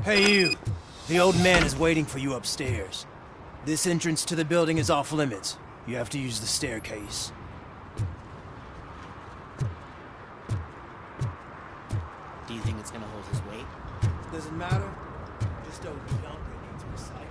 Hey you! The old man is waiting for you upstairs. This entrance to the building is off limits. You have to use the staircase. Do you think it's gonna hold his weight? Doesn't matter. Just don't jump or need to recite.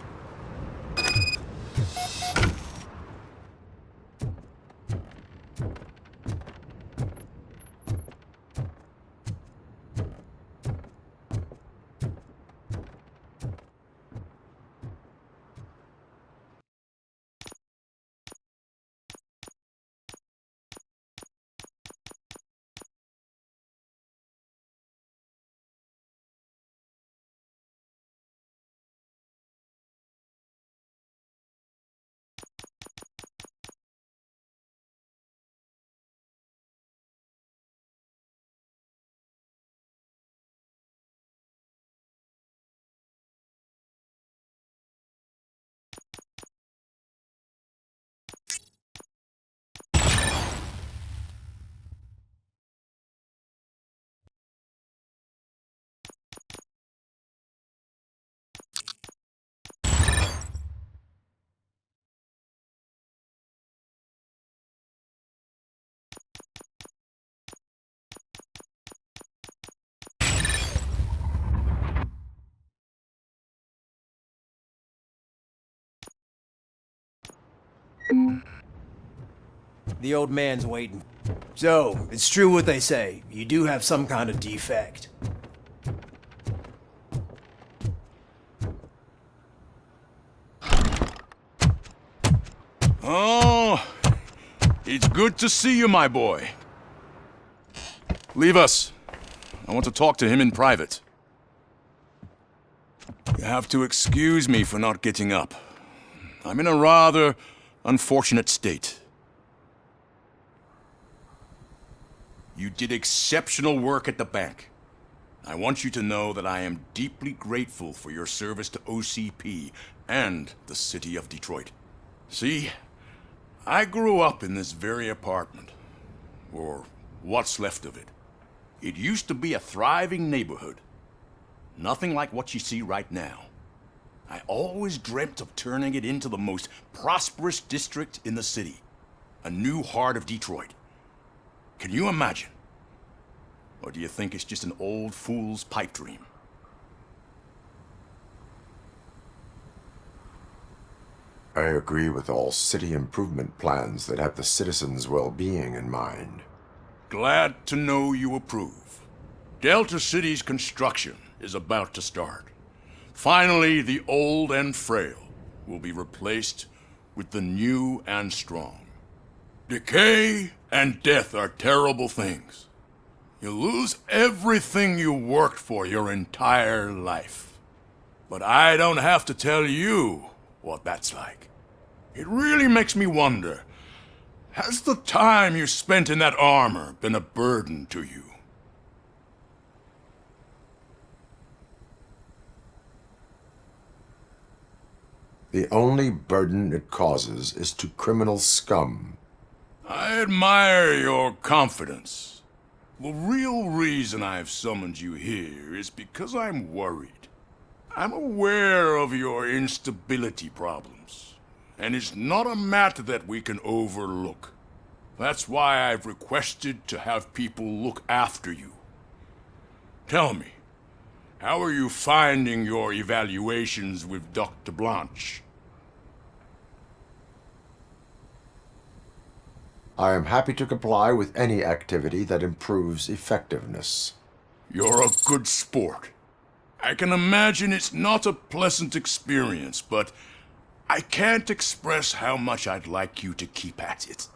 The old man's waiting. So, it's true what they say. You do have some kind of defect. Oh, it's good to see you, my boy. Leave us. I want to talk to him in private. You have to excuse me for not getting up. I'm in a rather unfortunate state. You did exceptional work at the bank. I want you to know that I am deeply grateful for your service to OCP and the city of Detroit. See, I grew up in this very apartment, or what's left of it. It used to be a thriving neighborhood. Nothing like what you see right now. I always dreamt of turning it into the most prosperous district in the city. A new heart of Detroit. Can you imagine? Or do you think it's just an old fool's pipe dream? I agree with all city improvement plans that have the citizens' well-being in mind. Glad to know you approve. Delta City's construction is about to start. Finally, the old and frail will be replaced with the new and strong. Decay and death are terrible things. You lose everything you worked for your entire life. But I don't have to tell you what that's like. It really makes me wonder, has the time you spent in that armor been a burden to you? The only burden it causes is to criminal scum. I admire your confidence. The real reason I've summoned you here is because I'm worried. I'm aware of your instability problems, and it's not a matter that we can overlook. That's why I've requested to have people look after you. Tell me, how are you finding your evaluations with Dr. Blanche? I am happy to comply with any activity that improves effectiveness. You're a good sport. I can imagine it's not a pleasant experience, but I can't express how much I'd like you to keep at it.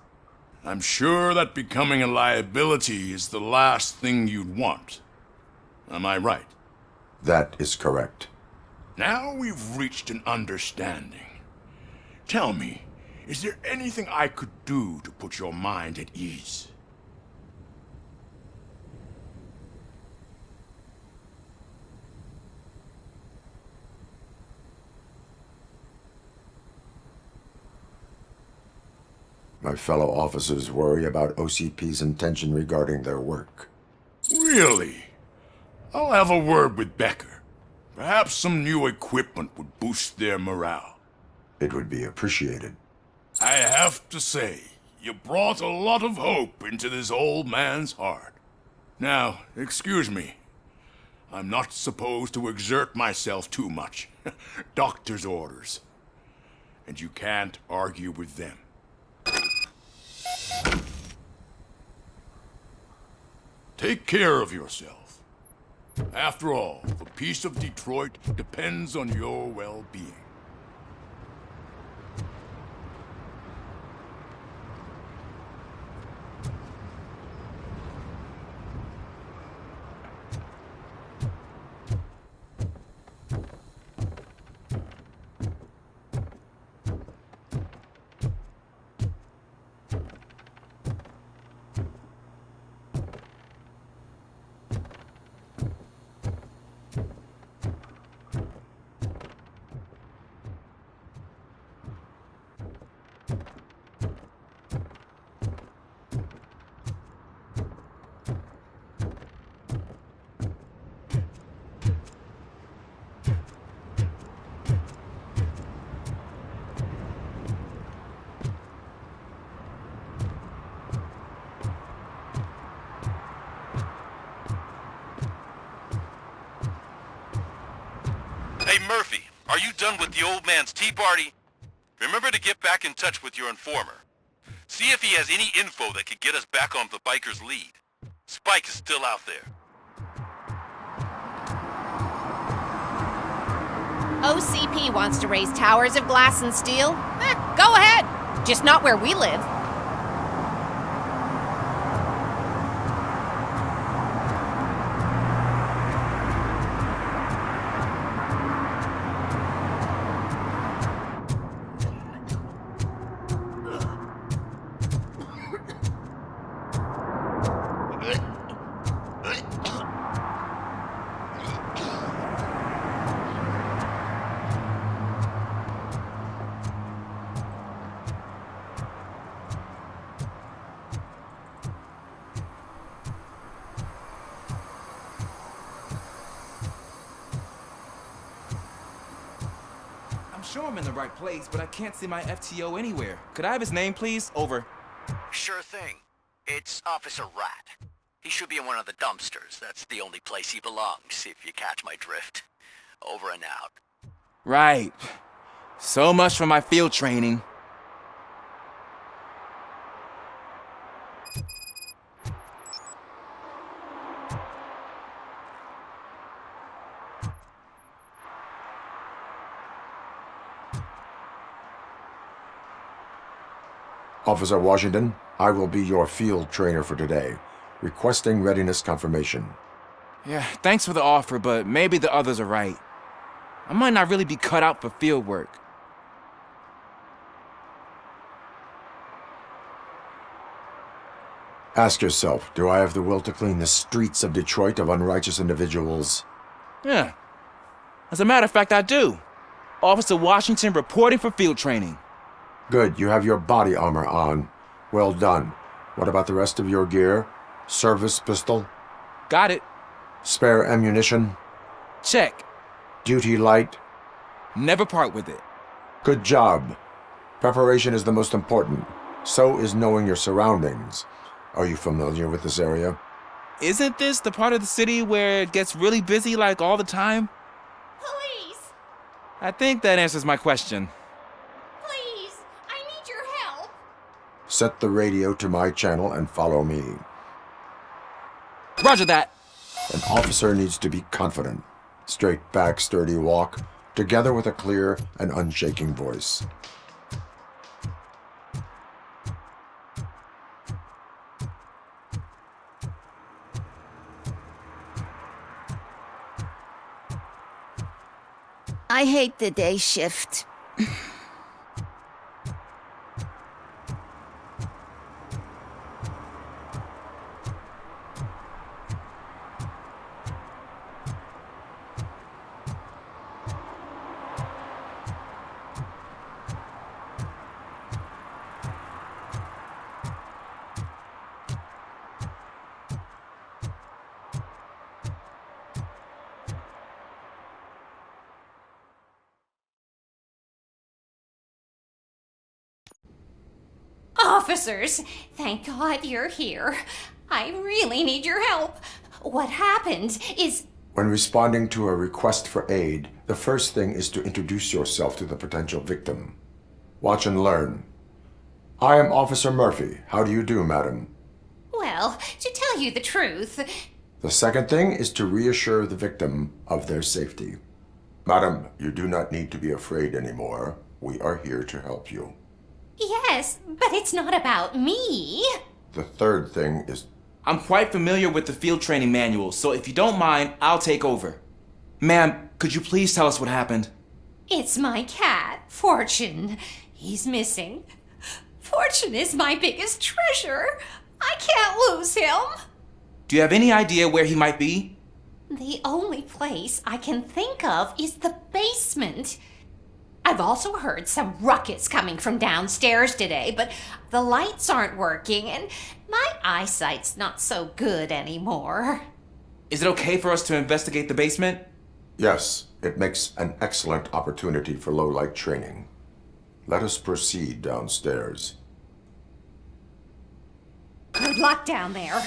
I'm sure that becoming a liability is the last thing you'd want. Am I right? That is correct. Now we've reached an understanding. Tell me, is there anything I could do to put your mind at ease? My fellow officers worry about OCP's intention regarding their work. Really? I'll have a word with Becker. Perhaps some new equipment would boost their morale. It would be appreciated. I have to say, you brought a lot of hope into this old man's heart. Now, excuse me. I'm not supposed to exert myself too much. Doctor's orders. And you can't argue with them. Take care of yourself. After all, the peace of Detroit depends on your well-being. Hey Murphy, are you done with the old man's tea party? Remember to get back in touch with your informer. See if he has any info that could get us back on the biker's lead. Spike is still out there. OCP wants to raise towers of glass and steel? Go ahead. Just not where we live. I'm sure I'm in the right place, but I can't see my FTO anywhere. Could I have his name, please? Over. Sure thing. It's Officer Rat. He should be in one of the dumpsters. That's the only place he belongs, if you catch my drift. Over and out. Right. So much for my field training. Officer Washington, I will be your field trainer for today. Requesting readiness confirmation. Yeah, thanks for the offer, but maybe the others are right. I might not really be cut out for field work. Ask yourself, do I have the will to clean the streets of Detroit of unrighteous individuals? Yeah. As a matter of fact, I do. Officer Washington reporting for field training. Good, you have your body armor on. Well done. What about the rest of your gear? Service pistol? Got it. Spare ammunition? Check. Duty light? Never part with it. Good job. Preparation is the most important. So is knowing your surroundings. Are you familiar with this area? Isn't this the part of the city where it gets really busy like all the time? Police! I think that answers my question. Please! I need your help! Set the radio to my channel and follow me. Roger that. An officer needs to be confident. Straight back, sturdy walk, together with a clear and unshaking voice. I hate the day shift. officers. Thank God you're here. I really need your help. What happened is... When responding to a request for aid, the first thing is to introduce yourself to the potential victim. Watch and learn. I am Officer Murphy. How do you do, madam? Well, to tell you the truth... The second thing is to reassure the victim of their safety. Madam, you do not need to be afraid anymore. We are here to help you. Yes, but it's not about me. The third thing is... I'm quite familiar with the field training manual, so if you don't mind, I'll take over. Ma'am, could you please tell us what happened? It's my cat, Fortune. He's missing. Fortune is my biggest treasure. I can't lose him. Do you have any idea where he might be? The only place I can think of is the basement. I've also heard some ruckus coming from downstairs today, but the lights aren't working and my eyesight's not so good anymore. Is it okay for us to investigate the basement? Yes, it makes an excellent opportunity for low-light training. Let us proceed downstairs. Good luck down there.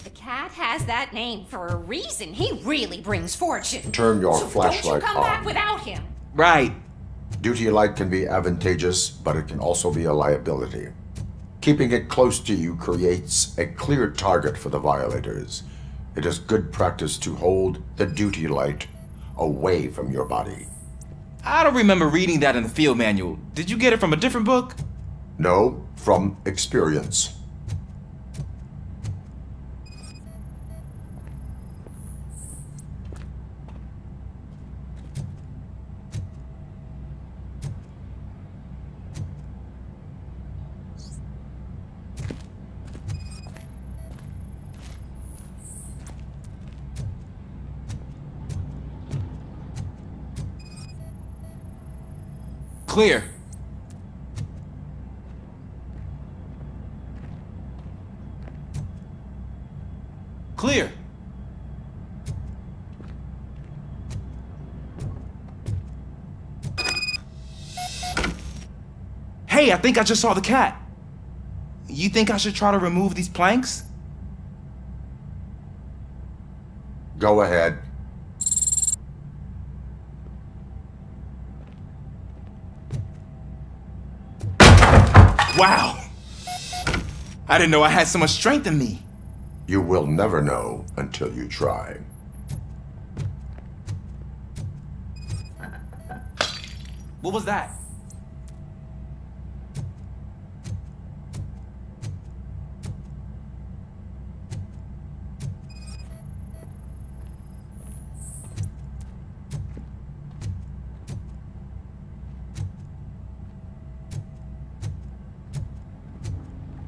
The cat has that name for a reason. He really brings fortune. Turn your so flashlight don't you come on. back without him. Right. Duty light can be advantageous, but it can also be a liability. Keeping it close to you creates a clear target for the violators. It is good practice to hold the duty light away from your body. I don't remember reading that in the field manual. Did you get it from a different book? No, from experience. Clear. Clear. Hey, I think I just saw the cat. You think I should try to remove these planks? Go ahead. Wow! I didn't know I had so much strength in me. You will never know until you try. What was that?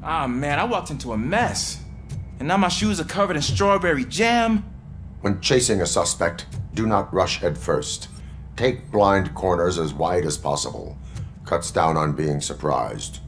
Ah, man, I walked into a mess. And now my shoes are covered in strawberry jam. When chasing a suspect, do not rush head first. Take blind corners as wide as possible. Cuts down on being surprised.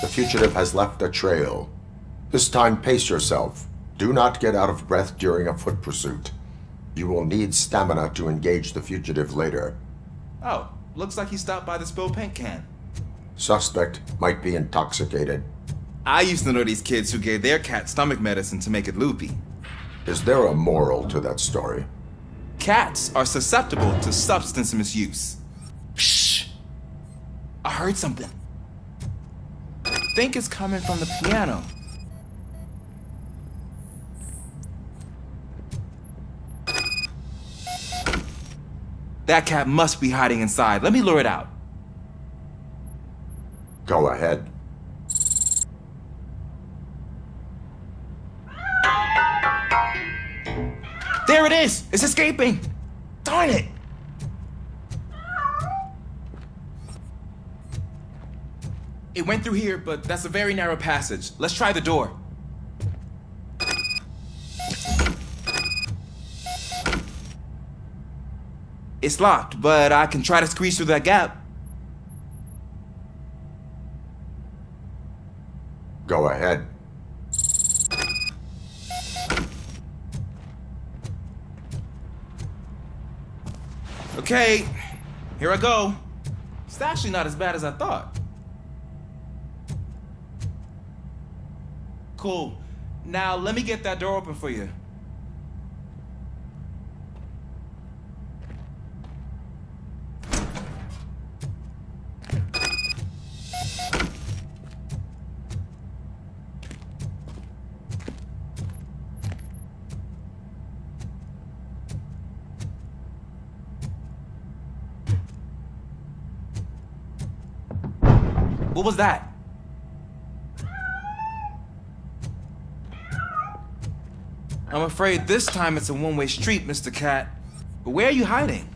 The fugitive has left a trail. This time, pace yourself. Do not get out of breath during a foot pursuit. You will need stamina to engage the fugitive later. Oh, looks like he stopped by the spilled paint can. Suspect might be intoxicated. I used to know these kids who gave their cat stomach medicine to make it loopy. Is there a moral to that story? Cats are susceptible to substance misuse. Shh! I heard something. I think it's coming from the piano. That cat must be hiding inside. Let me lure it out. Go ahead. There it is! It's escaping! Darn it! It went through here, but that's a very narrow passage. Let's try the door. It's locked, but I can try to squeeze through that gap. Go ahead. Okay, here I go. It's actually not as bad as I thought. Cool. Now let me get that door open for you. What was that? I'm afraid this time it's a one-way street, Mr. Cat. But where are you hiding?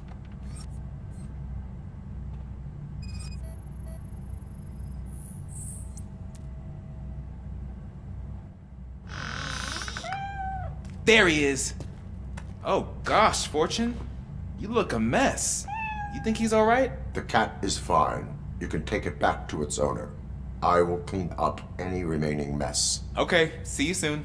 There he is. Oh gosh, Fortune. You look a mess. You think he's all right? The cat is fine. You can take it back to its owner. I will clean up any remaining mess. Okay, see you soon.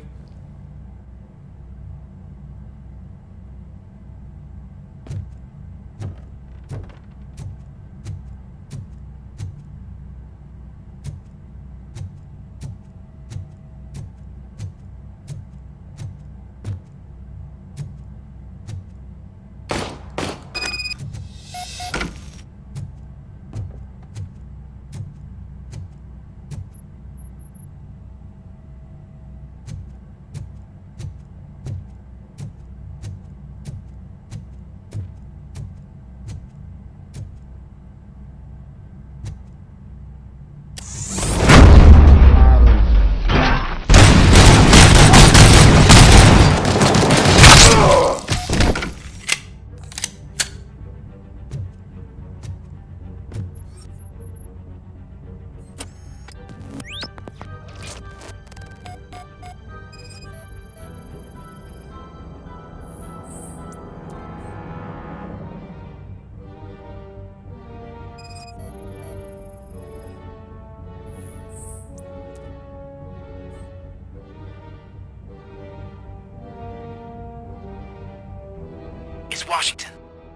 It's Washington.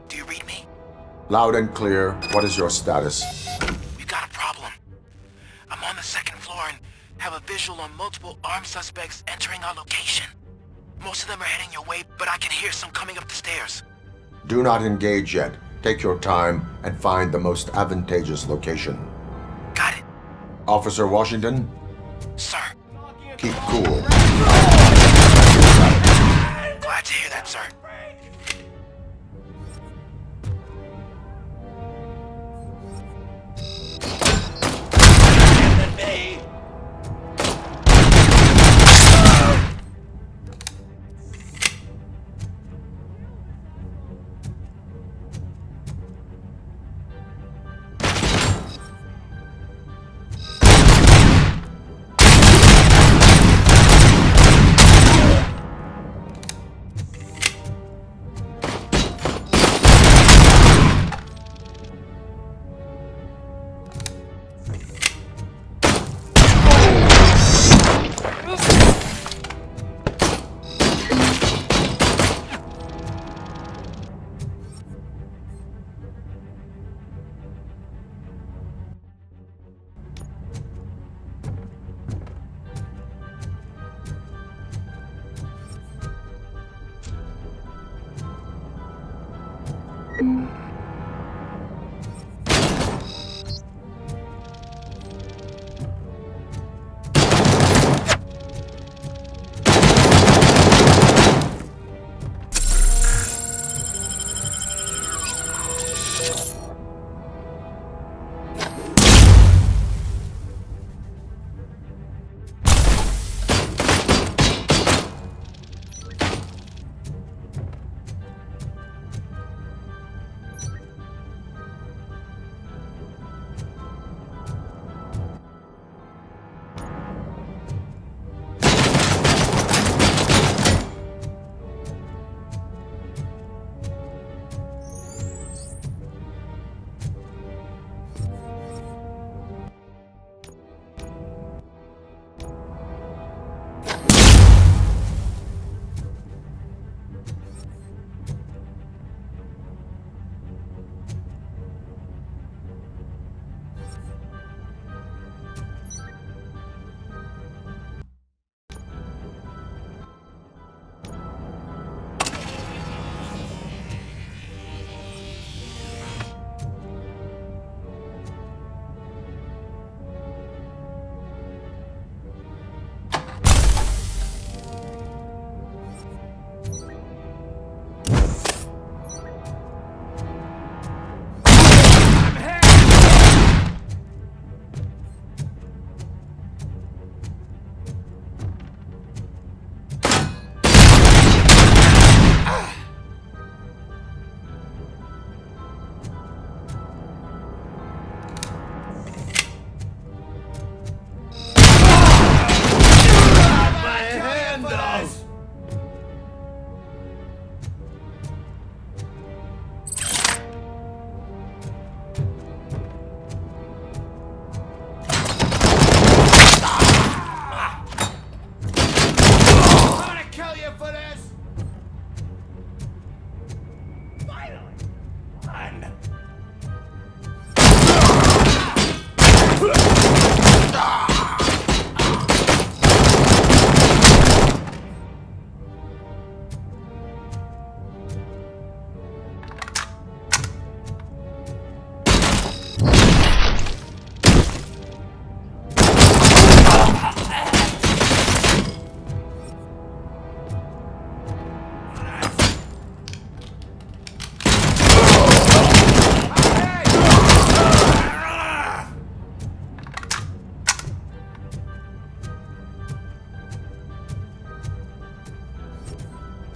Do you read me? Loud and clear. What is your status? We've got a problem. I'm on the second floor and have a visual on multiple armed suspects entering our location. Most of them are heading your way, but I can hear some coming up the stairs. Do not engage yet. Take your time and find the most advantageous location. Got it. Officer Washington, Sir. keep cool. Glad to hear that, sir.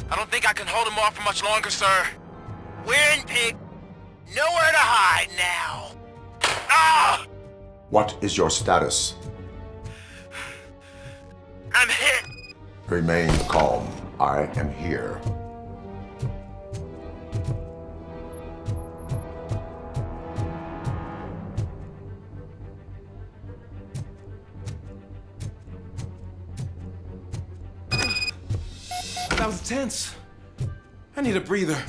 I don't think I can hold him off for much longer, sir. We're in, pig. Nowhere to hide now. Ah! What is your status? I'm hit. Remain calm. I am here. That was tense. I need a breather.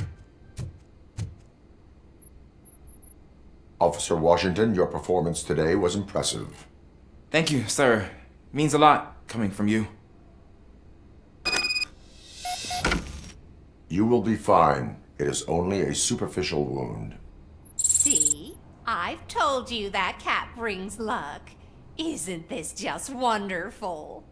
Officer Washington, your performance today was impressive. Thank you, sir. Means a lot coming from you. You will be fine. It is only a superficial wound. See? I've told you that cat brings luck. Isn't this just wonderful?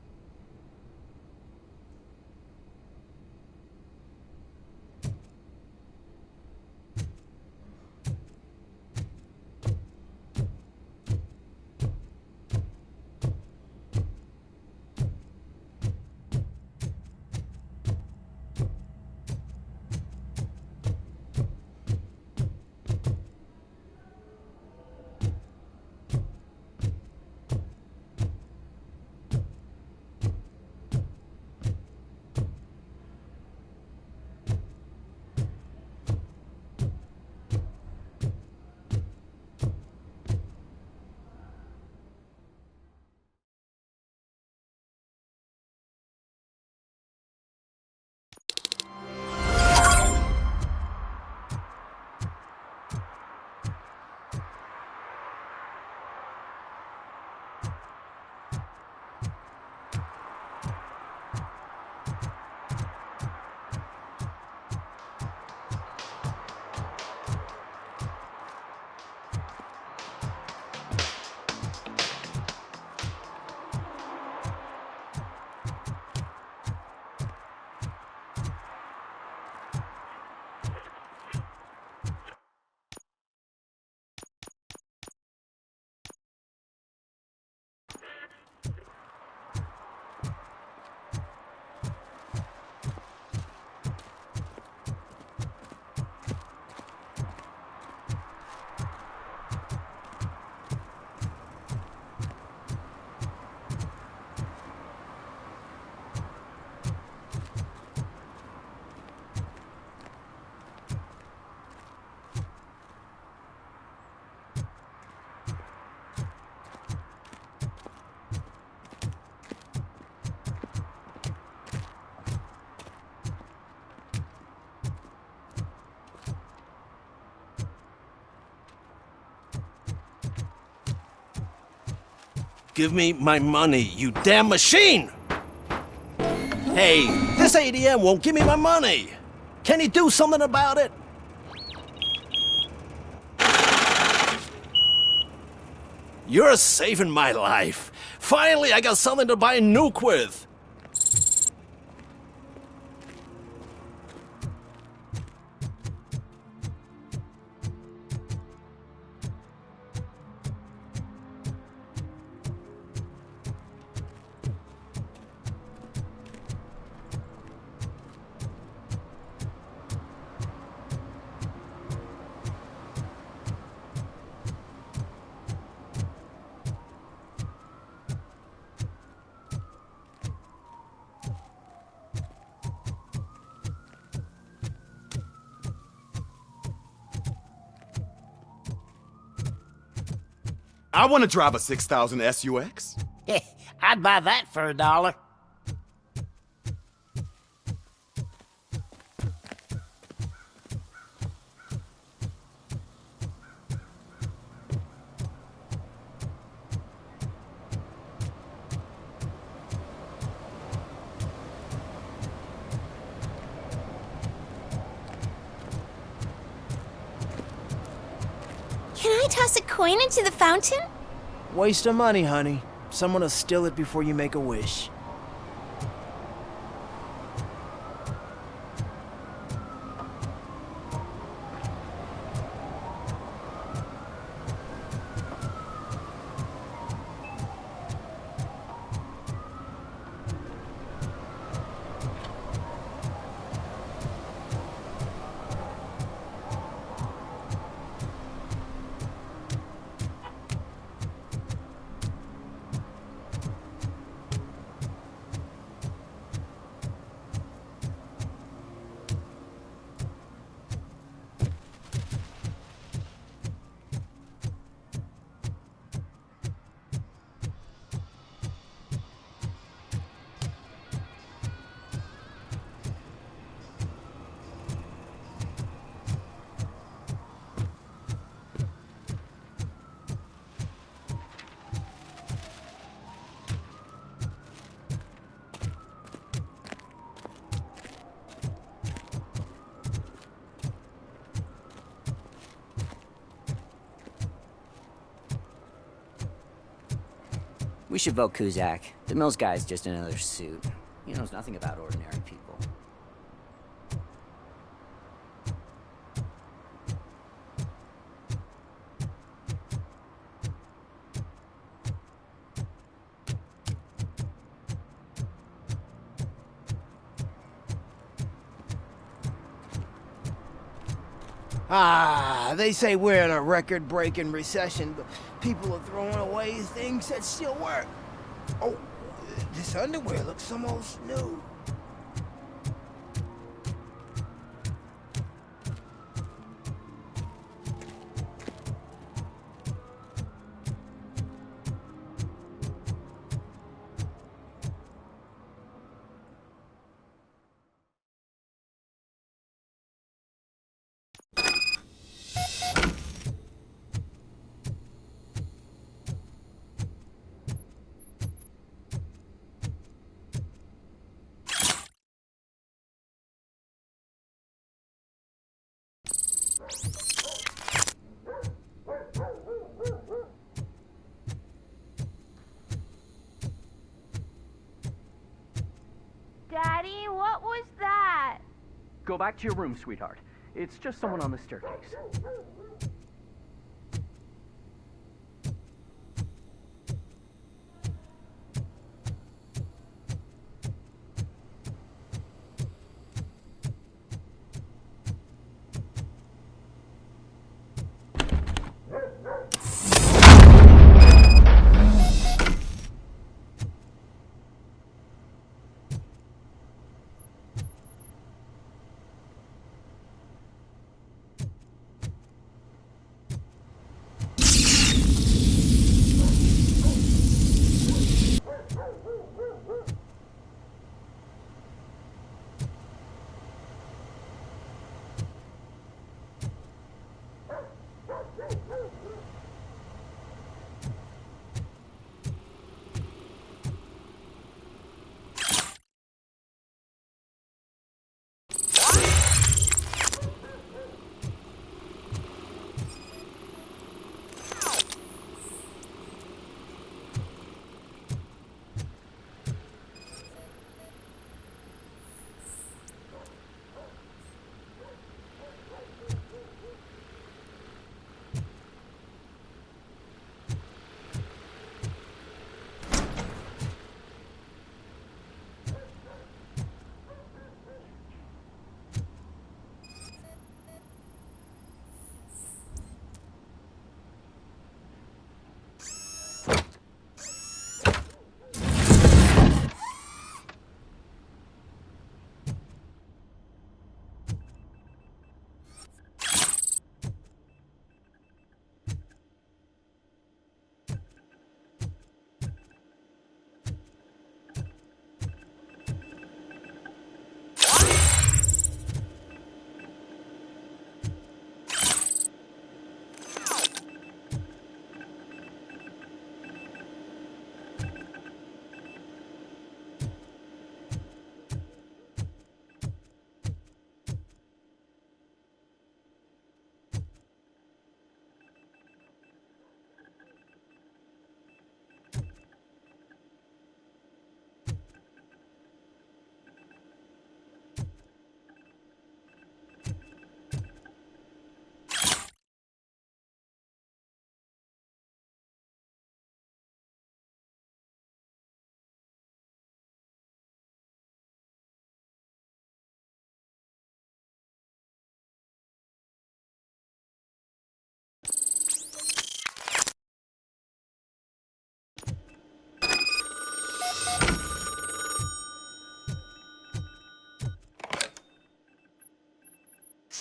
Give me my money, you damn machine! Hey, this ATM won't give me my money! Can you do something about it? You're saving my life. Finally, I got something to buy a nuke with. I want to drive a 6000 SUX. I'd buy that for $1. Can I toss a coin into the fountain? Waste of money, honey. Someone will steal it before you make a wish. We should vote Kuzak. The Mills guy's just another suit. He knows nothing about ordinary people. Ah, they say we're in a record-breaking recession, but people are throwing away things that still work. Oh, this underwear looks almost new. Daddy, what was that? Go back to your room, sweetheart. It's just someone on the staircase.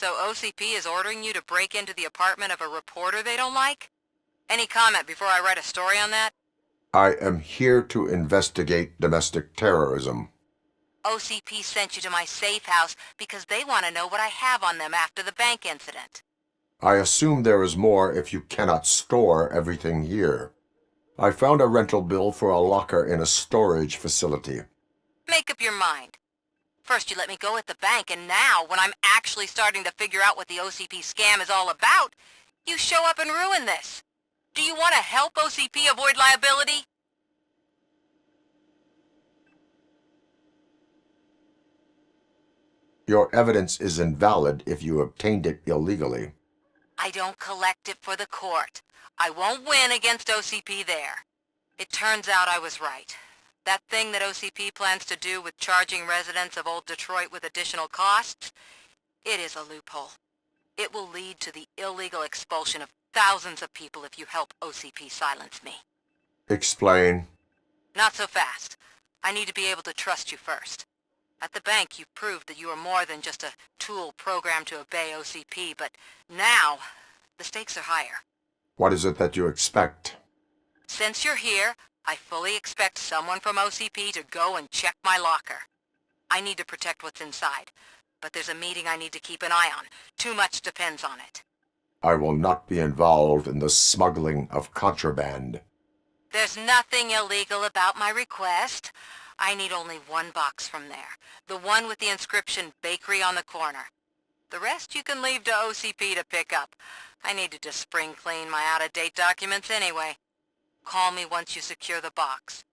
So OCP is ordering you to break into the apartment of a reporter they don't like? Any comment before I write a story on that? I am here to investigate domestic terrorism. OCP sent you to my safe house because they want to know what I have on them after the bank incident. I assume there is more if you cannot store everything here. I found a rental bill for a locker in a storage facility. Make up your mind. First you let me go at the bank, and now, when I'm actually starting to figure out what the OCP scam is all about, you show up and ruin this. Do you want to help OCP avoid liability? Your evidence is invalid if you obtained it illegally. I don't collect it for the court. I won't win against OCP there. It turns out I was right. That thing that OCP plans to do with charging residents of Old Detroit with additional costs, it is a loophole. It will lead to the illegal expulsion of thousands of people if you help OCP silence me. Explain. Not so fast. I need to be able to trust you first. At the bank, you've proved that you are more than just a tool programmed to obey OCP, but now, the stakes are higher. What is it that you expect? Since you're here, I fully expect someone from OCP to go and check my locker. I need to protect what's inside, but there's a meeting I need to keep an eye on. Too much depends on it. I will not be involved in the smuggling of contraband. There's nothing illegal about my request. I need only one box from there. The one with the inscription Bakery on the corner. The rest you can leave to OCP to pick up. I needed to spring clean my out-of-date documents anyway. Call me once you secure the box.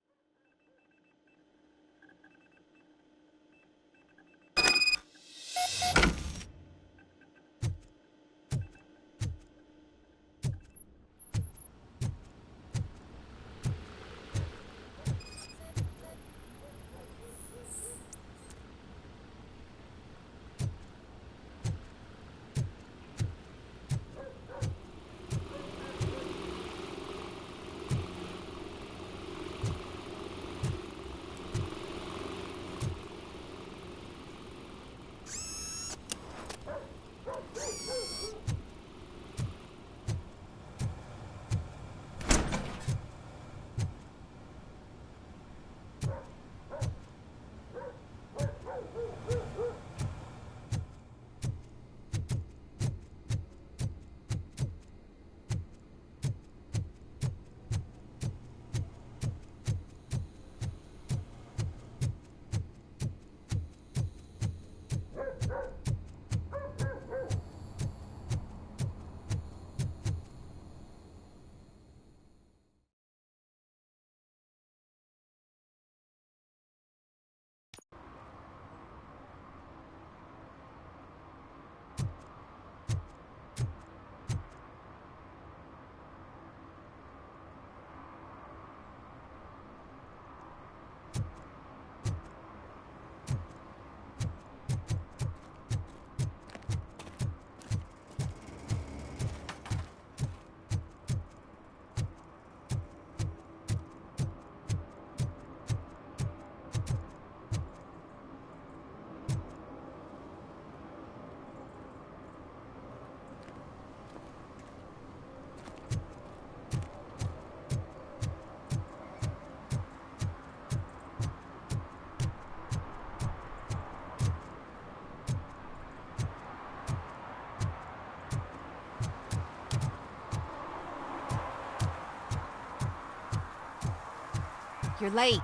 You're late.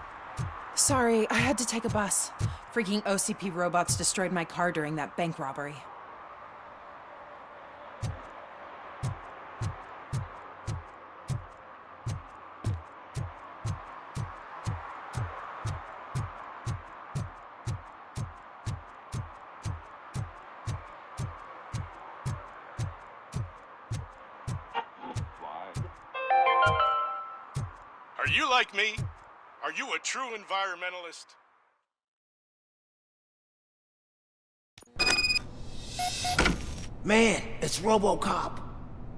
Sorry, I had to take a bus. Freaking OCP robots destroyed my car during that bank robbery. Are you like me? Are you a true environmentalist? Man, it's Robocop.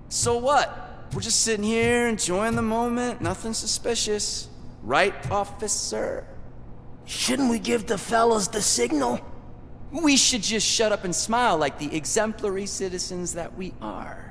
So what? We're just sitting here enjoying the moment, nothing suspicious. Right, officer? Shouldn't we give the fellas the signal? We should just shut up and smile like the exemplary citizens that we are.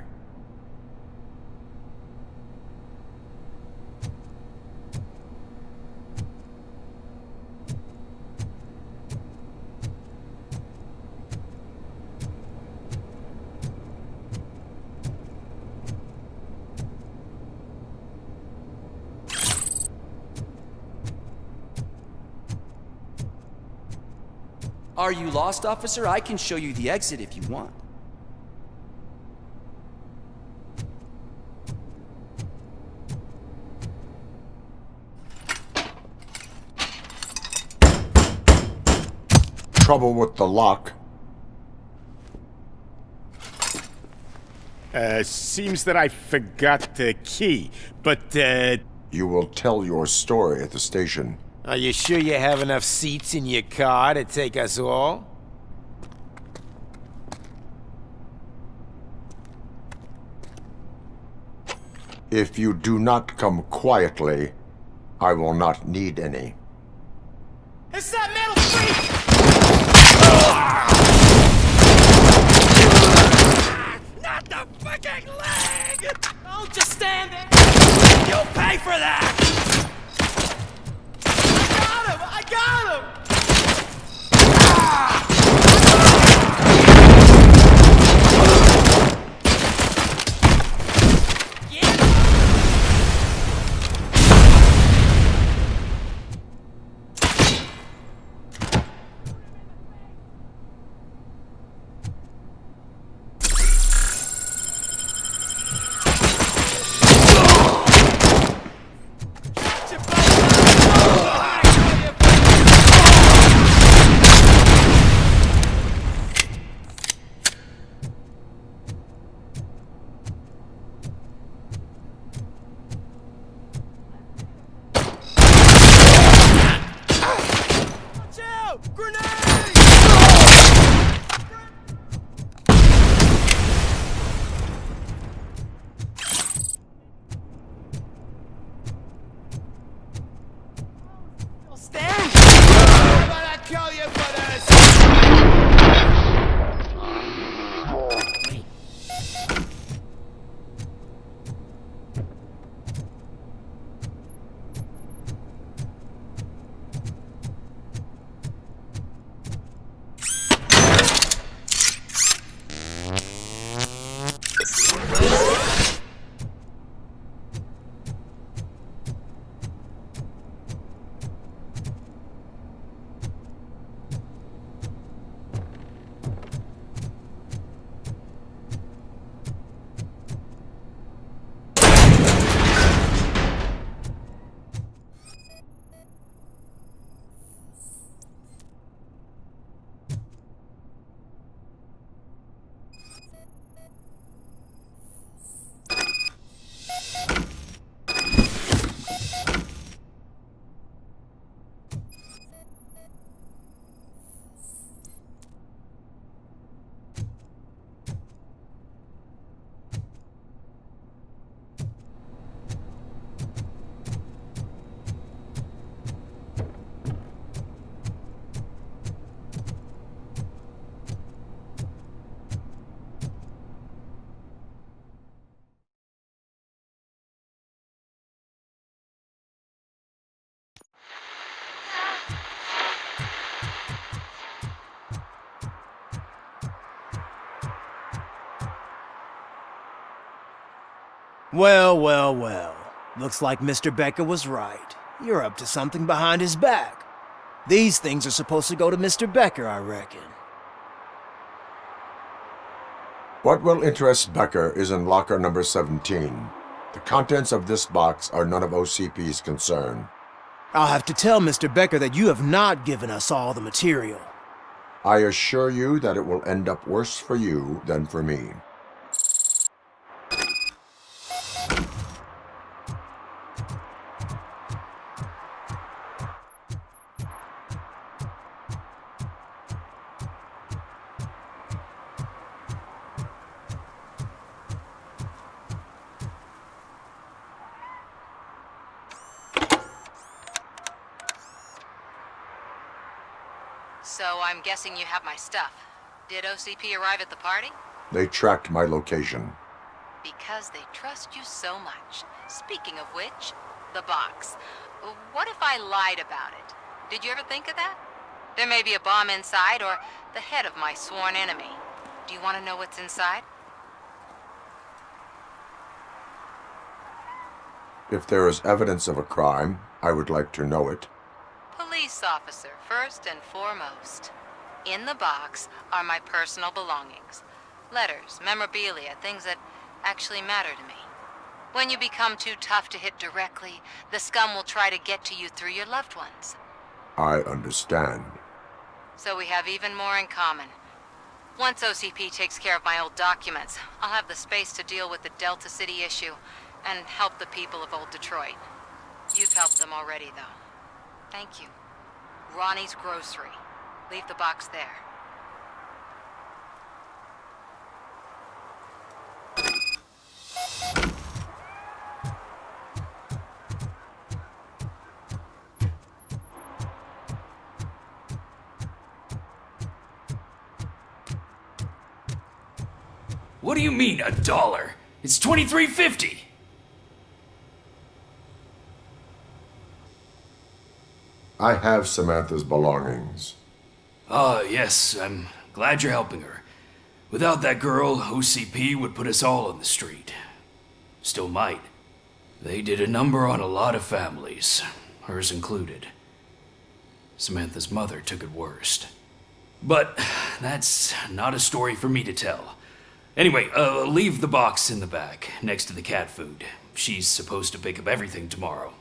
Are you lost, officer? I can show you the exit if you want. Trouble with the lock. Seems that I forgot the key, but, You will tell your story at the station. Are you sure you have enough seats in your car to take us all? If you do not come quietly, I will not need any. It's that metal freak! Not the fucking leg! Don't just stand there! You'll pay for that! I got him! Well, well, well. Looks like Mr. Becker was right. You're up to something behind his back. These things are supposed to go to Mr. Becker, I reckon. What will interest Becker is in locker number 17. The contents of this box are none of OCP's concern. I'll have to tell Mr. Becker that you have not given us all the material. I assure you that it will end up worse for you than for me. So I'm guessing you have my stuff. Did OCP arrive at the party? They tracked my location. Because they trust you so much. Speaking of which, the box. What if I lied about it? Did you ever think of that? There may be a bomb inside or the head of my sworn enemy. Do you want to know what's inside? If there is evidence of a crime, I would like to know it. Police officer, first and foremost. In the box are my personal belongings. Letters, memorabilia, things that actually matter to me. When you become too tough to hit directly, the scum will try to get to you through your loved ones. I understand. So we have even more in common. Once OCP takes care of my old documents, I'll have the space to deal with the Delta City issue and help the people of Old Detroit. You've helped them already, though. Thank you. Ronnie's Grocery. Leave the box there. What do you mean, $1? It's $23.50. I have Samantha's belongings. Ah, yes, I'm glad you're helping her. Without that girl, OCP would put us all on the street. Still might. They did a number on a lot of families, hers included. Samantha's mother took it worst. But that's not a story for me to tell. Anyway, leave the box in the back, next to the cat food. She's supposed to pick up everything tomorrow.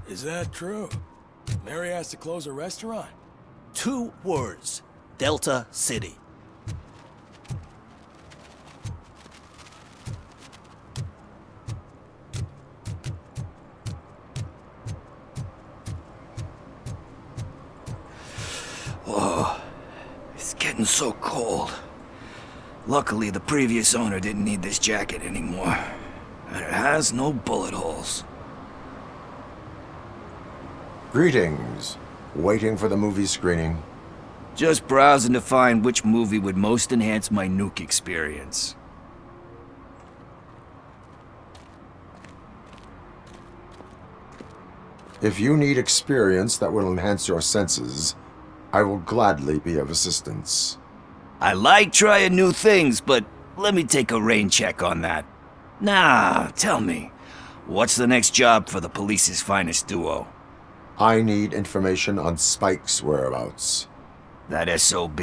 Is that true? Mary has to close a restaurant? 2 words. Delta City. Whoa. It's getting so cold. Luckily, the previous owner didn't need this jacket anymore. And it has no bullet holes. Greetings. Waiting for the movie screening. Just browsing to find which movie would most enhance my nuke experience. If you need experience that will enhance your senses, I will gladly be of assistance. I like trying new things, but let me take a rain check on that. Nah, tell me, what's the next job for the police's finest duo? I need information on Spike's whereabouts. That SOB.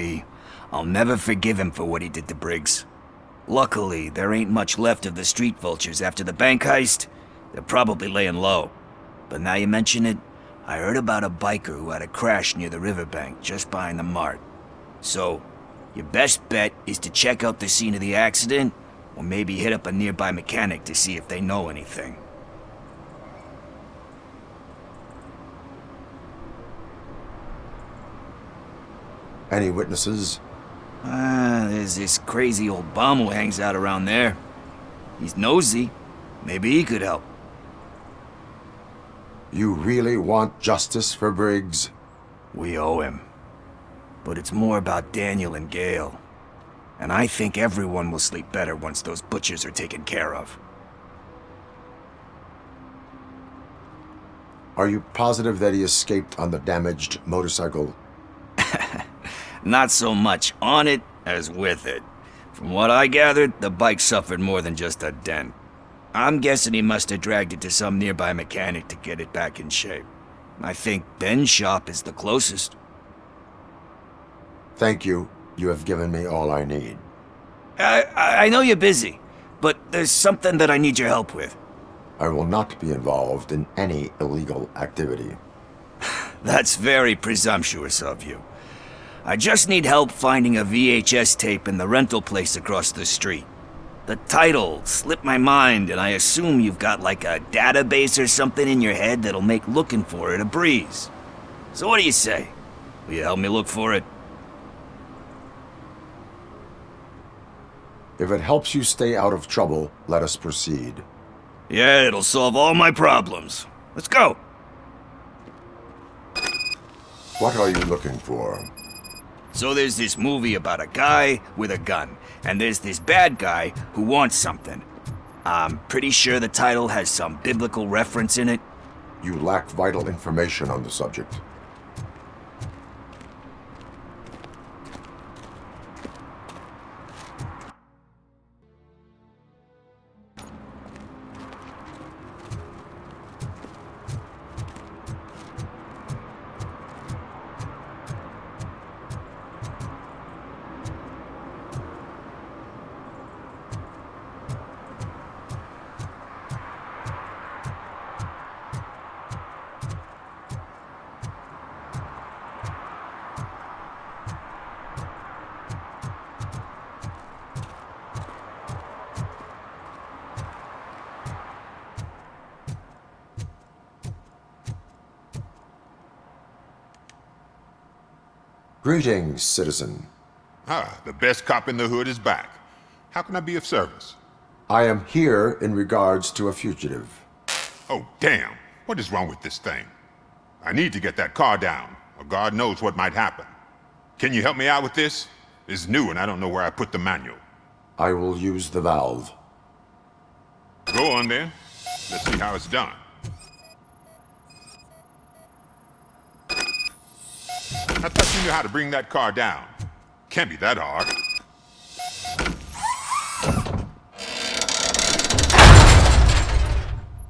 I'll never forgive him for what he did to Briggs. Luckily, there ain't much left of the street vultures after the bank heist. They're probably laying low. But now you mention it, I heard about a biker who had a crash near the riverbank just behind the mart. So, your best bet is to check out the scene of the accident, or maybe hit up a nearby mechanic to see if they know anything. Any witnesses? There's this crazy old bum who hangs out around there. He's nosy. Maybe he could help. You really want justice for Briggs? We owe him. But it's more about Daniel and Gale. And I think everyone will sleep better once those butchers are taken care of. Are you positive that he escaped on the damaged motorcycle? Not so much on it as with it. From what I gathered, the bike suffered more than just a dent. I'm guessing he must have dragged it to some nearby mechanic to get it back in shape. I think Ben's shop is the closest. Thank you. You have given me all I need. I know you're busy, but there's something that I need your help with. I will not be involved in any illegal activity. That's very presumptuous of you. I just need help finding a VHS tape in the rental place across the street. The title slipped my mind, and I assume you've got like a database or something in your head that'll make looking for it a breeze. So what do you say? Will you help me look for it? If it helps you stay out of trouble, let us proceed. Yeah, it'll solve all my problems. Let's go. What are you looking for? So there's this movie about a guy with a gun, and there's this bad guy who wants something. I'm pretty sure the title has some biblical reference in it. You lack vital information on the subject. Greetings, citizen. Ah, the best cop in the hood is back. How can I be of service? I am here in regards to a fugitive. Oh, damn. What is wrong with this thing? I need to get that car down, or God knows what might happen. Can you help me out with this? It's new and I don't know where I put the manual. I will use the valve. Go on then. Let's see how it's done. I thought you knew how to bring that car down. Can't be that hard.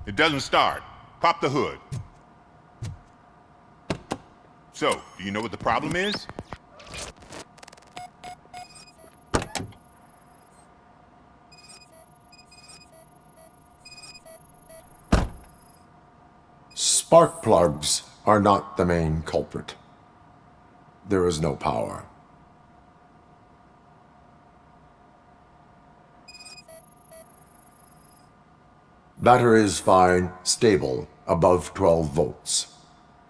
It doesn't start. Pop the hood. So, do you know what the problem is? Spark plugs are not the main culprit. There is no power. Battery is fine, stable, above 12 volts.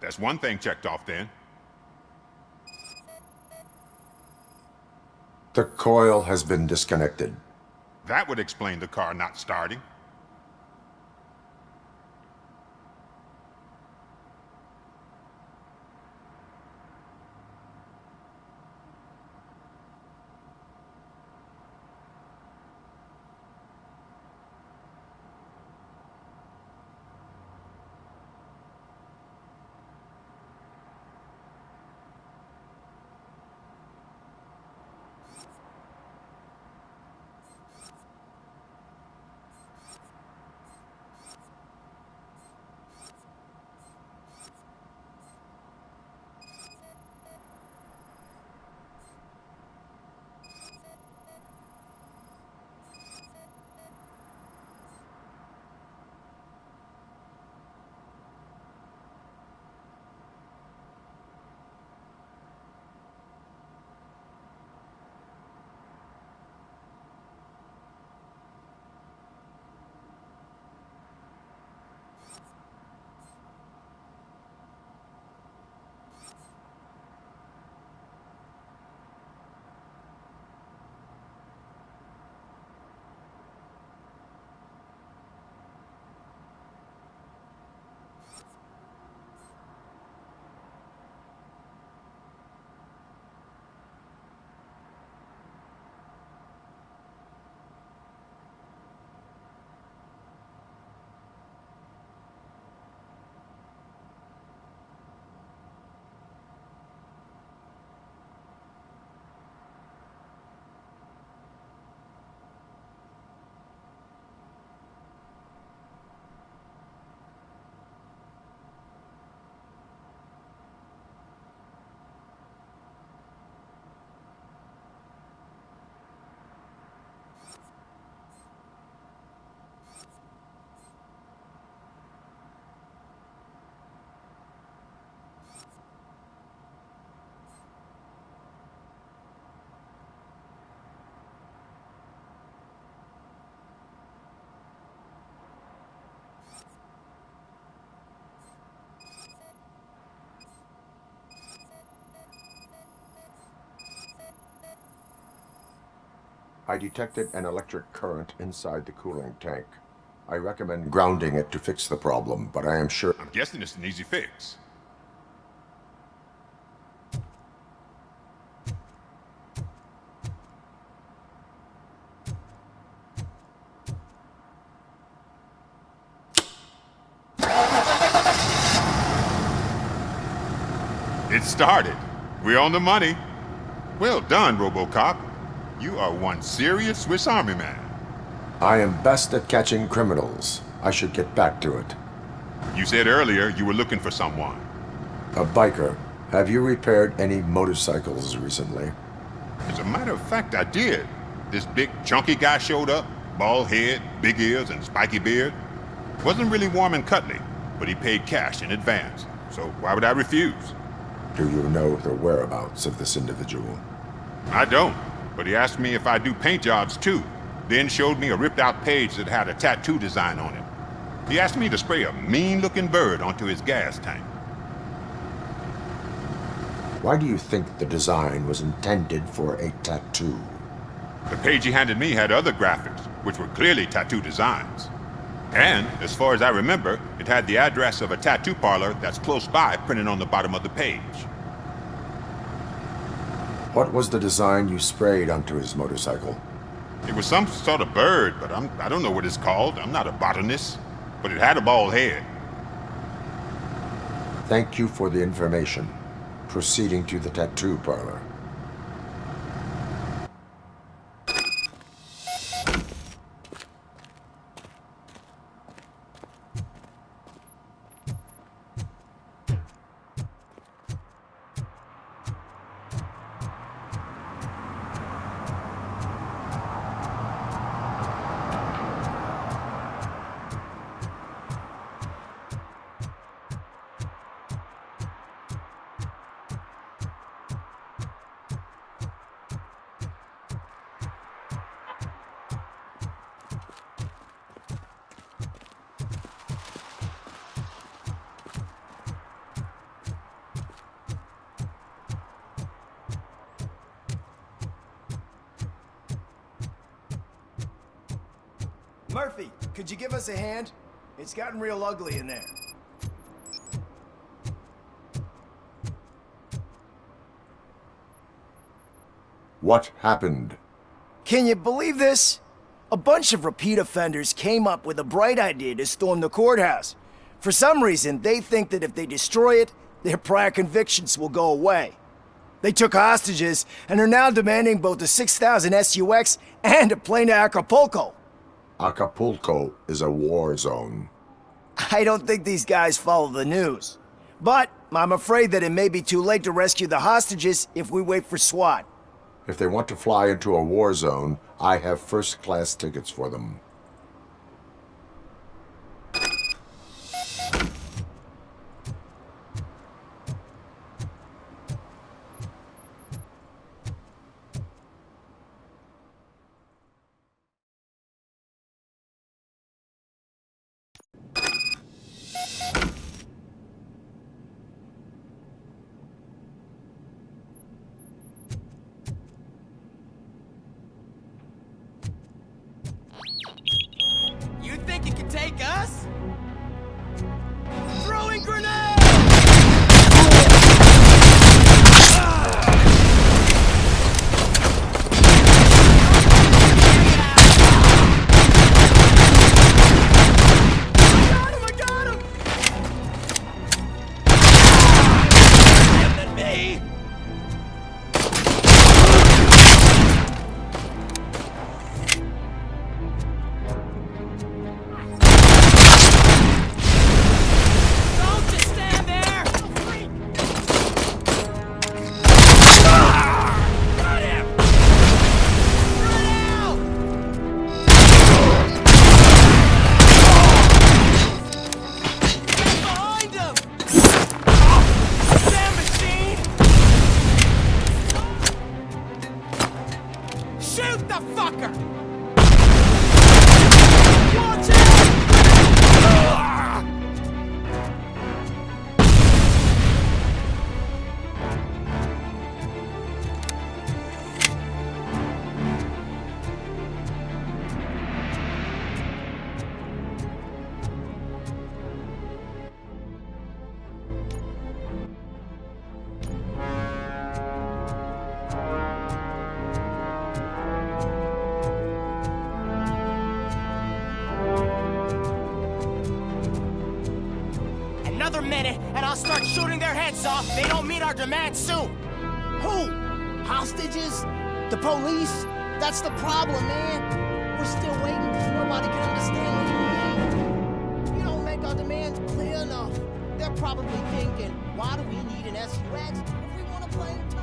That's one thing checked off then. The coil has been disconnected. That would explain the car not starting. I detected an electric current inside the cooling tank. I recommend grounding it to fix the problem, but I am sure... I'm guessing it's an easy fix. It started. We're on the money. Well done, Robocop. You are one serious Swiss Army man. I am best at catching criminals. I should get back to it. You said earlier you were looking for someone. A biker. Have you repaired any motorcycles recently? As a matter of fact, I did. This big, chunky guy showed up. Bald head, big ears, and spiky beard. Wasn't really warm and cuddly, but he paid cash in advance. So why would I refuse? Do you know the whereabouts of this individual? I don't, but he asked me if I do paint jobs too, then showed me a ripped-out page that had a tattoo design on it. He asked me to spray a mean-looking bird onto his gas tank. Why do you think the design was intended for a tattoo? The page he handed me had other graphics, which were clearly tattoo designs. And, as far as I remember, it had the address of a tattoo parlor that's close by printed on the bottom of the page. What was the design you sprayed onto his motorcycle? It was some sort of bird, but I don't know what it's called. I'm not a botanist. But it had a bald head. Thank you for the information. Proceeding to the tattoo parlor. Murphy, could you give us a hand? It's gotten real ugly in there. What happened? Can you believe this? A bunch of repeat offenders came up with a bright idea to storm the courthouse. For some reason, they think that if they destroy it, their prior convictions will go away. They took hostages and are now demanding both a 6,000 SUX and a plane to Acapulco. Acapulco is a war zone. I don't think these guys follow the news. But I'm afraid that it may be too late to rescue the hostages if we wait for SWAT. If they want to fly into a war zone, I have first-class tickets for them. Another minute, and I'll start shooting their heads off if they don't meet our demands soon. Who? Hostages? The police? That's the problem, man. We're still waiting because nobody can understand what you mean. You don't make our demands clear enough. They're probably thinking, why do we need an SUX if we want to blame too?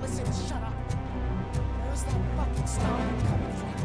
Listen, shut up. Where's that fucking stomping coming from?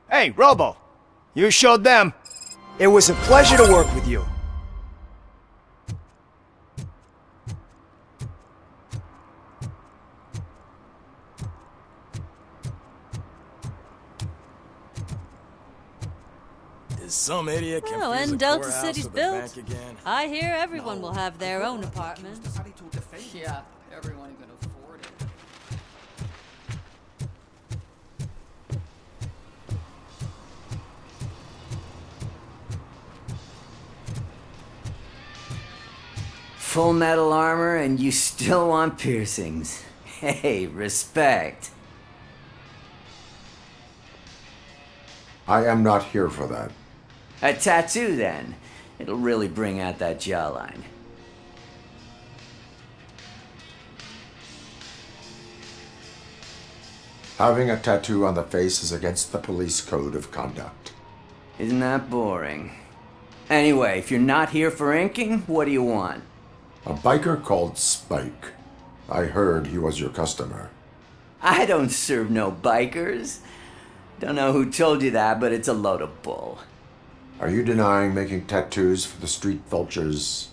Hey, Robo! You showed them. It was a pleasure to work with you. Is some idiot confusing Well, when the Delta courthouse City's with the built, bank again? I hear everyone will have their own apartment. Yeah, everyone can afford it. Full metal armor and you still want piercings. Hey, respect. I am not here for that. A tattoo, then. It'll really bring out that jawline. Having a tattoo on the face is against the police code of conduct. Isn't that boring? Anyway, if you're not here for inking, what do you want? A biker called Spike. I heard he was your customer. I don't serve no bikers. Don't know who told you that, but it's a load of bull. Are you denying making tattoos for the street vultures?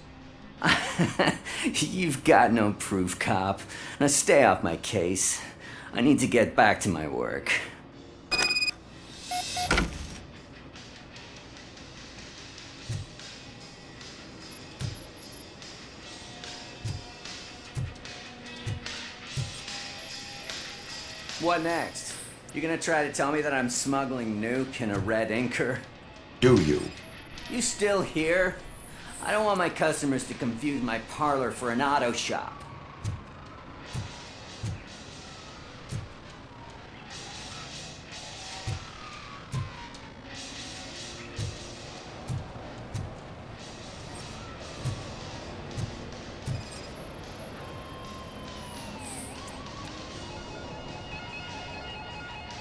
You've got no proof, cop. Now stay off my case. I need to get back to my work. What next? You gonna try to tell me that I'm smuggling nuke in a red inker? Do you? You still here? I don't want my customers to confuse my parlor for an auto shop.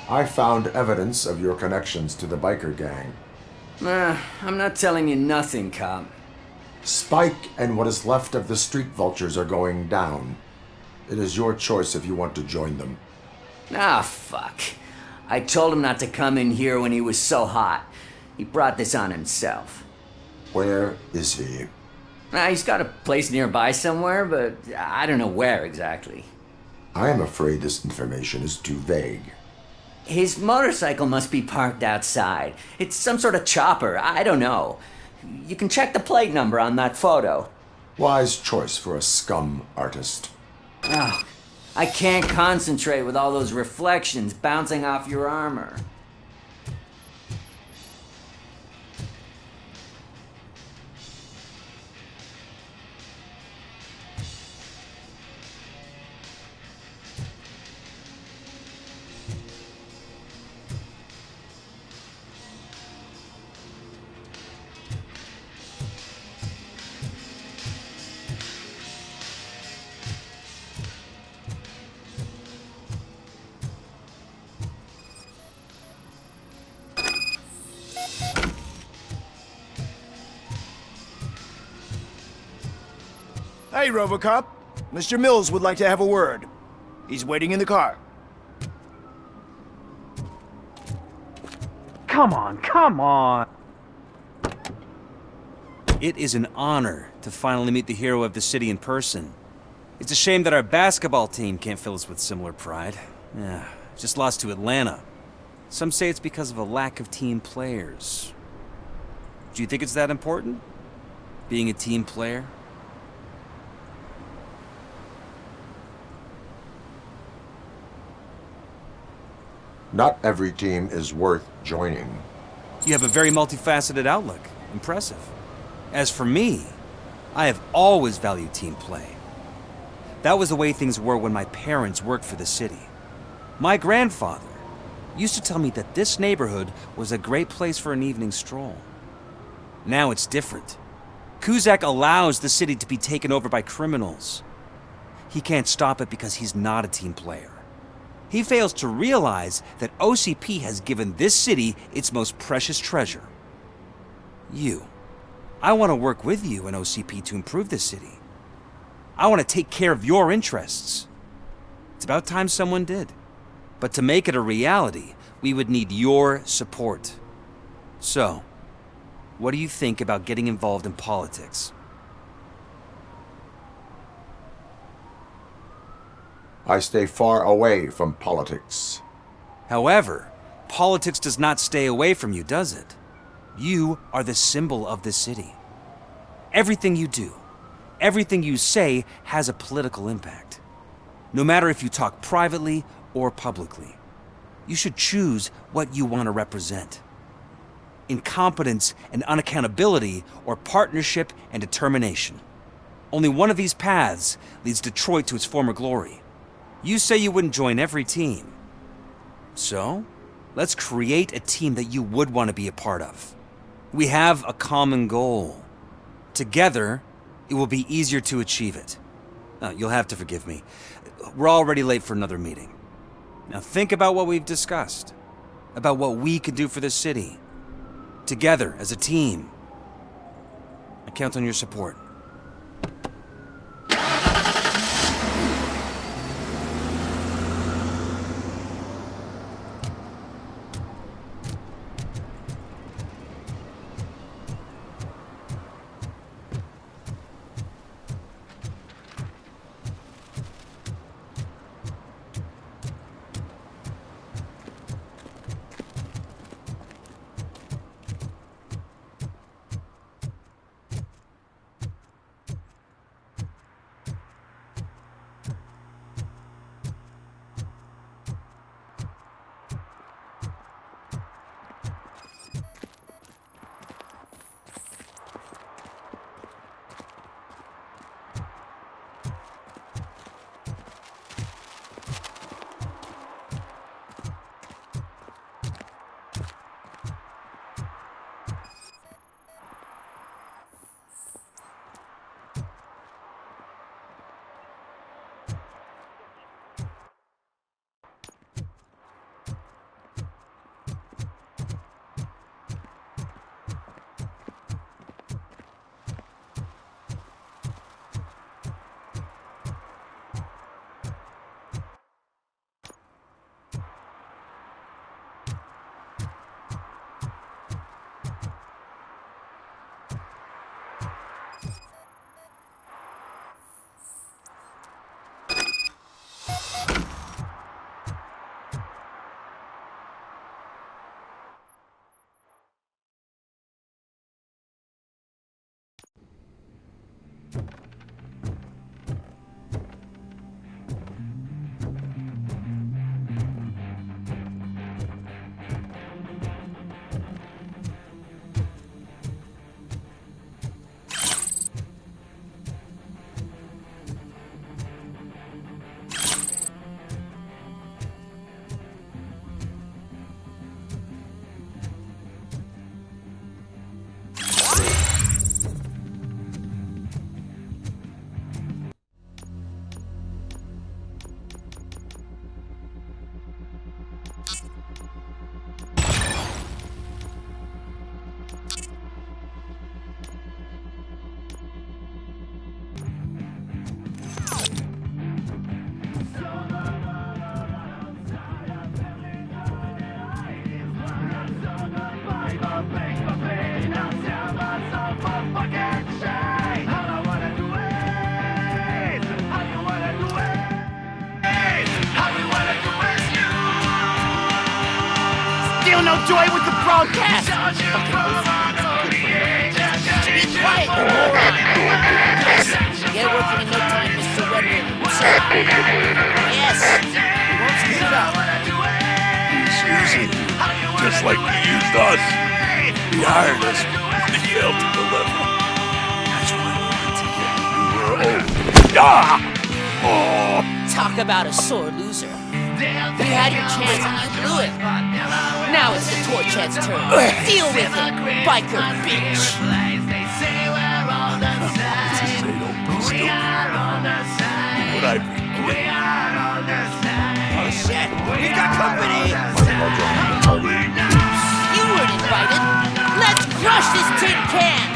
I found evidence of your connections to the biker gang. I'm not telling you nothing, cop. Spike and what is left of the street vultures are going down. It is your choice if you want to join them. Ah, fuck. I told him not to come in here when he was so hot. He brought this on himself. Where is he? He's got a place nearby somewhere, but I don't know where exactly. I am afraid this information is too vague. His motorcycle must be parked outside. It's some sort of chopper. I don't know. You can check the plate number on that photo. Wise choice for a scum artist. Oh, I can't concentrate with all those reflections bouncing off your armor. Hey, Robocop. Mr. Mills would like to have a word. He's waiting in the car. Come on, come on! It is an honor to finally meet the hero of the city in person. It's a shame that our basketball team can't fill us with similar pride. Yeah, just lost to Atlanta. Some say it's because of a lack of team players. Do you think it's that important? Being a team player? Not every team is worth joining. You have a very multifaceted outlook. Impressive. As for me, I have always valued team play. That was the way things were when my parents worked for the city. My grandfather used to tell me that this neighborhood was a great place for an evening stroll. Now it's different. Cusack allows the city to be taken over by criminals. He can't stop it because he's not a team player. He fails to realize that OCP has given this city its most precious treasure. You. I want to work with you and OCP to improve this city. I want to take care of your interests. It's about time someone did. But to make it a reality, we would need your support. So, what do you think about getting involved in politics? I stay far away from politics. However, politics does not stay away from you, does it? You are the symbol of the city. Everything you do, everything you say has a political impact. No matter if you talk privately or publicly, you should choose what you want to represent. Incompetence and unaccountability, or partnership and determination. Only one of these paths leads Detroit to its former glory. You say you wouldn't join every team. So, let's create a team that you would want to be a part of. We have a common goal. Together, it will be easier to achieve it. You'll have to forgive me. We're already late for another meeting. Now think about what we've discussed. About what we could do for this city. Together, as a team. I count on your support. no joy with the broadcast! Be quiet, you moron! Yes, get working in no time, Mr. Wendell. Sir. Yes, we won't speak up. He's using you, just like he used us. He hired us, he failed to deliver. That's why we went together. We were old. Ah! Oh! Talk about a sore loser. You had your chance and you blew it. Now it's the Torchhead's turn. Deal with it, biker bitch. What I Oh shit, we got company! You weren't invited. Let's crush this tin can!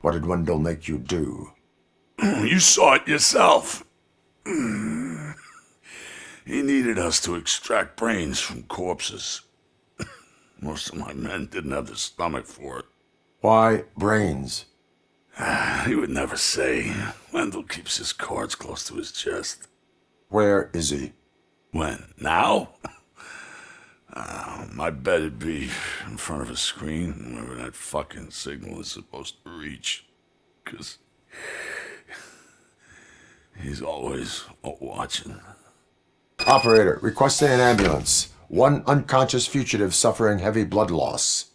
What did Wendell make you do? You saw it yourself. He needed us to extract brains from corpses. Most of my men didn't have the stomach for it. Why brains? He would never say. Wendell keeps his cards close to his chest. Where is he? When? Now? I bet it'd be in front of a screen, wherever that fucking signal is supposed to reach. 'Cause he's always watching. Operator, requesting an ambulance. One unconscious fugitive suffering heavy blood loss.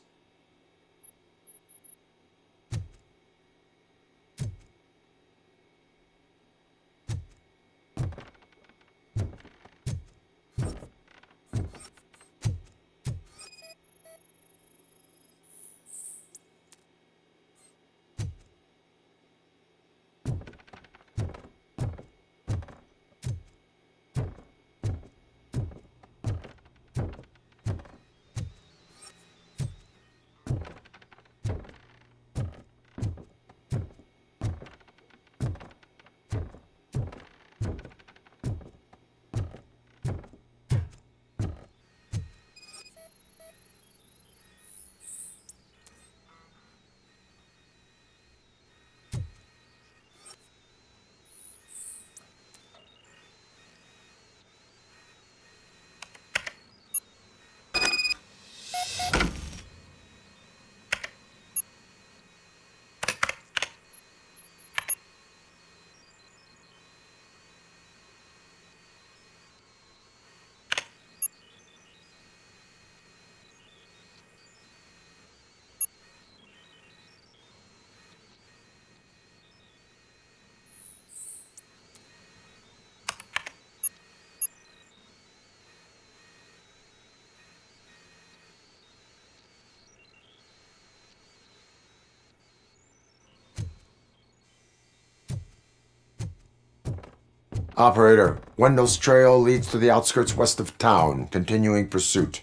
Operator, Wendell's trail leads to the outskirts west of town, continuing pursuit.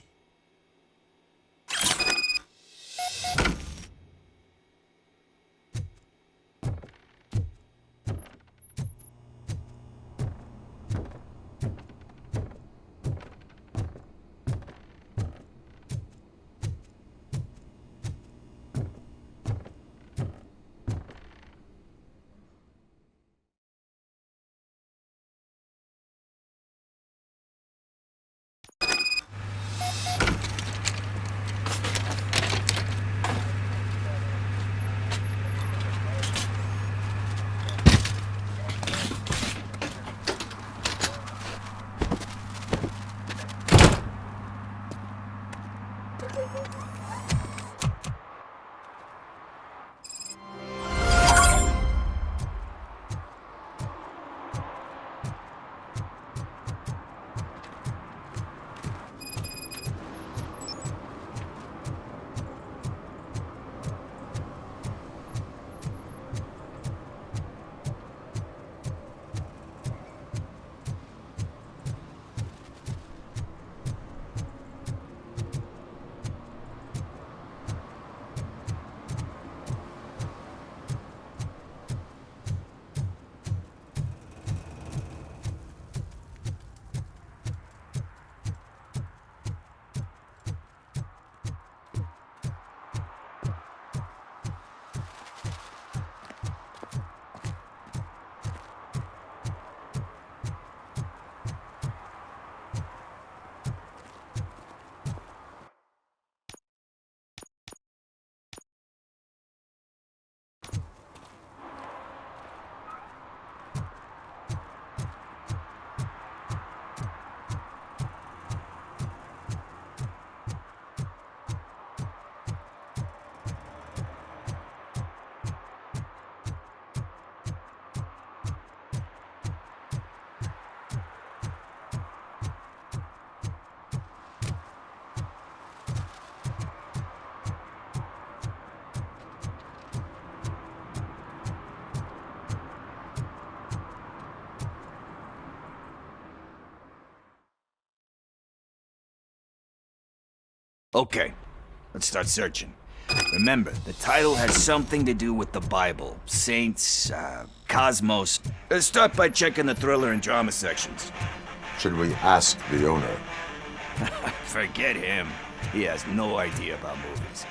Okay, let's start searching. Remember, the title has something to do with the Bible, saints, cosmos. Start by checking the thriller and drama sections. Should we ask the owner? Forget him. He has no idea about movies.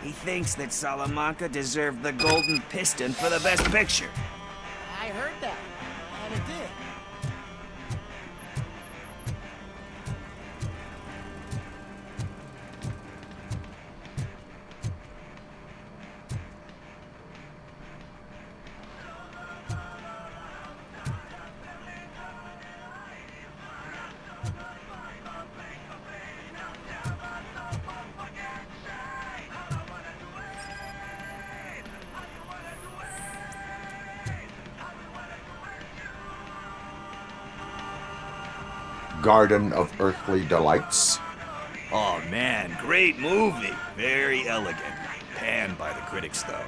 He thinks that Salamanca deserved the Golden Piston for the Best Picture. I heard that, and it did. Garden of Earthly Delights. Oh man, great movie. Very elegant. Panned by the critics though.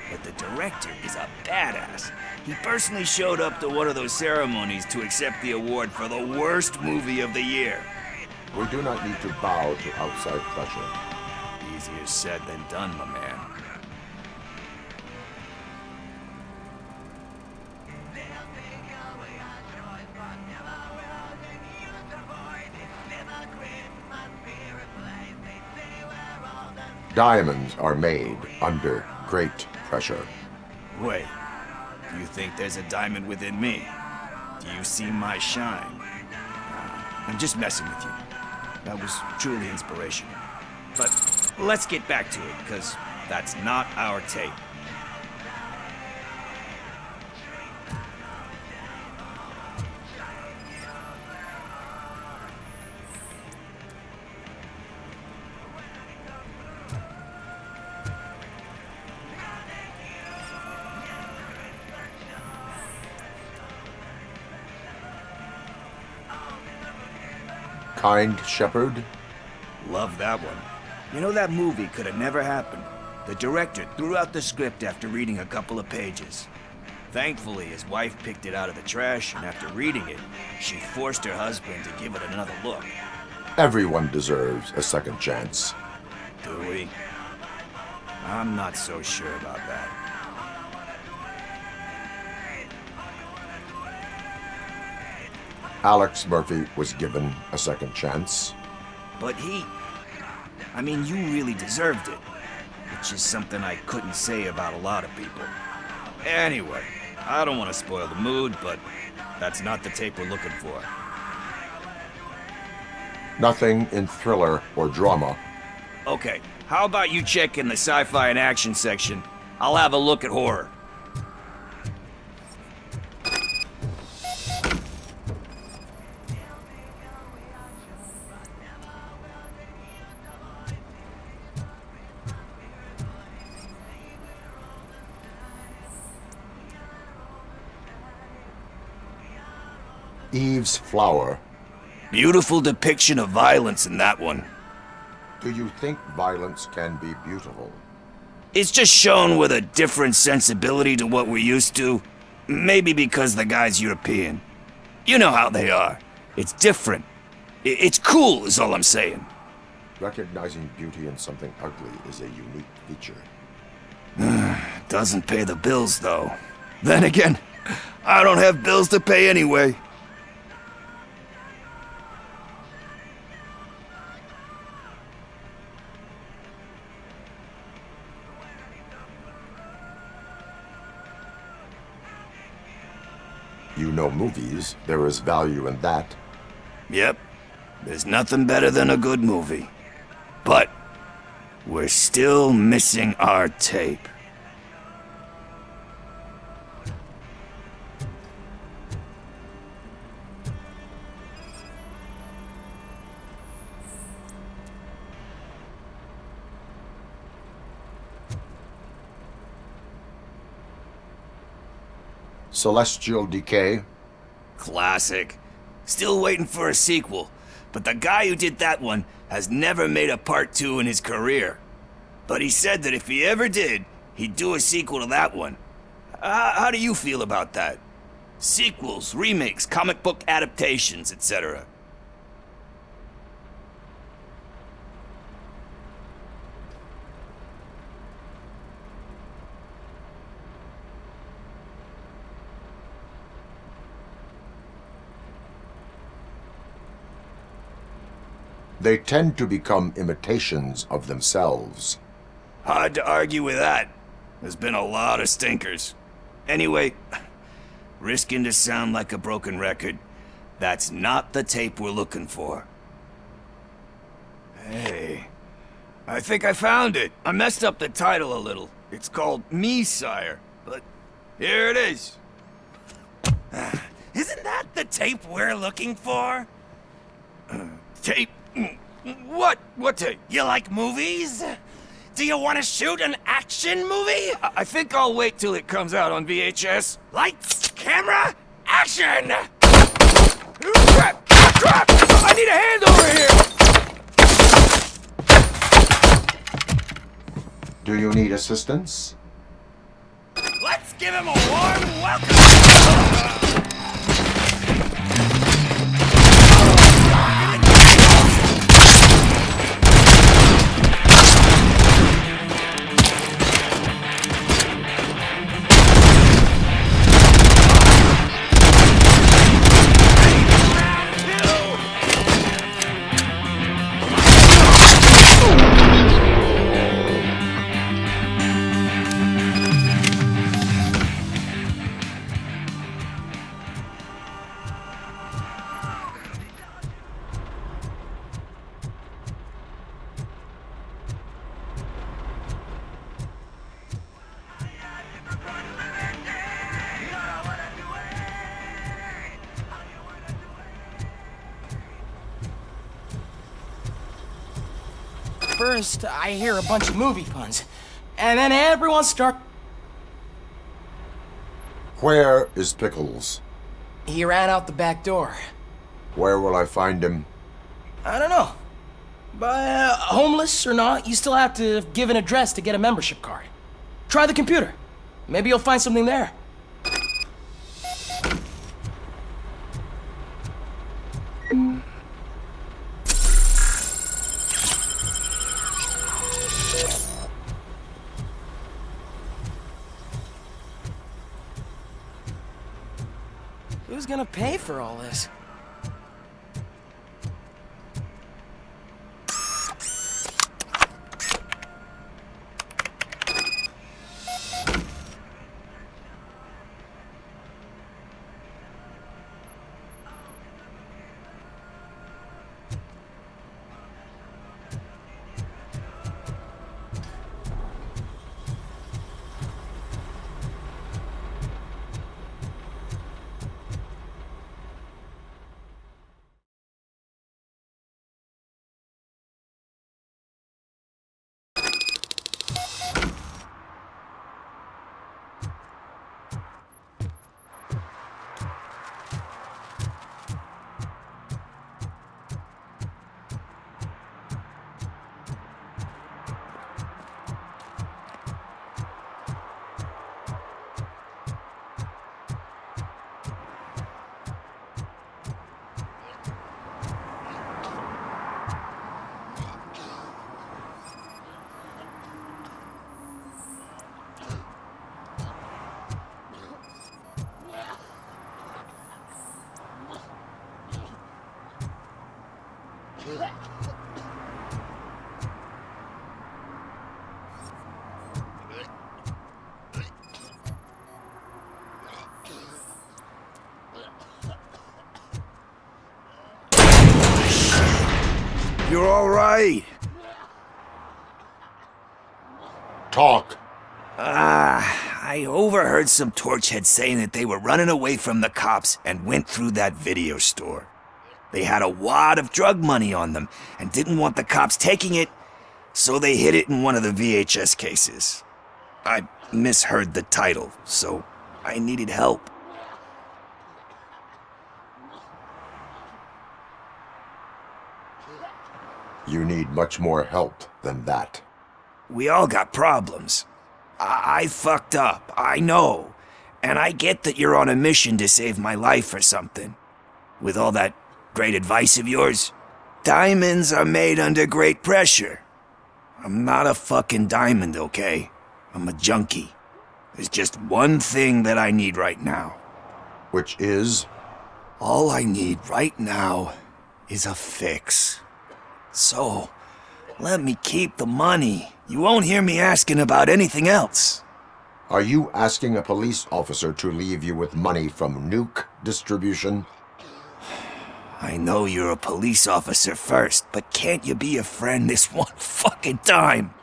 But the director is a badass. He personally showed up to one of those ceremonies to accept the award for the worst movie of the year. We do not need to bow to outside pressure. Easier said than done, my man. Diamonds are made under great pressure. Wait, do you think there's a diamond within me? Do you see my shine? I'm just messing with you. That was truly inspirational. But let's get back to it, because that's not our tape. Kind Shepherd? Love that one. You know, that movie could have never happened. The director threw out the script after reading a couple of pages. Thankfully, his wife picked it out of the trash, and after reading it, she forced her husband to give it another look. Everyone deserves a second chance. Do we? I'm not so sure about that. Alex Murphy was given a second chance. But I mean, you really deserved it. Which is something I couldn't say about a lot of people. Anyway, I don't want to spoil the mood, but that's not the tape we're looking for. Nothing in thriller or drama. Okay, how about you check in the sci-fi and action section? I'll have a look at horror. Eve's Flower. Beautiful depiction of violence in that one. Do you think violence can be beautiful? It's just shown with a different sensibility to what we're used to. Maybe because the guy's European. You know how they are. It's different. It's cool is all I'm saying. Recognizing beauty in something ugly is a unique feature. Doesn't pay the bills, though. Then again, I don't have bills to pay anyway. You know movies, there is value in that. Yep, there's nothing better than a good movie. But we're still missing our tape. Celestial Decay. Classic. Still waiting for a sequel, but the guy who did that one has never made a part 2 in his career. But he said that if he ever did, he'd do a sequel to that one. How do you feel about that? Sequels, remakes, comic book adaptations, etc. They tend to become imitations of themselves. Hard to argue with that. There's been a lot of stinkers. Anyway, risking to sound like a broken record, that's not the tape we're looking for. Hey, I think I found it. I messed up the title a little. It's called Me, Sire, but here it is. Isn't that the tape we're looking for? Tape? What? What tape? You like movies? Do you want to shoot an action movie? I think I'll wait till it comes out on VHS. Lights, camera, action! Crap! Crap! I need a hand over here! Do you need assistance? Let's give him a warm welcome! First, I hear a bunch of movie puns, and then everyone starts. Where is Pickles? He ran out the back door. Where will I find him? I don't know. But homeless or not, you still have to give an address to get a membership card. Try the computer. Maybe you'll find something there. Who's gonna pay for all this? You're all right. Talk. I overheard some torchheads saying that they were running away from the cops and went through that video store. They had a wad of drug money on them and didn't want the cops taking it, so they hid it in one of the VHS cases. I misheard the title, so I needed help. You need much more help than that. We all got problems. I fucked up, I know. And I get that you're on a mission to save my life or something. With all that great advice of yours, diamonds are made under great pressure. I'm not a fucking diamond, okay? I'm a junkie. There's just one thing that I need right now. Which is? All I need right now is a fix. So, let me keep the money. You won't hear me asking about anything else. Are you asking a police officer to leave you with money from nuke distribution? I know you're a police officer first, but can't you be a friend this one fucking time?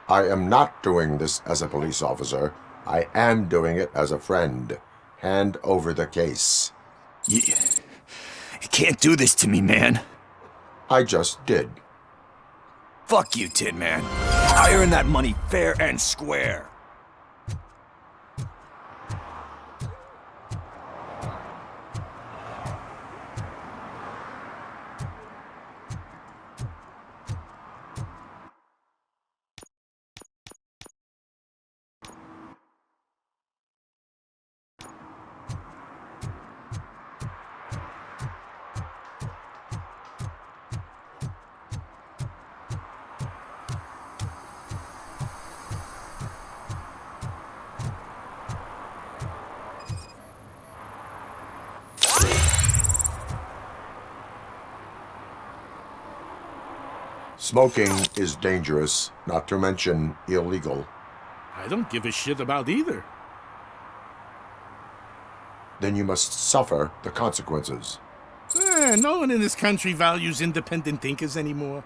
I am not doing this as a police officer. I am doing it as a friend. Hand over the case. You can't do this to me, man. I just did. Fuck you, Tin Man. I earned that money fair and square. Smoking is dangerous, not to mention illegal. I don't give a shit about either. Then you must suffer the consequences. No one in this country values independent thinkers anymore.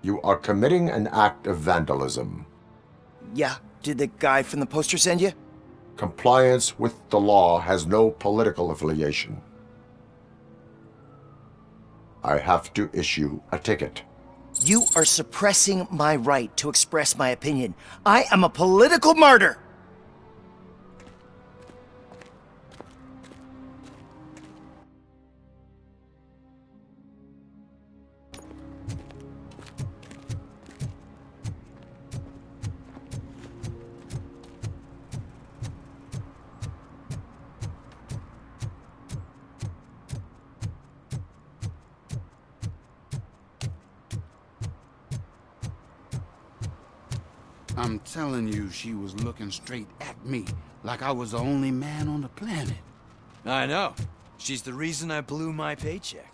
You are committing an act of vandalism. Yeah, did the guy from the poster send you? Compliance with the law has no political affiliation. I have to issue a ticket. You are suppressing my right to express my opinion. I am a political martyr! I'm telling you, she was looking straight at me, like I was the only man on the planet. I know. She's the reason I blew my paycheck.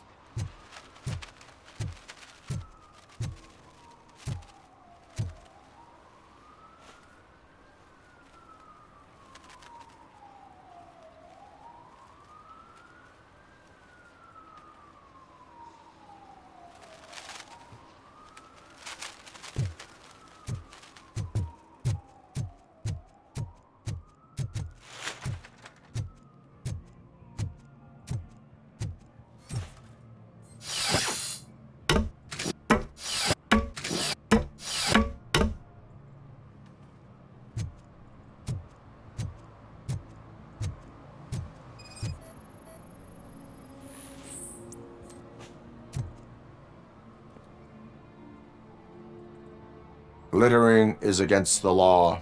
Littering is against the law.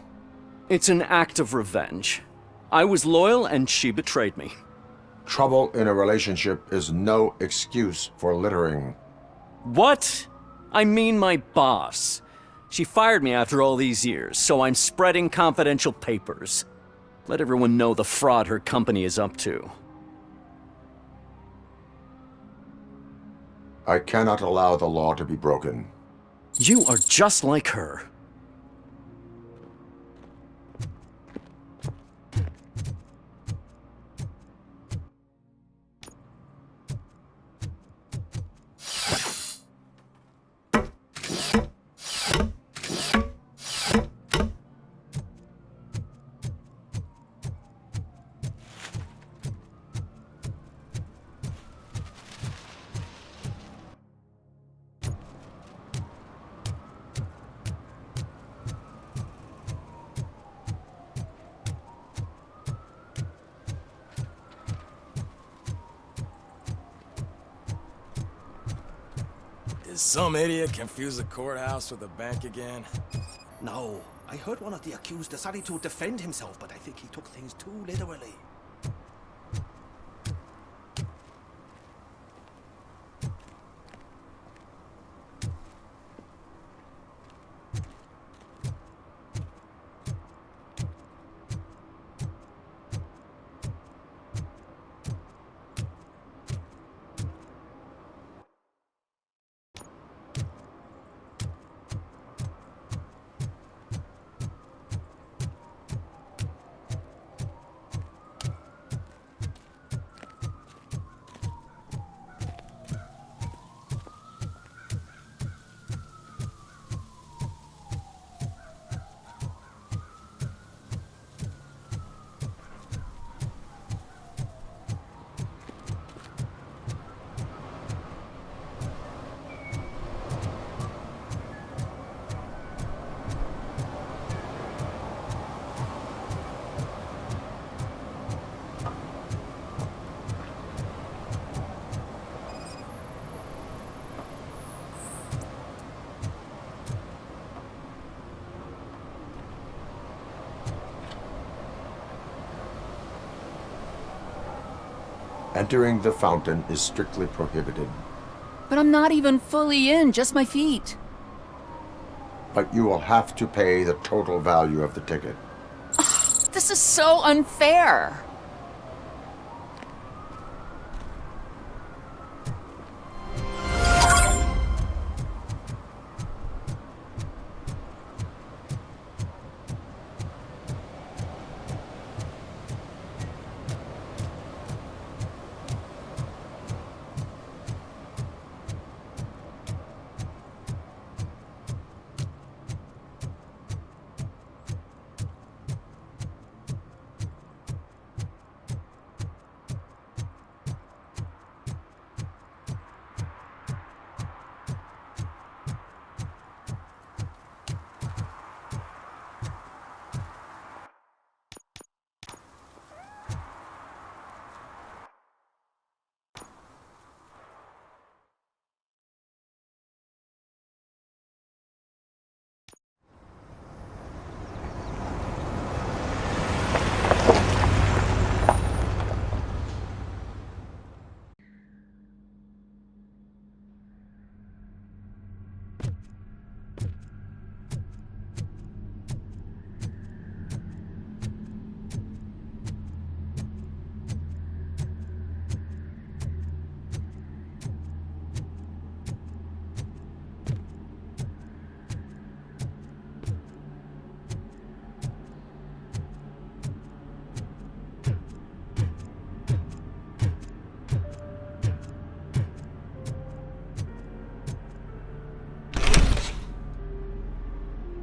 It's an act of revenge. I was loyal and she betrayed me. Trouble in a relationship is no excuse for littering. What? I mean my boss. She fired me after all these years, so I'm spreading confidential papers. Let everyone know the fraud her company is up to. I cannot allow the law to be broken. You are just like her. Did some idiot confuse the courthouse with a bank again? No. I heard one of the accused decided to defend himself, but I think he took things too literally. Entering the fountain is strictly prohibited. But I'm not even fully in, just my feet. But you will have to pay the total value of the ticket. This is so unfair.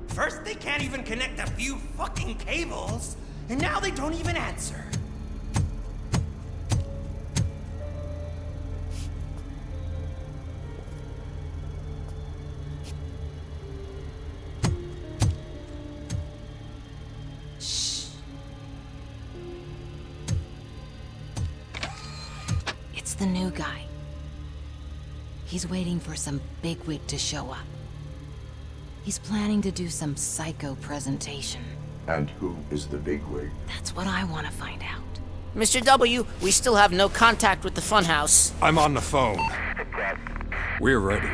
First, they can't even connect a few fucking cables, and now they don't even answer. Shh. It's the new guy. He's waiting for some bigwig to show up. He's planning to do some psycho presentation. And who is the bigwig? That's what I want to find out. Mr. W, we still have no contact with the funhouse. I'm on the phone. We're ready.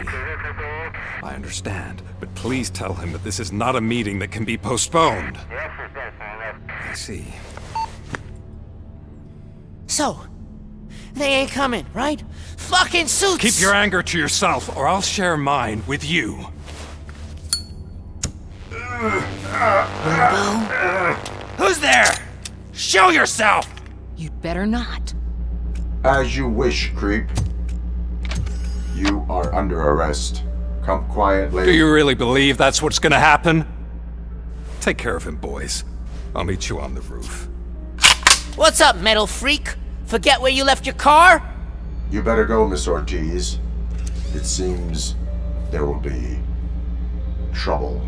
I understand, but please tell him that this is not a meeting that can be postponed. I see. So, they ain't coming, right? Fucking suits! Keep your anger to yourself, or I'll share mine with you. Who's there? Show yourself! You'd better not. As you wish, creep. You are under arrest. Come quietly. Do you really believe that's what's gonna happen? Take care of him, boys. I'll meet you on the roof. What's up, metal freak? Forget where you left your car? You better go, Miss Ortiz. It seems there will be trouble.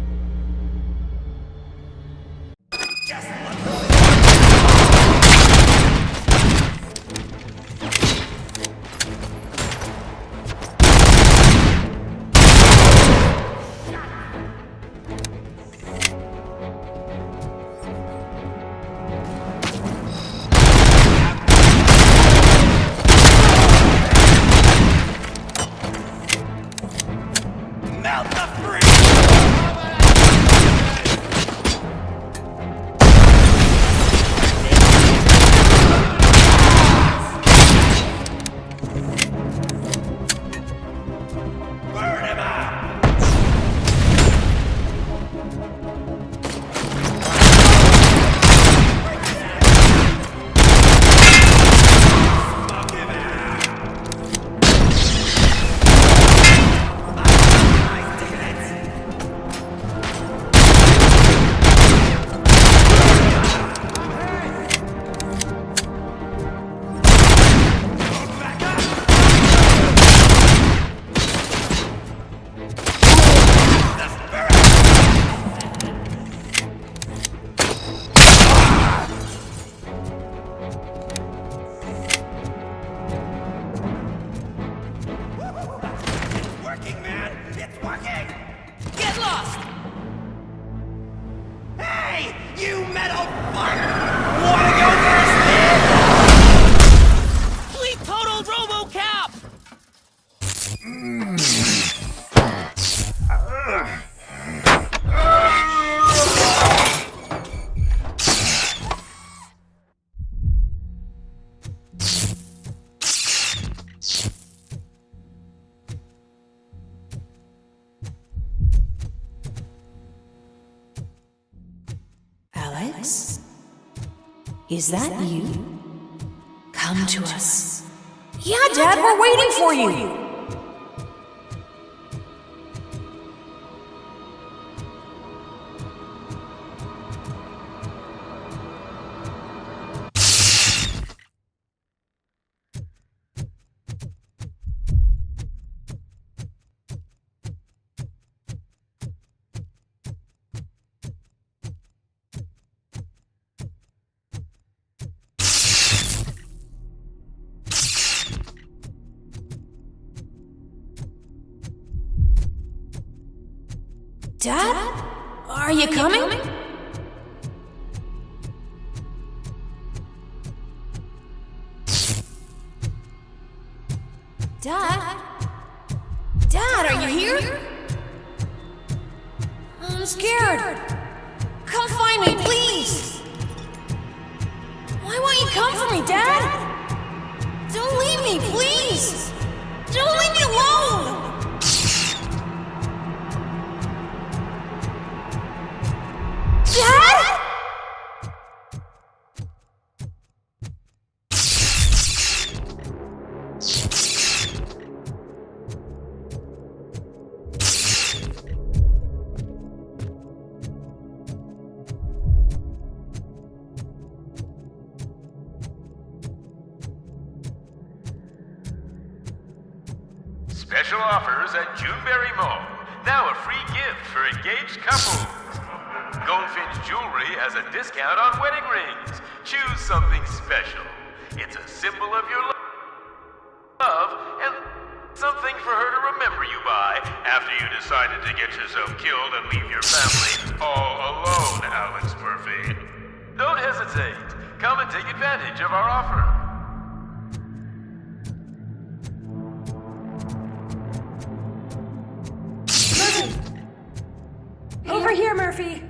Alex? Is that you? Come to us. Yeah, Dad, we're waiting for you! Dad? Are you coming? Dad? Dad, are you here? I'm scared. Come find me, please. Why won't you come for me, Dad? Don't leave me, please. Don't leave me alone. Dad? Special offers at Juneberry Mall. Now a free gift for engaged couples. Goldfinch Jewelry has a discount on wedding rings. Choose something special. It's a symbol of your love and something for her to remember you by after after you decided to get yourself killed and leave your family all alone, Alex Murphy. Don't hesitate. Come and take advantage of our offer. Over here, Murphy!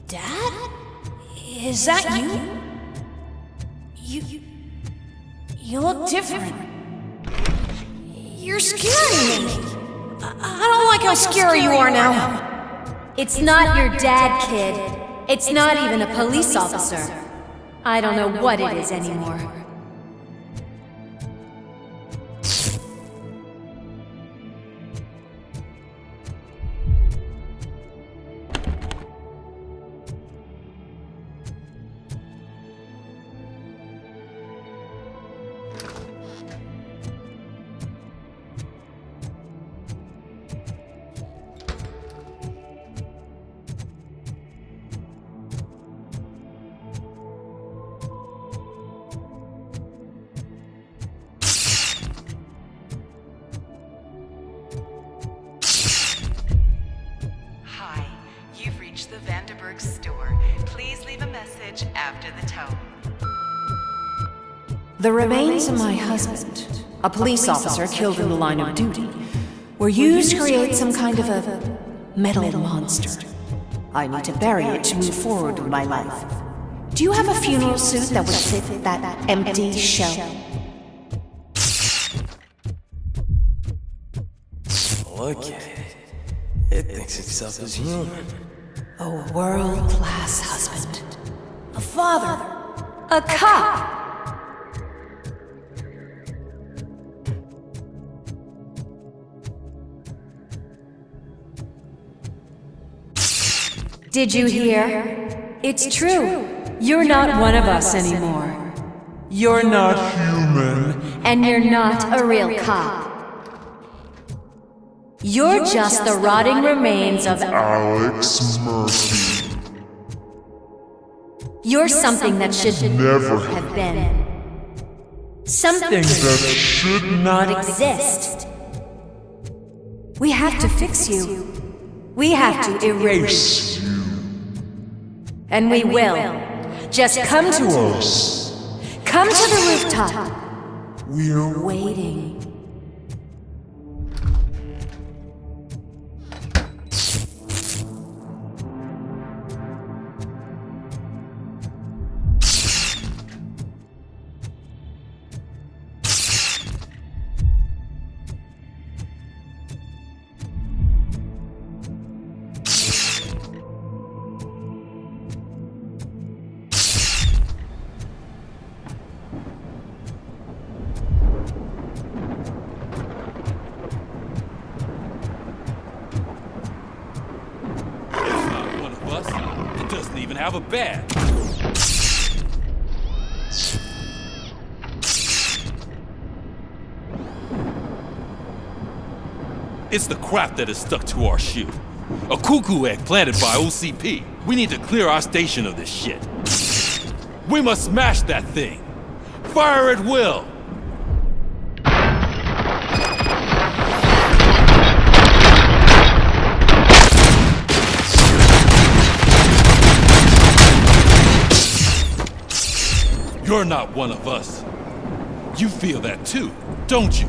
Dad? Is that you? You look different. You're scaring me. I don't like how scary you are now. It's not your dad, kid. It's not even a police officer. I don't know what it is anymore. The remains of my husband, a police officer killed in the line of duty, were used to create some kind of a metal monster. I need to bury it to move forward with my life. Do you have a funeral suit that would fit that empty shell? Look at it. It thinks itself as human. A world-class husband. A father. A cop. Did you hear? It's true. You're not one of us anymore. You're not human. And you're not a real cop. You're just the rotting remains of Alex Murphy. You're something that should never have been. Something that should not exist. We have to fix you. We have to erase you. And we will. Just come to us. Come to the rooftop. We're waiting. Have a bed. It's the crap that is stuck to our shoe. A cuckoo egg planted by OCP. We need to clear our station of this shit. We must smash that thing. Fire at will. You're not one of us. You feel that too, don't you?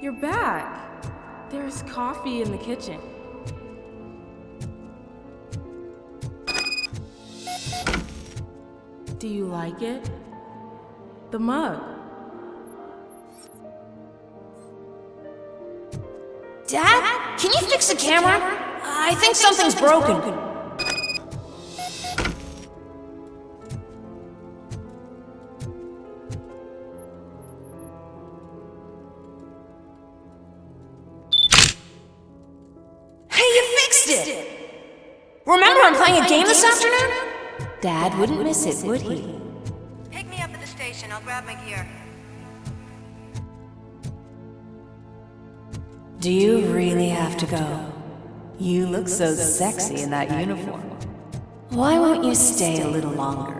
You're back. There's coffee in the kitchen. Do you like it? The mug. Dad, can you fix the camera? I think something's broken. Hey, you fixed it! Remember I'm playing a game this afternoon? Dad wouldn't miss it, would he? Pick me up at the station. I'll grab my gear. Do you really have to go? You look so sexy in that uniform. Why won't you stay a little longer?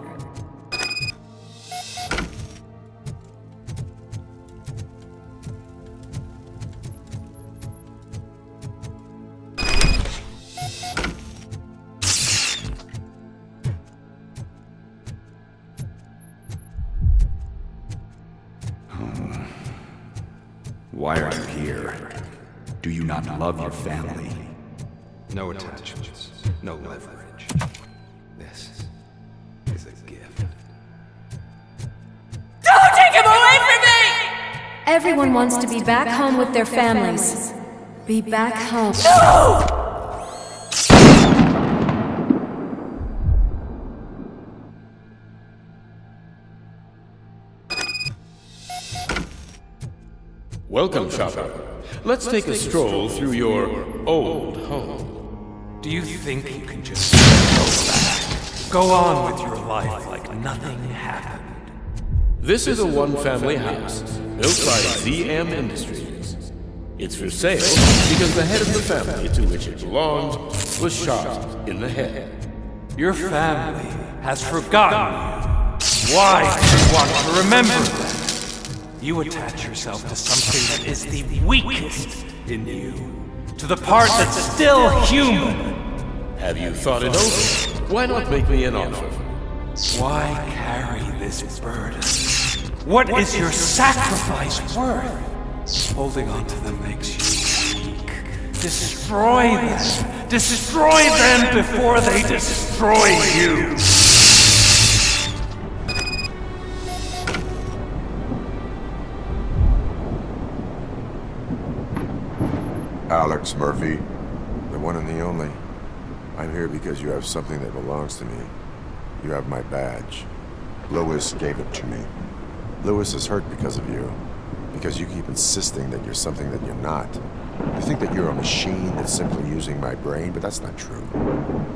Why are you here? Do you not love your family? No attachments, no leverage. This is a gift. Don't take him away from me! Everyone wants to be back home with their families. Be back home. No! Welcome, shopper. Let's take a stroll through your old home. Do you think you can just go back? Go on with your life like nothing happened? This is a one-family house built by ZM Industries. It's for sale because the head of the family to which it belonged was shot in the head. Your family has forgotten you. Why do you want to remember them? You attach yourself to something that is the weakest in you, to the part that's still human. Have you thought it over? Why not make me an offer? Why carry this burden? What is your sacrifice worth? Holding on to them makes you weak. Destroy them! Destroy them before they destroy you! Alex Murphy, the one and the only. I'm here because you have something that belongs to me. You have my badge. Lewis gave it to me. Lewis is hurt because of you. Because you keep insisting that you're something that you're not. You think that you're a machine that's simply using my brain, but that's not true.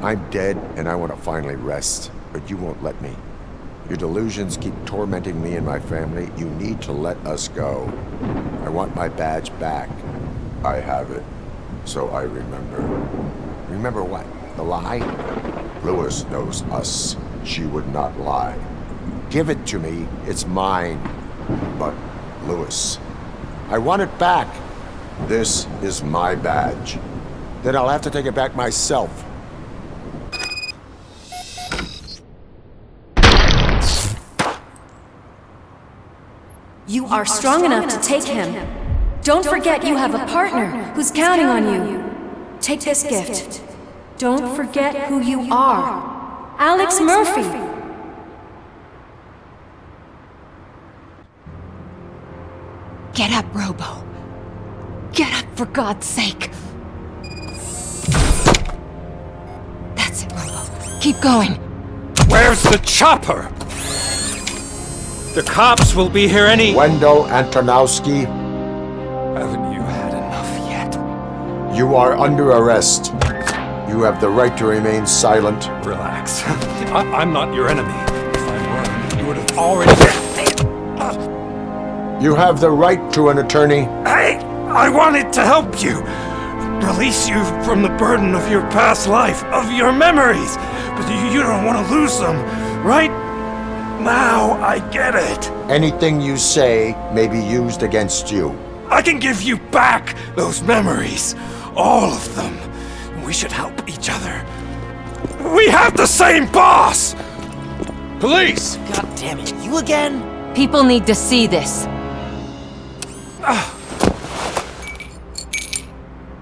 I'm dead, and I want to finally rest, but you won't let me. Your delusions keep tormenting me and my family. You need to let us go. I want my badge back. I have it, so I remember. Remember what? The lie? Lewis knows us. She would not lie. Give it to me. It's mine. But, Lewis, I want it back. This is my badge. Then I'll have to take it back myself. You are strong enough to take him. Don't forget you have a partner who's counting on you. Take this gift. Don't forget who you are. Alex Murphy. Get up, Robo. Get up, for God's sake. That's it, Robo. Keep going. Where's the chopper? The cops will be here any— Wendell Antonowski. Haven't you had enough yet? You are under arrest. You have the right to remain silent. Relax. I'm not your enemy. If I were, you would have already— You have the right to an attorney. I wanted to help you. Release you from the burden of your past life, of your memories. But you don't want to lose them, right? Now I get it. Anything you say may be used against you. I can give you back those memories. All of them. We should help each other. We have the same boss! Police! God damn it, you again? People need to see this.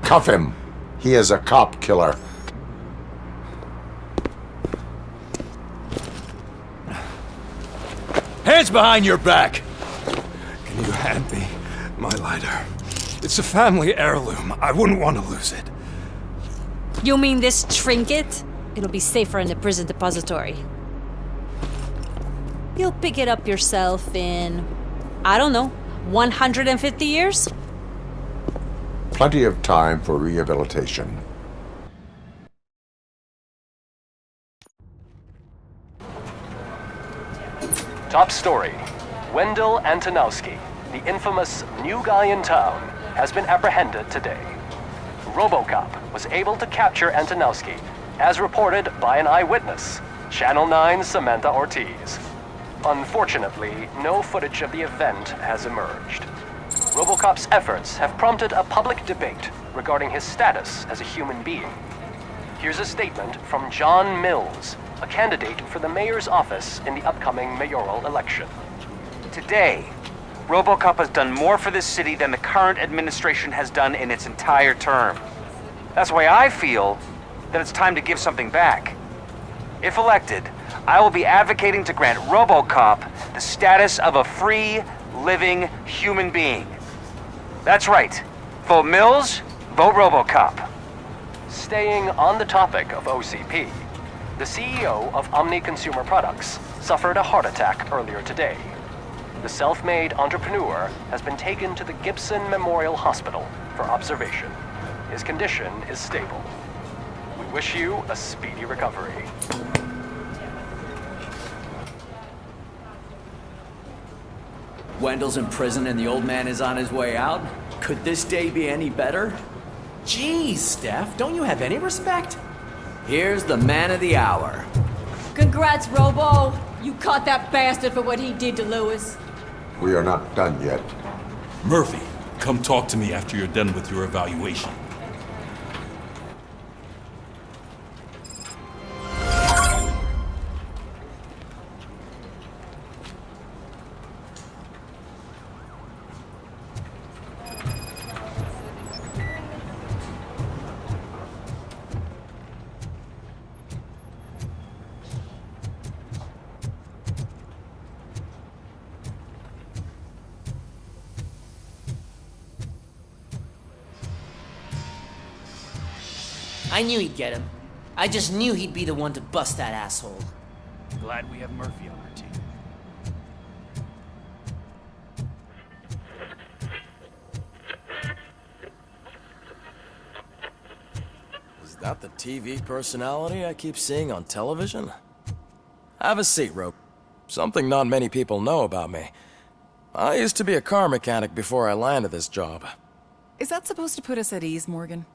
Cuff him. He is a cop killer. Hands behind your back! Can you hand me my lighter? It's a family heirloom. I wouldn't want to lose it. You mean this trinket? It'll be safer in the prison depository. You'll pick it up yourself in, I don't know, 150 years? Plenty of time for rehabilitation. Top story. Wendell Antonowski, the infamous new guy in town, has been apprehended today. Robocop was able to capture Antonowski, as reported by an eyewitness, Channel 9's Samantha Ortiz. Unfortunately, no footage of the event has emerged. Robocop's efforts have prompted a public debate regarding his status as a human being. Here's a statement from John Mills, a candidate for the mayor's office in the upcoming mayoral election. Today, Robocop has done more for this city than the current administration has done in its entire term. That's why I feel that it's time to give something back. If elected, I will be advocating to grant Robocop the status of a free, living human being. That's right. Vote Mills, vote Robocop. Staying on the topic of OCP, the CEO of Omni Consumer Products suffered a heart attack earlier today. The self-made entrepreneur has been taken to the Gibson Memorial Hospital for observation. His condition is stable. We wish you a speedy recovery. Wendell's in prison and the old man is on his way out? Could this day be any better? Jeez, Steph, don't you have any respect? Here's the man of the hour. Congrats, Robo. You caught that bastard for what he did to Lewis. We are not done yet. Murphy, come talk to me after you're done with your evaluation. I knew he'd get him. I just knew he'd be the one to bust that asshole. Glad we have Murphy on our team. Is that the TV personality I keep seeing on television? Have a seat, Rope. Something not many people know about me. I used to be a car mechanic before I landed this job. Is that supposed to put us at ease, Morgan?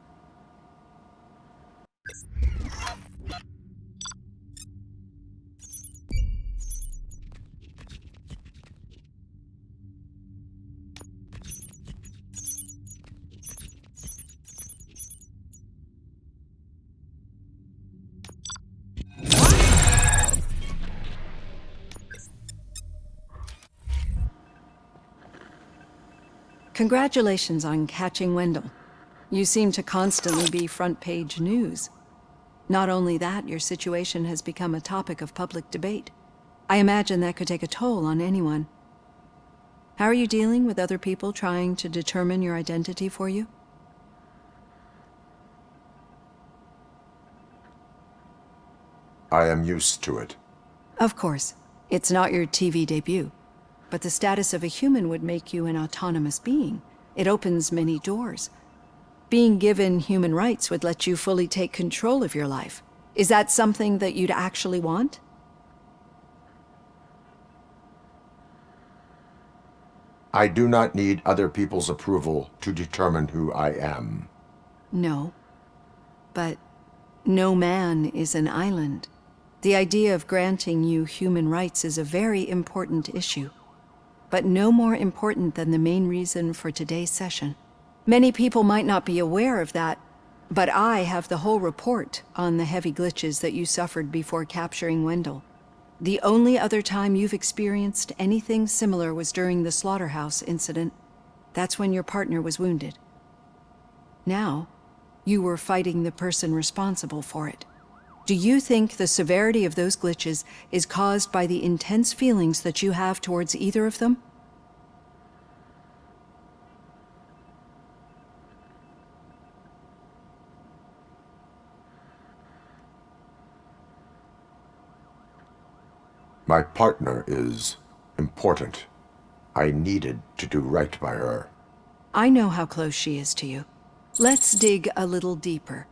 Congratulations on catching Wendell. You seem to constantly be front-page news. Not only that, your situation has become a topic of public debate. I imagine that could take a toll on anyone. How are you dealing with other people trying to determine your identity for you? I am used to it. Of course. It's not your TV debut. But the status of a human would make you an autonomous being. It opens many doors. Being given human rights would let you fully take control of your life. Is that something that you'd actually want? I do not need other people's approval to determine who I am. No. But no man is an island. The idea of granting you human rights is a very important issue. But no more important than the main reason for today's session. Many people might not be aware of that, but I have the whole report on the heavy glitches that you suffered before capturing Wendell. The only other time you've experienced anything similar was during the slaughterhouse incident. That's when your partner was wounded. Now, you were fighting the person responsible for it. Do you think the severity of those glitches is caused by the intense feelings that you have towards either of them? My partner is important. I needed to do right by her. I know how close she is to you. Let's dig a little deeper.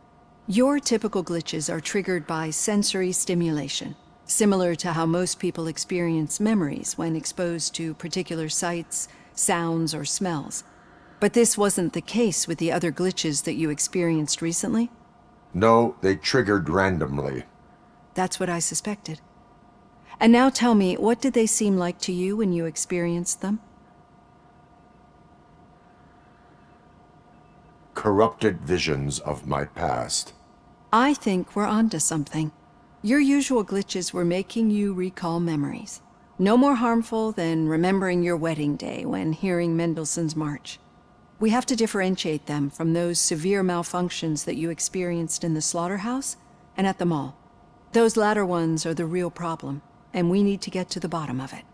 Your typical glitches are triggered by sensory stimulation. similar to how most people experience memories when exposed to particular sights, sounds, or smells. But this wasn't the case with the other glitches that you experienced recently? No, they triggered randomly. That's what I suspected. And now tell me, what did they seem like to you when you experienced them? Corrupted visions of my past. I think we're onto something. Your usual glitches were making you recall memories. No more harmful than remembering your wedding day when hearing Mendelssohn's March. We have to differentiate them from those severe malfunctions that you experienced in the slaughterhouse and at the mall. Those latter ones are the real problem, and we need to get to the bottom of it.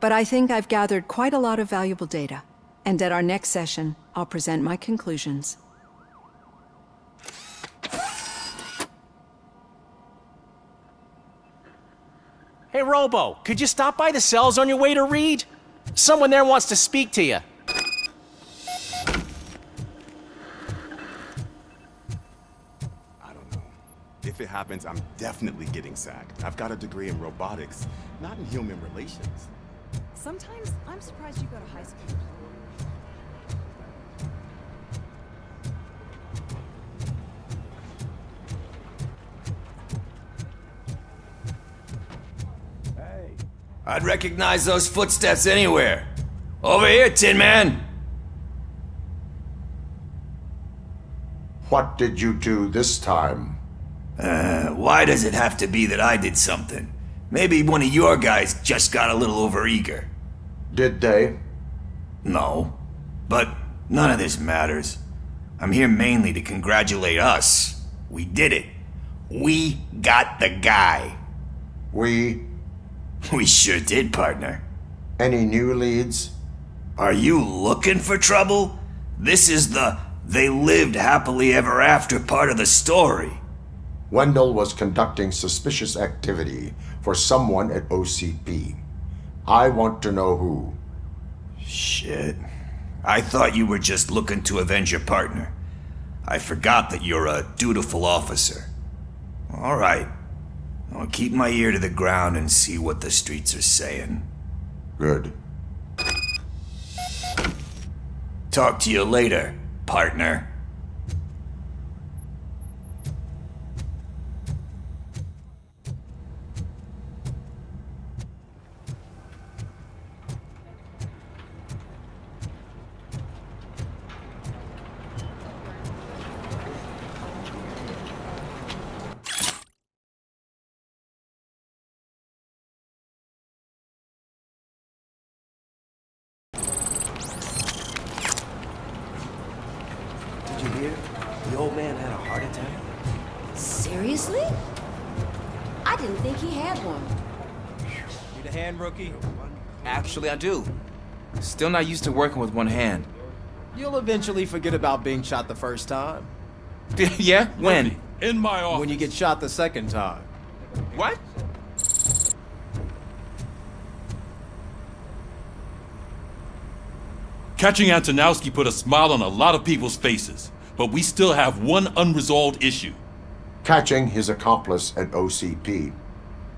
But I think I've gathered quite a lot of valuable data, and at our next session, I'll present my conclusions. Hey, Robo, could you stop by the cells on your way to Reed? Someone there wants to speak to you. If it happens, I'm definitely getting sacked. I've got a degree in robotics, not in human relations. Sometimes I'm surprised you go to high school. I'd recognize those footsteps anywhere. Over here, Tin Man! What did you do this time? Why does it have to be that I did something? Maybe one of your guys just got a little overeager. Did they? No. But none of this matters. I'm here mainly to congratulate us. We did it. We got the guy. We sure did, partner. Any new leads? Are you looking for trouble? This is the they lived happily ever after part of the story. Wendell was conducting suspicious activity for someone at OCP. I want to know who. Shit. I thought you were just looking to avenge your partner. I forgot that you're a dutiful officer. All right. I'll keep my ear to the ground and see what the streets are saying. Good. Talk to you later, partner. Did you hear? The old man had a heart attack. Seriously? I didn't think he had one. Need a hand, rookie? Actually, I do. Still not used to working with one hand. You'll eventually forget about being shot the first time. Yeah? When? In my office. When you get shot the second time. What? Catching Antonowski put a smile on a lot of people's faces, but we still have one unresolved issue. Catching his accomplice at OCP.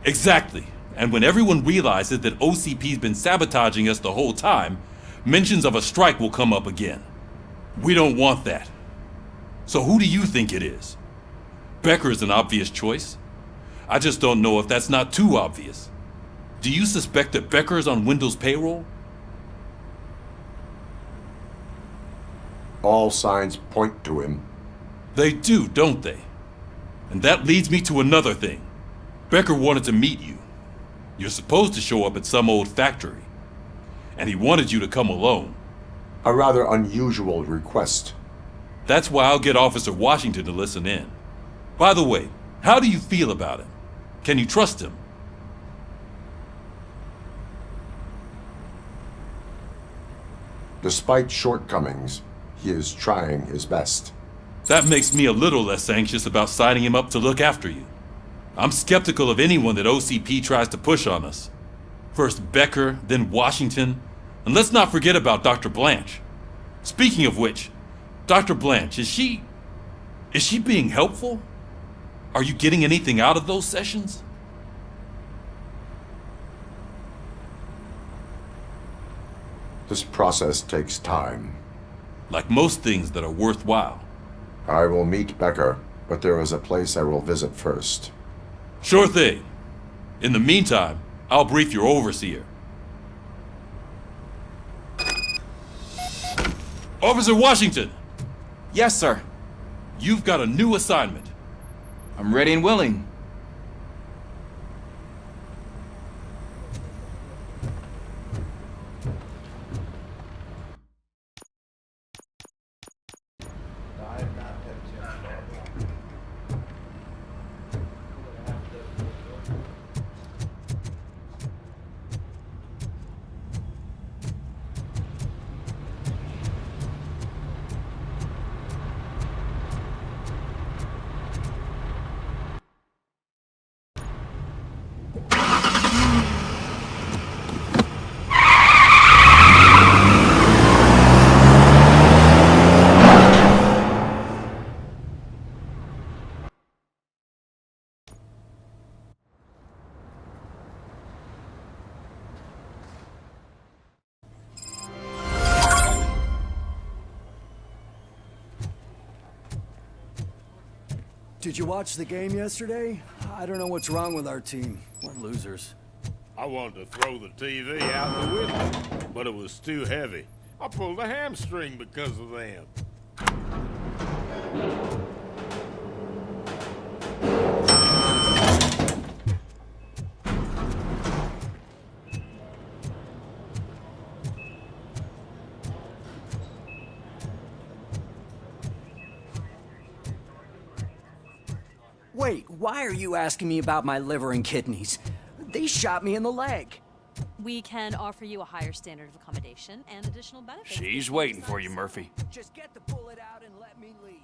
Exactly. And when everyone realizes that OCP's been sabotaging us the whole time, mentions of a strike will come up again. We don't want that. So who do you think it is? Becker is an obvious choice. I just don't know if that's not too obvious. Do you suspect that Becker is on Wendell's payroll? All signs point to him. They do, don't they? And that leads me to another thing. Becker wanted to meet you. You're supposed to show up at some old factory. And he wanted you to come alone. A rather unusual request. That's why I'll get Officer Washington to listen in. By the way, how do you feel about him? Can you trust him? Despite shortcomings, he is trying his best. That makes me a little less anxious about signing him up to look after you. I'm skeptical of anyone that OCP tries to push on us. First Becker, then Washington, and let's not forget about Dr. Blanche. Speaking of which, Dr. Blanche, is she being helpful? Are you getting anything out of those sessions? This process takes time. Like most things that are worthwhile. I will meet Becker, but there is a place I will visit first. Sure thing. In the meantime, I'll brief your overseer. Officer Washington! Yes, sir. You've got a new assignment. I'm ready and willing. Did you watch the game yesterday? I don't know what's wrong with our team. We're losers. I wanted to throw the TV out the window, but it was too heavy. I pulled a hamstring because of them. Wait, why are you asking me about my liver and kidneys? They shot me in the leg. We can offer you a higher standard of accommodation and additional benefits. She's waiting for you, Murphy. Just get the bullet out and let me leave.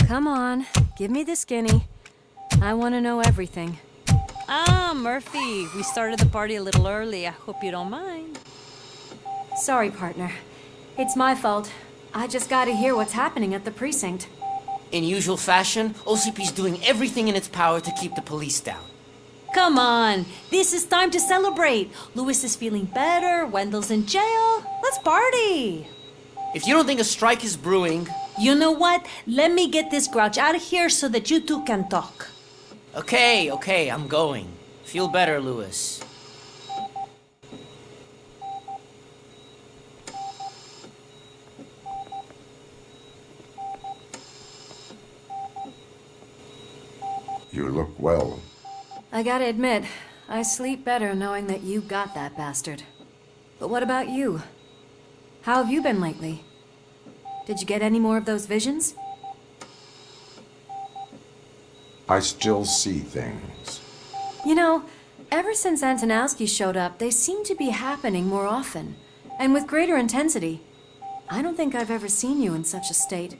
Come on, give me the skinny. I want to know everything. Ah, Murphy, we started the party a little early. I hope you don't mind. Sorry, partner. It's my fault. I just gotta hear what's happening at the precinct. In usual fashion, OCP's doing everything in its power to keep the police down. Come on, this is time to celebrate. Louis is feeling better, Wendell's in jail. Let's party. If you don't think a strike is brewing... You know what? Let me get this grouch out of here so that you two can talk. Okay, I'm going. Feel better, Louis. You look well. I gotta admit, I sleep better knowing that you got that bastard. But what about you? How have you been lately? Did you get any more of those visions? I still see things. You know, ever since Antonowski showed up, they seem to be happening more often, and with greater intensity. I don't think I've ever seen you in such a state.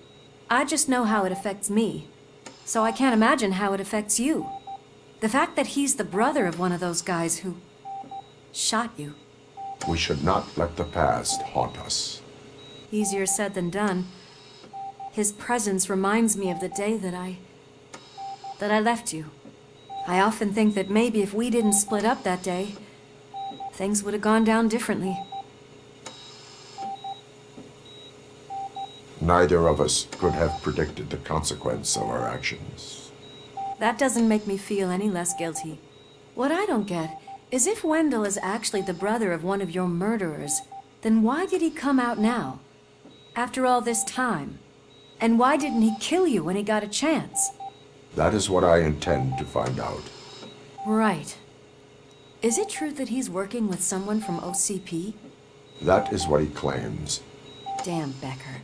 I just know how it affects me, so I can't imagine how it affects you. The fact that he's the brother of one of those guys who shot you. We should not let the past haunt us. Easier said than done. His presence reminds me of the day that I left you. I often think that maybe if we didn't split up that day, things would have gone down differently. Neither of us could have predicted the consequence of our actions. That doesn't make me feel any less guilty. What I don't get is if Wendell is actually the brother of one of your murderers, then why did he come out now? After all this time? And why didn't he kill you when he got a chance? That is what I intend to find out. Right. Is it true that he's working with someone from OCP? That is what he claims. Damn Becker.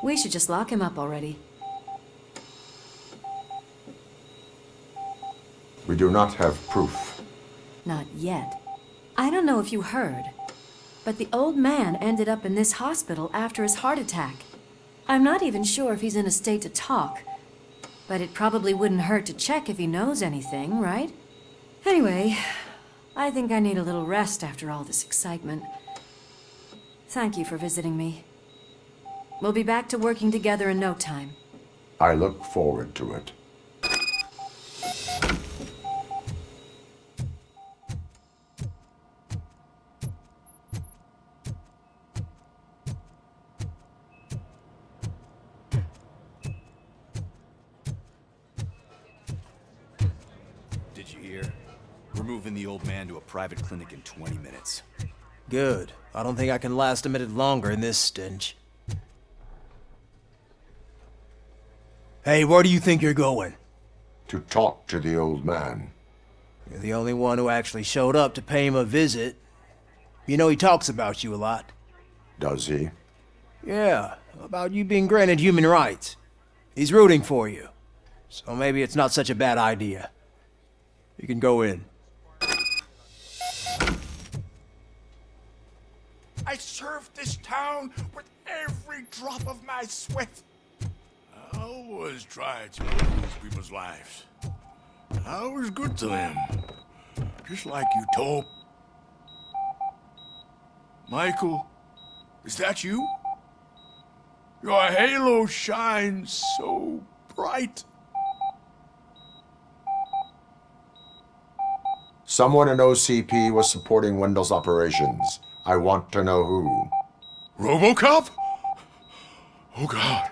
We should just lock him up already. We do not have proof. Not yet. I don't know if you heard, but the old man ended up in this hospital after his heart attack. I'm not even sure if he's in a state to talk, but it probably wouldn't hurt to check if he knows anything, right? Anyway, I think I need a little rest after all this excitement. Thank you for visiting me. We'll be back to working together in no time. I look forward to it. moving the old man to a private clinic in 20 minutes. Good. I don't think I can last a minute longer in this stench. Hey, where do you think you're going? To talk to the old man. You're the only one who actually showed up to pay him a visit. You know he talks about you a lot. Does he? Yeah, about you being granted human rights. He's rooting for you. So maybe it's not such a bad idea. You can go in. I served this town with every drop of my sweat. I always tried to improve people's lives. I was good to them. Just like you told... Michael, is that you? Your halo shines so bright. Someone in OCP was supporting Wendell's operations. I want to know who. Robocop? Oh God.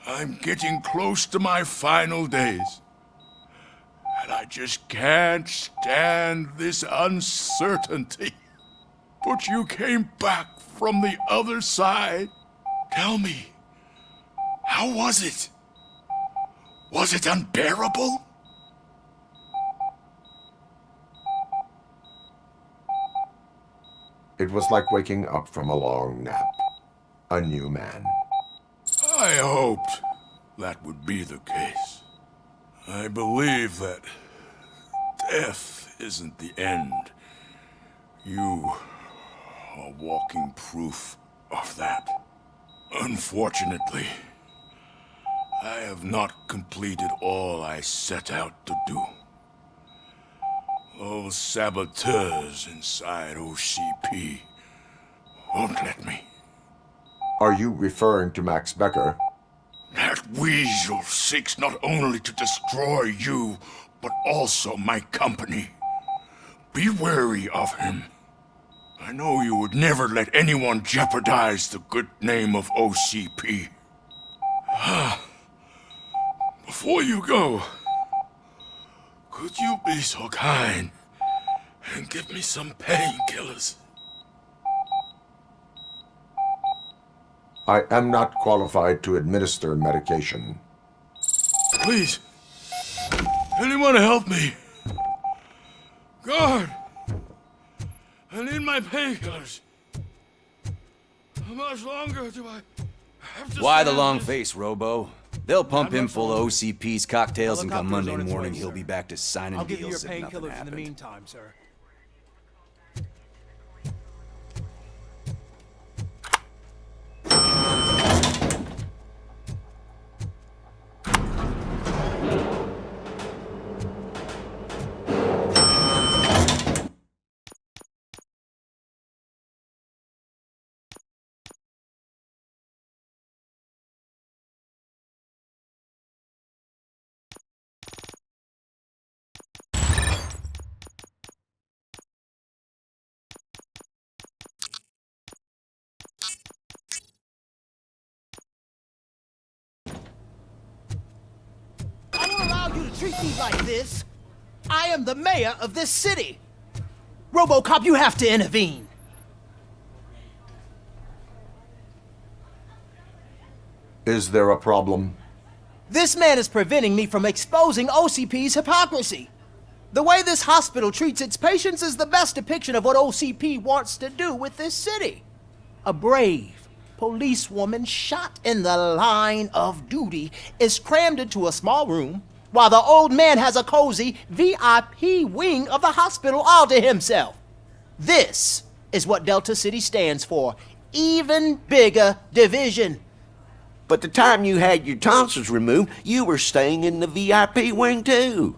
I'm getting close to my final days. And I just can't stand this uncertainty. But you came back from the other side. Tell me, how was it? Was it unbearable? It was like waking up from a long nap. A new man. I hoped that would be the case. I believe that death isn't the end. You are walking proof of that. Unfortunately, I have not completed all I set out to do. Those saboteurs inside OCP won't let me. Are you referring to Max Becker? That weasel seeks not only to destroy you, but also my company. Be wary of him. I know you would never let anyone jeopardize the good name of OCP. Before you go, could you be so kind and give me some painkillers? I am not qualified to administer medication. Please, anyone help me? Guard! I need my painkillers. How much longer do I have to Why the stand long this? face, Robo? They'll pump him full of OCP's cocktails, and come Monday morning he'll be back to signing I'll give you your deals if nothing painkillers in the happened. meantime, sir. I won't allow you to treat me like this. I am the mayor of this city. Robocop, you have to intervene. Is there a problem? This man is preventing me from exposing OCP's hypocrisy. The way this hospital treats its patients is the best depiction of what OCP wants to do with this city. A brave policewoman shot in the line of duty is crammed into a small room while the old man has a cozy VIP wing of the hospital all to himself. This is what Delta City stands for. Even bigger division. But the time you had your tonsils removed, you were staying in the VIP wing too.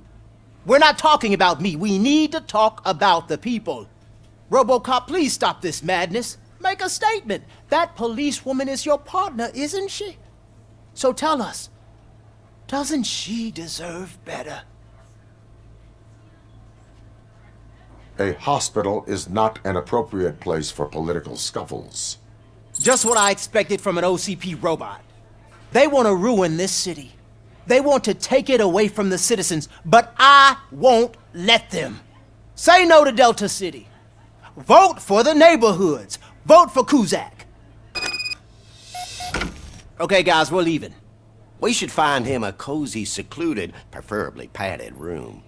We're not talking about me. We need to talk about the people. Robocop, please stop this madness. Make a statement. That policewoman is your partner, isn't she? So tell us, doesn't she deserve better? A hospital is not an appropriate place for political scuffles. Just what I expected from an OCP robot. They want to ruin this city. They want to take it away from the citizens, but I won't let them. Say no to Delta City. Vote for the neighborhoods. Vote for Kuzak. Okay, guys, we're leaving. We should find him a cozy, secluded, preferably padded room.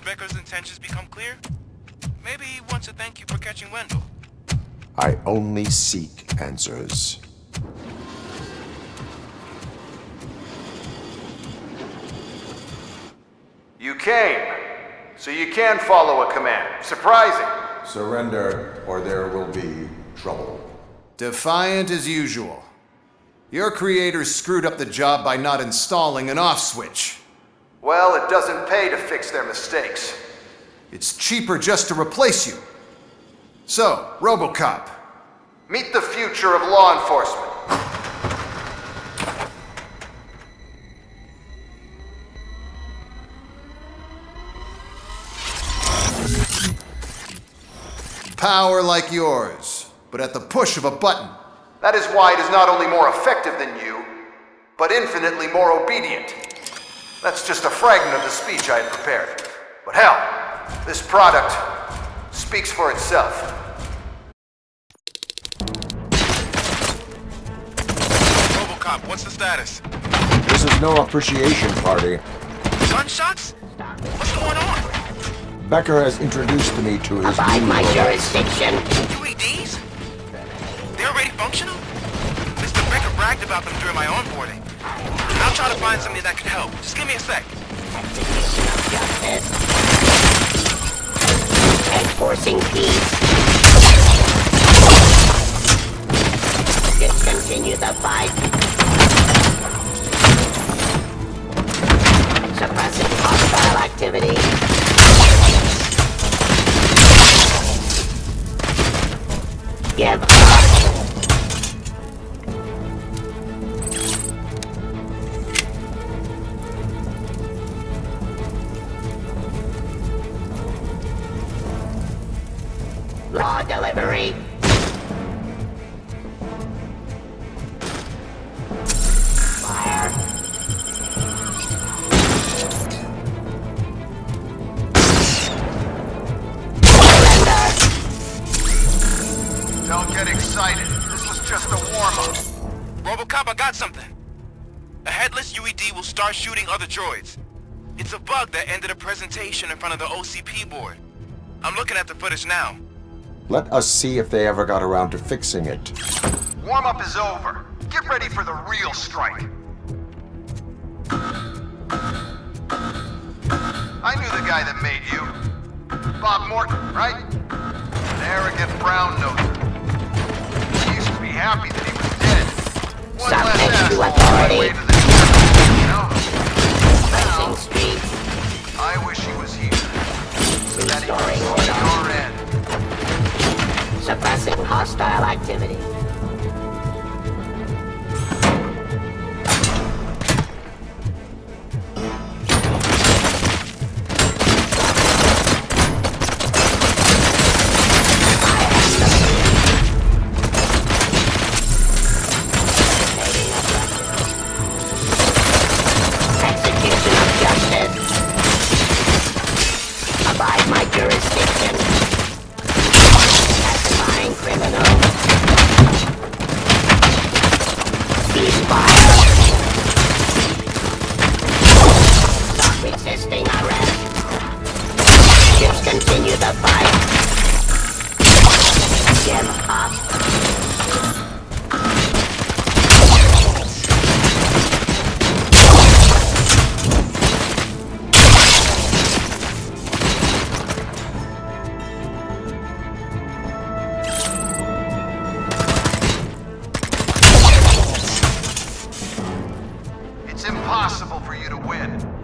Becker's intentions become clear? Maybe he wants to thank you for catching Wendell. I only seek answers. You came, so you can follow a command. Surprising. Surrender, or there will be trouble. Defiant as usual. Your creators screwed up the job by not installing an off switch. Well, it doesn't pay to fix their mistakes. It's cheaper just to replace you. So, Robocop, meet the future of law enforcement. Power like yours, but at the push of a button. That is why it is not only more effective than you, but infinitely more obedient. That's just a fragment of the speech I had prepared. But hell, this product speaks for itself. Robocop, what's the status? This is no appreciation party. Gunshots? What's going on? Becker has introduced me to his Abide new my role. jurisdiction. UEDs? They're already functional? Mr. Becker bragged about them during my onboarding. I'll try to find somebody that could help. Just give me a sec. Enforcing peace. Discontinue the fight. Suppressing hostile activity. Give up. Law delivery. Fire. Don't get excited. This was just a warm-up. Robocop, I got something. A headless UED will start shooting other droids. It's a bug that ended a presentation in front of the OCP board. I'm looking at the footage now. Let us see if they ever got around to fixing it. Warm-up is over. Get ready for the real strike. I knew the guy that made you. Bob Morton, right? An arrogant brown-noser. He used to be happy that he was dead. One less asshole on my way to the you know? Now, I wish he was here. So that he could see your end. Suppressing hostile activity.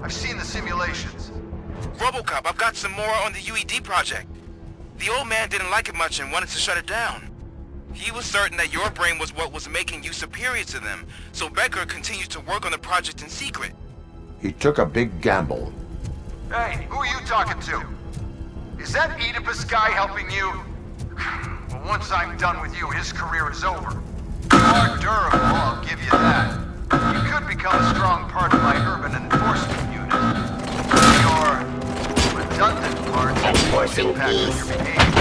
I've seen the simulations. Robocop, I've got some more on the UED project. The old man didn't like it much and wanted to shut it down. He was certain that your brain was what was making you superior to them, so Becker continued to work on the project in secret. He took a big gamble. Hey, who are you talking to? Is that Oedipus guy helping you? Well, once I'm done with you, his career is over. You are durable, I'll give you that. You could become a strong part of my urban enforcement unit. Your redundant part enforcing peace. Your behavior.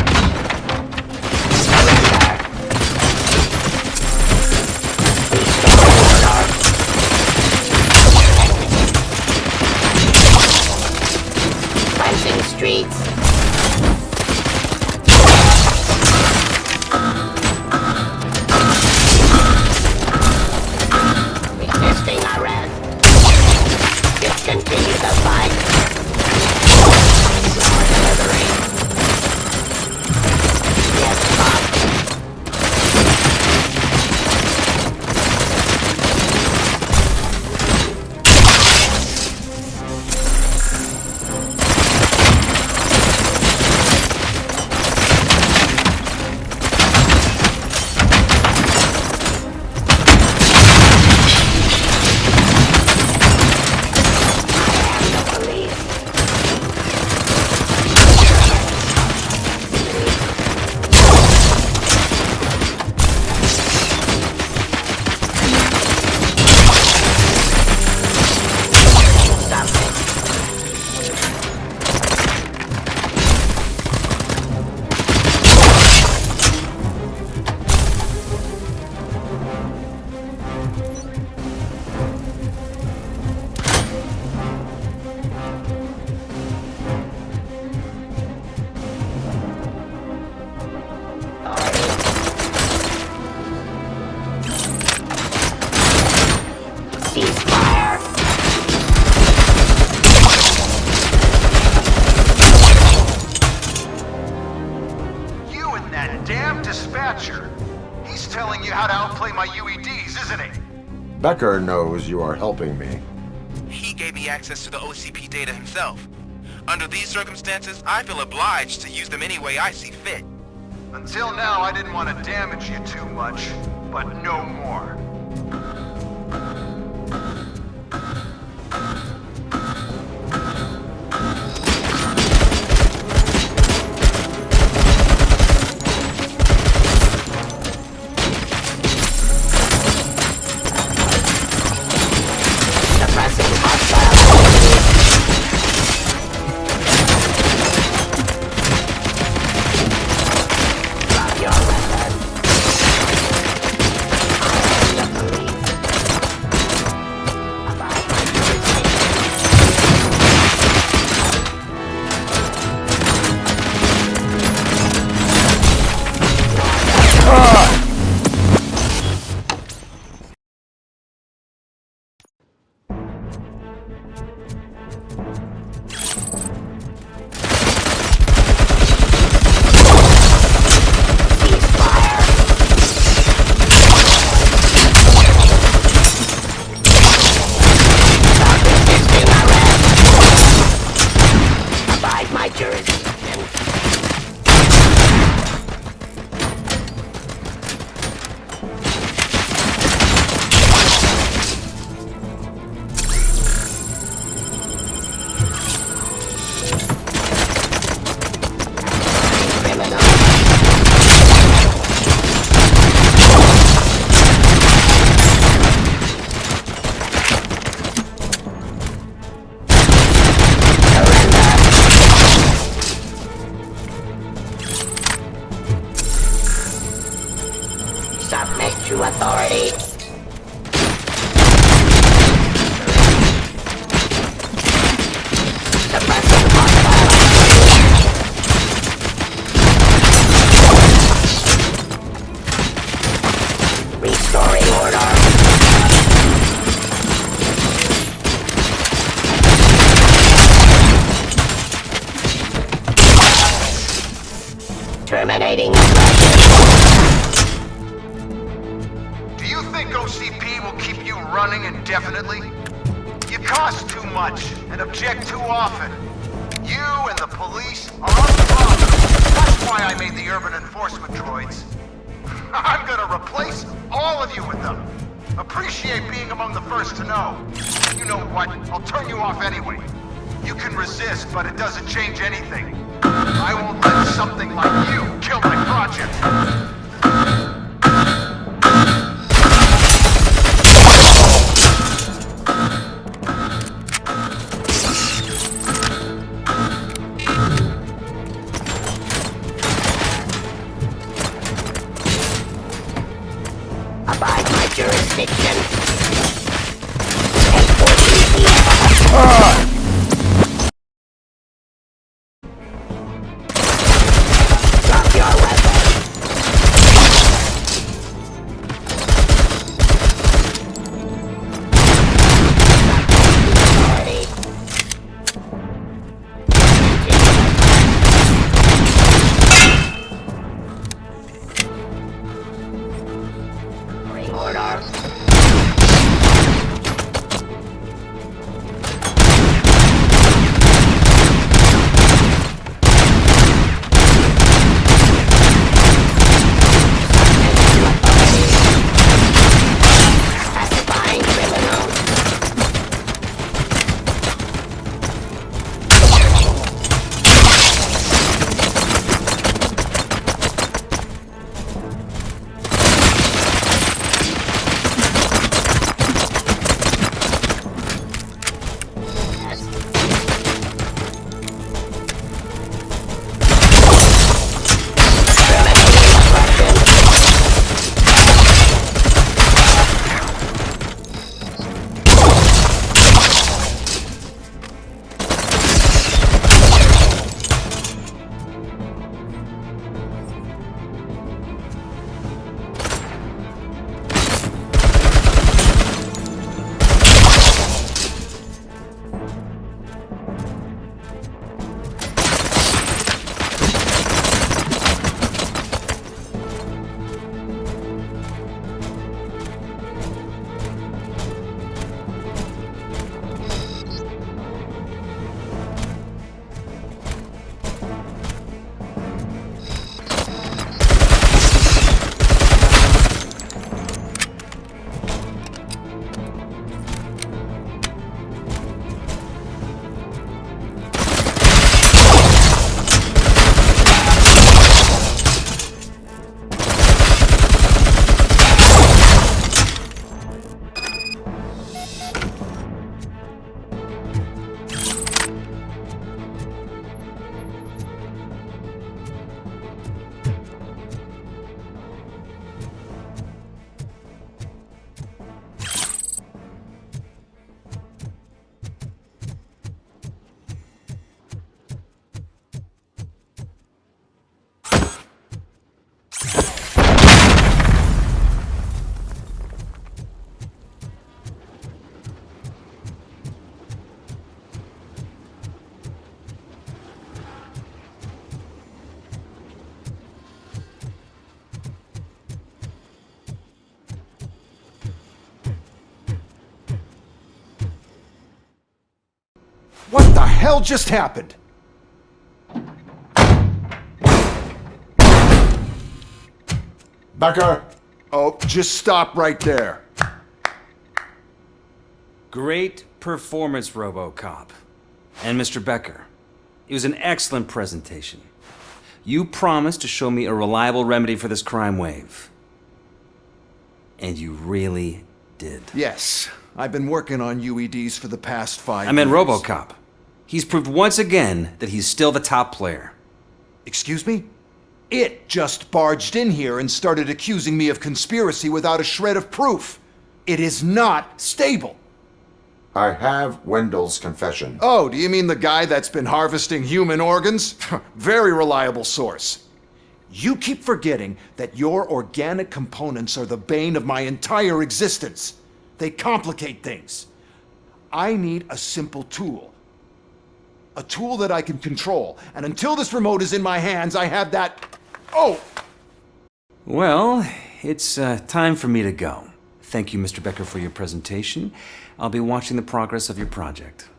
Cleansing streets. Resisting arrest. Discontinue the fight. Flower delivery. Yes, Bob. Becker knows you are helping me. He gave me access to the OCP data himself. Under these circumstances, I feel obliged to use them any way I see fit. Until now, I didn't want to damage you too much, but no more. Submit to authority. Suppressing hostile activity. Restoring order. Terminating Do you think OCP will keep you running indefinitely? You cost too much and object too often. You and the police are the problem. That's why I made the urban enforcement droids. I'm gonna replace all of you with them. Appreciate being among the first to know. You know what? I'll turn you off anyway. You can resist, but it doesn't change anything. I won't let something like you kill my project. Abide my jurisdiction. Drop your weapon. Bring order. Pacifying criminals. What the hell just happened? Becker! Oh, just stop right there. Great performance, Robocop. And Mr. Becker, it was an excellent presentation. You promised to show me a reliable remedy for this crime wave. And you really did. Yes, I've been working on UEDs for the past 5 years. I meant Robocop. He's proved once again that he's still the top player. Excuse me? It just barged in here and started accusing me of conspiracy without a shred of proof. It is not stable. I have Wendell's confession. Oh, do you mean the guy that's been harvesting human organs? Very reliable source. You keep forgetting that your organic components are the bane of my entire existence. They complicate things. I need a simple tool. A tool that I can control. And until this remote is in my hands, I have that... Oh! Well, it's time for me to go. Thank you, Mr. Becker, for your presentation. I'll be watching the progress of your project.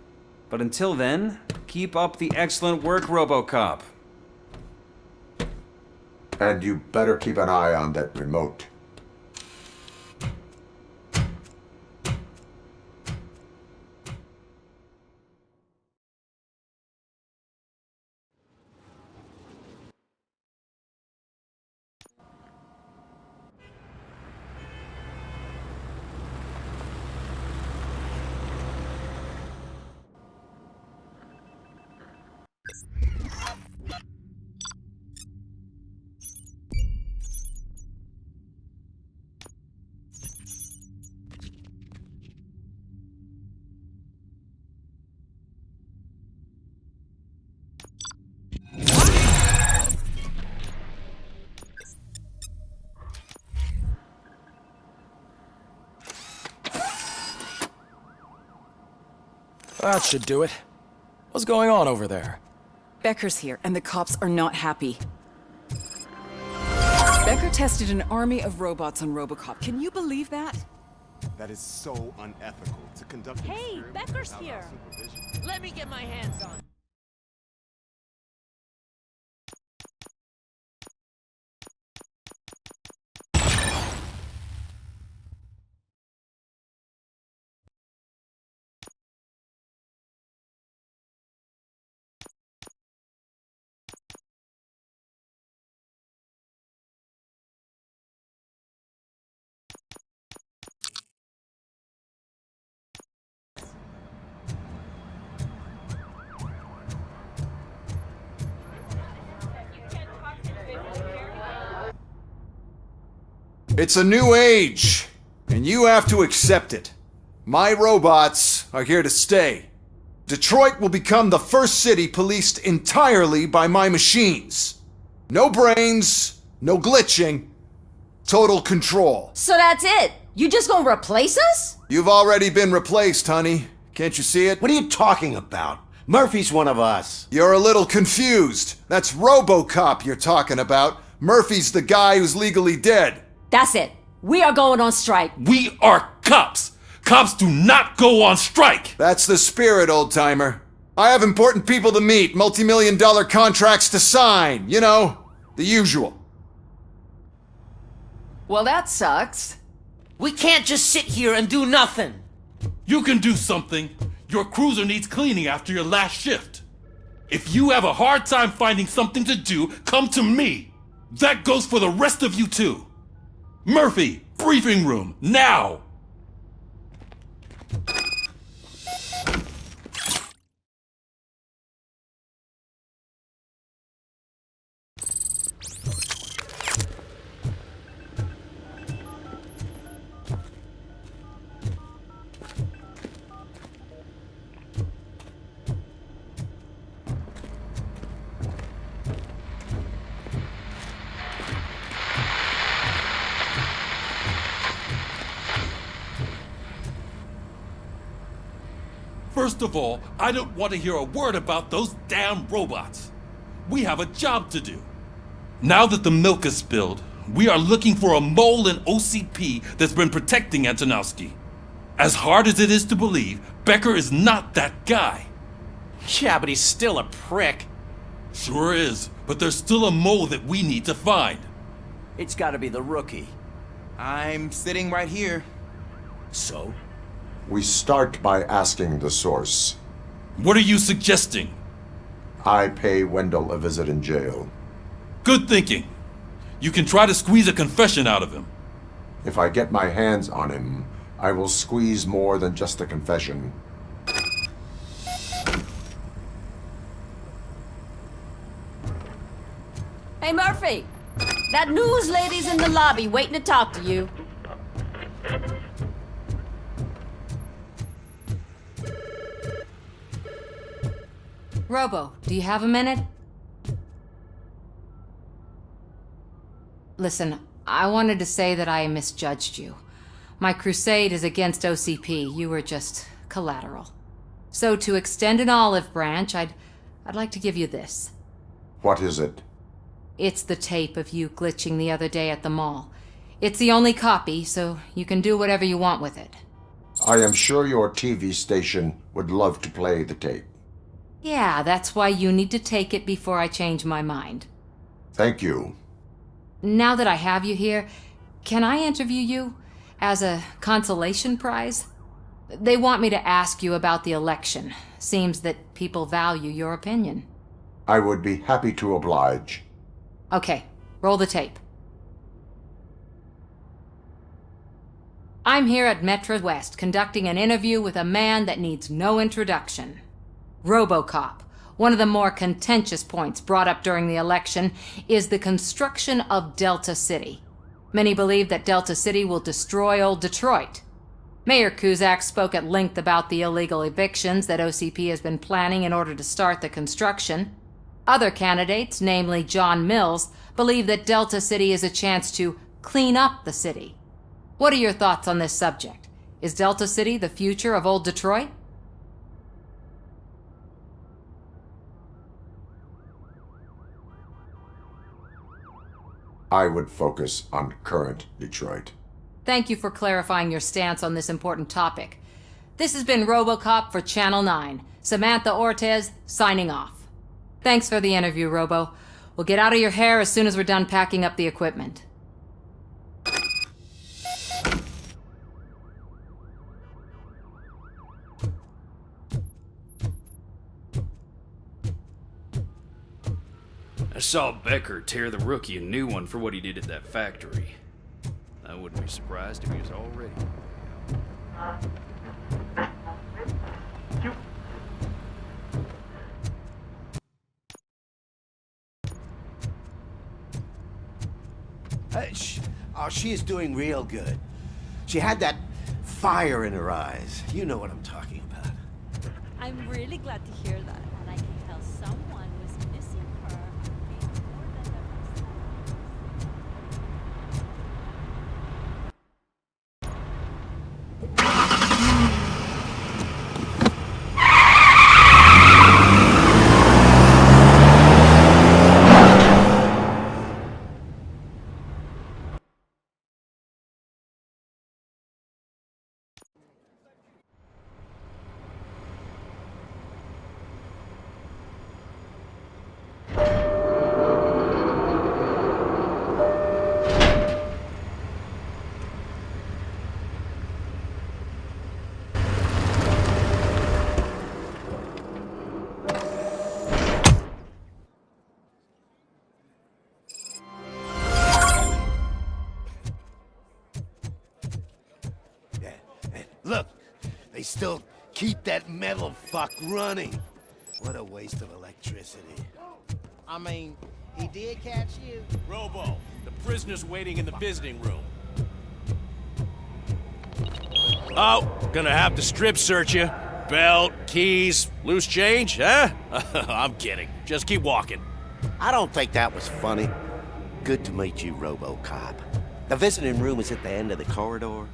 But until then, keep up the excellent work, Robocop. And you better keep an eye on that remote. That should do it. What's going on over there? Becker's here, and the cops are not happy. Becker tested an army of robots on Robocop. Can you believe that? That is so unethical to conduct. Hey, Becker's here. Let me get my hands on. It's a new age, and you have to accept it. My robots are here to stay. Detroit will become the first city policed entirely by my machines. No brains, no glitching, total control. So that's it? You just gonna replace us? You've already been replaced, honey. Can't you see it? What are you talking about? Murphy's one of us. You're a little confused. That's Robocop you're talking about. Murphy's the guy who's legally dead. That's it. We are going on strike. We are cops. Cops do not go on strike. That's the spirit, old-timer. I have important people to meet, multi-million-dollar contracts to sign. You know, the usual. Well, that sucks. We can't just sit here and do nothing. You can do something. Your cruiser needs cleaning after your last shift. If you have a hard time finding something to do, come to me. That goes for the rest of you too. Murphy, briefing room, now! First of all, I don't want to hear a word about those damn robots. We have a job to do. Now that the milk is spilled, we are looking for a mole in OCP that's been protecting Antonowski. As hard as it is to believe, Becker is not that guy. Yeah, but he's still a prick. Sure is, but there's still a mole that we need to find. It's gotta be the rookie. I'm sitting right here. So? We start by asking the source. What are you suggesting? I pay Wendell a visit in jail. Good thinking. You can try to squeeze a confession out of him. If I get my hands on him, I will squeeze more than just a confession. Hey, Murphy! That news lady's in the lobby waiting to talk to you. Robo, do you have a minute? Listen, I wanted to say that I misjudged you. My crusade is against OCP. You were just collateral. So to extend an olive branch, I'd like to give you this. What is it? It's the tape of you glitching the other day at the mall. It's the only copy, so you can do whatever you want with it. I am sure your TV station would love to play the tape. Yeah, that's why you need to take it before I change my mind. Thank you. Now that I have you here, can I interview you as a consolation prize? They want me to ask you about the election. Seems that people value your opinion. I would be happy to oblige. Okay, roll the tape. I'm here at Metro West conducting an interview with a man that needs no introduction. Robocop. One of the more contentious points brought up during the election is the construction of Delta City. Many believe that Delta City will destroy old Detroit. Mayor Cusack spoke at length about the illegal evictions that OCP has been planning in order to start the construction. Other candidates, namely John Mills, believe that Delta City is a chance to clean up the city. What are your thoughts on this subject? Is Delta City the future of old Detroit? I would focus on current Detroit. Thank you for clarifying your stance on this important topic. This has been Robocop for Channel 9. Samantha Ortez, signing off. Thanks for the interview, Robo. We'll get out of your hair as soon as we're done packing up the equipment. I saw Becker tear the rookie a new one for what he did at that factory. I wouldn't be surprised if he was already. She is doing real good. She had that fire in her eyes. You know what I'm talking about. I'm really glad to hear that, and I can tell someone was missing her. Look, they still keep that metal fuck running. What a waste of electricity. I mean, he did catch you. Robo, the prisoner's waiting in the visiting room. Oh, gonna have to strip search you. Belt, keys, loose change, huh? I'm kidding. Just keep walking. I don't think that was funny. Good to meet you, Robocop. The visiting room is at the end of the corridor.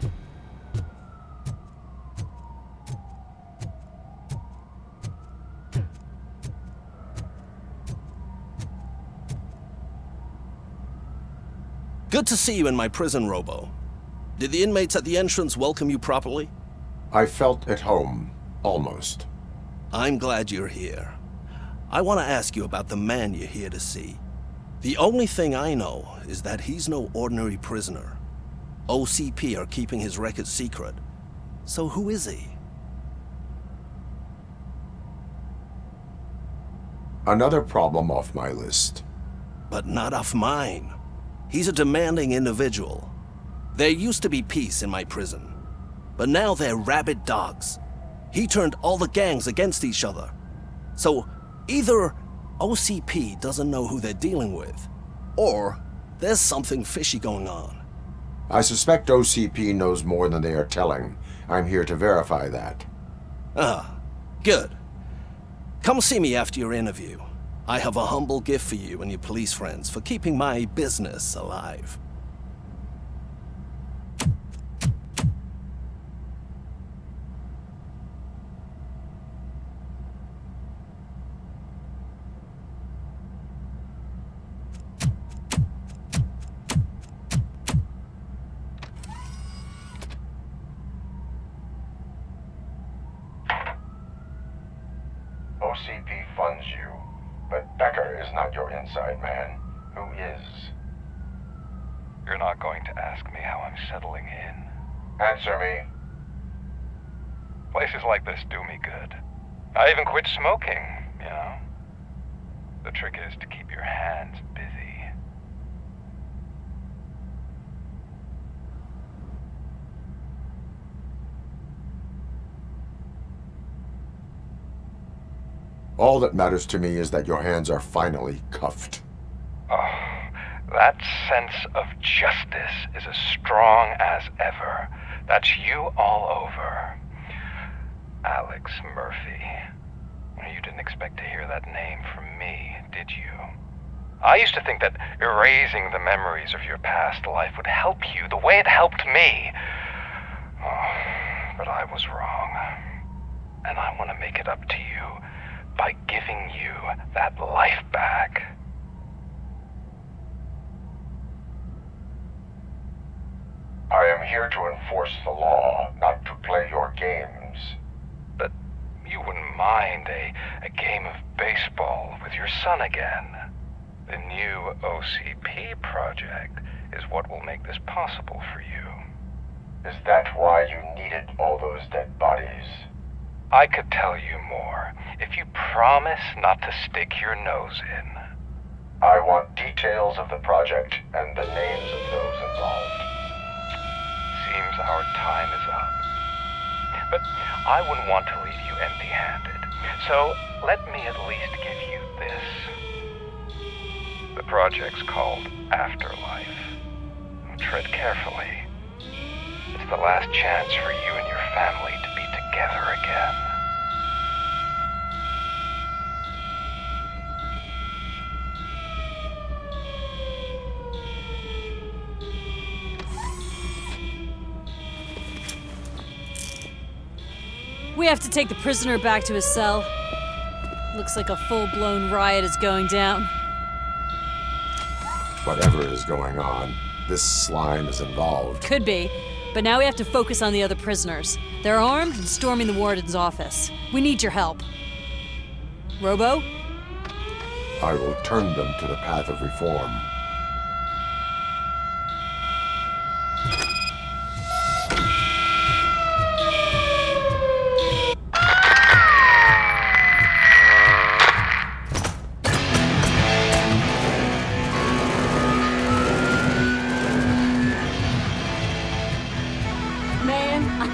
Good to see you in my prison, Robo. Did the inmates at the entrance welcome you properly? I felt at home, almost. I'm glad you're here. I want to ask you about the man you're here to see. The only thing I know is that he's no ordinary prisoner. OCP are keeping his record secret. So who is he? Another problem off my list. But not off mine. He's a demanding individual. There used to be peace in my prison, but now they're rabid dogs. He turned all the gangs against each other. So either OCP doesn't know who they're dealing with, or there's something fishy going on. I suspect OCP knows more than they are telling. I'm here to verify that. Ah, good. Come see me after your interview. I have a humble gift for you and your police friends for keeping my business alive. OCP funds you, but Becker is not your inside man. Who is? You're not going to ask me how I'm settling in. Answer me. Places like this do me good. I even quit smoking, you know? The trick is to keep your hands busy. All that matters to me is that your hands are finally cuffed. Oh, that sense of justice is as strong as ever. That's you all over. Alex Murphy. You didn't expect to hear that name from me, did you? I used to think that erasing the memories of your past life would help you the way it helped me. Oh, but I was wrong. And I want to make it up to you by giving you that life back. I am here to enforce the law, not to play your games. But you wouldn't mind a game of baseball with your son again. The new OCP project is what will make this possible for you. Is that why you needed all those dead bodies? I could tell you more if you promise not to stick your nose in. I want details of the project and the names of those involved. Seems our time is up. But I wouldn't want to leave you empty-handed. So let me at least give you this. The project's called Afterlife. Tread carefully. It's the last chance for you and your family to be together again. We have to take the prisoner back to his cell. Looks like a full-blown riot is going down. Whatever is going on, this slime is involved. Could be, but now we have to focus on the other prisoners. They're armed and storming the warden's office. We need your help. Robo? I will turn them to the path of reform.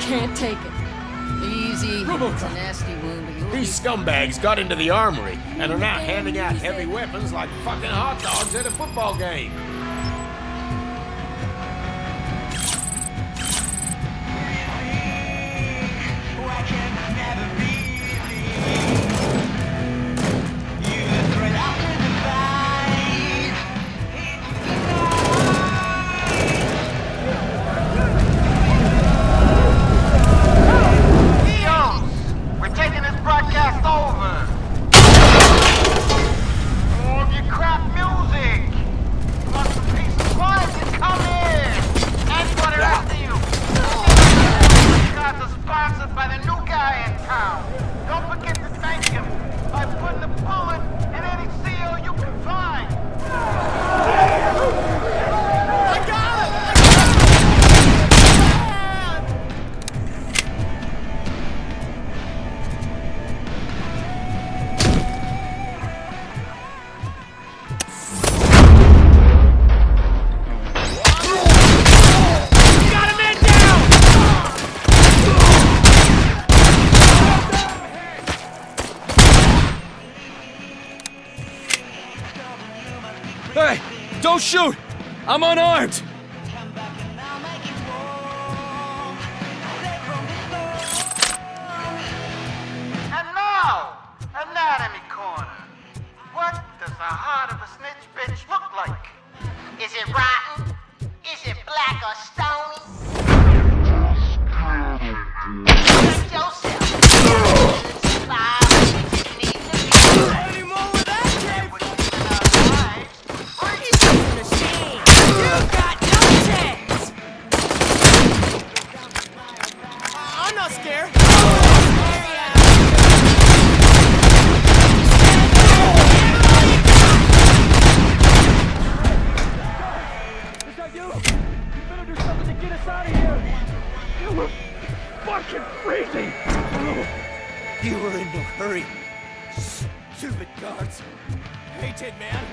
Can't take it. Easy. Robocop. It's a nasty wound, but you'll These scumbags got into the armory and are now handing out heavy weapons like fucking hot dogs at a football game. Hey, don't shoot! I'm unarmed! And now, Anatomy Corner. What does the heart of a snitch bitch look like? Is it rotten? Is it black or stony? Check yourself. You got Stupid guards. Hate it, man.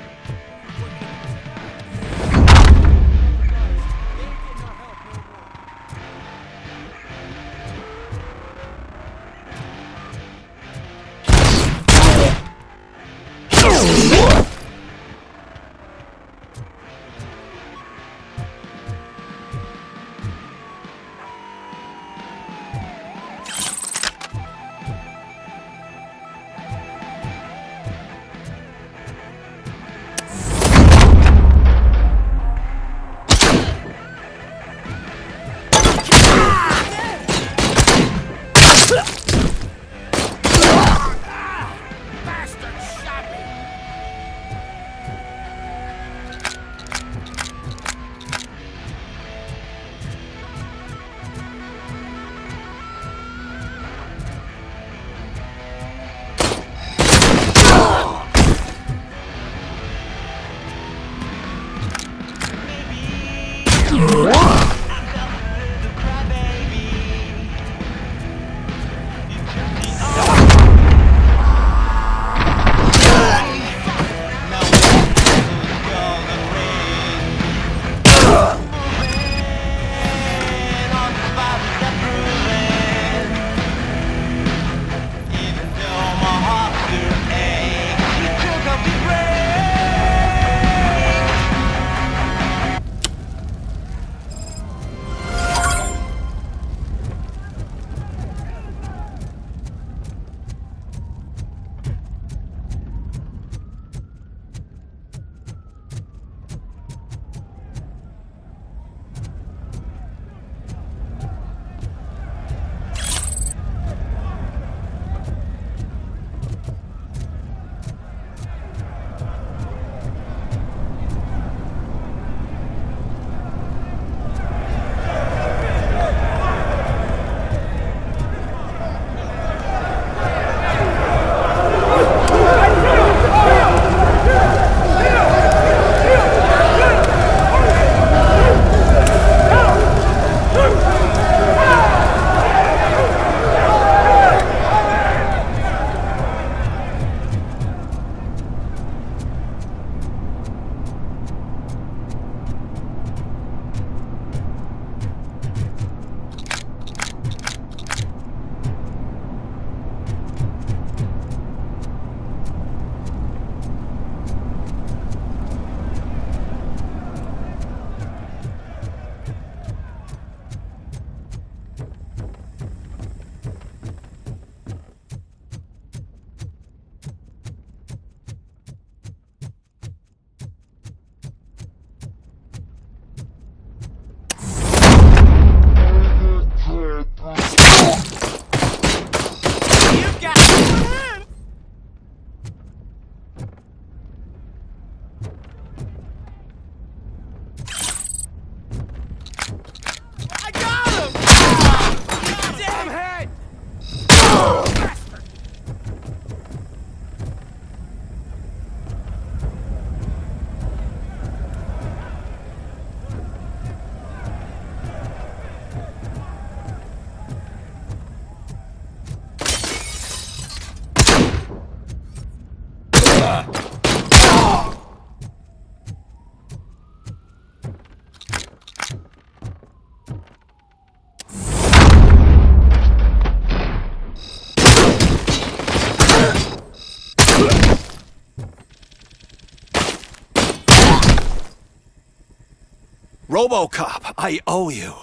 Robocop, I owe you.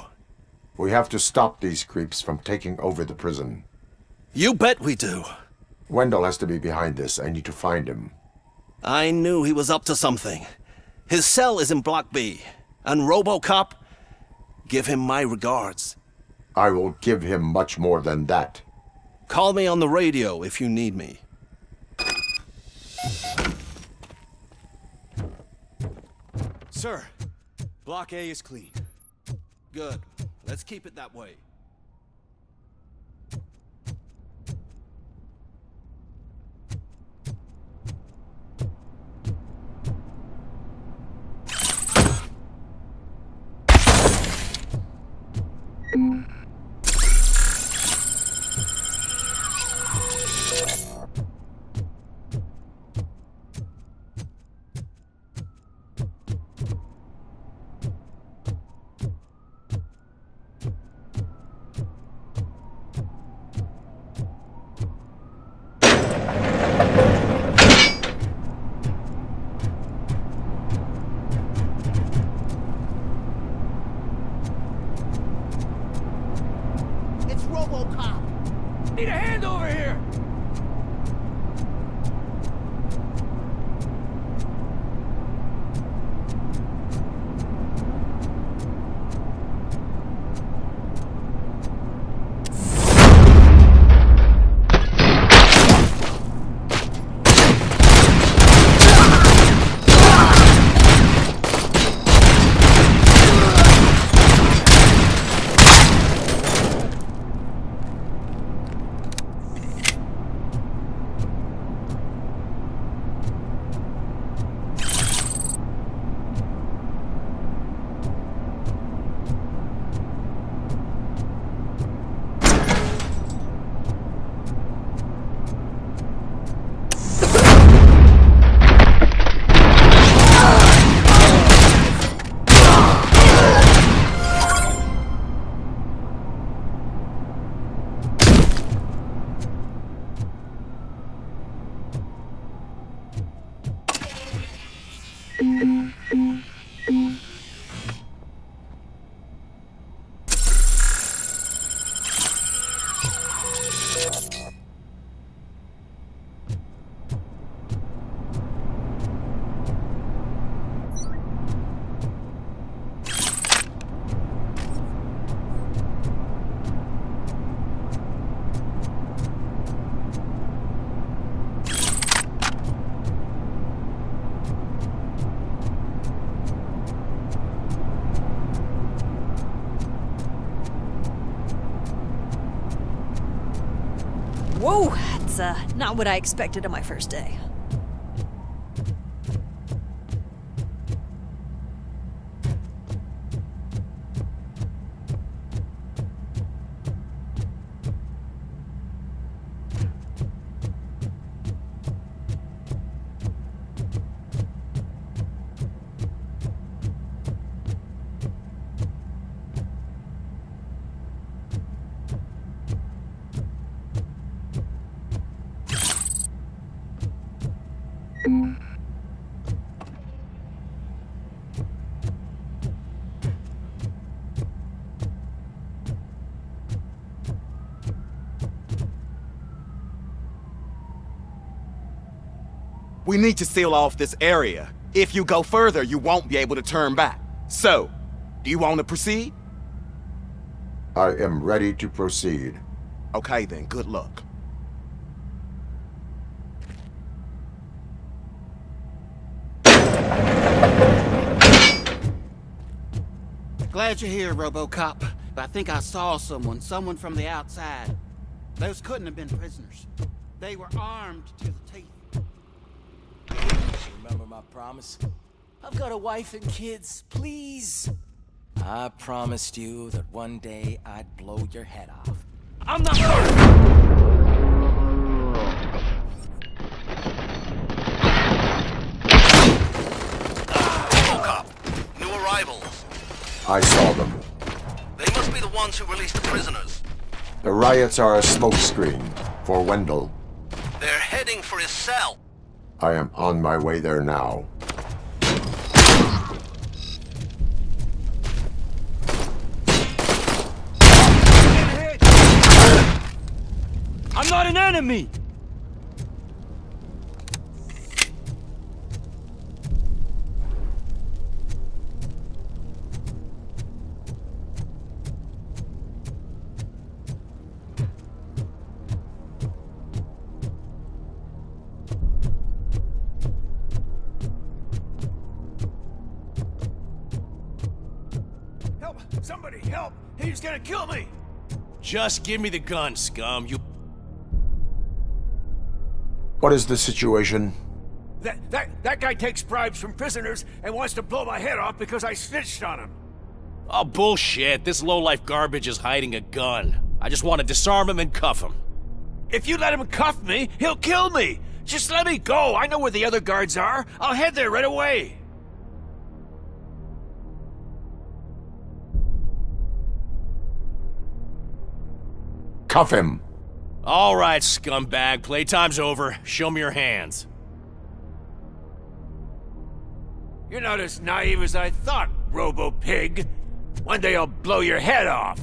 We have to stop these creeps from taking over the prison. You bet we do. Wendell has to be behind this. I need to find him. I knew he was up to something. His cell is in Block B. And Robocop, give him my regards. I will give him much more than that. Call me on the radio if you need me. Sir, Block A is clean. Good. Let's keep it that way. It's Robocop. Need a hand over here! Whoa, that's not what I expected on my first day. We need to seal off this area. If you go further, you won't be able to turn back. So, do you want to proceed? I am ready to proceed. Okay then, good luck. Glad you're here, Robocop. I think I saw someone from the outside. Those couldn't have been prisoners. They were armed to the teeth. Remember my promise? I've got a wife and kids, please. I promised you that one day I'd blow your head off. I'm not... Robocop, new arrivals. I saw them. They must be the ones who released the prisoners. The riots are a smokescreen for Wendell. They're heading for his cell. I am on my way there now. I'm not an enemy! Help! Somebody help! He's gonna kill me! Just give me the gun, scum. You... What is the situation? That guy takes bribes from prisoners and wants to blow my head off because I snitched on him. Oh, bullshit. This lowlife garbage is hiding a gun. I just want to disarm him and cuff him. If you let him cuff me, he'll kill me! Just let me go! I know where the other guards are! I'll head there right away! Cuff him. All right, scumbag. Playtime's over. Show me your hands. You're not as naive as I thought, Robo-Pig. One day I'll blow your head off.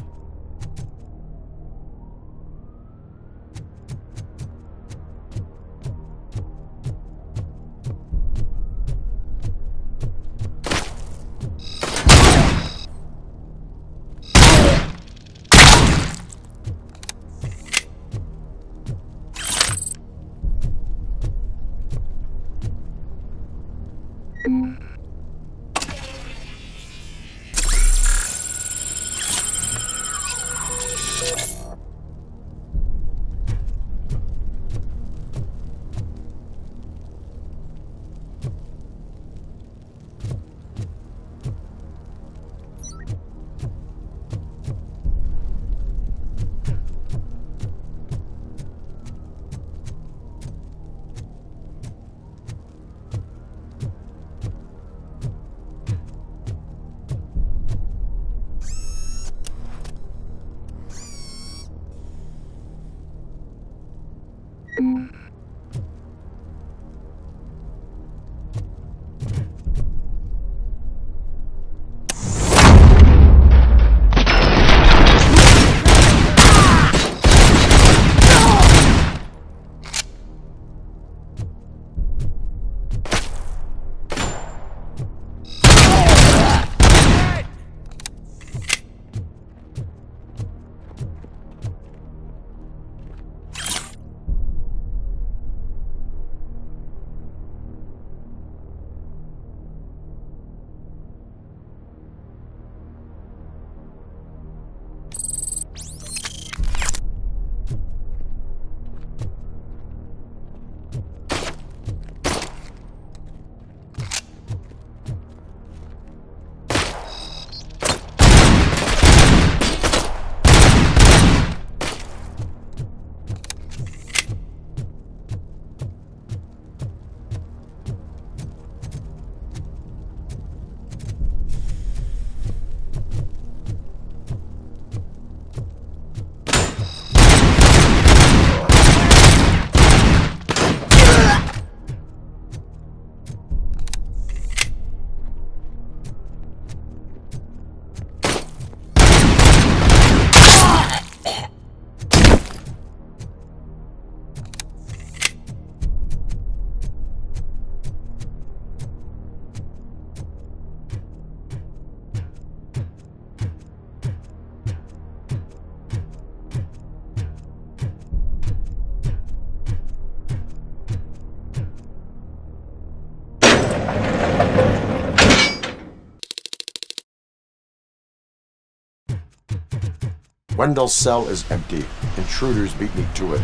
Wendell's cell is empty. Intruders beat me to it.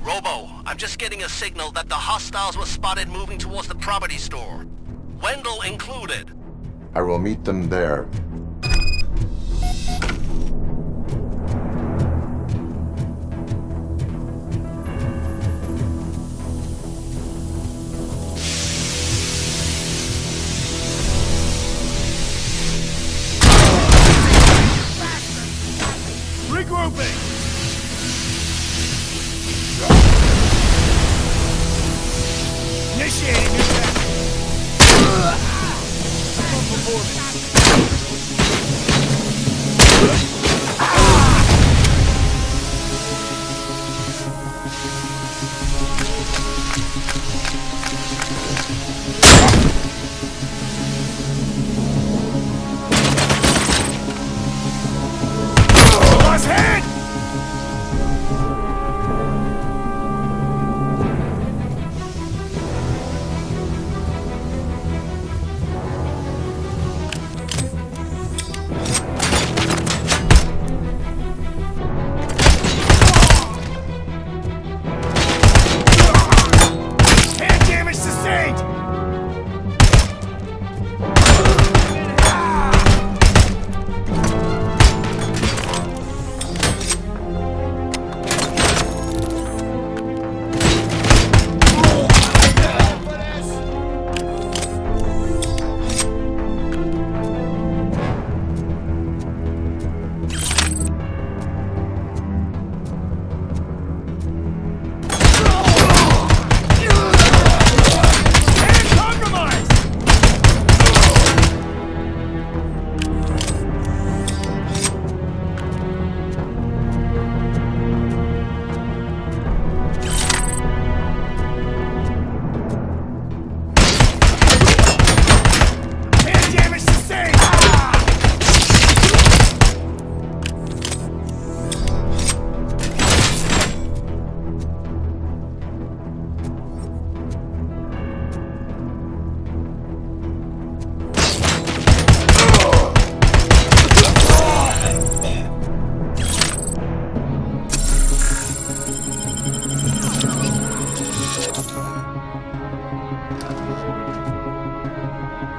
Robo, I'm just getting a signal that the hostiles were spotted moving towards the property store. Wendell included. I will meet them there. Regrouping! Initiating new Boss head!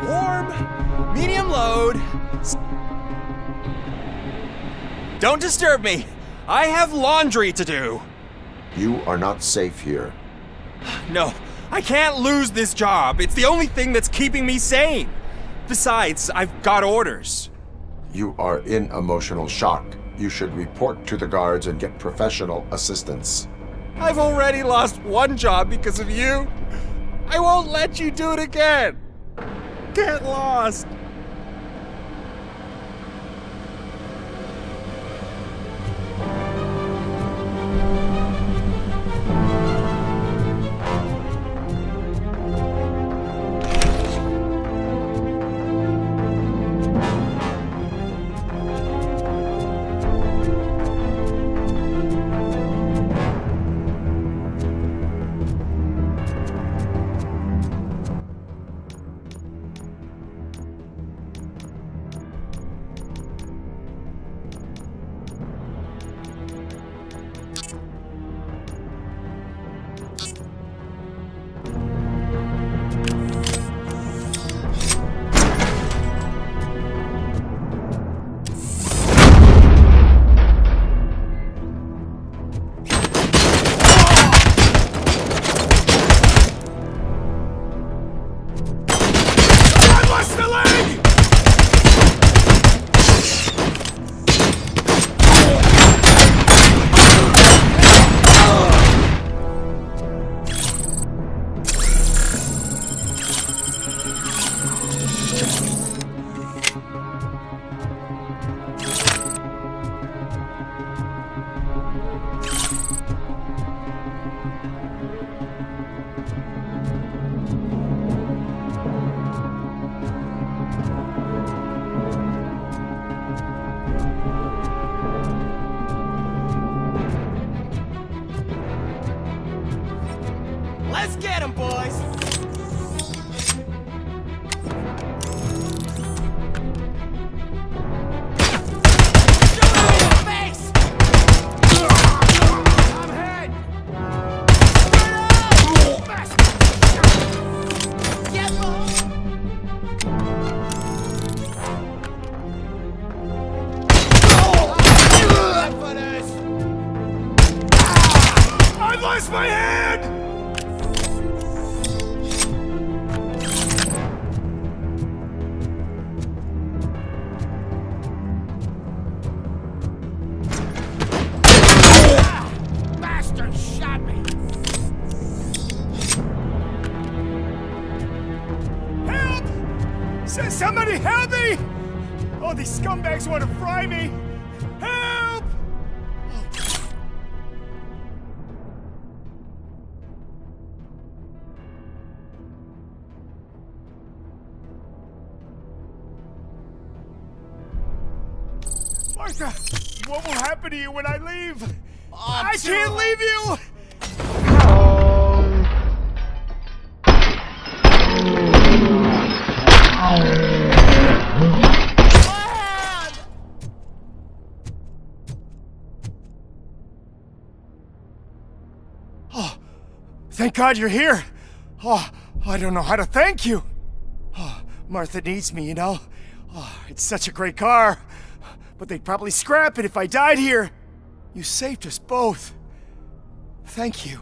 Warm, medium load. Don't disturb me. I have laundry to do. You are not safe here. No, I can't lose this job. It's the only thing that's keeping me sane. Besides, I've got orders. You are in emotional shock. You should report to the guards and get professional assistance. I've already lost one job because of you. I won't let you do it again. Get lost. Let's get him, boys! I lost my hand! Bastard shot me! Help! Somebody help me! Oh, these scumbags want to fry me! Help! Martha, what will happen to you when I leave? I can't leave you! Oh, thank God you're here. Oh, I don't know how to thank you. Oh, Martha needs me, you know. Oh, it's such a great car. But they'd probably scrap it if I died here. You saved us both. Thank you.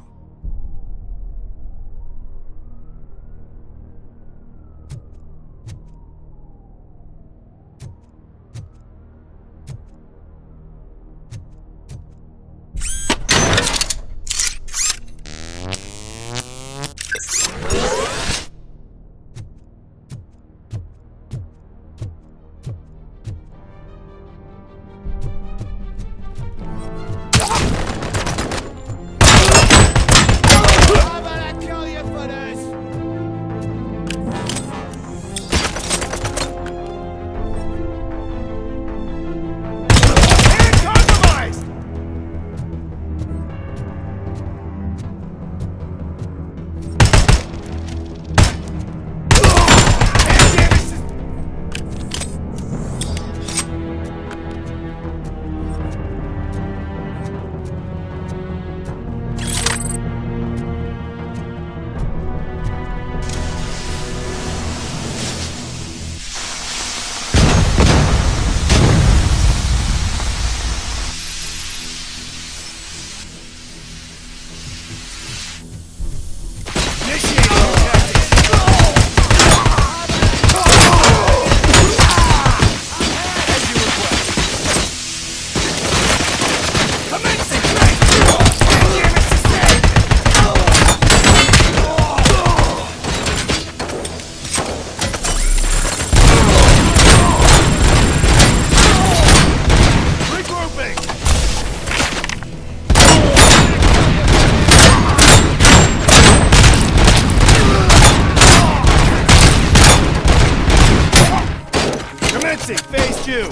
Collapsing! Phase 2!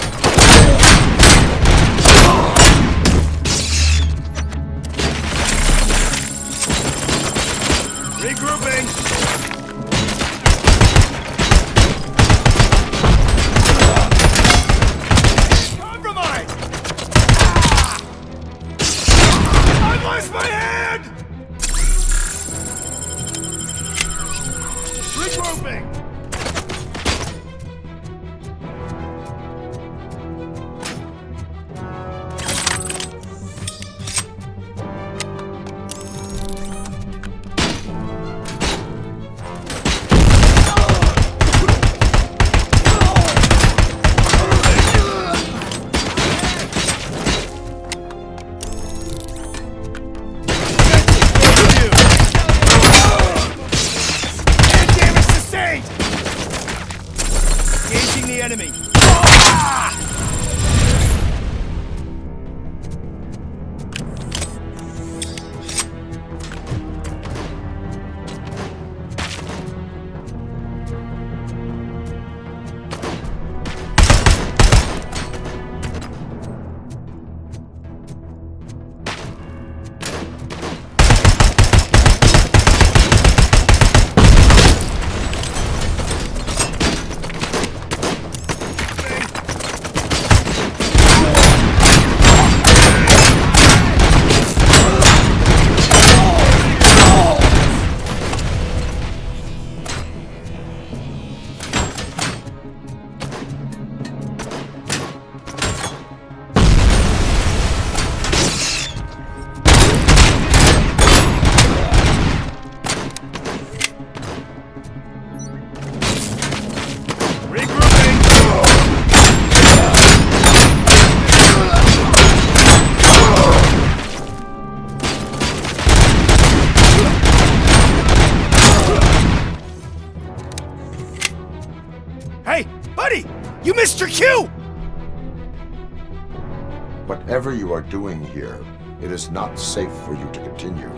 Regrouping! Compromise! I lost my hand! Regrouping! Enemy. Hey, buddy! You missed your cue! Whatever you are doing here, it is not safe for you to continue.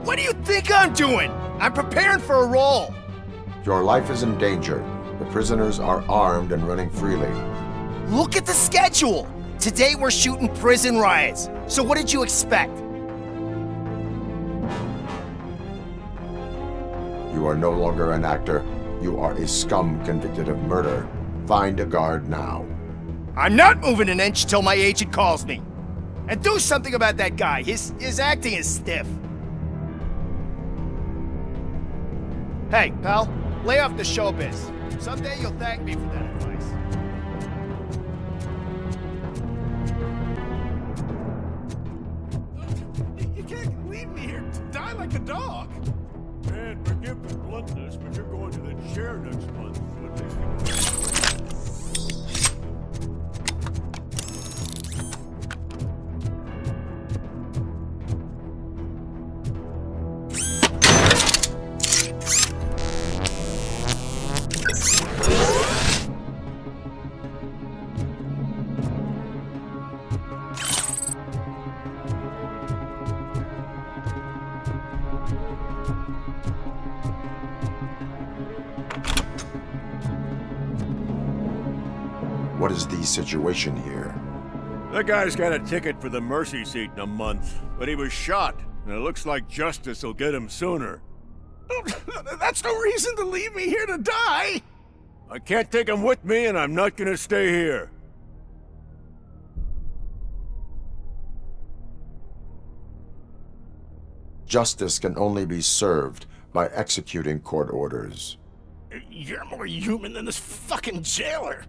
What do you think I'm doing? I'm preparing for a role. Your life is in danger. The prisoners are armed and running freely. Look at the schedule! Today we're shooting prison riots. So what did you expect? You are no longer an actor. You are a scum convicted of murder. Find a guard now. I'm not moving an inch till my agent calls me. And do something about that guy. His acting is stiff. Hey, pal, lay off the showbiz. Someday you'll thank me for that advice. You can't leave me here to die like a dog. Man, forgive the bluntness, but you're going to the chair next month. What is the situation here? That guy's got a ticket for the mercy seat in a month, but he was shot, and it looks like justice will get him sooner. That's no reason to leave me here to die! I can't take him with me, and I'm not gonna stay here. Justice can only be served by executing court orders. You're more human than this fucking jailer!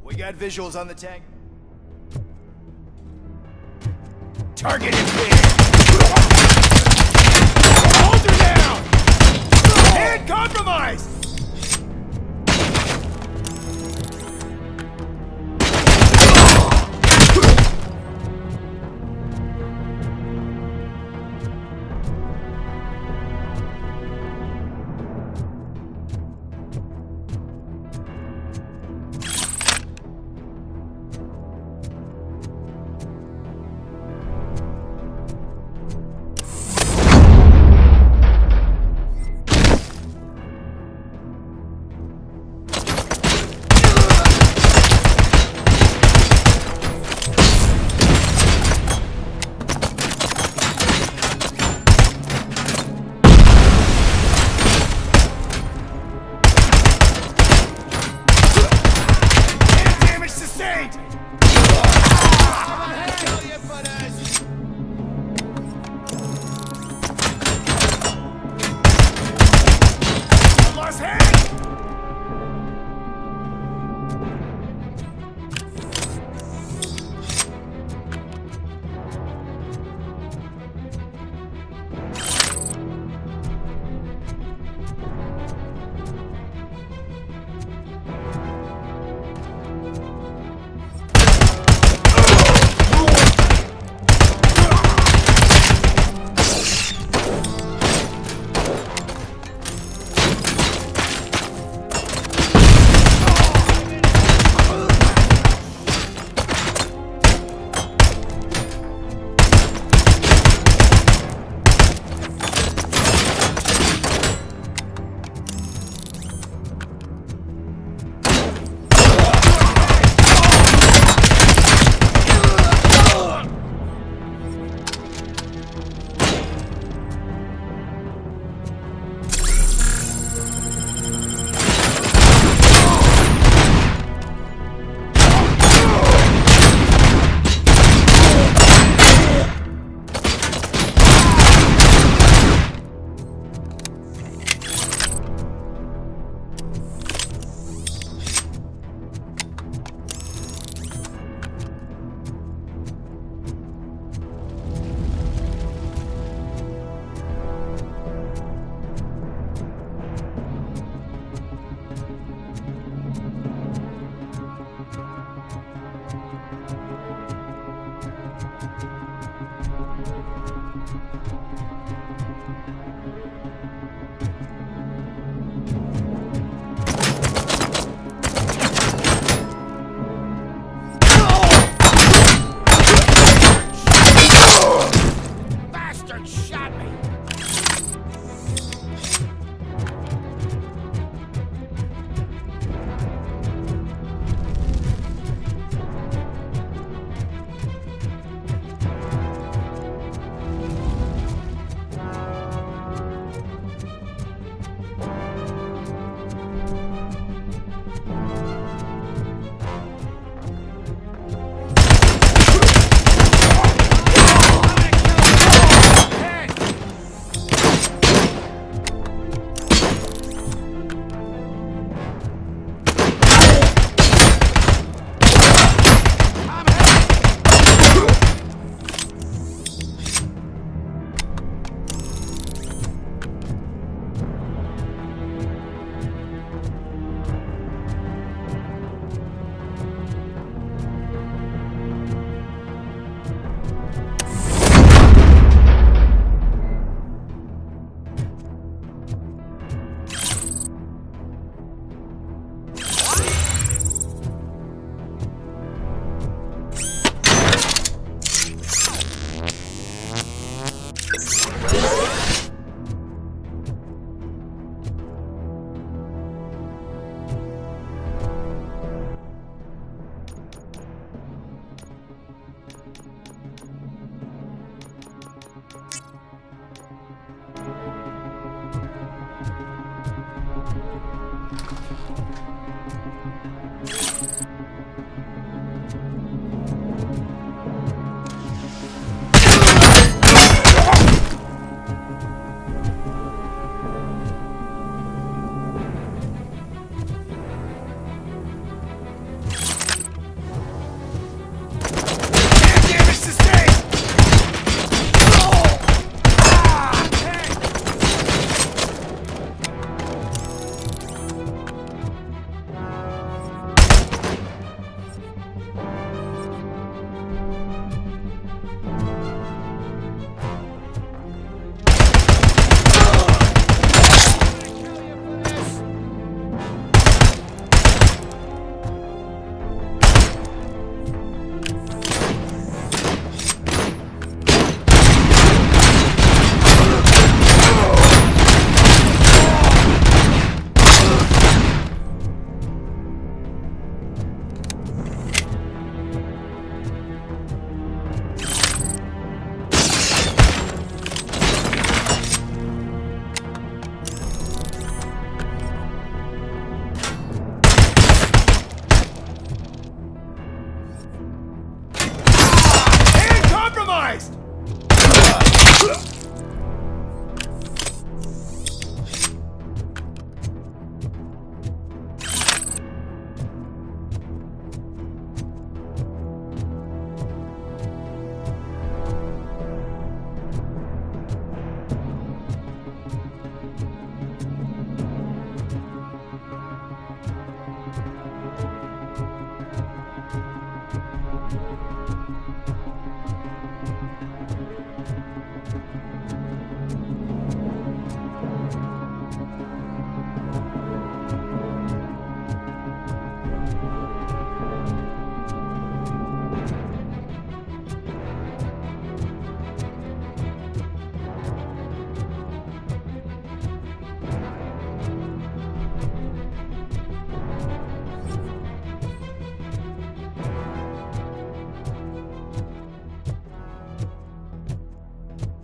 We got visuals on the tank. Target is clear. Hold her down! Hand compromised!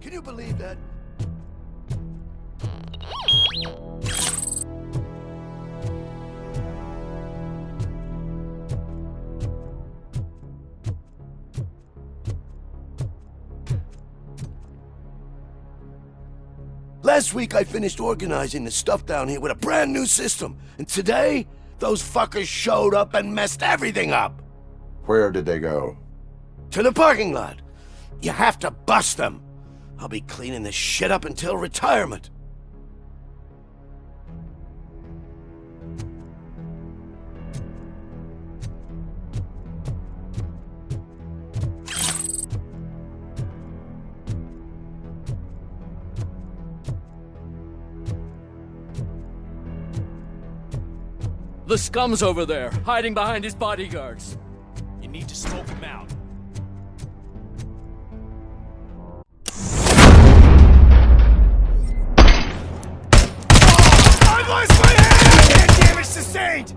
Can you believe that? Last week I finished organizing the stuff down here with a brand new system, and today those fuckers showed up and messed everything up. Where did they go? To the parking lot. You have to bust them. I'll be cleaning this shit up until retirement. The scum's over there, hiding behind his bodyguards. You need to smoke him out. I lost my hand! And damage sustained!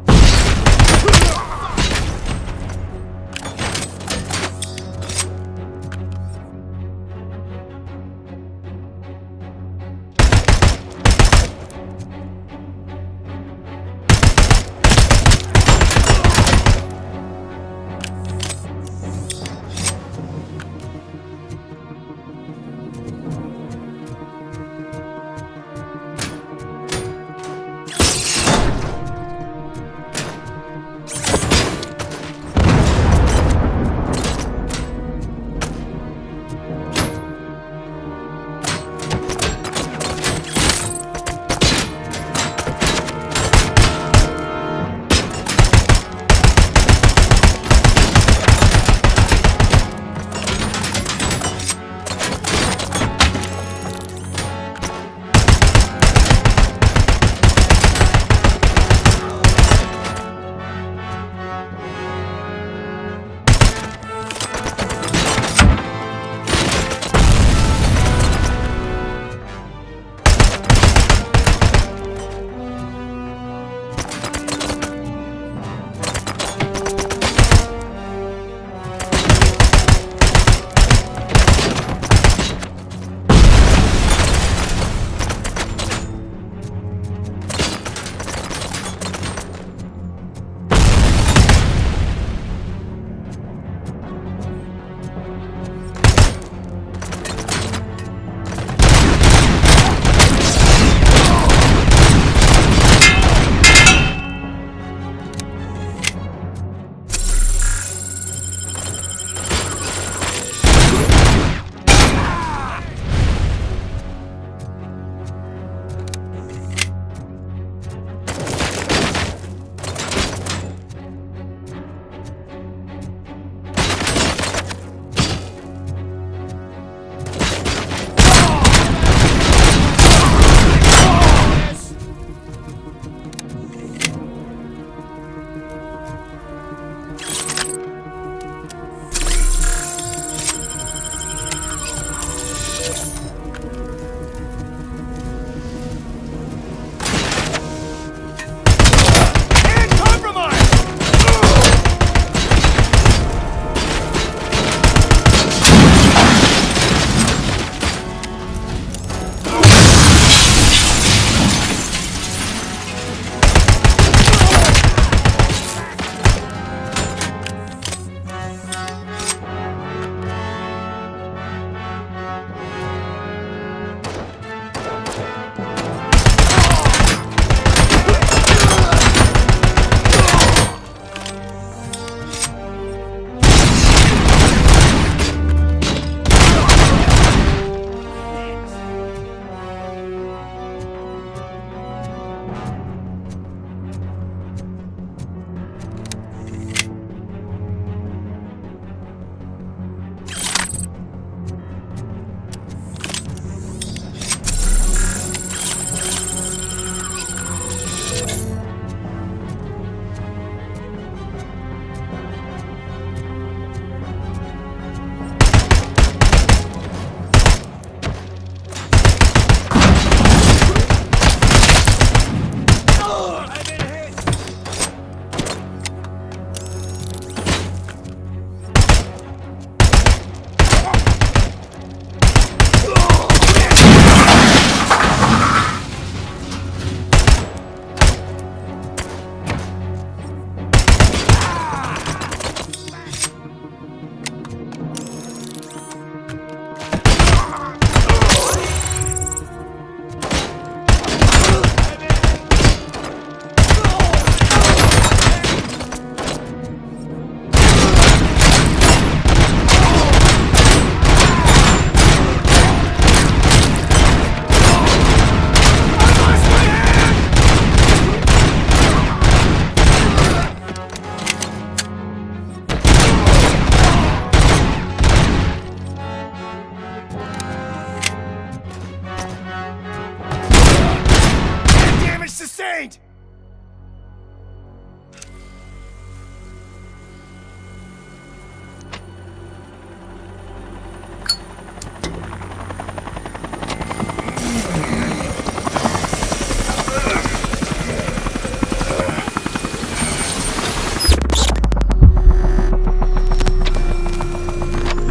sustained!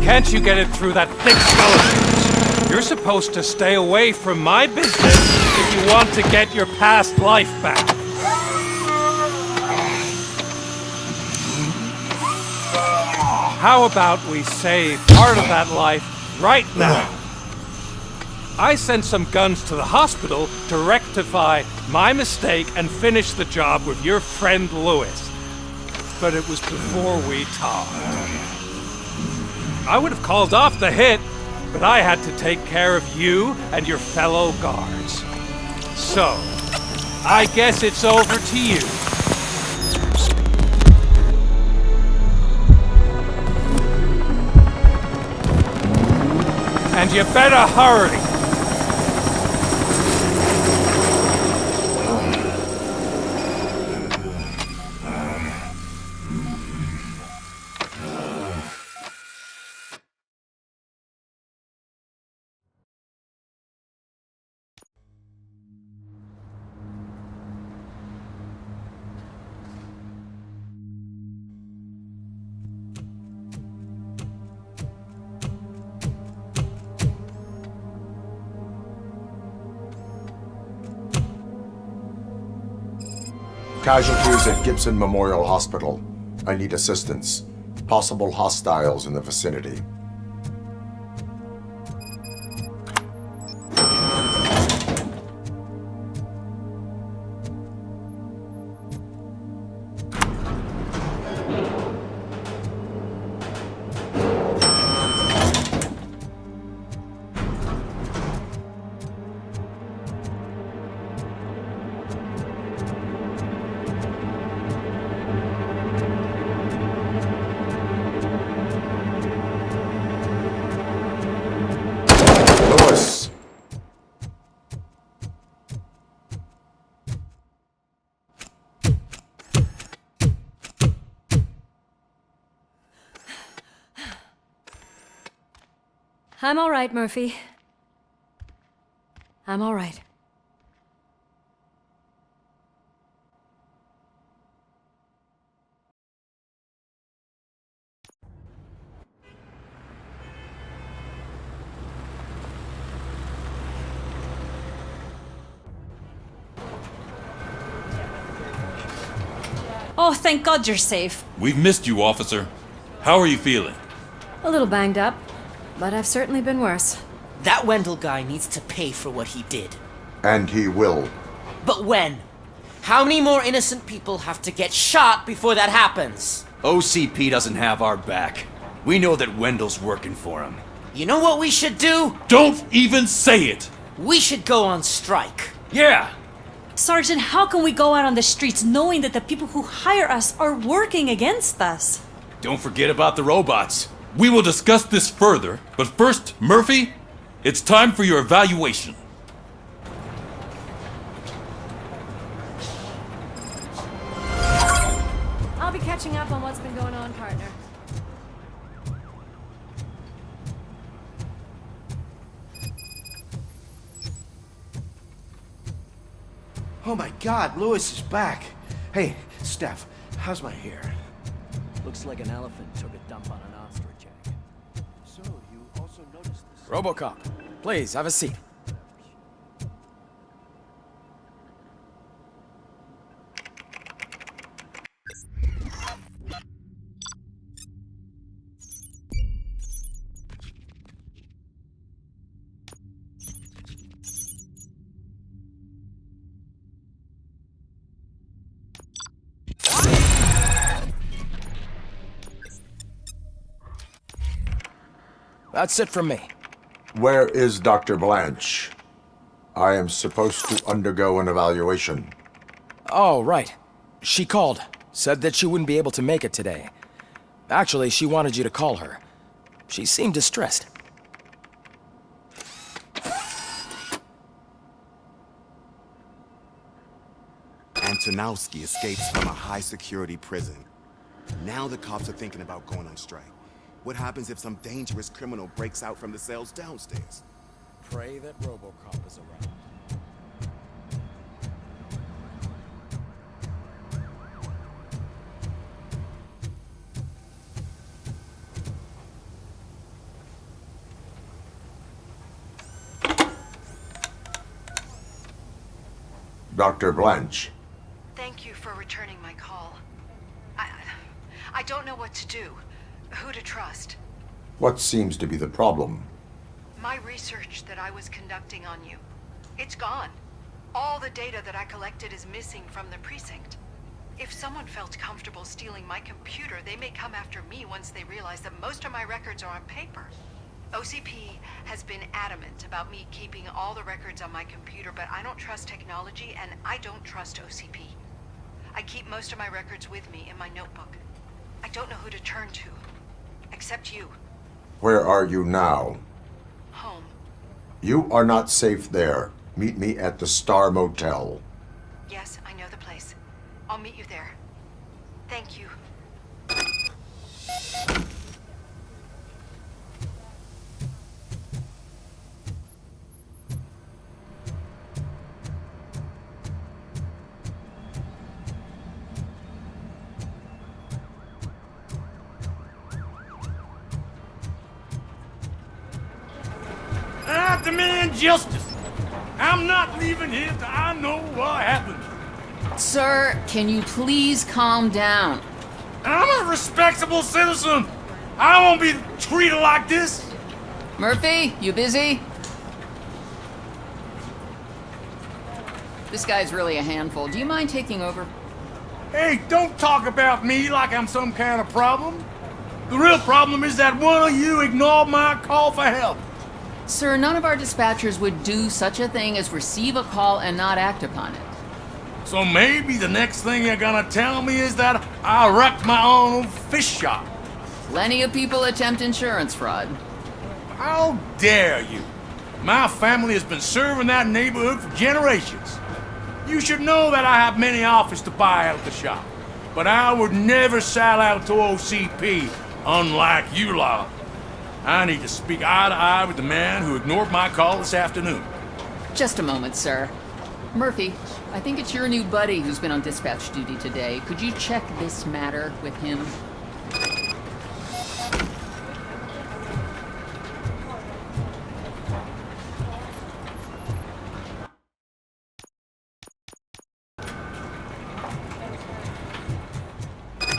Can't you get it through that thick skeleton? You're supposed to stay away from my business if you want to get your past life back. How about we save part of that life right now? I sent some guns to the hospital to rectify my mistake and finish the job with your friend Lewis. But it was before we talked. I would have called off the hit, but I had to take care of you and your fellow guards. So, I guess it's over to you. And you better hurry. Casualties at Gibson Memorial Hospital. I need assistance. Possible hostiles in the vicinity. I'm all right, Murphy. I'm all right. Oh, thank God you're safe. We've missed you, officer. How are you feeling? A little banged up, but I've certainly been worse. That Wendell guy needs to pay for what he did. And he will. But when? How many more innocent people have to get shot before that happens? OCP doesn't have our back. We know that Wendell's working for him. You know what we should do? Don't even say it! We should go on strike. Yeah! Sergeant, how can we go out on the streets knowing that the people who hire us are working against us? Don't forget about the robots. We will discuss this further, but first, Murphy, it's time for your evaluation. I'll be catching up on what's been going on, partner. Oh my God, Lewis is back. Hey, Steph, how's my hair? Looks like an elephant took a dump on an ostrich egg. So, you also noticed this? Robocop, please, have a seat. That's it from me. Where is Dr. Blanche? I am supposed to undergo an evaluation. Oh, right. She called. Said that she wouldn't be able to make it today. Actually, she wanted you to call her. She seemed distressed. Antonowski escapes from a high-security prison. Now the cops are thinking about going on strike. What happens if some dangerous criminal breaks out from the cells downstairs? Pray that Robocop is around. Dr. Blanche. Thank you for returning my call. I don't know what to do. Who to trust. What seems to be the problem? My research that I was conducting on you. It's gone. All the data that I collected is missing from the precinct. If someone felt comfortable stealing my computer, they may come after me once they realize that most of my records are on paper. OCP has been adamant about me keeping all the records on my computer, but I don't trust technology and I don't trust OCP. I keep most of my records with me in my notebook. I don't know who to turn to, except you. Where are you now? Home. You are not safe there. Meet me at the Star Motel. Yes, I know the place. I'll meet you there. Thank you. I demand justice. I'm not leaving here till I know what happened. Sir, can you please calm down? I'm a respectable citizen. I won't be treated like this. Murphy, you busy? This guy's really a handful. Do you mind taking over? Hey, don't talk about me like I'm some kind of problem. The real problem is that one of you ignored my call for help. Sir, none of our dispatchers would do such a thing as receive a call and not act upon it. So maybe the next thing you're gonna tell me is that I wrecked my own fish shop. Plenty of people attempt insurance fraud. How dare you? My family has been serving that neighborhood for generations. You should know that I have many offers to buy out the shop. But I would never sell out to OCP, unlike you lot. I need to speak eye to eye with the man who ignored my call this afternoon. Just a moment, sir. Murphy, I think it's your new buddy who's been on dispatch duty today. Could you check this matter with him?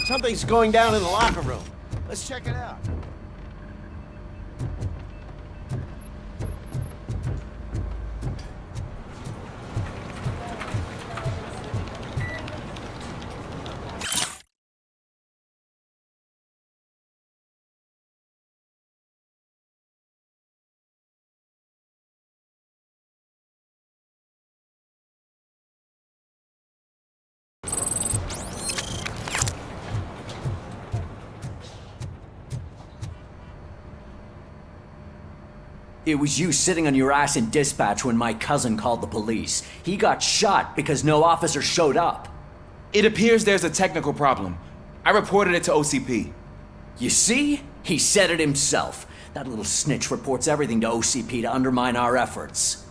Something's going down in the locker room. Let's check it out. It was you sitting on your ass in dispatch when my cousin called the police. He got shot because no officer showed up. It appears there's a technical problem. I reported it to OCP. You see? He said it himself. That little snitch reports everything to OCP to undermine our efforts.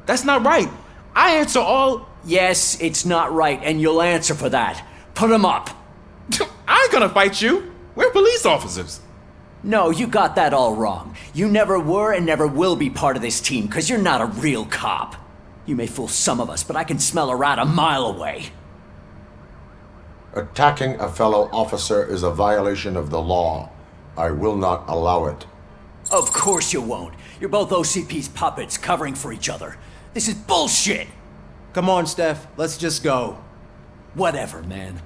That's not right. I answer all... Yes, it's not right, and you'll answer for that. Put him up. I ain't gonna fight you. We're police officers. No, you got that all wrong. You never were and never will be part of this team, because you're not a real cop. You may fool some of us, but I can smell a rat a mile away. Attacking a fellow officer is a violation of the law. I will not allow it. Of course you won't. You're both OCP's puppets covering for each other. This is bullshit! Come on, Steph. Let's just go. Whatever, man.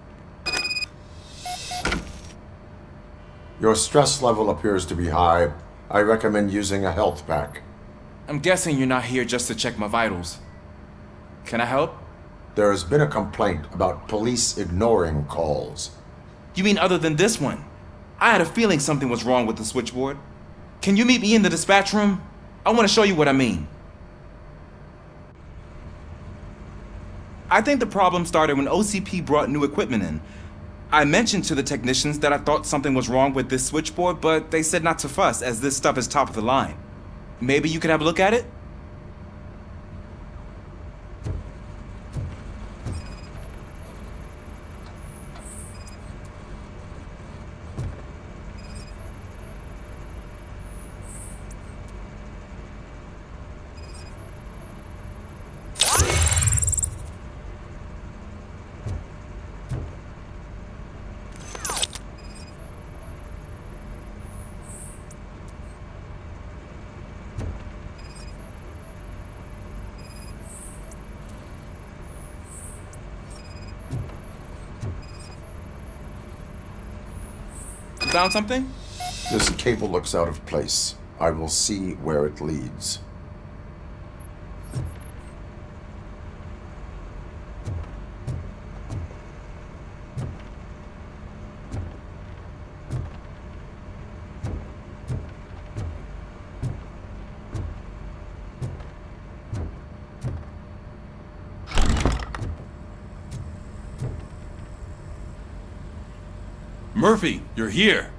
Your stress level appears to be high. I recommend using a health pack. I'm guessing you're not here just to check my vitals. Can I help? There has been a complaint about police ignoring calls. You mean other than this one? I had a feeling something was wrong with the switchboard. Can you meet me in the dispatch room? I want to show you what I mean. I think the problem started when OCP brought new equipment in. I mentioned to the technicians that I thought something was wrong with this switchboard, but they said not to fuss, as this stuff is top of the line. Maybe you could have a look at it? Found something? This cable looks out of place. I will see where it leads. Murphy, you're here.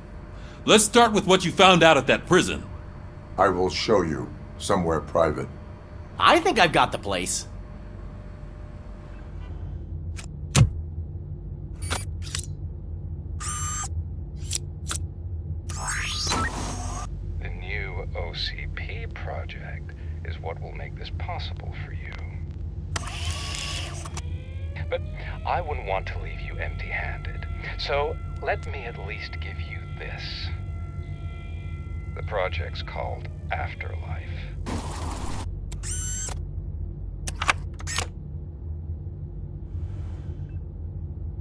Let's start with what you found out at that prison. I will show you, somewhere private. I think I've got the place. The new OCP project is what will make this possible for you. But I wouldn't want to leave you empty-handed. So let me at least give you this. The project's called Afterlife.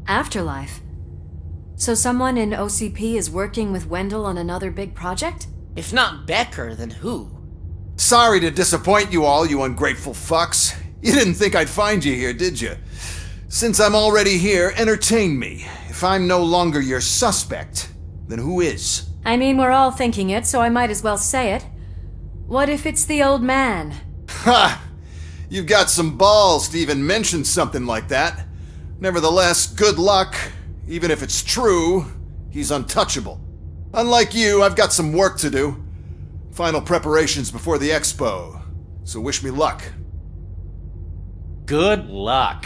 Afterlife? So someone in OCP is working with Wendell on another big project? If not Becker, then who? Sorry to disappoint you all, you ungrateful fucks. You didn't think I'd find you here, did you? Since I'm already here, entertain me. If I'm no longer your suspect, then who is? I mean, we're all thinking it, so I might as well say it. What if it's the old man? Ha! You've got some balls to even mention something like that. Nevertheless, good luck. Even if it's true, he's untouchable. Unlike you, I've got some work to do. Final preparations before the expo. So wish me luck. Good luck.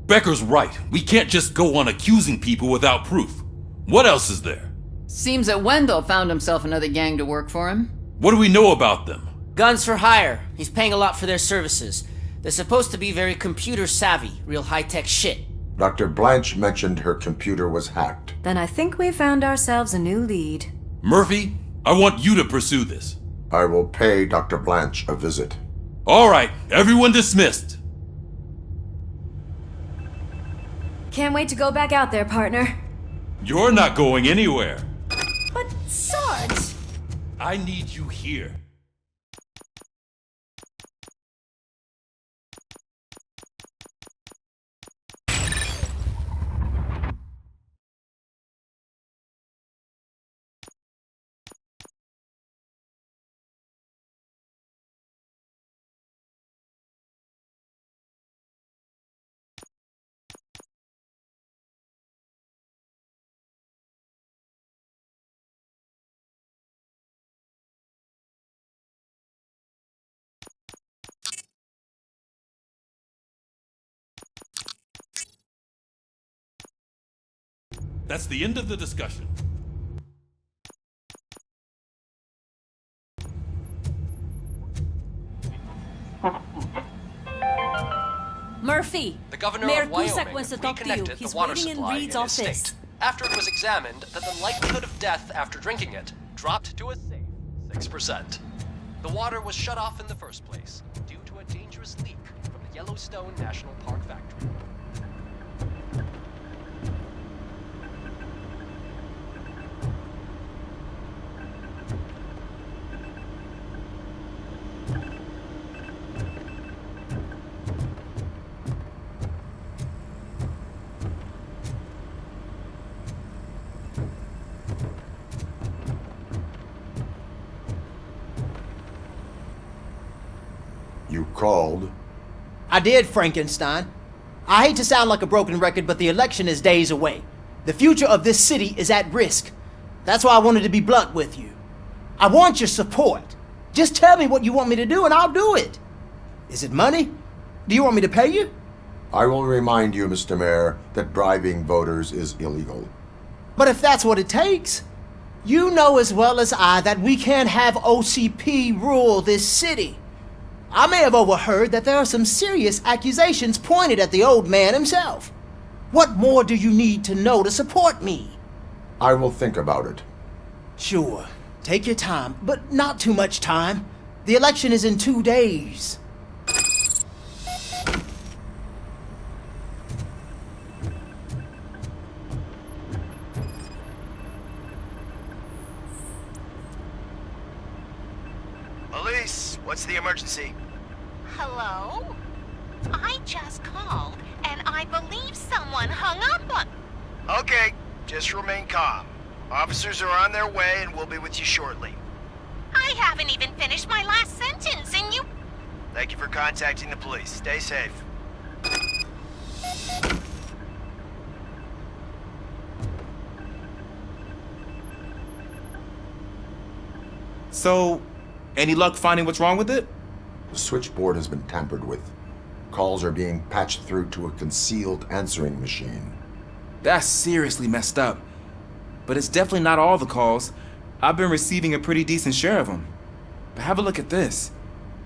Becker's right. We can't just go on accusing people without proof. What else is there? Seems that Wendell found himself another gang to work for him. What do we know about them? Guns for hire. He's paying a lot for their services. They're supposed to be very computer savvy, real high-tech shit. Dr. Blanche mentioned her computer was hacked. Then I think we found ourselves a new lead. Murphy, I want you to pursue this. I will pay Dr. Blanche a visit. All right, everyone dismissed. Can't wait to go back out there, partner. You're not going anywhere. But, Sarge... I need you here. That's the end of the discussion. Murphy! The governor Mayor of Wyoming Cusack wants to talk to you. reconnected He's the water waiting in supply Reed's in his office. state after it was examined that the likelihood of death after drinking it dropped to a safe 6%. The water was shut off in the first place due to a dangerous leak from the Yellowstone National Park factory. You called? I did Frankenstein. I hate to sound like a broken record, but the election is days away. The future of this city is at risk. That's why I wanted to be blunt with you. I want your support. Just tell me what you want me to do and I'll do it. Is it money? Do you want me to pay you? I will remind you, Mr. Mayor, that bribing voters is illegal. But if that's what it takes, you know as well as I that we can't have OCP rule this city. I may have overheard that there are some serious accusations pointed at the old man himself. What more do you need to know to support me? I will think about it. Sure. Take your time, but not too much time. The election is in 2 days. Police, what's the emergency? Hello? I just called, and I believe someone hung up on... Okay, just remain calm. Officers are on their way and we'll be with you shortly. I haven't even finished my last sentence, and you... Thank you for contacting the police. Stay safe. So, any luck finding what's wrong with it? The switchboard has been tampered with. Calls are being patched through to a concealed answering machine. That's seriously messed up. But it's definitely not all the calls. I've been receiving a pretty decent share of them. But have a look at this.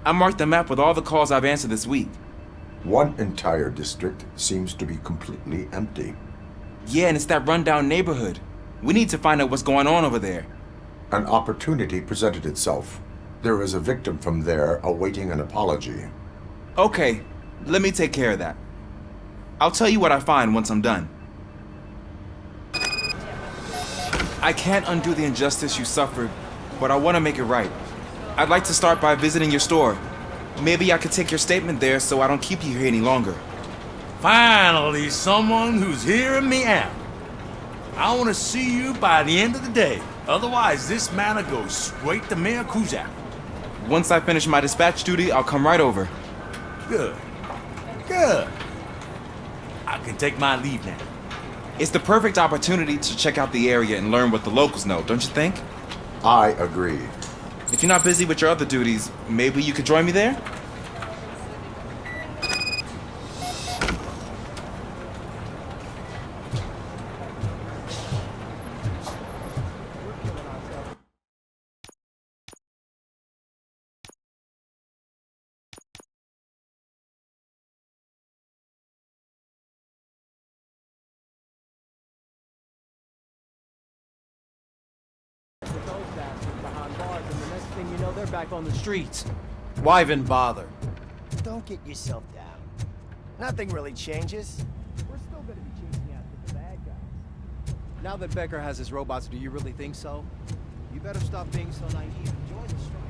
I marked the map with all the calls I've answered this week. One entire district seems to be completely empty. Yeah, and it's that rundown neighborhood. We need to find out what's going on over there. An opportunity presented itself. There is a victim from there awaiting an apology. Okay, let me take care of that. I'll tell you what I find once I'm done. I can't undo the injustice you suffered, but I want to make it right. I'd like to start by visiting your store. Maybe I could take your statement there so I don't keep you here any longer. Finally, someone who's hearing me out. I want to see you by the end of the day. Otherwise, this matter goes straight to Mayor Kuzak. Once I finish my dispatch duty, I'll come right over. Good. Good. I can take my leave now. It's the perfect opportunity to check out the area and learn what the locals know, don't you think? I agree. If you're not busy with your other duties, maybe you could join me there? Behind bars, and the next thing you know, they're back on the streets. Why even bother? Don't get yourself down. Nothing really changes. We're still gonna be chasing after the bad guys. Now that Becker has his robots, do you really think so? You better stop being so naive and join the strike.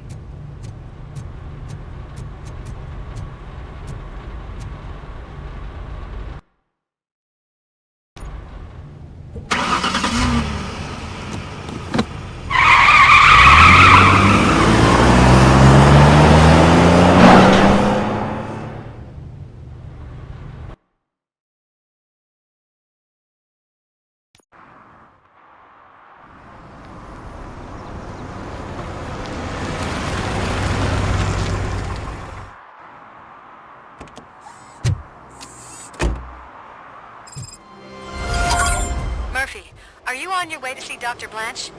Are you on your way to see Dr. Blanche?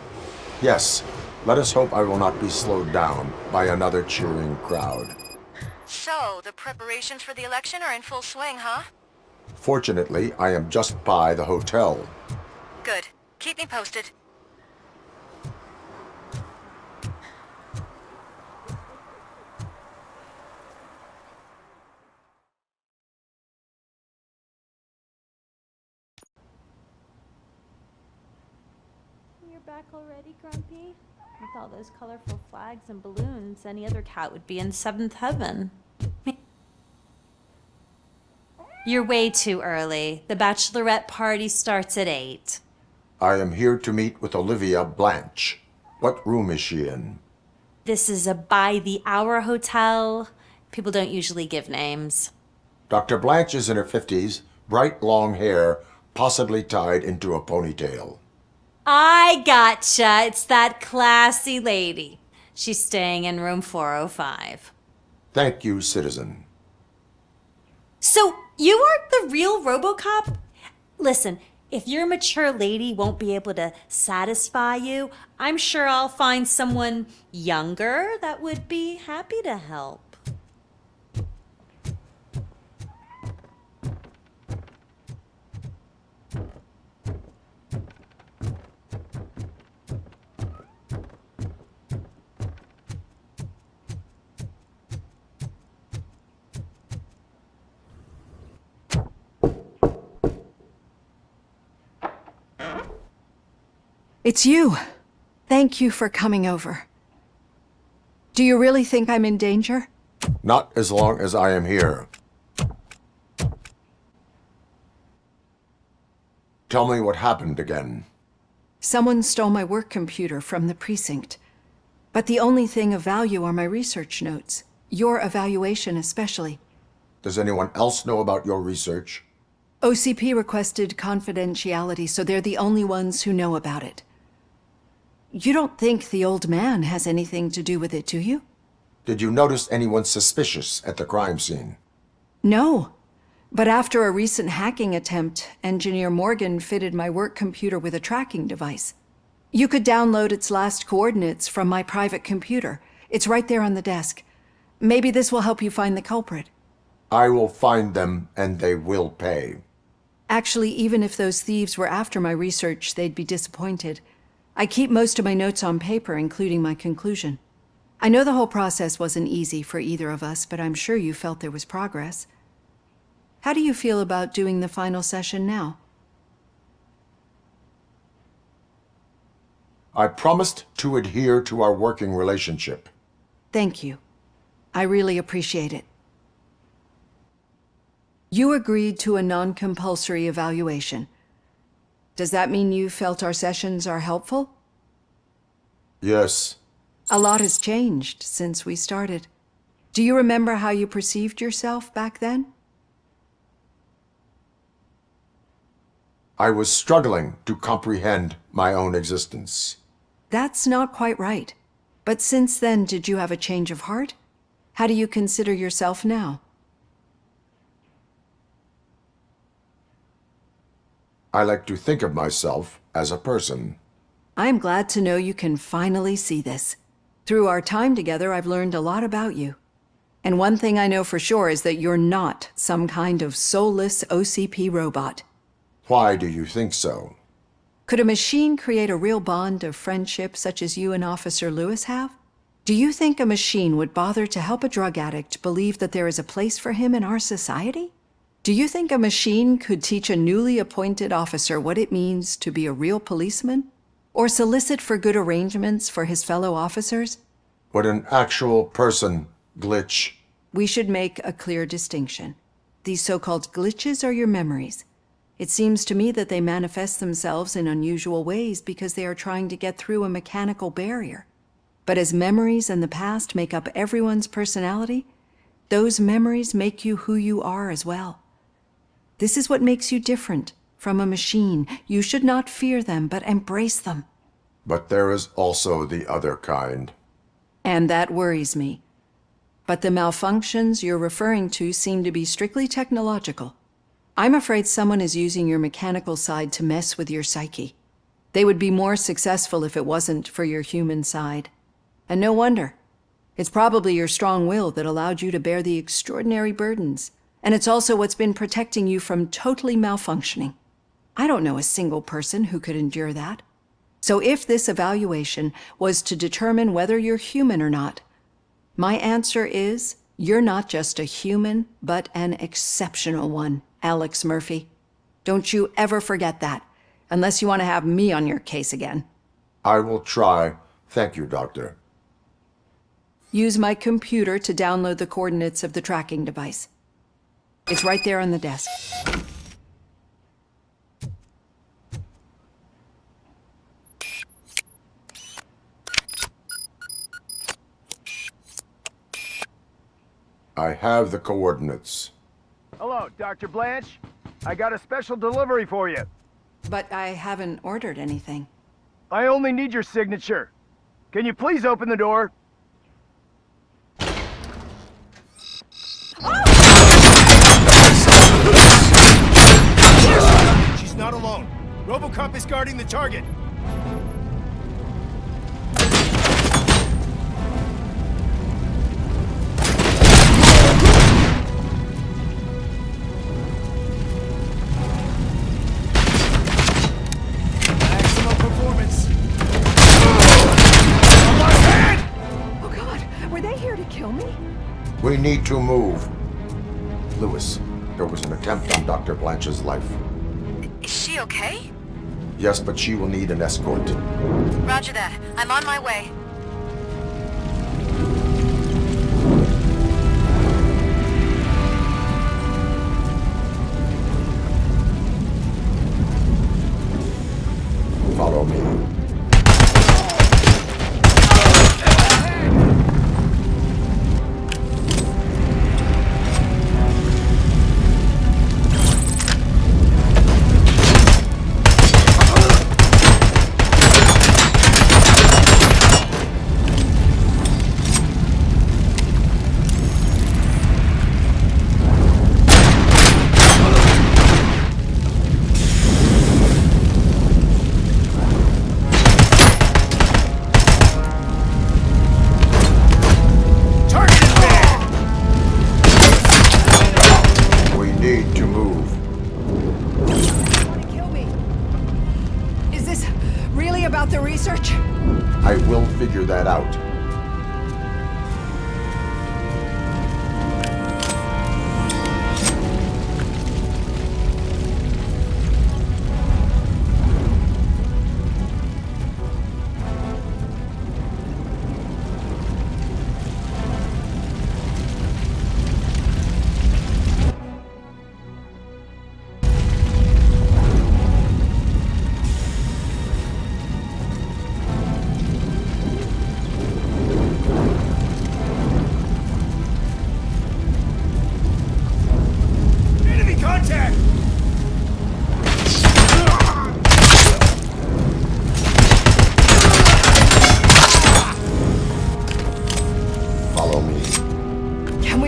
Yes. Let us hope I will not be slowed down by another cheering crowd. So, the preparations for the election are in full swing, huh? Fortunately, I am just by the hotel. Good. Keep me posted. You're back already, Grumpy? With all those colorful flags and balloons, any other cat would be in seventh heaven. You're way too early. The bachelorette party starts at 8. I am here to meet with Olivia Blanche. What room is she in? This is a by-the-hour hotel. People don't usually give names. Dr. Blanche is in her 50s, bright long hair, possibly tied into a ponytail. I gotcha. It's that classy lady. She's staying in room 405. Thank you, citizen. So, you aren't the real Robocop? Listen, if your mature lady won't be able to satisfy you, I'm sure I'll find someone younger that would be happy to help. It's you. Thank you for coming over. Do you really think I'm in danger? Not as long as I am here. Tell me what happened again. Someone stole my work computer from the precinct. But the only thing of value are my research notes. Your evaluation especially. Does anyone else know about your research? OCP requested confidentiality, so they're the only ones who know about it. You don't think the old man has anything to do with it, do you? Did you notice anyone suspicious at the crime scene? No. But after a recent hacking attempt, Engineer Morgan fitted my work computer with a tracking device. You could download its last coordinates from my private computer. It's right there on the desk. Maybe this will help you find the culprit. I will find them, and they will pay. Actually, even if those thieves were after my research, they'd be disappointed. I keep most of my notes on paper, including my conclusion. I know the whole process wasn't easy for either of us, but I'm sure you felt there was progress. How do you feel about doing the final session now? I promised to adhere to our working relationship. Thank you. I really appreciate it. You agreed to a non-compulsory evaluation. Does that mean you felt our sessions are helpful? Yes. A lot has changed since we started. Do you remember how you perceived yourself back then? I was struggling to comprehend my own existence. That's not quite right. But since then, did you have a change of heart? How do you consider yourself now? I like to think of myself as a person. I'm glad to know you can finally see this. Through our time together, I've learned a lot about you. And one thing I know for sure is that you're not some kind of soulless OCP robot. Why do you think so? Could a machine create a real bond of friendship such as you and Officer Lewis have? Do you think a machine would bother to help a drug addict believe that there is a place for him in our society? Do you think a machine could teach a newly appointed officer what it means to be a real policeman? Or solicit for good arrangements for his fellow officers? Would an actual person glitch? We should make a clear distinction. These so-called glitches are your memories. It seems to me that they manifest themselves in unusual ways because they are trying to get through a mechanical barrier. But as memories and the past make up everyone's personality, those memories make you who you are as well. This is what makes you different from a machine. You should not fear them, but embrace them. But there is also the other kind. And that worries me. But the malfunctions you're referring to seem to be strictly technological. I'm afraid someone is using your mechanical side to mess with your psyche. They would be more successful if it wasn't for your human side. And no wonder. It's probably your strong will that allowed you to bear the extraordinary burdens. And it's also what's been protecting you from totally malfunctioning. I don't know a single person who could endure that. So if this evaluation was to determine whether you're human or not, my answer is you're not just a human, but an exceptional one, Alex Murphy. Don't you ever forget that, unless you want to have me on your case again. I will try. Thank you, Doctor. Use my computer to download the coordinates of the tracking device. It's right there on the desk. I have the coordinates. Hello, Dr. Blanche. I got a special delivery for you. But I haven't ordered anything. I only need your signature. Can you please open the door? She's not alone. Robocop is guarding the target. Maximum performance. Oh God, were they here to kill me? We need to move. Lewis, there was an attempt on Dr. Blanche's life. Is she okay? Yes, but she will need an escort. Roger that. I'm on my way. Follow me. about the research? I will figure that out.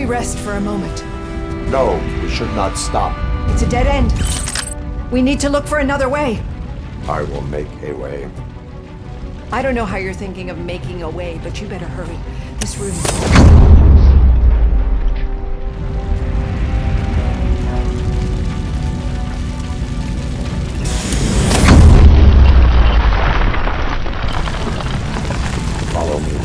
Rest for a moment. No, we should not stop. It's a dead end. We need to look for another way. I will make a way. I don't know how you're thinking of making a way, but you better hurry. This room... Follow me.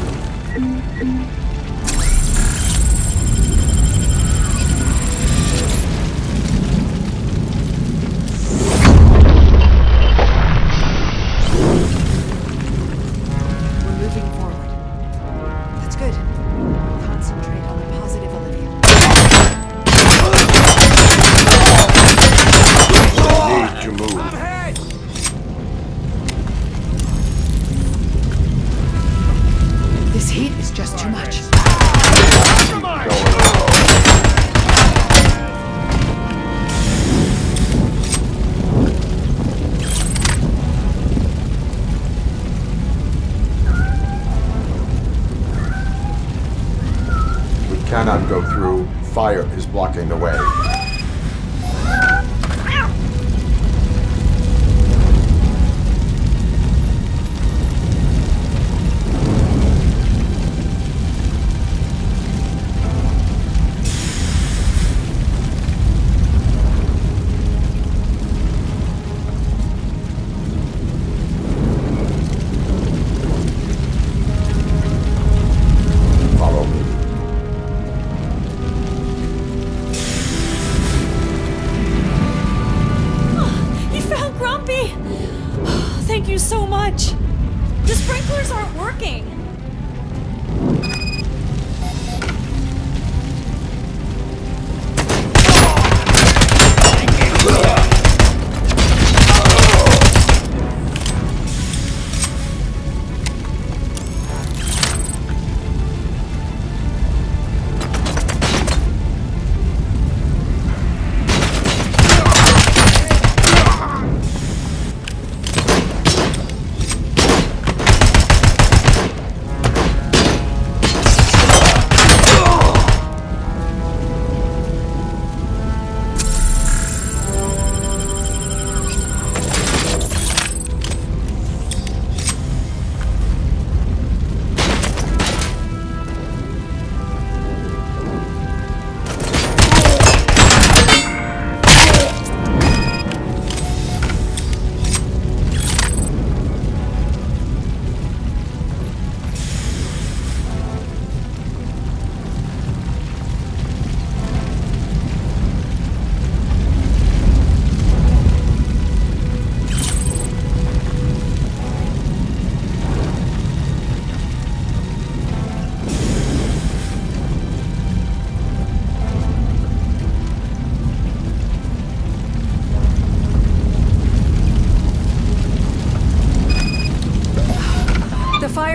This heat is just too much. We cannot go through. Fire is blocking the way. Thank you so much. The sprinklers aren't working.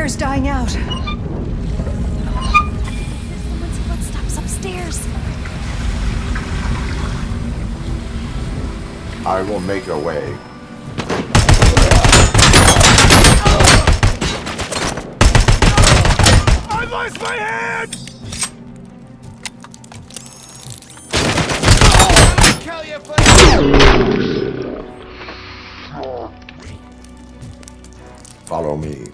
fire's dying out. Someone's footsteps upstairs. I will make a way. I lost my hand! Follow me.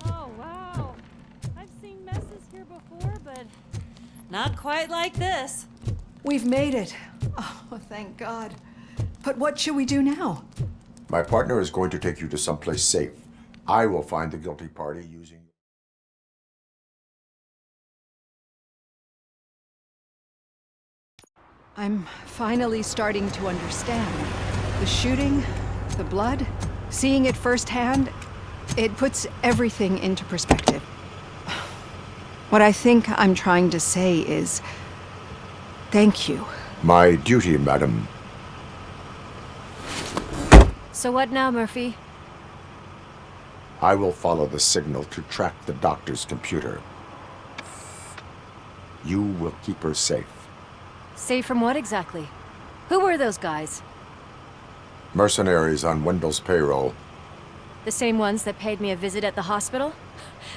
Oh, wow. I've seen messes here before, but Not quite like this. We've made it. Oh, thank God. But what should we do now? My partner is going to take you to someplace safe. I will find the guilty party using... I'm finally starting to understand. The shooting, the blood, seeing it firsthand, it puts everything into perspective. What I think I'm trying to say is, thank you. My duty, madam. So what now, Murphy? I will follow the signal to track the doctor's computer. You will keep her safe. Safe from what exactly? Who were those guys? Mercenaries on Wendell's payroll. The same ones that paid me a visit at the hospital?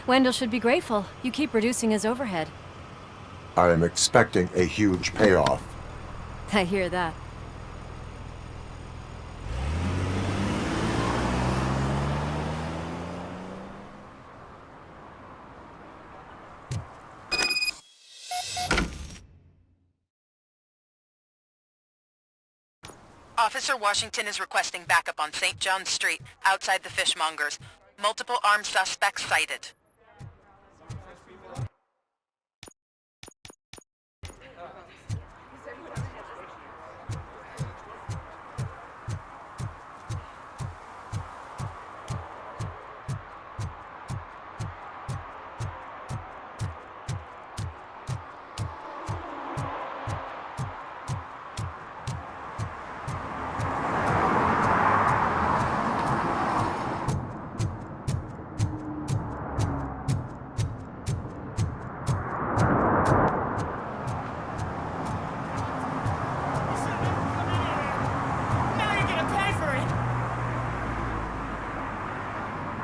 Wendell should be grateful. You keep reducing his overhead. I am expecting a huge payoff. I hear that. Officer Washington is requesting backup on St. John's Street, outside the fishmongers. Multiple armed suspects sighted.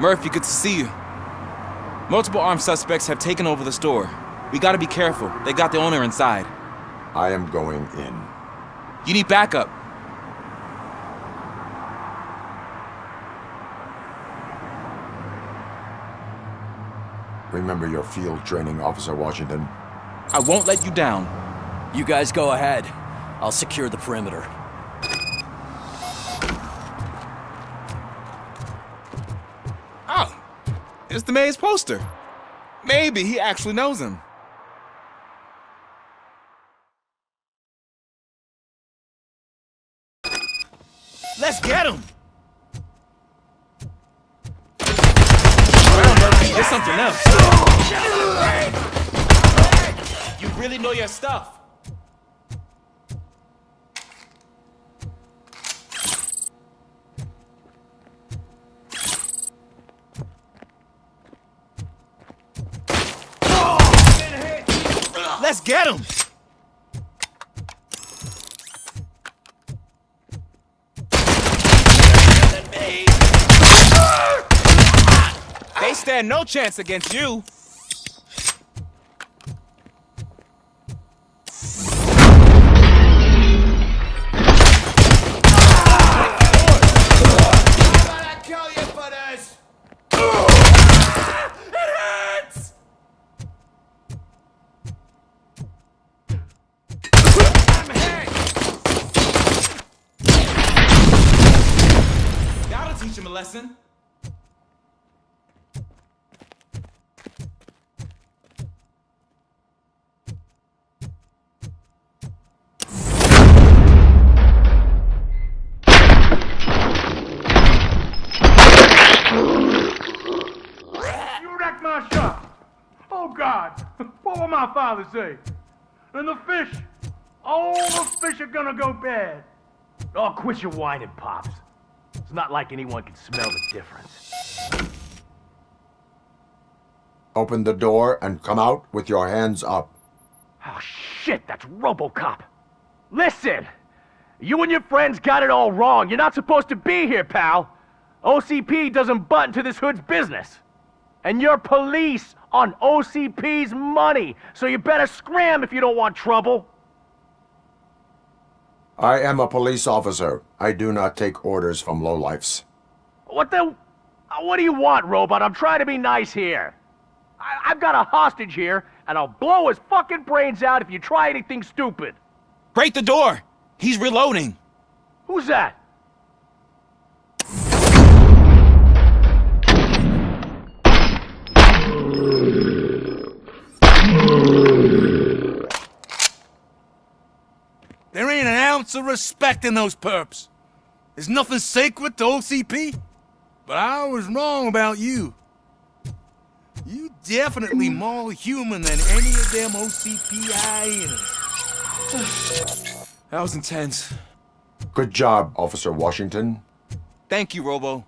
Murphy, good to see you. Multiple armed suspects have taken over the store. We gotta be careful. They got the owner inside. I am going in. You need backup. Remember your field training, Officer Washington. I won't let you down. You guys go ahead. I'll secure the perimeter. Oh, it's the mayor's poster. Maybe he actually knows him. Let's get him! Well, Murphy, there's something else. You really know your stuff. Let's get him! They stand no chance against you. Teach him a lesson. You wrecked my shop. Oh, God. What will my father say? And the fish? All the fish are gonna go bad. Oh, quit your whining, Pops. It's not like anyone can smell the difference. Open the door and come out with your hands up. Oh, shit, that's Robocop. Listen! You and your friends got it all wrong. You're not supposed to be here, pal. OCP doesn't butt into this hood's business. And you're police on OCP's money, so you better scram if you don't want trouble. I am a police officer. I do not take orders from lowlifes. What do you want, robot? I'm trying to be nice here. I've got a hostage here, and I'll blow his fucking brains out if you try anything stupid. Break the door! He's reloading. Who's that? There ain't an ounce of respect in those perps. There's nothing sacred to OCP. But I was wrong about you. You definitely more human than any of them OCP hyenas. That was intense. Good job, Officer Washington. Thank you, Robo.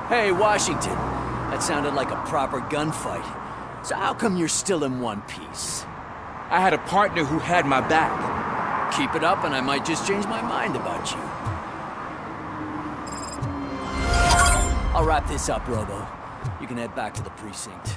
Hey, Washington. That sounded like a proper gunfight. So how come you're still in one piece? I had a partner who had my back. Keep it up and I might just change my mind about you. I'll wrap this up, Robo. You can head back to the precinct.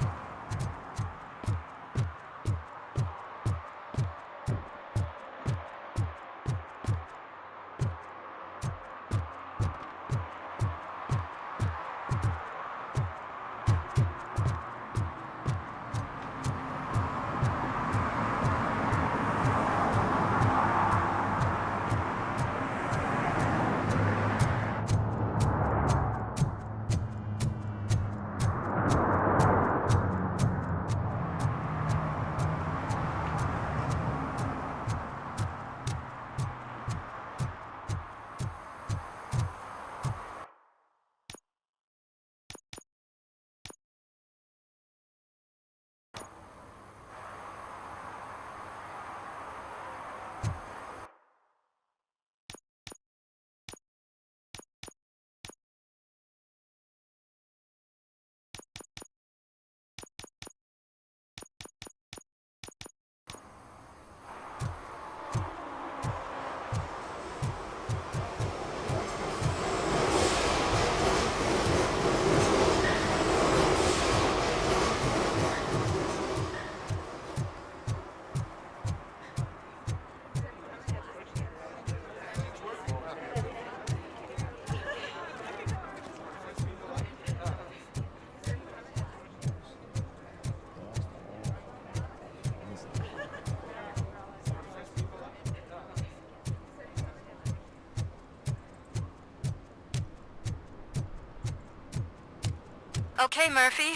Okay, Murphy.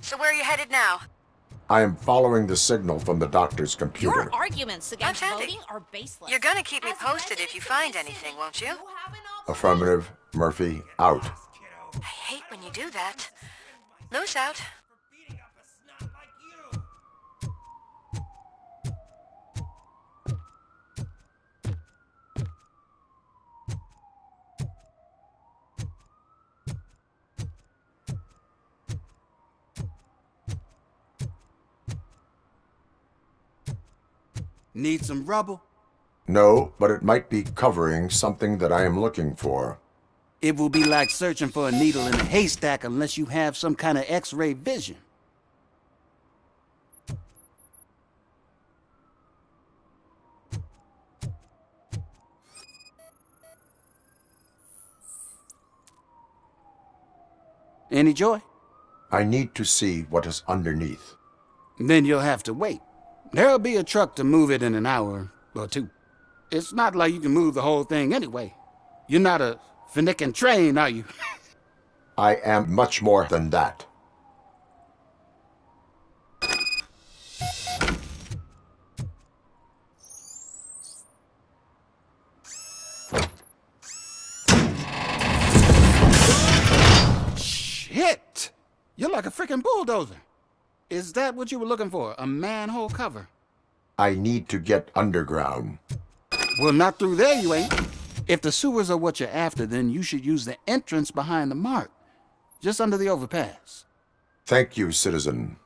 So where are you headed now? I am following the signal from the doctor's computer. Your arguments against voting are baseless. You're gonna keep me posted if you find anything, won't you? Affirmative. Murphy, out. I hate when you do that. Loose out. Need some rubble? No, but it might be covering something that I am looking for. It will be like searching for a needle in a haystack unless you have some kind of X-ray vision. Any joy? I need to see what is underneath. Then you'll have to wait. There'll be a truck to move it in an hour or two. It's not like you can move the whole thing anyway. You're not a finicking train, are you? I am much more than that. Shit! You're like a freaking bulldozer. Is that what you were looking for? A manhole cover? I need to get underground. Well, not through there, you ain't. If the sewers are what you're after, then you should use the entrance behind the mark. Just under the overpass. Thank you, citizen.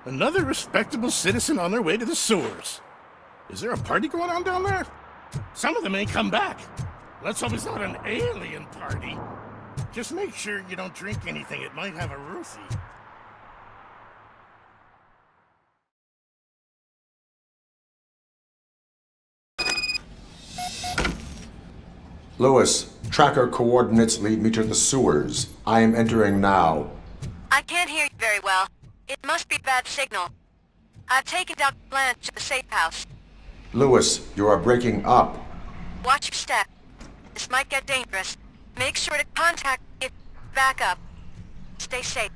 Another respectable citizen on their way to the sewers. Is there a party going on down there? Some of them ain't come back. Let's hope it's not an alien party. Just make sure you don't drink anything. It might have a roofie. Lewis, tracker coordinates lead me to the sewers. I am entering now. I can't hear you very well. It must be bad signal. I've taken Dr. Blanche to the safe house. Lewis, you are breaking up. Watch your step. This might get dangerous. Make sure to contact me if back up. Stay safe.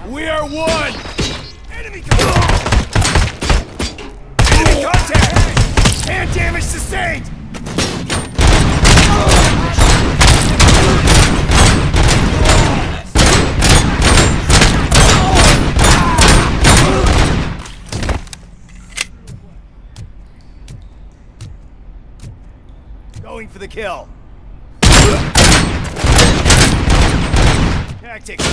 We are one! Enemy contact! Enemy contact! Hand damage sustained! Going for the kill. Tactics.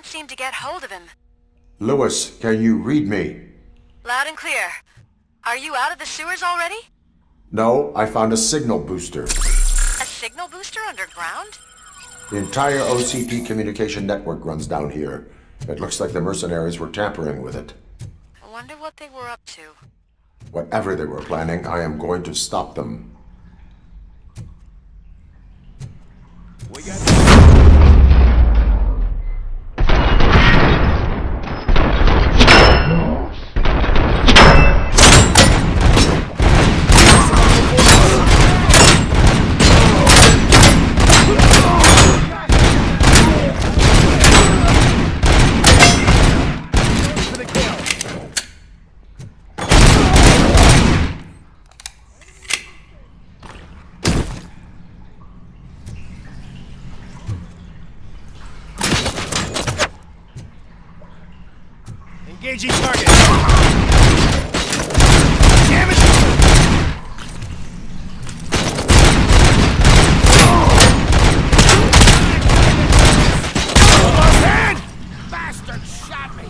Can't seem to get hold of him. Lewis, can you read me? Loud and clear. Are you out of the sewers already? No, I found a signal booster. A signal booster underground? The entire OCP communication network runs down here. It looks like the mercenaries were tampering with it. I wonder what they were up to. Whatever they were planning, I am going to stop them. We got... Engaging target! Damn it! Lost hand! Bastard shot me!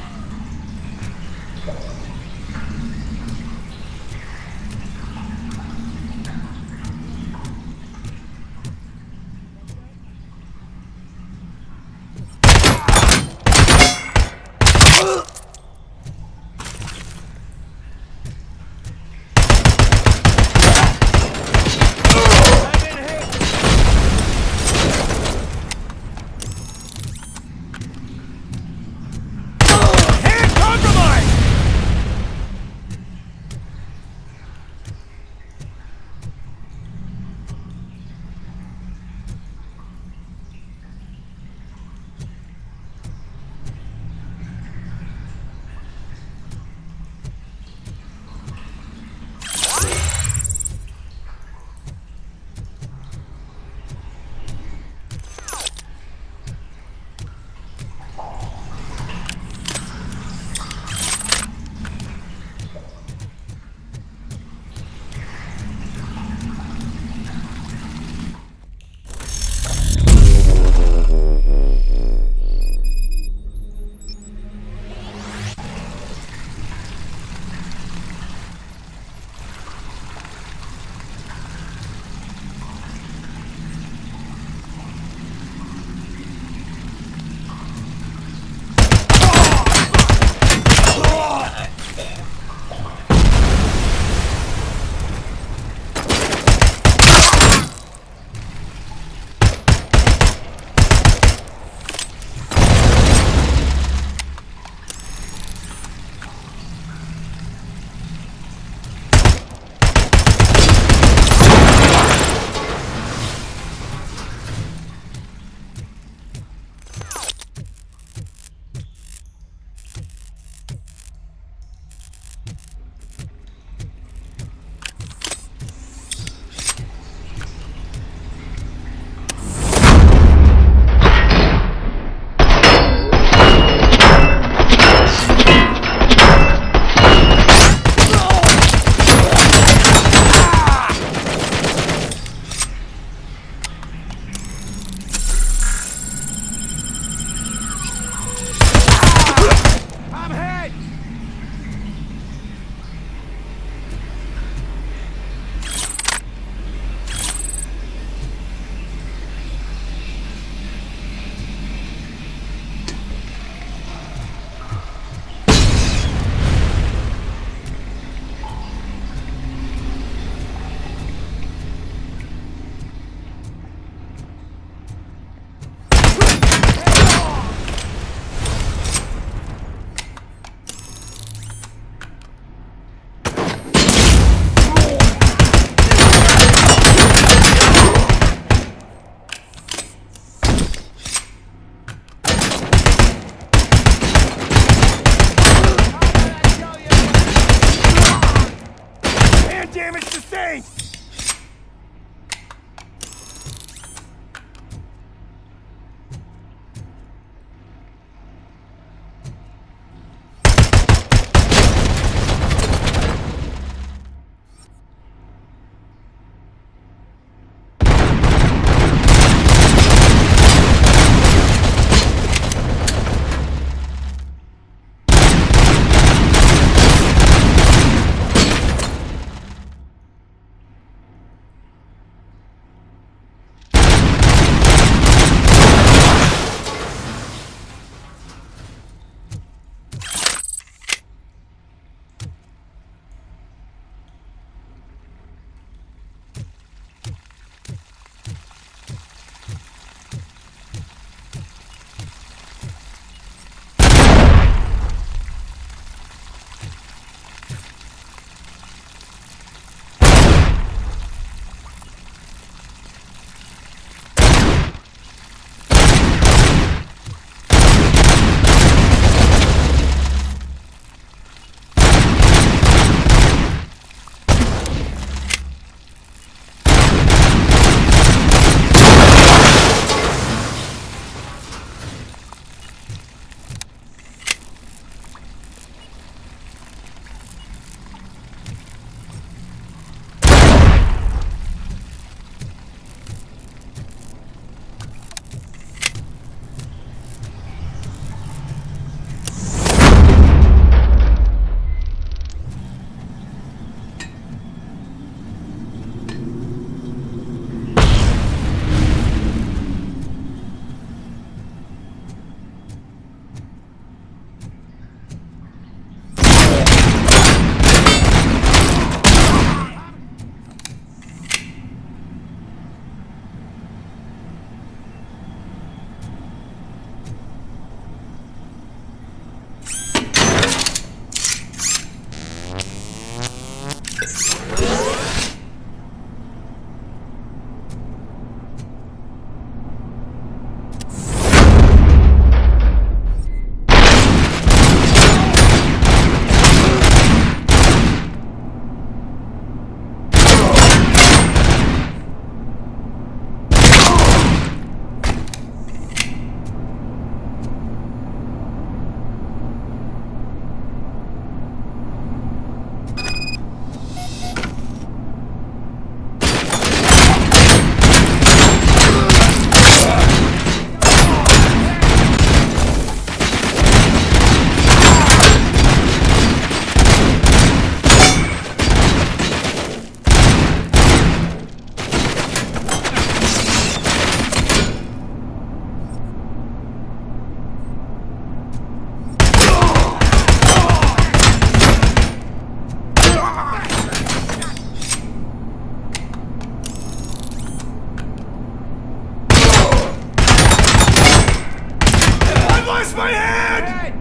bless my hand!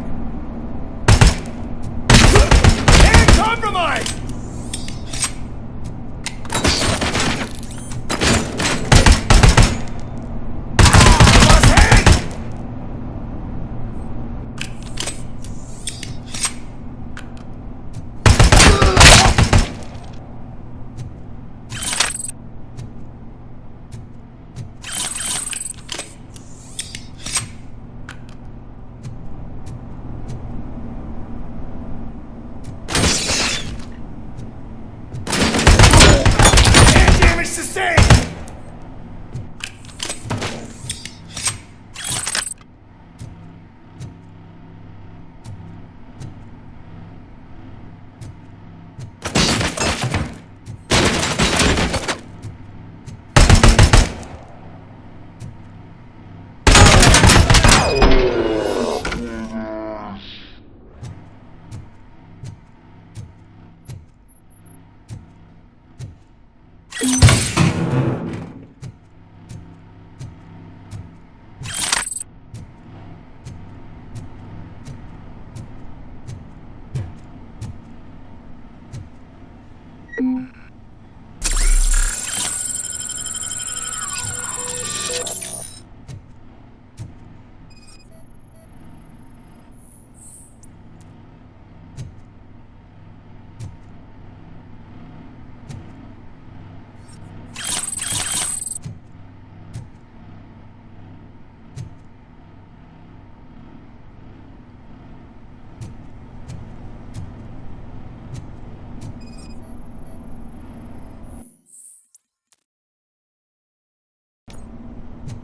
Hand compromised!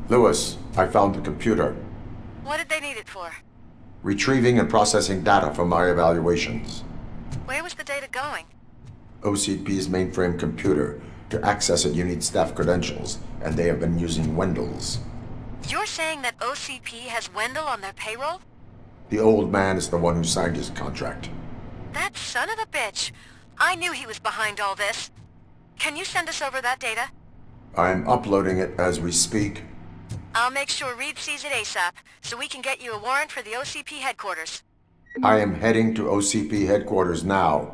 Lewis, I found the computer. What did they need it for? Retrieving and processing data from my evaluations. Where was the data going? OCP's mainframe computer. To access it, you need staff credentials, and they have been using Wendell's. You're saying that OCP has Wendell on their payroll? The old man is the one who signed his contract. That son of a bitch. I knew he was behind all this. Can you send us over that data? I'm uploading it as we speak. I'll make sure Reed sees it ASAP, so we can get you a warrant for the OCP headquarters. I am heading to OCP headquarters now.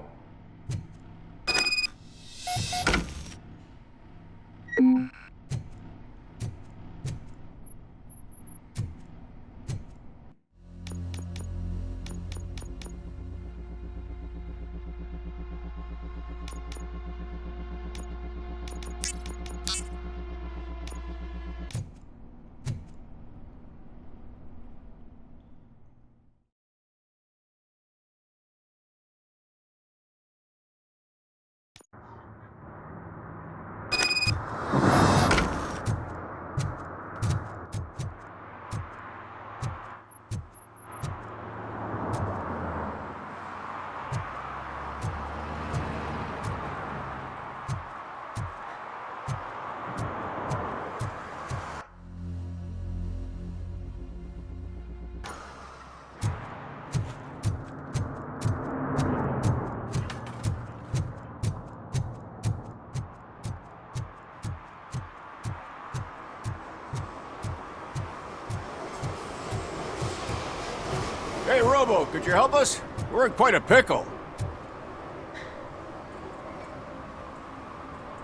Hey, Robo, could you help us? We're in quite a pickle.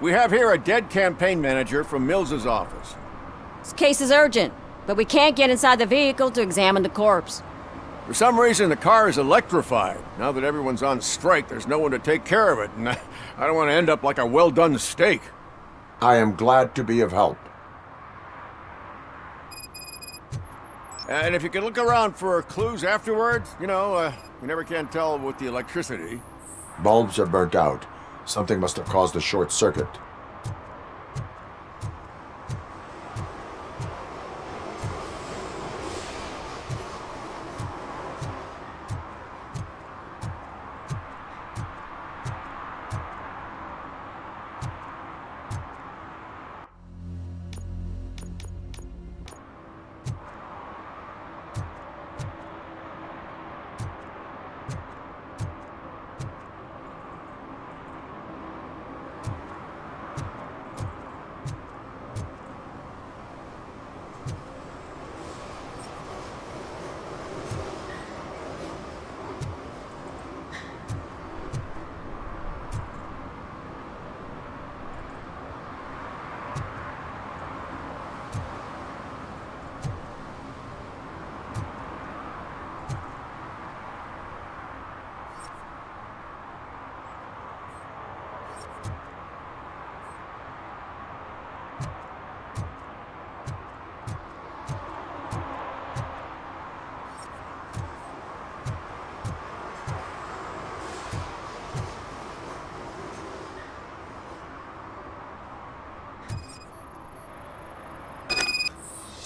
We have here a dead campaign manager from Mills's office. This case is urgent, but we can't get inside the vehicle to examine the corpse. For some reason, the car is electrified. Now that everyone's on strike, there's no one to take care of it, and I don't want to end up like a well-done steak. I am glad to be of help. And if you could look around for clues afterwards, you know, you never can tell with the electricity. Bulbs are burnt out. Something must have caused a short circuit.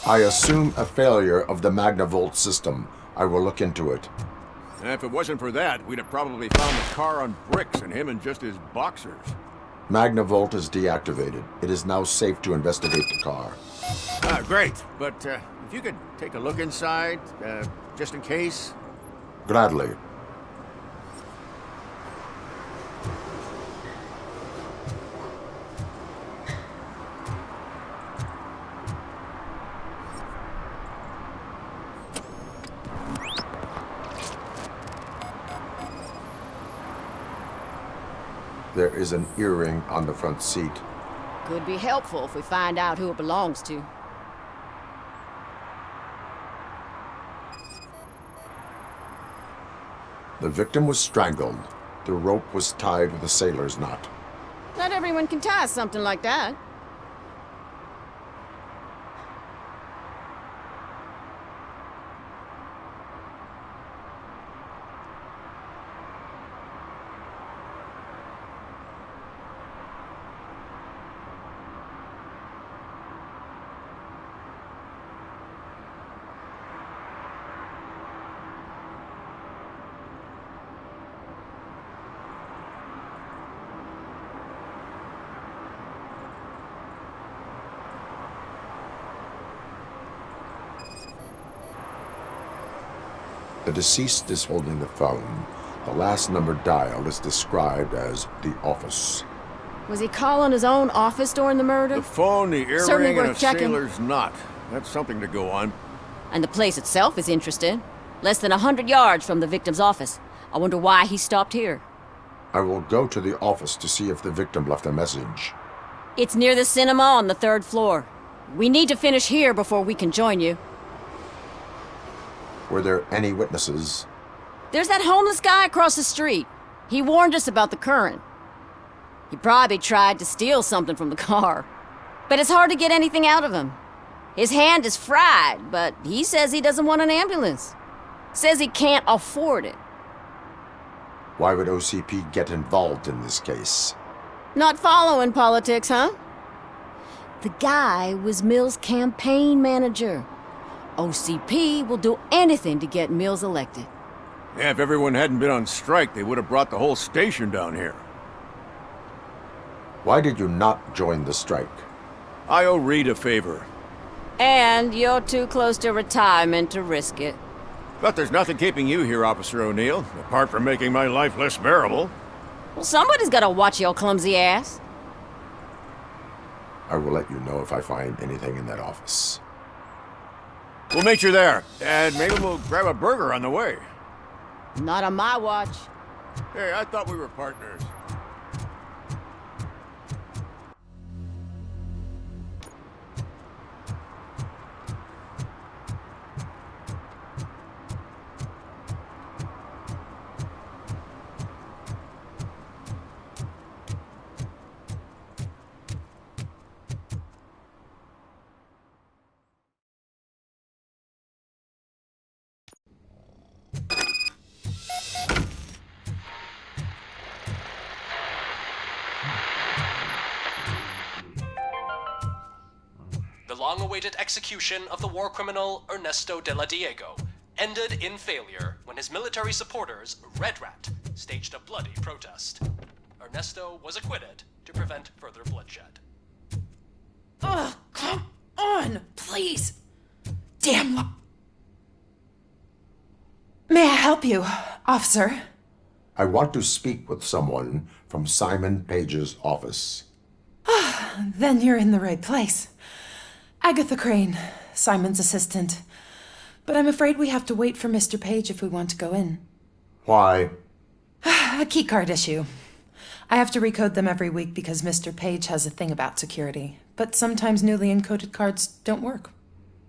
I assume a failure of the Magnavolt system. I will look into it. And if it wasn't for that, we'd have probably found the car on bricks and him in just his boxers. Magnavolt is deactivated. It is now safe to investigate the car. Great. But if you could take a look inside, just in case. Gladly. There is an earring on the front seat. Could be helpful if we find out who it belongs to. The victim was strangled. The rope was tied with a sailor's knot. Not everyone can tie something like that. The deceased is holding the phone. The last number dialed is described as the office. Was he calling his own office during the murder? The phone, the Certainly earring, and a worth checking. sailor's knot. That's something to go on. And the place itself is interesting. Less than 100 yards from the victim's office. I wonder why he stopped here. I will go to the office to see if the victim left a message. It's near the cinema on the 3rd floor. We need to finish here before we can join you. Were there any witnesses? There's that homeless guy across the street. He warned us about the current. He probably tried to steal something from the car. But it's hard to get anything out of him. His hand is fried, but he says he doesn't want an ambulance. Says he can't afford it. Why would OCP get involved in this case? Not following politics, huh? The guy was Mills' campaign manager. OCP will do anything to get Mills elected. Yeah, if everyone hadn't been on strike, they would have brought the whole station down here. Why did you not join the strike? I owe Reed a favor. And you're too close to retirement to risk it. But there's nothing keeping you here, Officer O'Neill, apart from making my life less bearable. Well, somebody's gotta watch your clumsy ass. I will let you know if I find anything in that office. We'll meet you there, and maybe we'll grab a burger on the way. Not on my watch. Hey, I thought we were partners. The long-awaited execution of the war criminal Ernesto de la Diego ended in failure when his military supporters, Red Rat, staged a bloody protest. Ernesto was acquitted to prevent further bloodshed. Ugh, come on, please. Damn. May I help you, officer? I want to speak with someone from Simon Page's office. Then you're in the right place. Agatha Crane, Simon's assistant. But I'm afraid we have to wait for Mr. Page if we want to go in. Why? A keycard issue. I have to recode them every week because Mr. Page has a thing about security. But sometimes newly encoded cards don't work.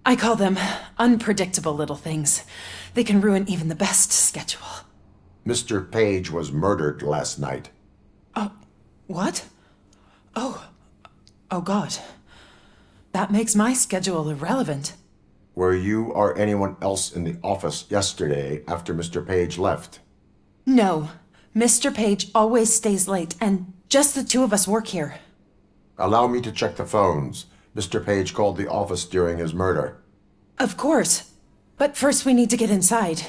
I call them unpredictable little things. They can ruin even the best schedule. Mr. Page was murdered last night. Oh, what? Oh God. That makes my schedule irrelevant. Were you or anyone else in the office yesterday after Mr. Page left? No. Mr. Page always stays late, and just the two of us work here. Allow me to check the phones. Mr. Page called the office during his murder. Of course. But first we need to get inside.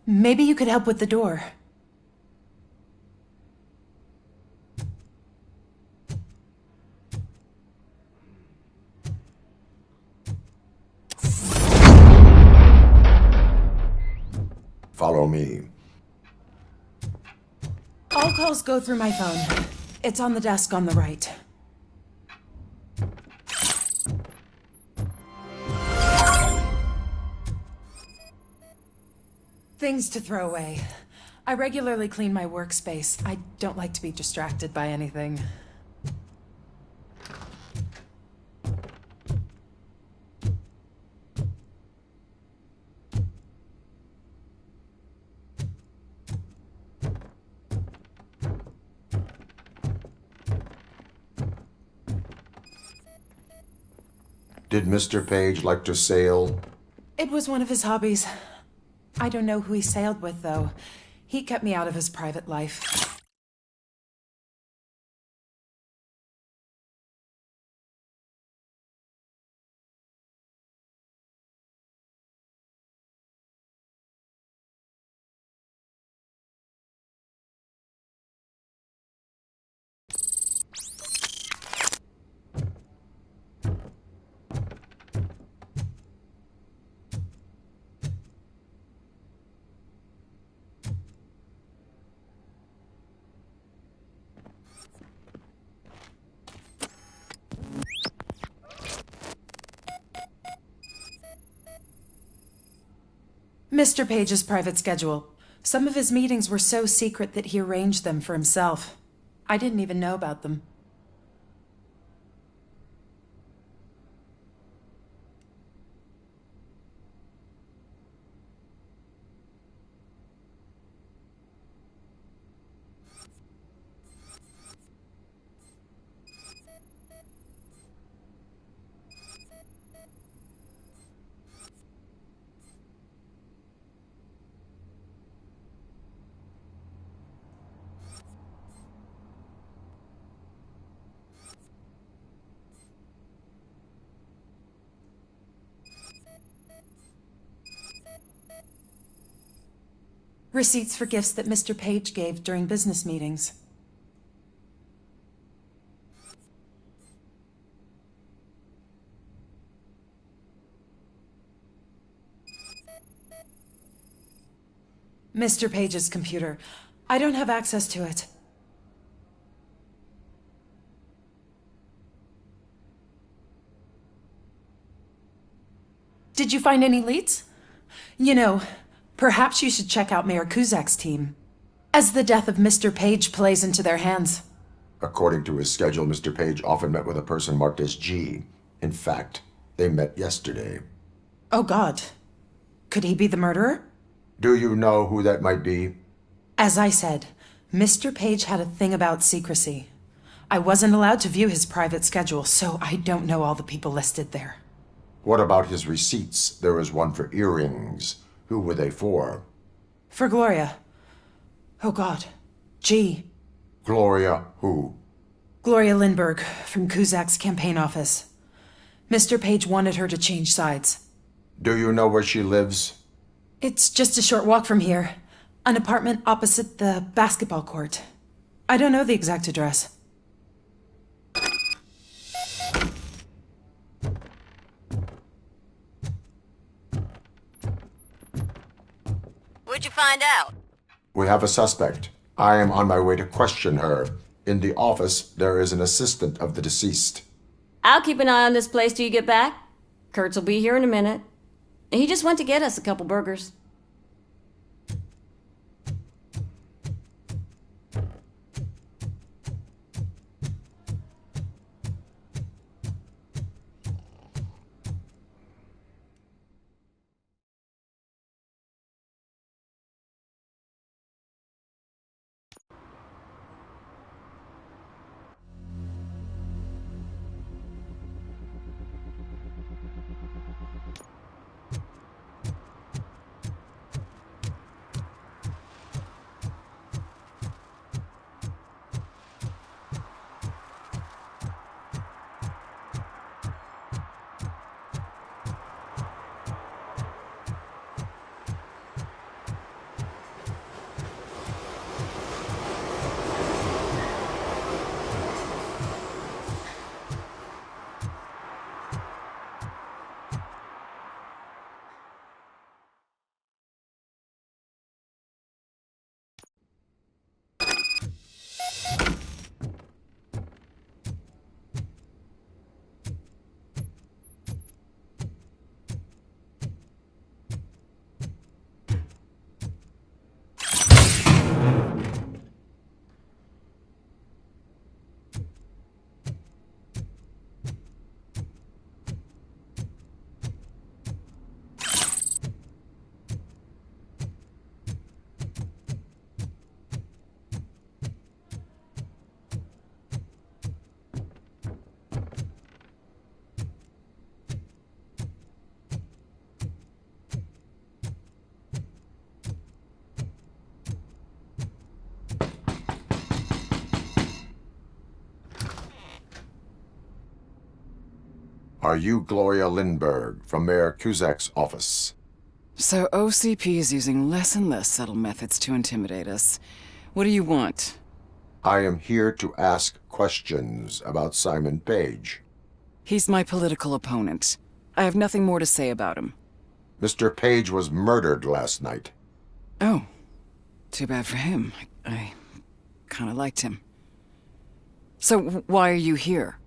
Maybe you could help with the door. Follow me. All calls go through my phone. It's on the desk on the right. Things to throw away. I regularly clean my workspace. I don't like to be distracted by anything. Did Mr. Page like to sail? It was one of his hobbies. I don't know who he sailed with, though. He kept me out of his private life. Mr. Page's private schedule. Some of his meetings were so secret that he arranged them for himself. I didn't even know about them. Receipts for gifts that Mr. Page gave during business meetings. Mr. Page's computer. I don't have access to it. Did you find any leads? You know, perhaps you should check out Mayor Kuzak's team, as the death of Mr. Page plays into their hands. According to his schedule, Mr. Page often met with a person marked as G. In fact, they met yesterday. Oh God. Could he be the murderer? Do you know who that might be? As I said, Mr. Page had a thing about secrecy. I wasn't allowed to view his private schedule, so I don't know all the people listed there. What about his receipts? There was one for earrings. Who were they for? For Gloria. Oh God. G. Gloria who? Gloria Lindbergh, from Kuzak's campaign office. Mr. Page wanted her to change sides. Do you know where she lives? It's just a short walk from here. An apartment opposite the basketball court. I don't know the exact address. What'd you find out? We have a suspect. I am on my way to question her. In the office, there is an assistant of the deceased. I'll keep an eye on this place till you get back. Kurtz will be here in a minute. He just went to get us a couple burgers. Are you Gloria Lindbergh from Mayor Cusack's office? So OCP is using less and less subtle methods to intimidate us. What do you want? I am here to ask questions about Simon Page. He's my political opponent. I have nothing more to say about him. Mr. Page was murdered last night. Oh. Too bad for him. I kinda liked him. So why are you here?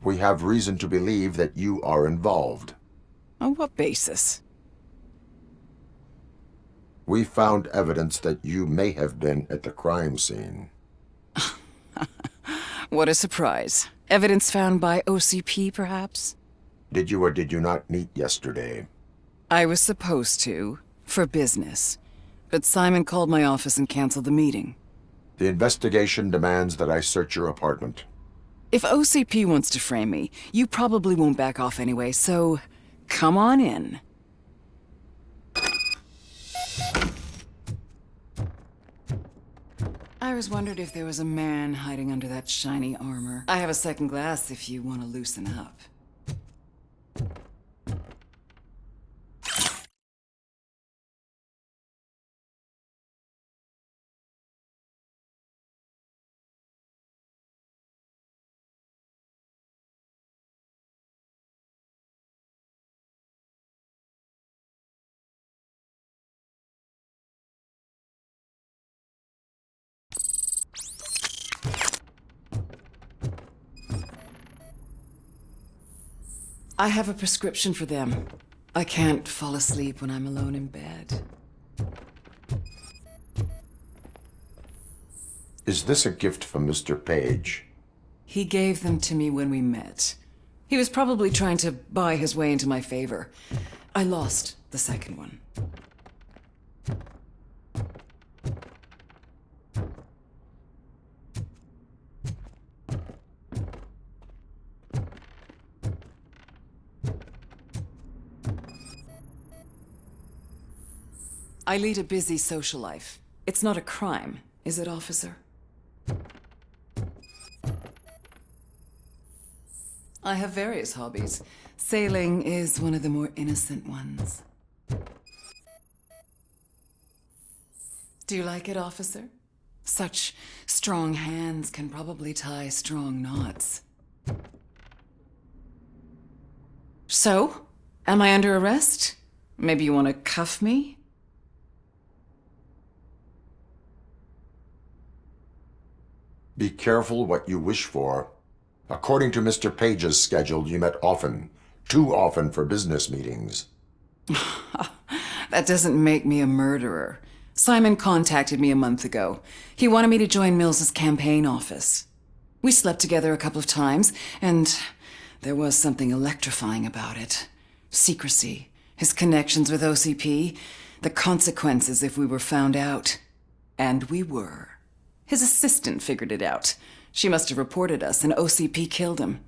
We have reason to believe that you are involved. On what basis? We found evidence that you may have been at the crime scene. What a surprise. Evidence found by OCP, perhaps? Did you or did you not meet yesterday? I was supposed to, for business. But Simon called my office and canceled the meeting. The investigation demands that I search your apartment. If OCP wants to frame me, you probably won't back off anyway, so come on in. I always wondered if there was a man hiding under that shiny armor. I have a second glass if you want to loosen up. I have a prescription for them. I can't fall asleep when I'm alone in bed. Is this a gift from Mr. Page? He gave them to me when we met. He was probably trying to buy his way into my favor. I lost the second one. I lead a busy social life. It's not a crime, is it, officer? I have various hobbies. Sailing is one of the more innocent ones. Do you like it, officer? Such strong hands can probably tie strong knots. So, am I under arrest? Maybe you want to cuff me? Be careful what you wish for. According to Mr. Page's schedule, you met often. Too often for business meetings. That doesn't make me a murderer. Simon contacted me a month ago. He wanted me to join Mills's campaign office. We slept together a couple of times, and there was something electrifying about it. Secrecy, his connections with OCP, the consequences if we were found out. And we were. His assistant figured it out. She must have reported us, and OCP killed him.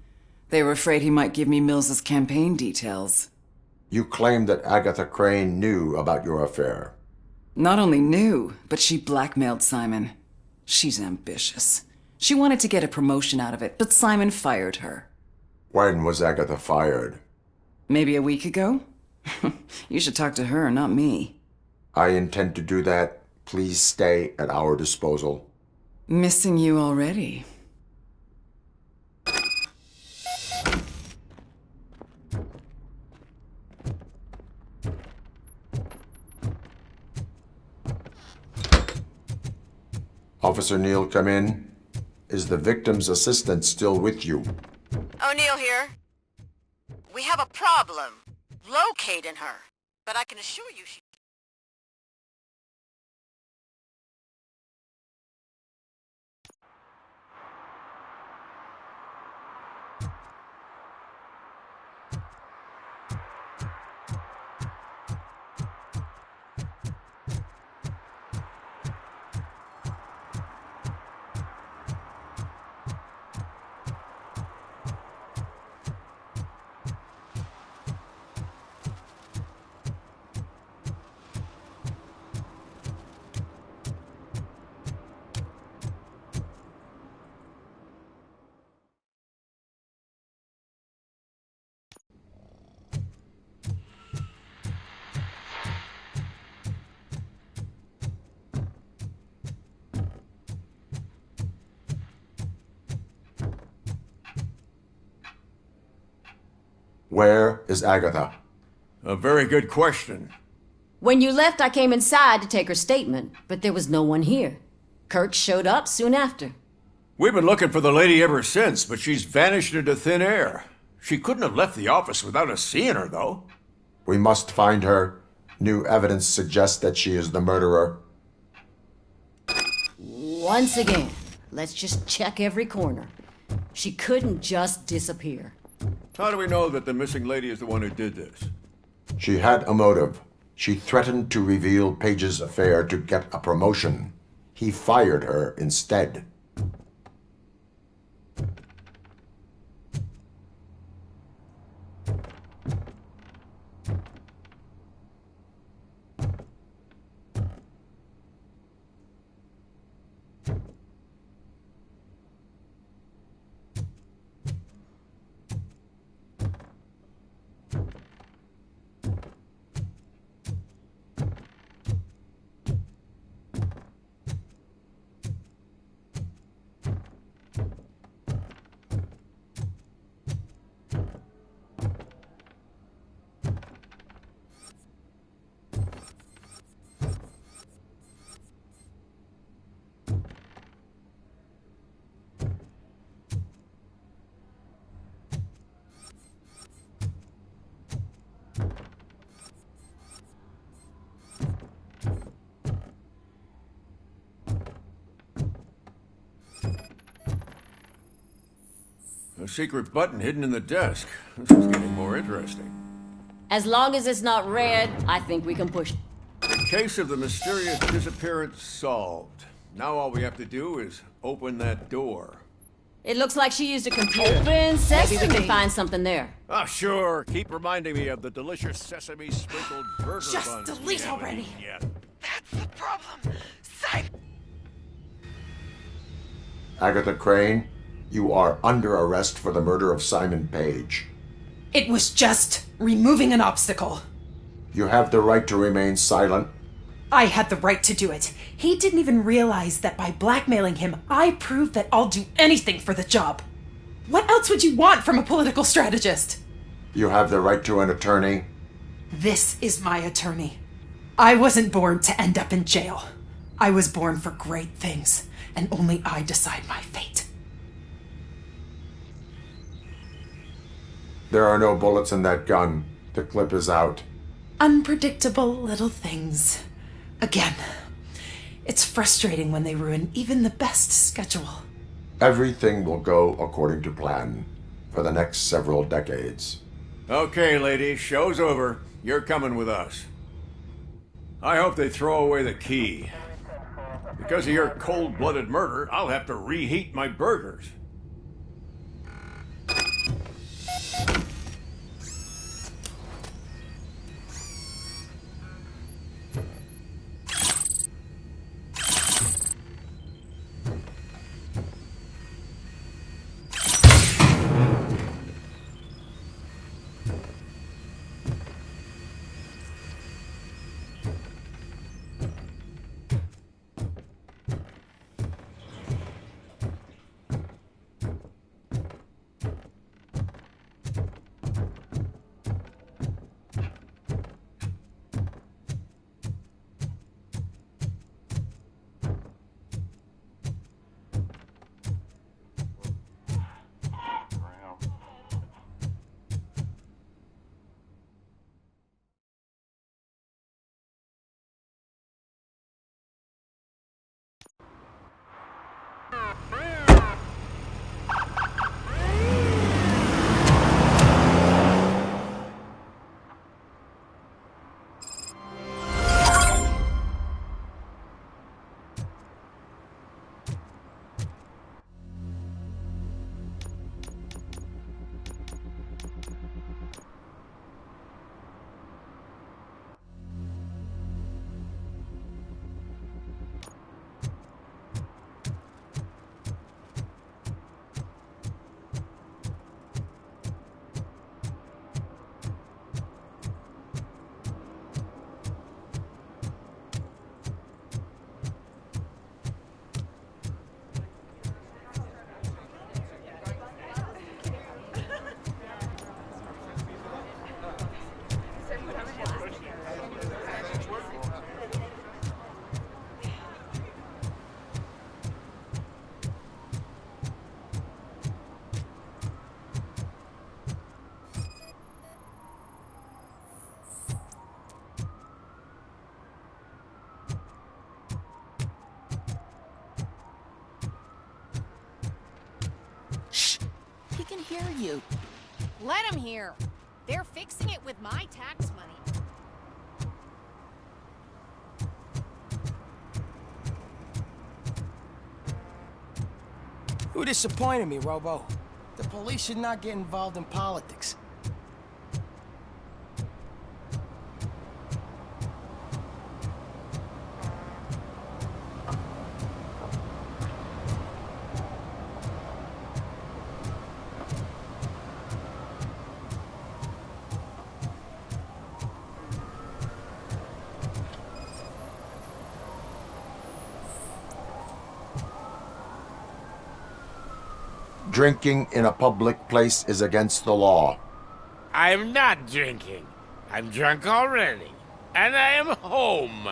They were afraid he might give me Mills's campaign details. You claim that Agatha Crane knew about your affair. Not only knew, but she blackmailed Simon. She's ambitious. She wanted to get a promotion out of it, but Simon fired her. When was Agatha fired? Maybe a week ago? You should talk to her, not me. I intend to do that. Please stay at our disposal. Missing you already. Officer Neal, come in. Is the victim's assistant still with you? O'Neill here. We have a problem locating her, but I can assure you she... Where is Agatha? A very good question. When you left, I came inside to take her statement, but there was no one here. Kirk showed up soon after. We've been looking for the lady ever since, but she's vanished into thin air. She couldn't have left the office without us seeing her, though. We must find her. New evidence suggests that she is the murderer. Once again, let's just check every corner. She couldn't just disappear. How do we know that the missing lady is the one who did this? She had a motive. She threatened to reveal Page's affair to get a promotion. He fired her instead. A secret button hidden in the desk. This is getting more interesting. As long as it's not red, I think we can push. The case of the mysterious disappearance solved. Now all we have to do is open that door. It looks like she used a computer. Open sesame. Maybe we can find something there. Ah, sure. Keep reminding me of the delicious sesame sprinkled burger Just buns. delete already. Yeah. That's the problem. Agatha Crane, you are under arrest for the murder of Simon Page. It was just removing an obstacle. You have the right to remain silent. I had the right to do it. He didn't even realize that by blackmailing him, I proved that I'll do anything for the job. What else would you want from a political strategist? You have the right to an attorney. This is my attorney. I wasn't born to end up in jail. I was born for great things, and only I decide my fate. There are no bullets in that gun. The clip is out. Unpredictable little things. Again, it's frustrating when they ruin even the best schedule. Everything will go according to plan for the next several decades. Okay, lady, show's over. You're coming with us. I hope they throw away the key. Because of your cold-blooded murder, I'll have to reheat my burgers. dare you? Let them hear. They're fixing it with my tax money. Who disappointed me, Robo? The police should not get involved in politics. Drinking in a public place is against the law. I'm not drinking. I'm drunk already. And I am home.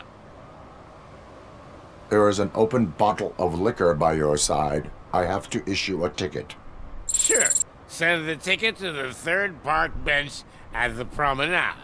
There is an open bottle of liquor by your side. I have to issue a ticket. Sure. Send the ticket to the third park bench at the promenade.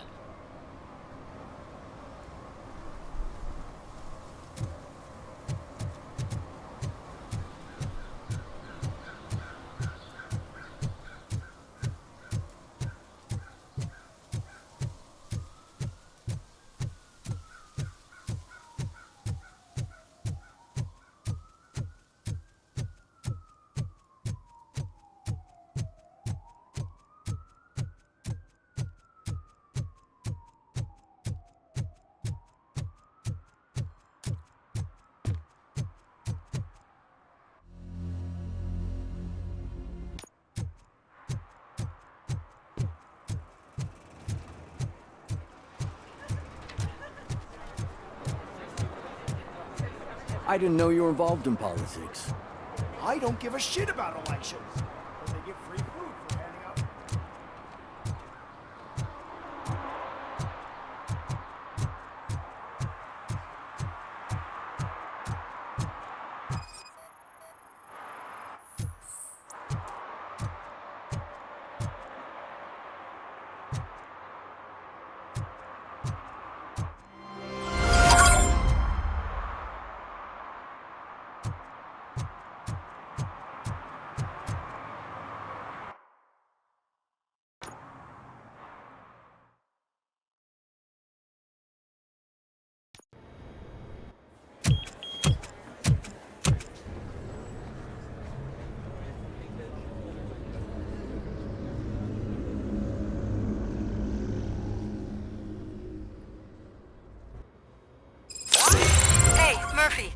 I didn't know you were involved in politics. I don't give a shit about elections. But they get free food for handing out. Murphy,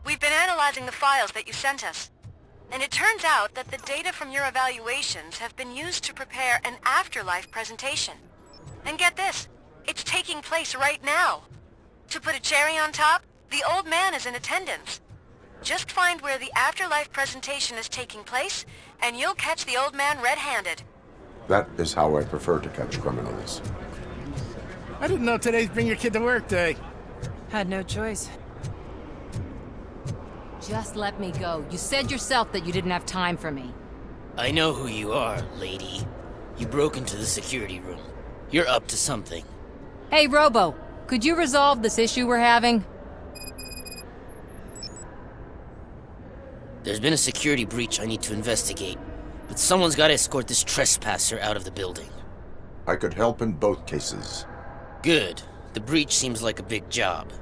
we've been analyzing the files that you sent us. And it turns out that the data from your evaluations have been used to prepare an afterlife presentation. And get this, it's taking place right now. To put a cherry on top, the old man is in attendance. Just find where the afterlife presentation is taking place, and you'll catch the old man red-handed. That is how I prefer to catch criminals. I didn't know today's Bring Your Kid to Work Day. Had no choice. Just let me go. You said yourself that you didn't have time for me. I know who you are, lady. You broke into the security room. You're up to something. Hey, Robo, could you resolve this issue we're having? There's been a security breach I need to investigate, but someone's got to escort this trespasser out of the building. I could help in both cases. Good. The breach seems like a big job.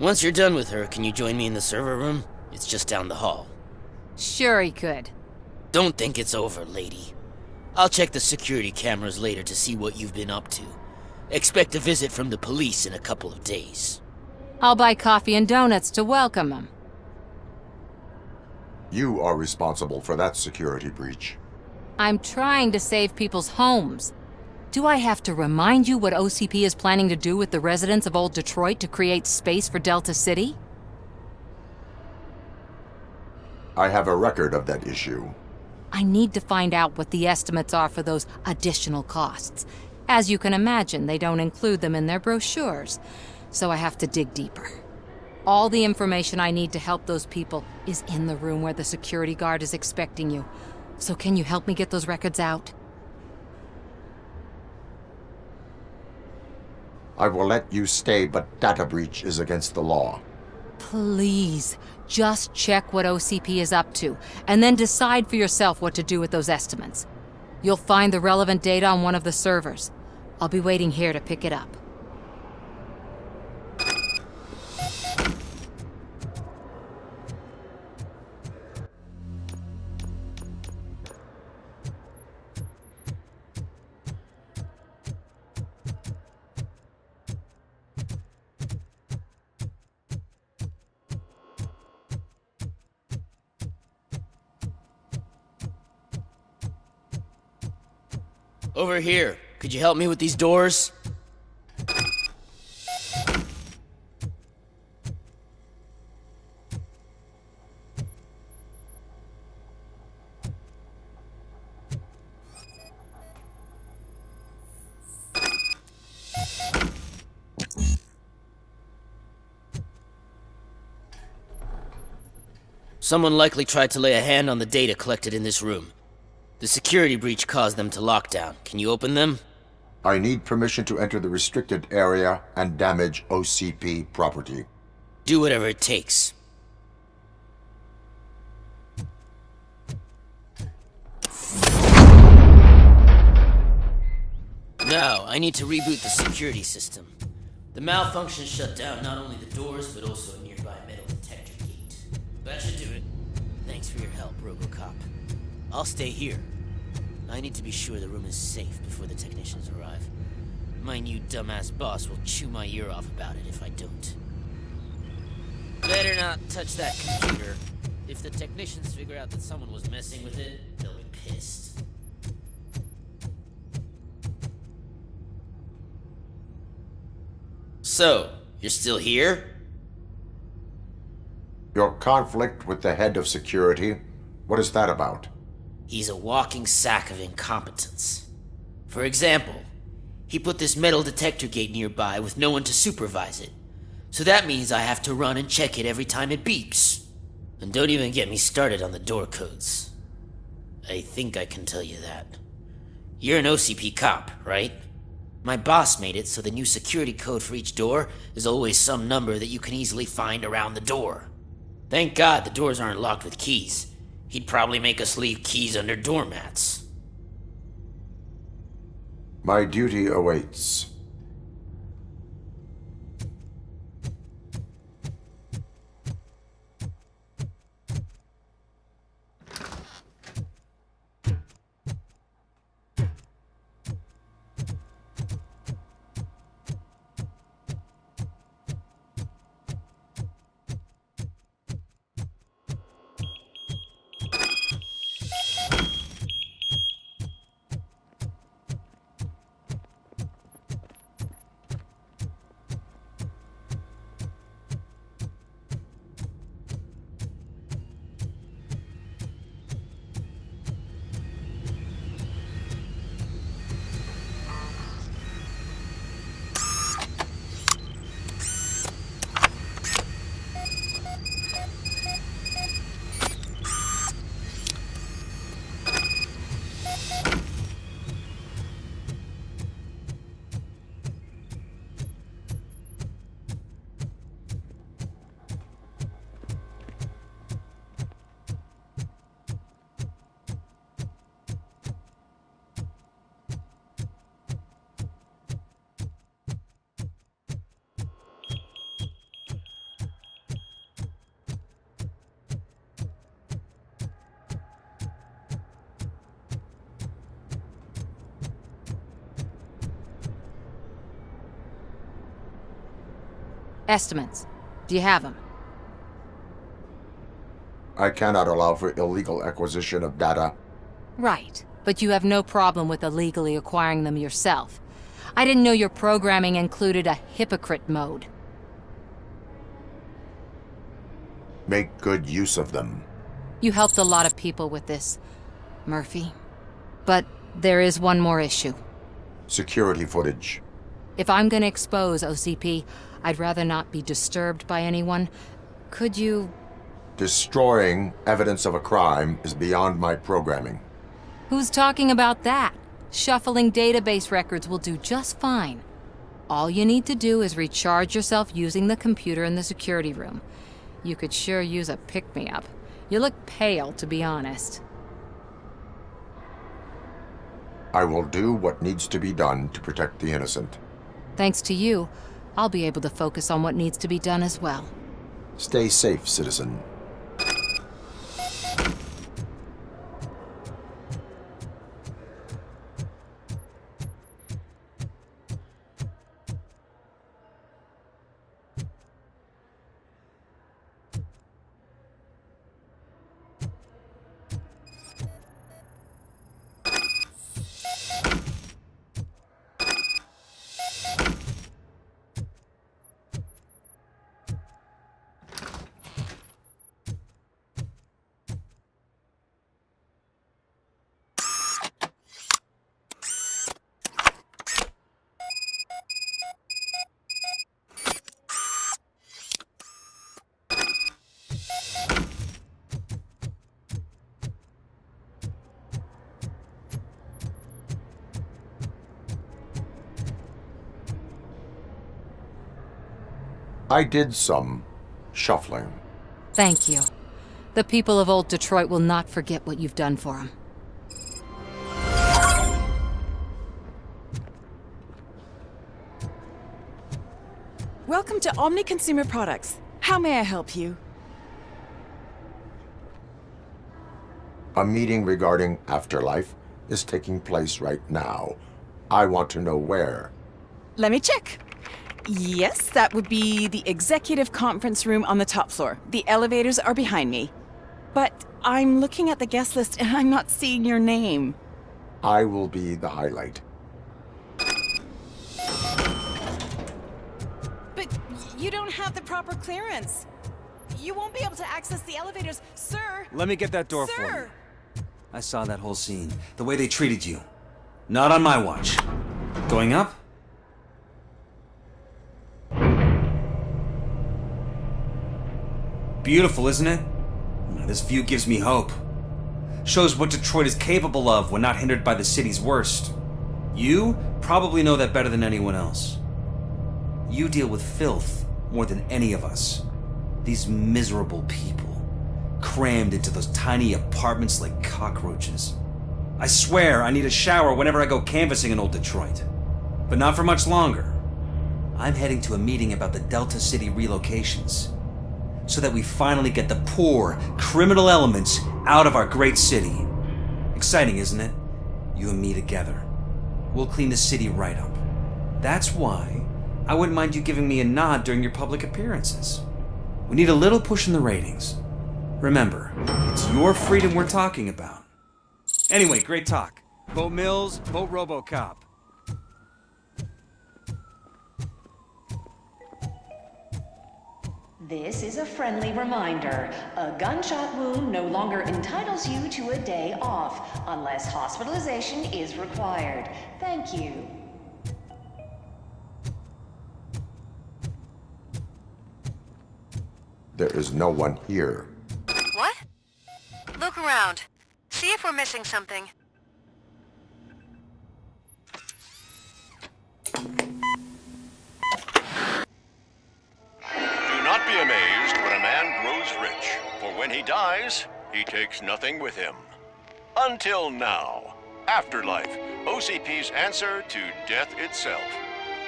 Once you're done with her, can you join me in the server room? It's just down the hall. Sure he could. Don't think it's over, lady. I'll check the security cameras later to see what you've been up to. Expect a visit from the police in a couple of days. I'll buy coffee and donuts to welcome him. You are responsible for that security breach. I'm trying to save people's homes. Do I have to remind you what OCP is planning to do with the residents of Old Detroit to create space for Delta City? I have a record of that issue. I need to find out what the estimates are for those additional costs. As you can imagine, they don't include them in their brochures, so I have to dig deeper. All the information I need to help those people is in the room where the security guard is expecting you. So can you help me get those records out? I will let you stay, but data breach is against the law. Please, just check what OCP is up to, and then decide for yourself what to do with those estimates. You'll find the relevant data on one of the servers. I'll be waiting here to pick it up. Over here. Could you help me with these doors? Someone likely tried to lay a hand on the data collected in this room. The security breach caused them to lock down. Can you open them? I need permission to enter the restricted area and damage OCP property. Do whatever it takes. Now, I need to reboot the security system. The malfunction shut down not only the doors, but also a nearby metal detector gate. That should do it. Thanks for your help, Robocop. I'll stay here. I need to be sure the room is safe before the technicians arrive. My new dumbass boss will chew my ear off about it if I don't. Better not touch that computer. If the technicians figure out that someone was messing with it, they'll be pissed. So, you're still here? Your conflict with the head of security, what is that about? He's a walking sack of incompetence. For example, he put this metal detector gate nearby with no one to supervise it. So that means I have to run and check it every time it beeps. And don't even get me started on the door codes. I think I can tell you that. You're an OCP cop, right? My boss made it so the new security code for each door is always some number that you can easily find around the door. Thank God the doors aren't locked with keys. He'd probably make us leave keys under doormats. My duty awaits. Estimates. Do you have them? I cannot allow for illegal acquisition of data. Right, but you have no problem with illegally acquiring them yourself. I didn't know your programming included a hypocrite mode. Make good use of them. You helped a lot of people with this, Murphy. But there is one more issue. Security footage. If I'm gonna expose OCP, I'd rather not be disturbed by anyone. Could you... Destroying evidence of a crime is beyond my programming. Who's talking about that? Shuffling database records will do just fine. All you need to do is recharge yourself using the computer in the security room. You could sure use a pick-me-up. You look pale, to be honest. I will do what needs to be done to protect the innocent. Thanks to you, I'll be able to focus on what needs to be done as well. Stay safe, citizen. I did some shuffling. Thank you. The people of old Detroit will not forget what you've done for them. Welcome to Omni Consumer Products. How may I help you? A meeting regarding afterlife is taking place right now. I want to know where. Let me check. Yes, that would be the executive conference room on the top floor. The elevators are behind me. But I'm looking at the guest list and I'm not seeing your name. I will be the highlight. But you don't have the proper clearance. You won't be able to access the elevators, sir. Let me get that door for Sir! you. I saw that whole scene. The way they treated you. Not on my watch. Going up? Beautiful, isn't it? This view gives me hope. Shows what Detroit is capable of when not hindered by the city's worst. You probably know that better than anyone else. You deal with filth more than any of us. These miserable people, crammed into those tiny apartments like cockroaches. I swear I need a shower whenever I go canvassing in old Detroit. But not for much longer. I'm heading to a meeting about the Delta City relocations, so that we finally get the poor, criminal elements out of our great city. Exciting, isn't it? You and me together. We'll clean the city right up. That's why I wouldn't mind you giving me a nod during your public appearances. We need a little push in the ratings. Remember, it's your freedom we're talking about. Anyway, great talk. Vote Mills, vote Robocop. This is a friendly reminder. A gunshot wound no longer entitles you to a day off, unless hospitalization is required. Thank you. There is no one here. What? Look around. See if we're missing something. Do not be amazed when a man grows rich, for when he dies, he takes nothing with him. Until now. Afterlife, OCP's answer to death itself.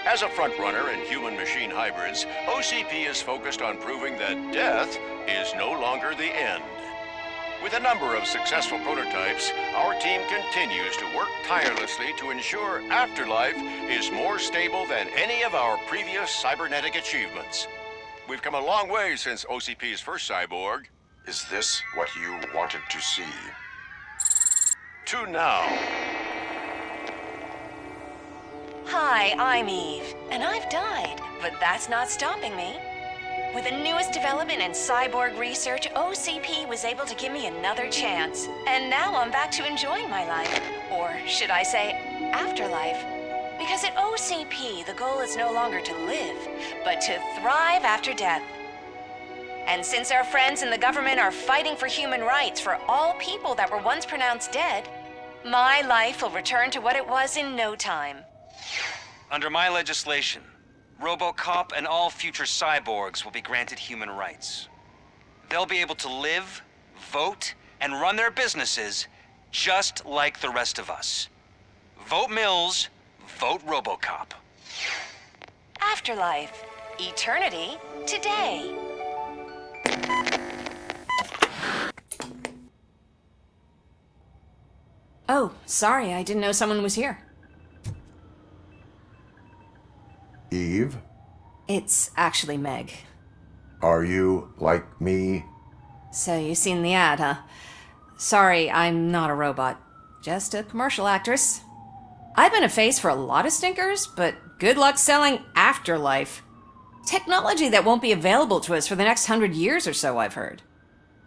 As a frontrunner in human-machine hybrids, OCP is focused on proving that death is no longer the end. With a number of successful prototypes, our team continues to work tirelessly to ensure Afterlife is more stable than any of our previous cybernetic achievements. We've come a long way since OCP's first cyborg. Is this what you wanted to see? To now. Hi, I'm Eve, and I've died, but that's not stopping me. With the newest development in cyborg research, OCP was able to give me another chance. And now I'm back to enjoying my life. Or should I say, afterlife. Because at OCP, the goal is no longer to live, but to thrive after death. And since our friends in the government are fighting for human rights for all people that were once pronounced dead, my life will return to what it was in no time. Under my legislation, Robocop and all future cyborgs will be granted human rights. They'll be able to live, vote, and run their businesses just like the rest of us. Vote Mills, vote Robocop. Afterlife. Eternity. Today. Oh, sorry, I didn't know someone was here. Eve, It's actually Meg. are you like me? So you seen the ad, huh? Sorry, I'm not a robot. Just a commercial actress. I've been a face for a lot of stinkers, but good luck selling Afterlife. Technology that won't be available to us for the next 100 years or so, I've heard.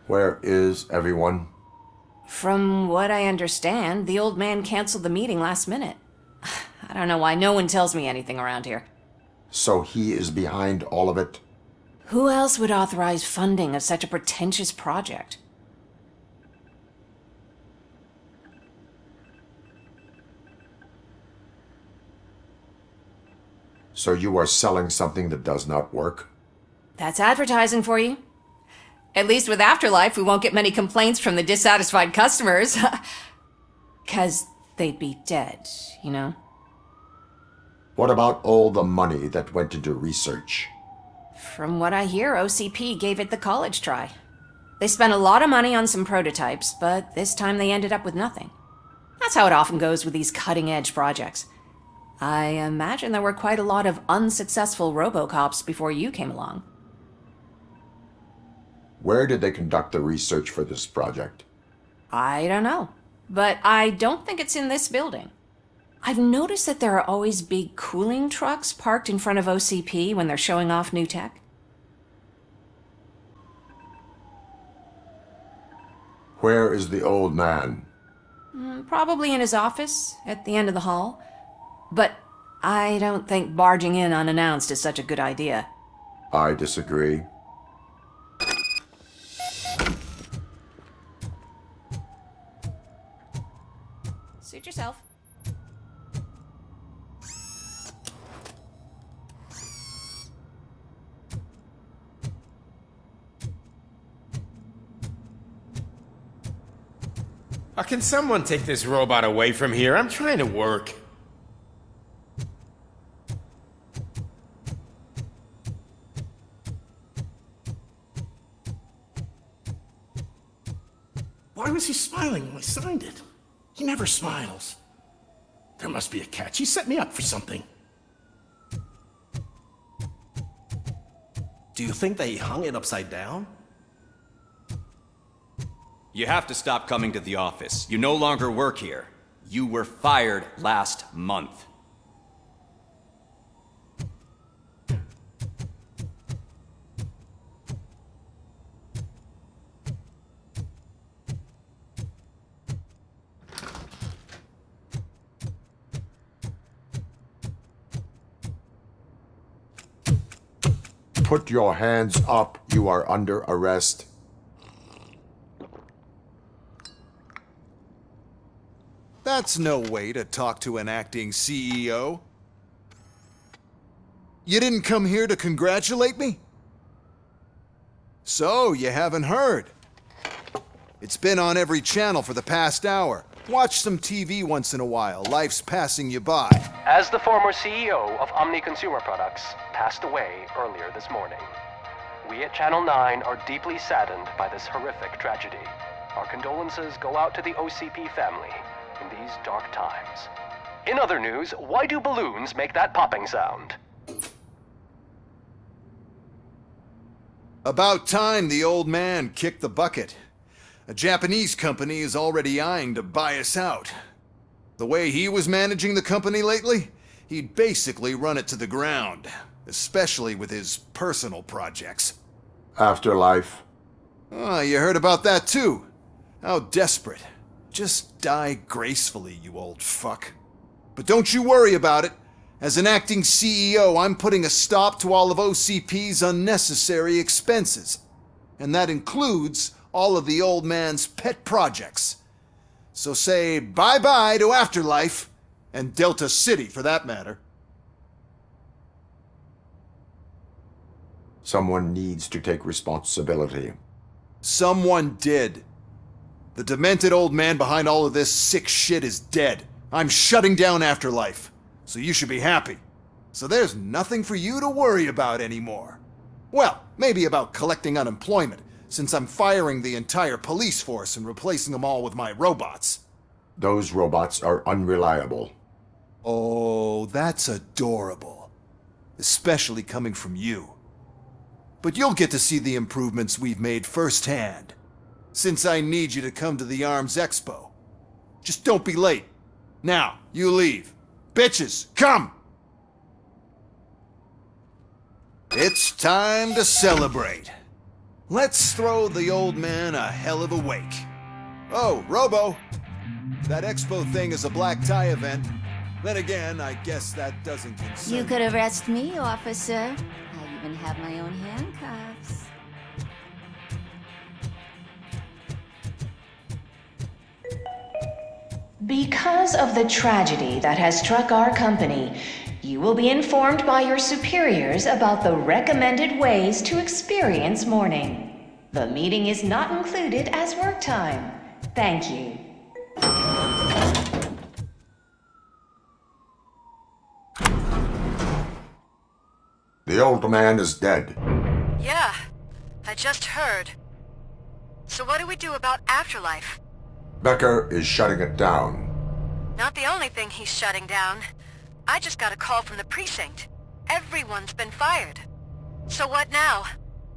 Where is everyone? From what I understand, the old man canceled the meeting last minute. I don't know why no one tells me anything around here. So he is behind all of it? Who else would authorize funding of such a pretentious project? So you are selling something that does not work? That's advertising for you. At least with Afterlife, we won't get many complaints from the dissatisfied customers. 'Cause they'd be dead, you know? What about all the money that went into research? From what I hear, OCP gave it the college try. They spent a lot of money on some prototypes, but this time they ended up with nothing. That's how it often goes with these cutting-edge projects. I imagine there were quite a lot of unsuccessful Robocops before you came along. Where did they conduct the research for this project? I don't know, but I don't think it's in this building. I've noticed that there are always big cooling trucks parked in front of OCP when they're showing off new tech. Where is the old man? Probably in his office, at the end of the hall. But I don't think barging in unannounced is such a good idea. I disagree. Suit yourself. Can someone take this robot away from here? I'm trying to work. Why was he smiling when I signed it? He never smiles. There must be a catch. He set me up for something. Do you think they hung it upside down? You have to stop coming to the office. You no longer work here. You were fired last month. Put your hands up. You are under arrest. That's no way to talk to an acting CEO. You didn't come here to congratulate me? So, you haven't heard. It's been on every channel for the past hour. Watch some TV once in a while. Life's passing you by. As the former CEO of Omni Consumer Products passed away earlier this morning, we at Channel 9 are deeply saddened by this horrific tragedy. Our condolences go out to the OCP family in these dark times. In other news, why do balloons make that popping sound? About time the old man kicked the bucket. A Japanese company is already eyeing to buy us out. The way he was managing the company lately, he'd basically run it to the ground, especially with his personal projects. Afterlife. Oh, you heard about that too? How desperate. Just die gracefully, you old fuck. But don't you worry about it. As an acting CEO, I'm putting a stop to all of OCP's unnecessary expenses. And that includes all of the old man's pet projects. So say bye-bye to Afterlife, and Delta City for that matter. Someone needs to take responsibility. Someone did. The demented old man behind all of this sick shit is dead. I'm shutting down Afterlife, so you should be happy. So there's nothing for you to worry about anymore. Well, maybe about collecting unemployment, since I'm firing the entire police force and replacing them all with my robots. Those robots are unreliable. Oh, that's adorable. Especially coming from you. But you'll get to see the improvements we've made firsthand, since I need you to come to the Arms Expo. Just don't be late. Now, you leave. Bitches, come! It's time to celebrate. Let's throw the old man a hell of a wake. Oh, Robo! That expo thing is a black tie event. Then again, I guess that doesn't concern You could arrest me, officer. I even have my own handcuffs. Because of the tragedy that has struck our company, you will be informed by your superiors about the recommended ways to experience mourning. The meeting is not included as work time. Thank you. The old man is dead. Yeah, I just heard. So what do we do about Afterlife? Becker is shutting it down. Not the only thing he's shutting down. I just got a call from the precinct. Everyone's been fired. So what now?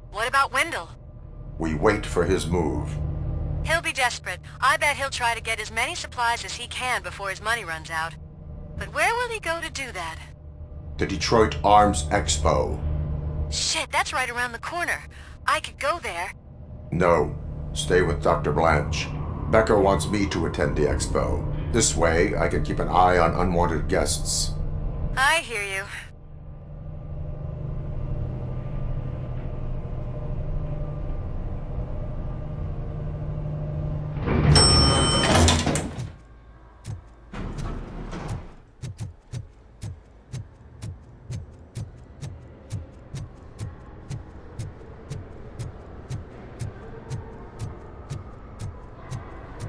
What about Wendell? We wait for his move. He'll be desperate. I bet he'll try to get as many supplies as he can before his money runs out. But where will he go to do that? The Detroit Arms Expo. Shit, that's right around the corner. I could go there. No, stay with Dr. Blanche. Becker wants me to attend the expo. This way, I can keep an eye on unwanted guests. I hear you.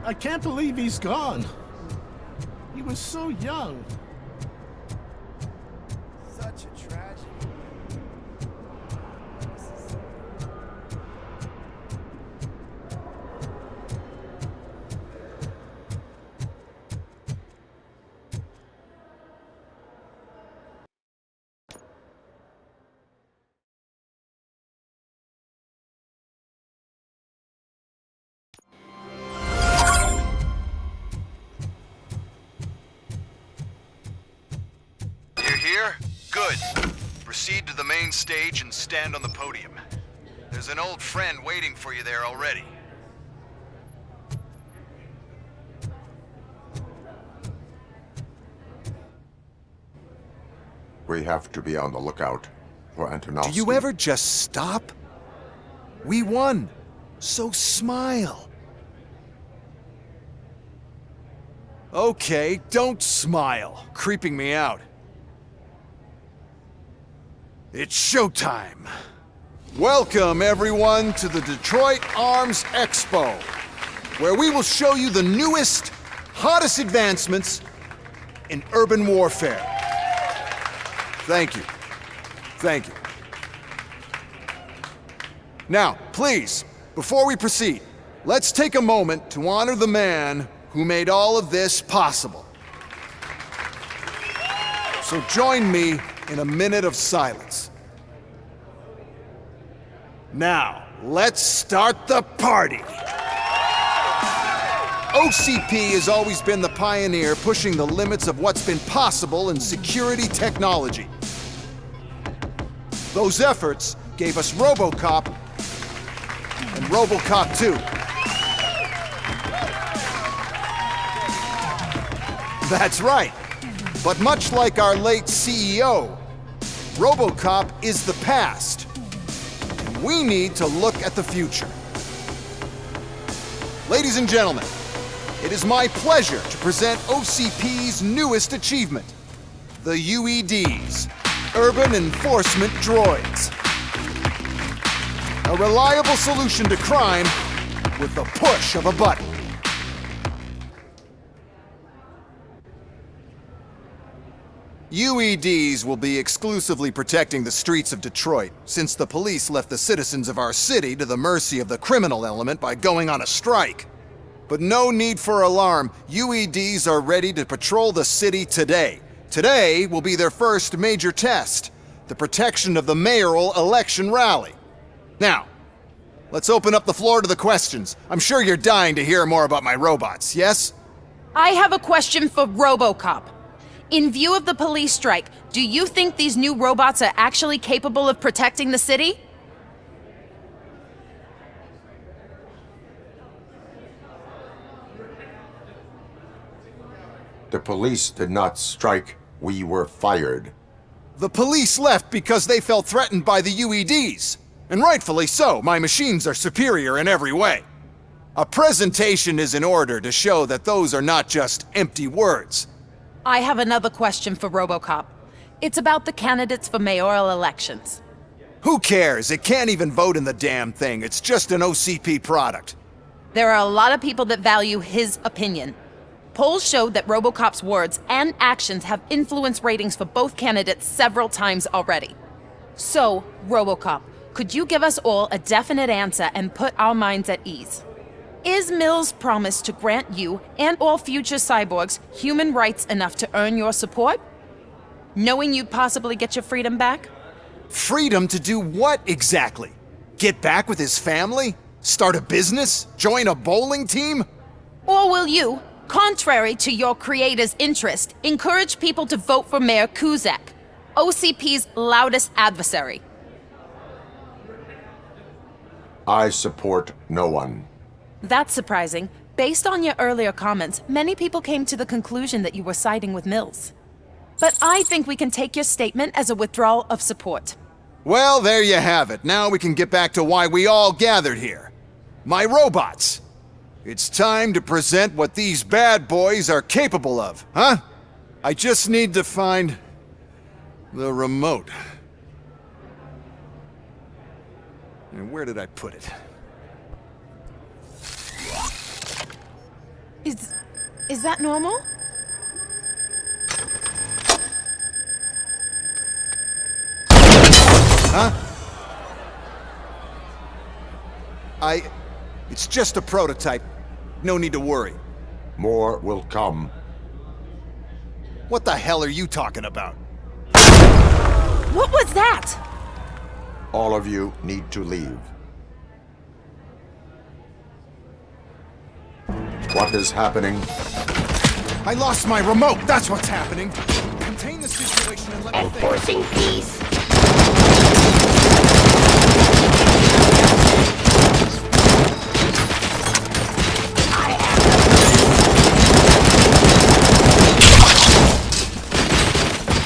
I can't believe he's gone. He was so young. Such a tragedy. Here? Good. Proceed to the main stage and stand on the podium. There's an old friend waiting for you there already. We have to be on the lookout for Antonovsky. Do you ever just stop? We won, so smile. Okay, don't smile, creeping me out. It's showtime. Welcome, everyone, to the Detroit Arms Expo, where we will show you the newest, hottest advancements in urban warfare. Thank you. Thank you. Now, please, before we proceed, let's take a moment to honor the man who made all of this possible. So join me in a minute of silence. Now, let's start the party. OCP has always been the pioneer pushing the limits of what's been possible in security technology. Those efforts gave us Robocop and Robocop 2. That's right. But much like our late CEO, Robocop is the past. And we need to look at the future. Ladies and gentlemen, it is my pleasure to present OCP's newest achievement, the UEDs, Urban Enforcement Droids. A reliable solution to crime with the push of a button. UEDs will be exclusively protecting the streets of Detroit, since the police left the citizens of our city to the mercy of the criminal element by going on a strike. But no need for alarm. UEDs are ready to patrol the city today. Today will be their first major test, the protection of the mayoral election rally. Now, let's open up the floor to the questions. I'm sure you're dying to hear more about my robots, yes? I have a question for Robocop. In view of the police strike, do you think these new robots are actually capable of protecting the city? The police did not strike. We were fired. The police left because they felt threatened by the UEDs. And rightfully so. My machines are superior in every way. A presentation is in order to show that those are not just empty words. I have another question for Robocop. It's about the candidates for mayoral elections. Who cares? It can't even vote in the damn thing. It's just an OCP product. There are a lot of people that value his opinion. Polls showed that Robocop's words and actions have influenced ratings for both candidates several times already. So, Robocop, could you give us all a definite answer and put our minds at ease? Is Mills' promise to grant you and all future cyborgs human rights enough to earn your support? Knowing you'd possibly get your freedom back? Freedom to do what exactly? Get back with his family? Start a business? Join a bowling team? Or will you, contrary to your creator's interest, encourage people to vote for Mayor Kuzak, OCP's loudest adversary? I support no one. That's surprising. Based on your earlier comments, many people came to the conclusion that you were siding with Mills. But I think we can take your statement as a withdrawal of support. Well, there you have it. Now we can get back to why we all gathered here. My robots. It's time to present what these bad boys are capable of, huh? I just need to find the remote. And where did I put it? Is that normal? Huh? It's just a prototype. No need to worry. More will come. What the hell are you talking about? What was that? All of you need to leave. What is happening? I lost my remote, that's what's happening. Contain the situation and let me think. Enforcing peace.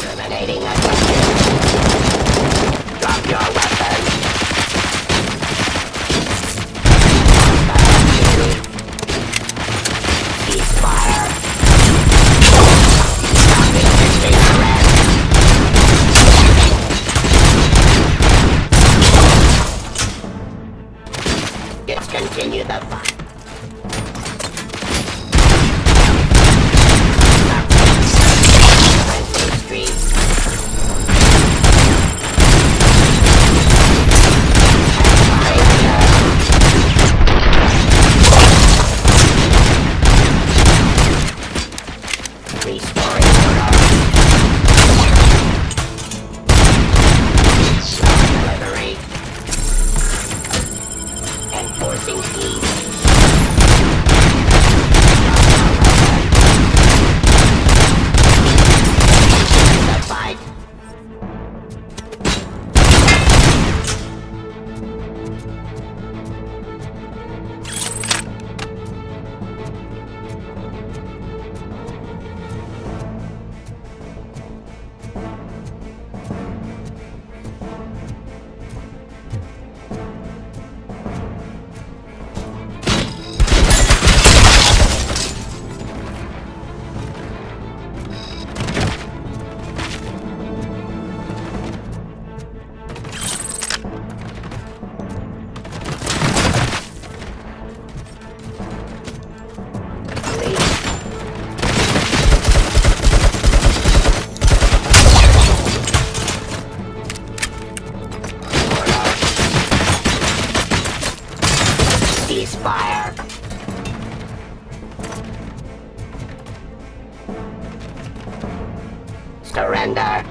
Terminating objective. Drop your weapon. Ceasefire. Stopping existing threat. Discontinue the fight. Enforcing peace. The fight. Ceasefire! Surrender!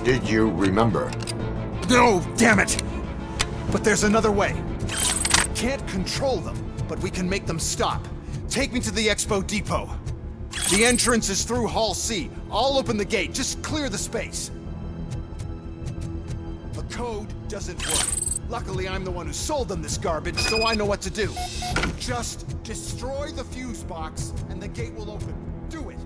Did you remember? No, damn it! But there's another way. We can't control them, but we can make them stop. Take me to the Expo Depot. The entrance is through Hall C. I'll open the gate. Just clear the space. The code doesn't work. Luckily, I'm the one who sold them this garbage, so I know what to do. Just destroy the fuse box, and the gate will open. Do it!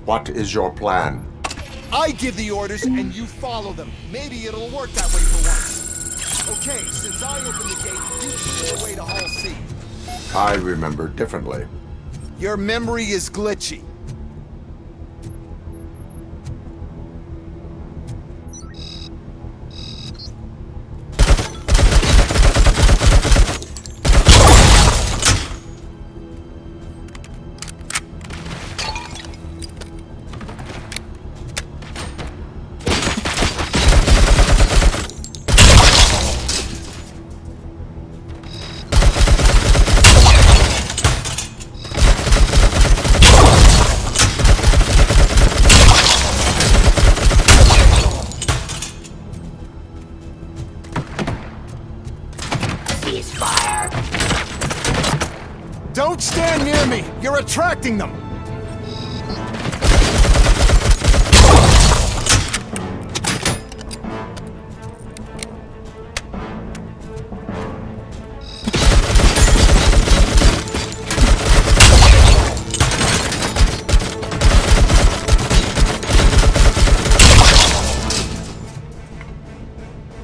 What is your plan? I give the orders and you follow them. Maybe it'll work that way for once. Okay, since I opened the gate, you clear the way to Hall C. I remember differently. Your memory is glitchy. Don't stand near me! You're attracting them!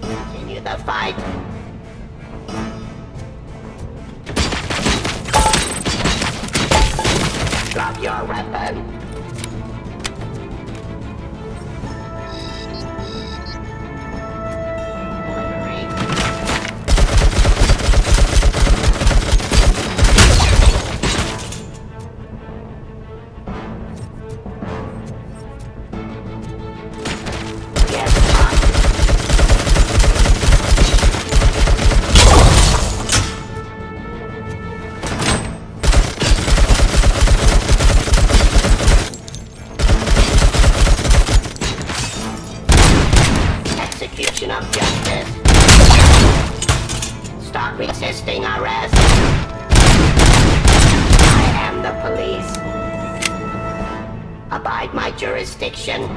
Continue the fight. Drop your weapon. Execution of justice. Stop resisting arrest. I am the police. Abide my jurisdiction.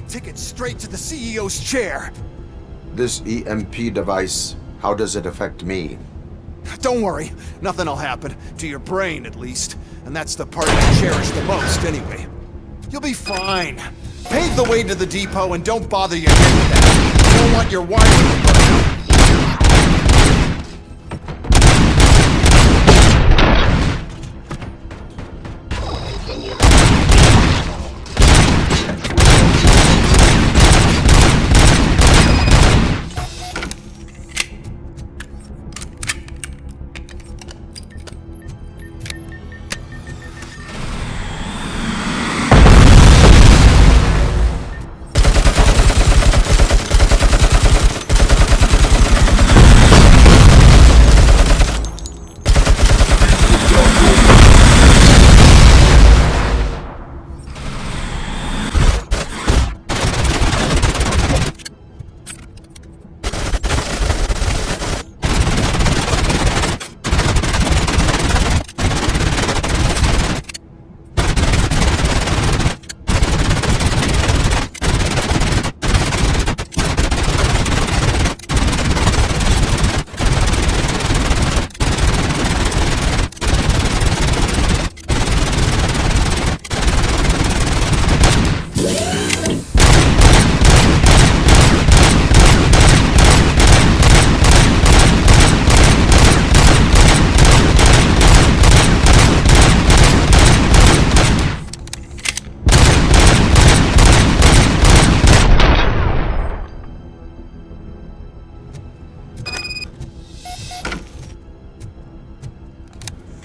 ticket straight to the CEO's chair. This EMP device, how does it affect me? Don't worry, nothing'll happen. To your brain, at least. And that's the part I cherish the most, anyway. You'll be fine. Pave the way to the depot and don't bother your head with that. You don't want your wiring to burn out.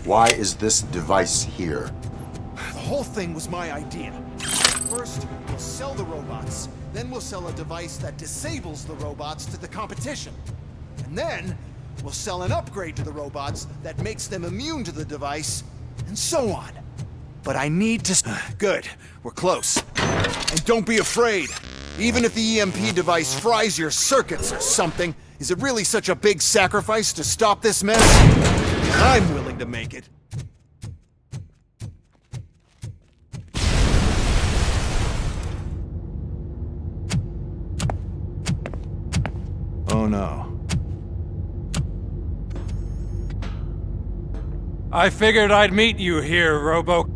Why is this device here? The whole thing was my idea. First, we'll sell the robots. Then we'll sell a device that disables the robots to the competition. And then, we'll sell an upgrade to the robots that makes them immune to the device, and so on. But I need to... Good. We're close. And don't be afraid. Even if the EMP device fries your circuits or something, is it really such a big sacrifice to stop this mess? I'm willing to make it. Oh no. I figured I'd meet you here, Robo.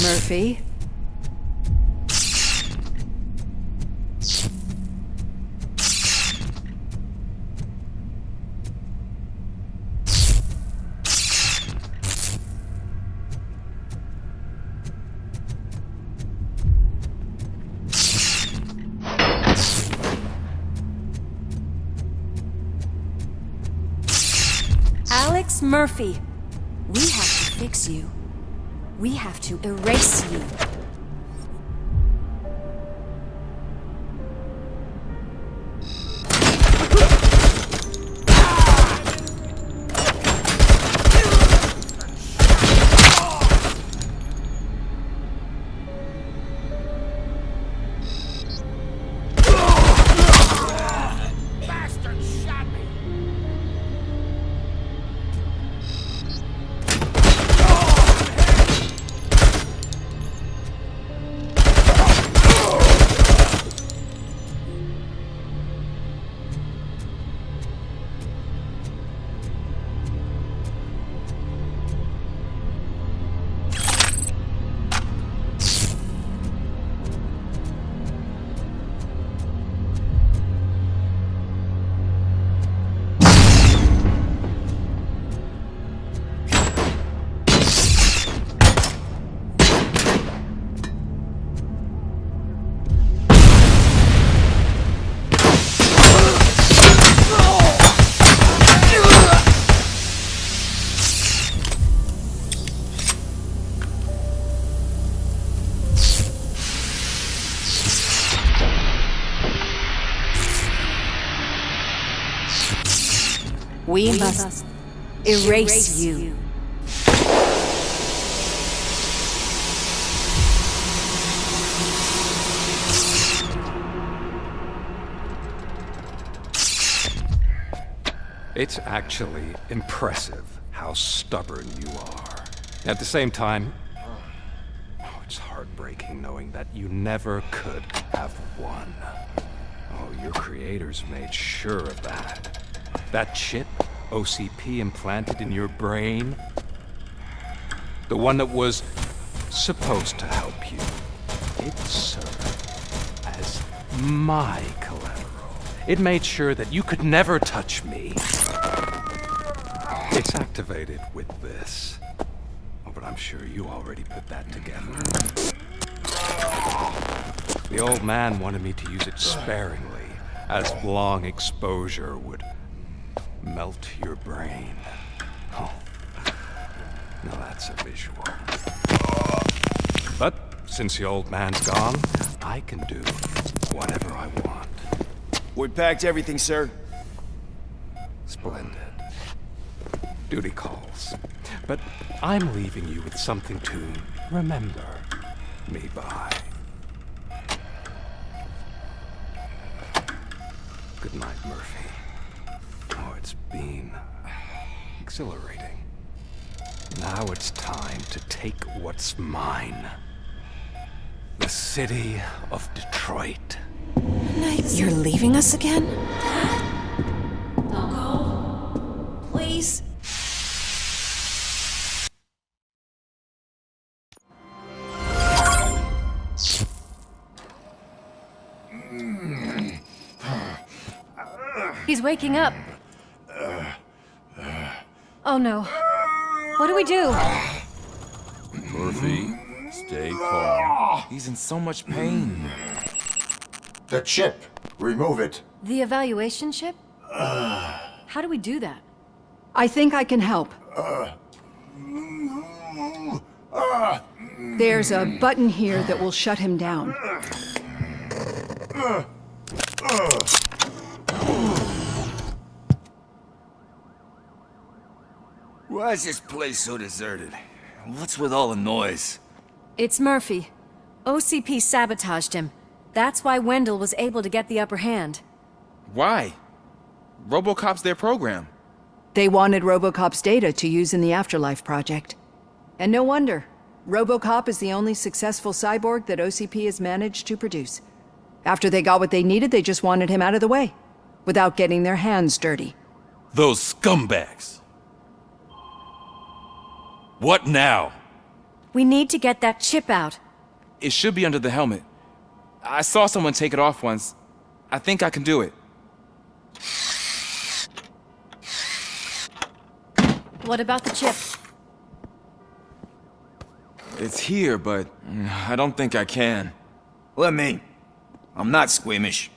Murphy? Boss Murphy, we have to fix you. We have to erase you. We must erase you. It's actually impressive how stubborn you are. At the same time, it's heartbreaking knowing that you never could have won. Oh, your creators made sure of that. That chip OCP implanted in your brain, the one that was supposed to help you, it served as my collateral. It made sure that you could never touch me. It's activated with this. Oh, but I'm sure you already put that together. The old man wanted me to use it sparingly, as long exposure would melt your brain. Oh, now that's a visual. But since the old man's gone, I can do whatever I want. We packed everything, sir. Splendid. Duty calls. But I'm leaving you with something to remember me by. Good night, Murphy. Oh, it's been exhilarating. Now it's time to take what's mine. The city of Detroit. You're leaving us again? Don't go. Please. He's waking up. Oh no. What do we do? Murphy, stay calm. He's in so much pain. The chip. Remove it. The evaluation chip? How do we do that? I think I can help. There's a button here that will shut him down. Why is this place so deserted? What's with all the noise? It's Murphy. OCP sabotaged him. That's why Wendell was able to get the upper hand. Why? Robocop's their program. They wanted Robocop's data to use in the Afterlife project. And no wonder. Robocop is the only successful cyborg that OCP has managed to produce. After they got what they needed, they just wanted him out of the way, without getting their hands dirty. Those scumbags. What now? We need to get that chip out. It should be under the helmet. I saw someone take it off once. I think I can do it. What about the chip? It's here, but I don't think I can. Let me. I'm not squeamish.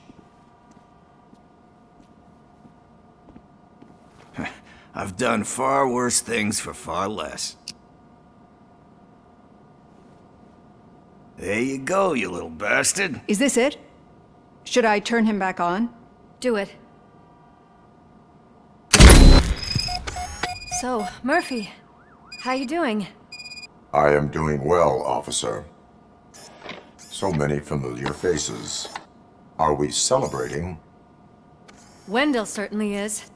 I've done far worse things for far less. There you go, you little bastard. Is this it? Should I turn him back on? Do it. So, Murphy, how you doing? I am doing well, officer. So many familiar faces. Are we celebrating? Wendell certainly is.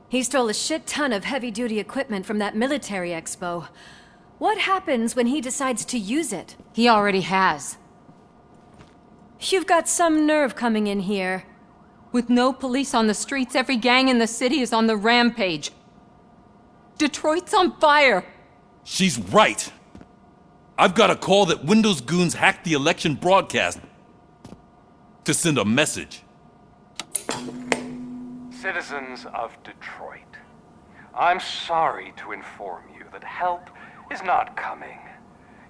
He stole a shit ton of heavy-duty equipment from that military expo. What happens when he decides to use it? He already has. You've got some nerve coming in here. With no police on the streets, every gang in the city is on the rampage. Detroit's on fire! She's right! I've got a call that Windows goons hacked the election broadcast to send a message. Citizens of Detroit, I'm sorry to inform you that help is not coming.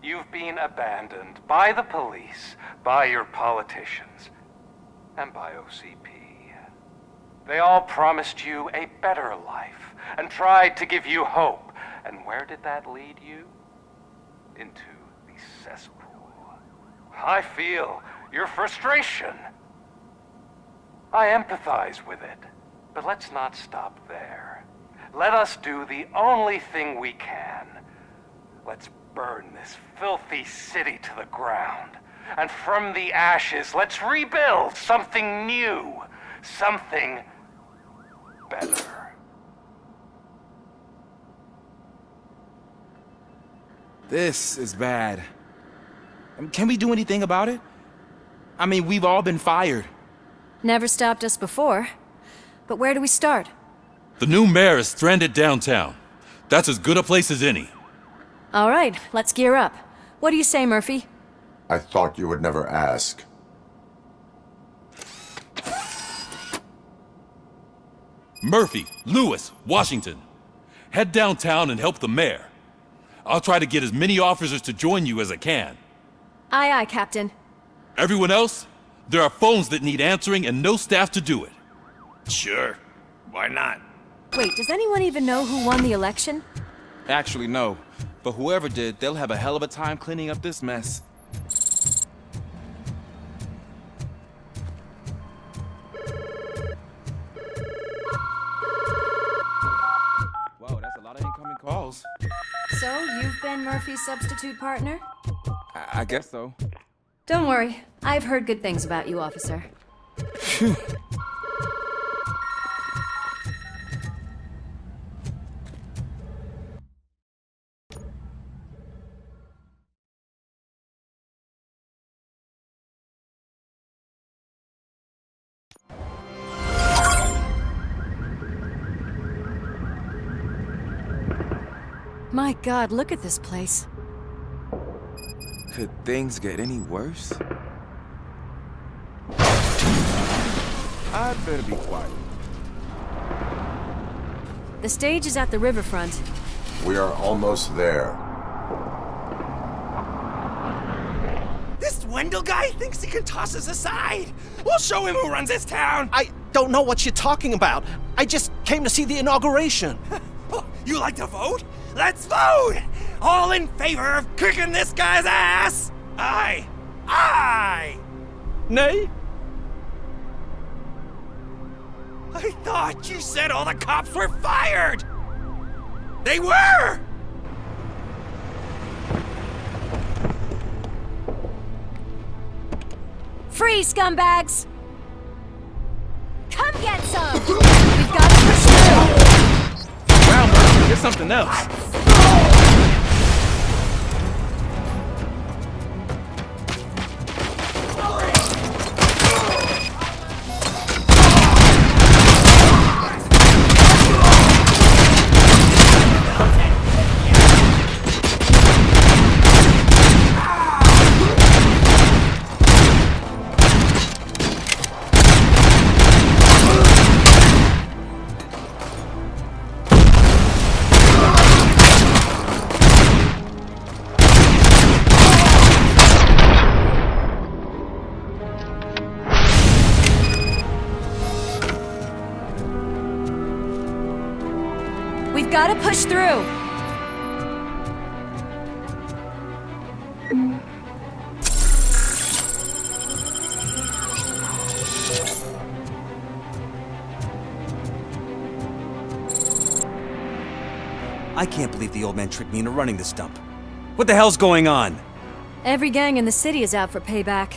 You've been abandoned by the police, by your politicians, and by OCP. They all promised you a better life and tried to give you hope. And where did that lead you? Into the cesspool. I feel your frustration. I empathize with it, but let's not stop there. Let us do the only thing we can. Let's burn this filthy city to the ground. And from the ashes, let's rebuild something new. Something better. This is bad. Can we do anything about it? I mean, we've all been fired. Never stopped us before. But where do we start? The new mayor is stranded downtown. That's as good a place as any. All right, let's gear up. What do you say, Murphy? I thought you would never ask. Murphy, Lewis, Washington. Head downtown and help the mayor. I'll try to get as many officers to join you as I can. Aye, aye, Captain. Everyone else? There are phones that need answering and no staff to do it. Sure. Why not? Wait, does anyone even know who won the election? Actually, no. But whoever did, they'll have a hell of a time cleaning up this mess. Whoa, that's a lot of incoming calls. So, you've been Murphy's substitute partner? I guess so. Don't worry. I've heard good things about you, officer. Phew. My God, look at this place. Could things get any worse? I'd better be quiet. The stage is at the riverfront. We are almost there. This Wendell guy thinks he can toss us aside. We'll show him who runs this town. I don't know what you're talking about. I just came to see the inauguration. You like to vote? Let's vote! All in favor of kicking this guy's ass? Aye. Aye! Nay? I thought you said all the cops were fired! They were! Free, scumbags! Come get some! We've got to push through! Wow, Murphy, get something else. gotta push through. I can't believe the old man tricked me into running this dump. What the hell's going on? Every gang in the city is out for payback.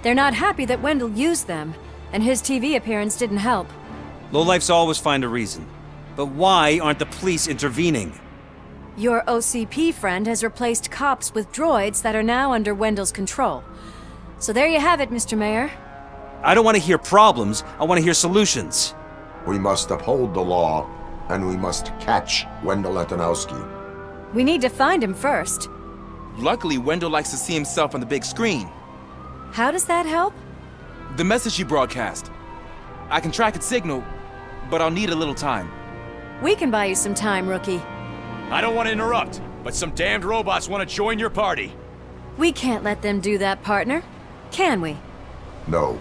They're not happy that Wendell used them, and his TV appearance didn't help. Lowlifes always find a reason. But why aren't the police intervening? Your OCP friend has replaced cops with droids that are now under Wendell's control. So there you have it, Mr. Mayor. I don't want to hear problems, I want to hear solutions. We must uphold the law, and we must catch Wendell Antonowski. We need to find him first. Luckily, Wendell likes to see himself on the big screen. How does that help? The message you broadcast. I can track its signal, but I'll need a little time. We can buy you some time, rookie. I don't want to interrupt, but some damned robots want to join your party. We can't let them do that, partner. Can we? No.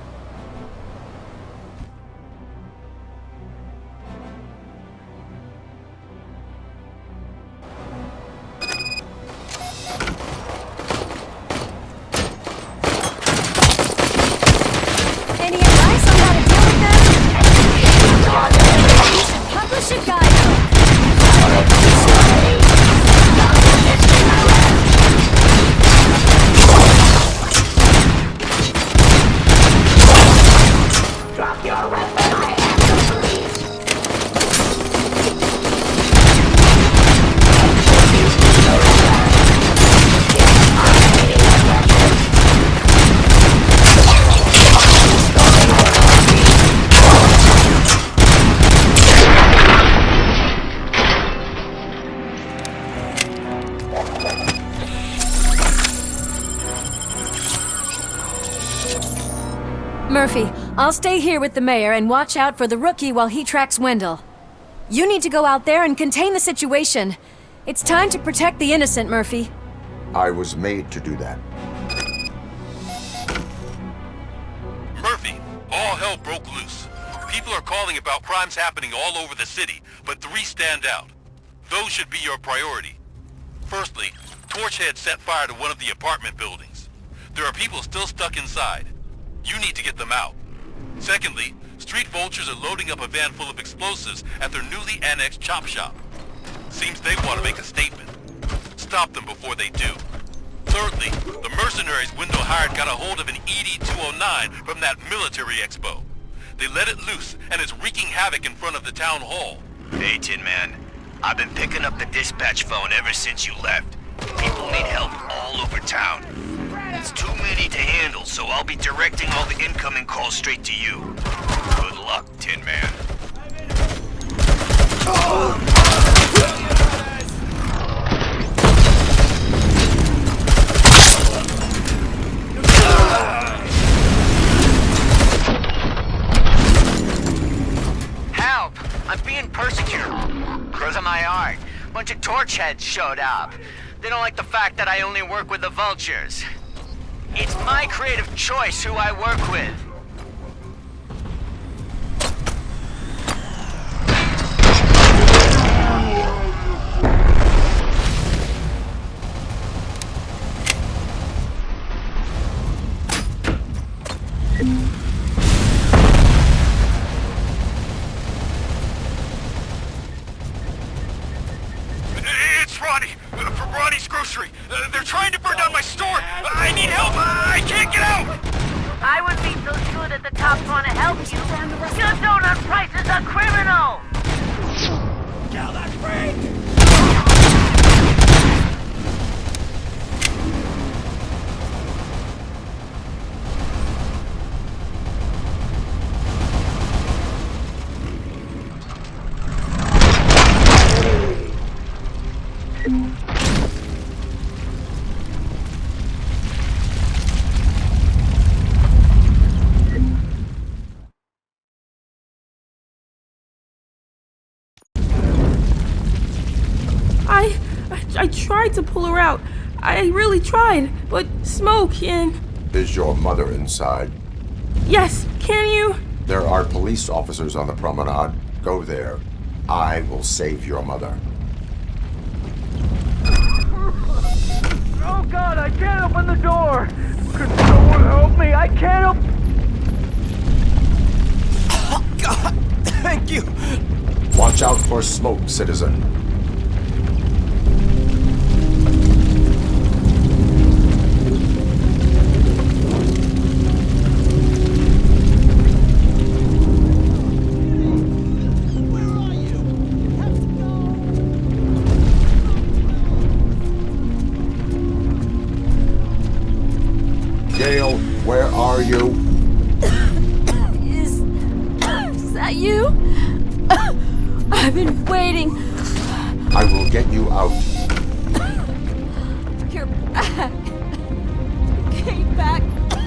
Any advice on how to deal with them? Publish a guidebook. Drop your weapon, I am the police. Murphy, I'll stay here with the mayor and watch out for the rookie while he tracks Wendell. You need to go out there and contain the situation. It's time to protect the innocent, Murphy. I was made to do that. Murphy, all hell broke loose. People are calling about crimes happening all over the city, but 3 stand out. Those should be your priority. Firstly, Torchhead set fire to one of the apartment buildings. There are people still stuck inside. You need to get them out. Secondly, street vultures are loading up a van full of explosives at their newly annexed chop shop. Seems they want to make a statement. Stop them before they do. Thirdly, the mercenaries Wendell hired got a hold of an ED-209 from that military expo. They let it loose and is wreaking havoc in front of the town hall. Hey, Tin Man. I've been picking up the dispatch phone ever since you left. People need help all over town. It's too many to handle, so I'll be directing all the incoming calls straight to you. Good luck, Tin Man. Help! I'm being persecuted. Because of my art. Bunch of torchheads showed up. They don't like the fact that I only work with the vultures. It's my creative choice who I work with. It's Ronnie, from Ronnie's Grocery. They're trying to burn down my store. I need help. I can't get out. I would be so sure that the cops want to help you. Your donut price is a criminal! Kill that freak! I tried to pull her out. I really tried, but smoke and... Is your mother inside? Yes, can you? There are police officers on the promenade. Go there. I will save your mother. Oh God, I can't open the door! Could someone help me? I can't open... Oh God, thank you! Watch out for smoke, citizen. Gail, where are you? Is that you? I've been waiting. I will get you out. You're back. You came back for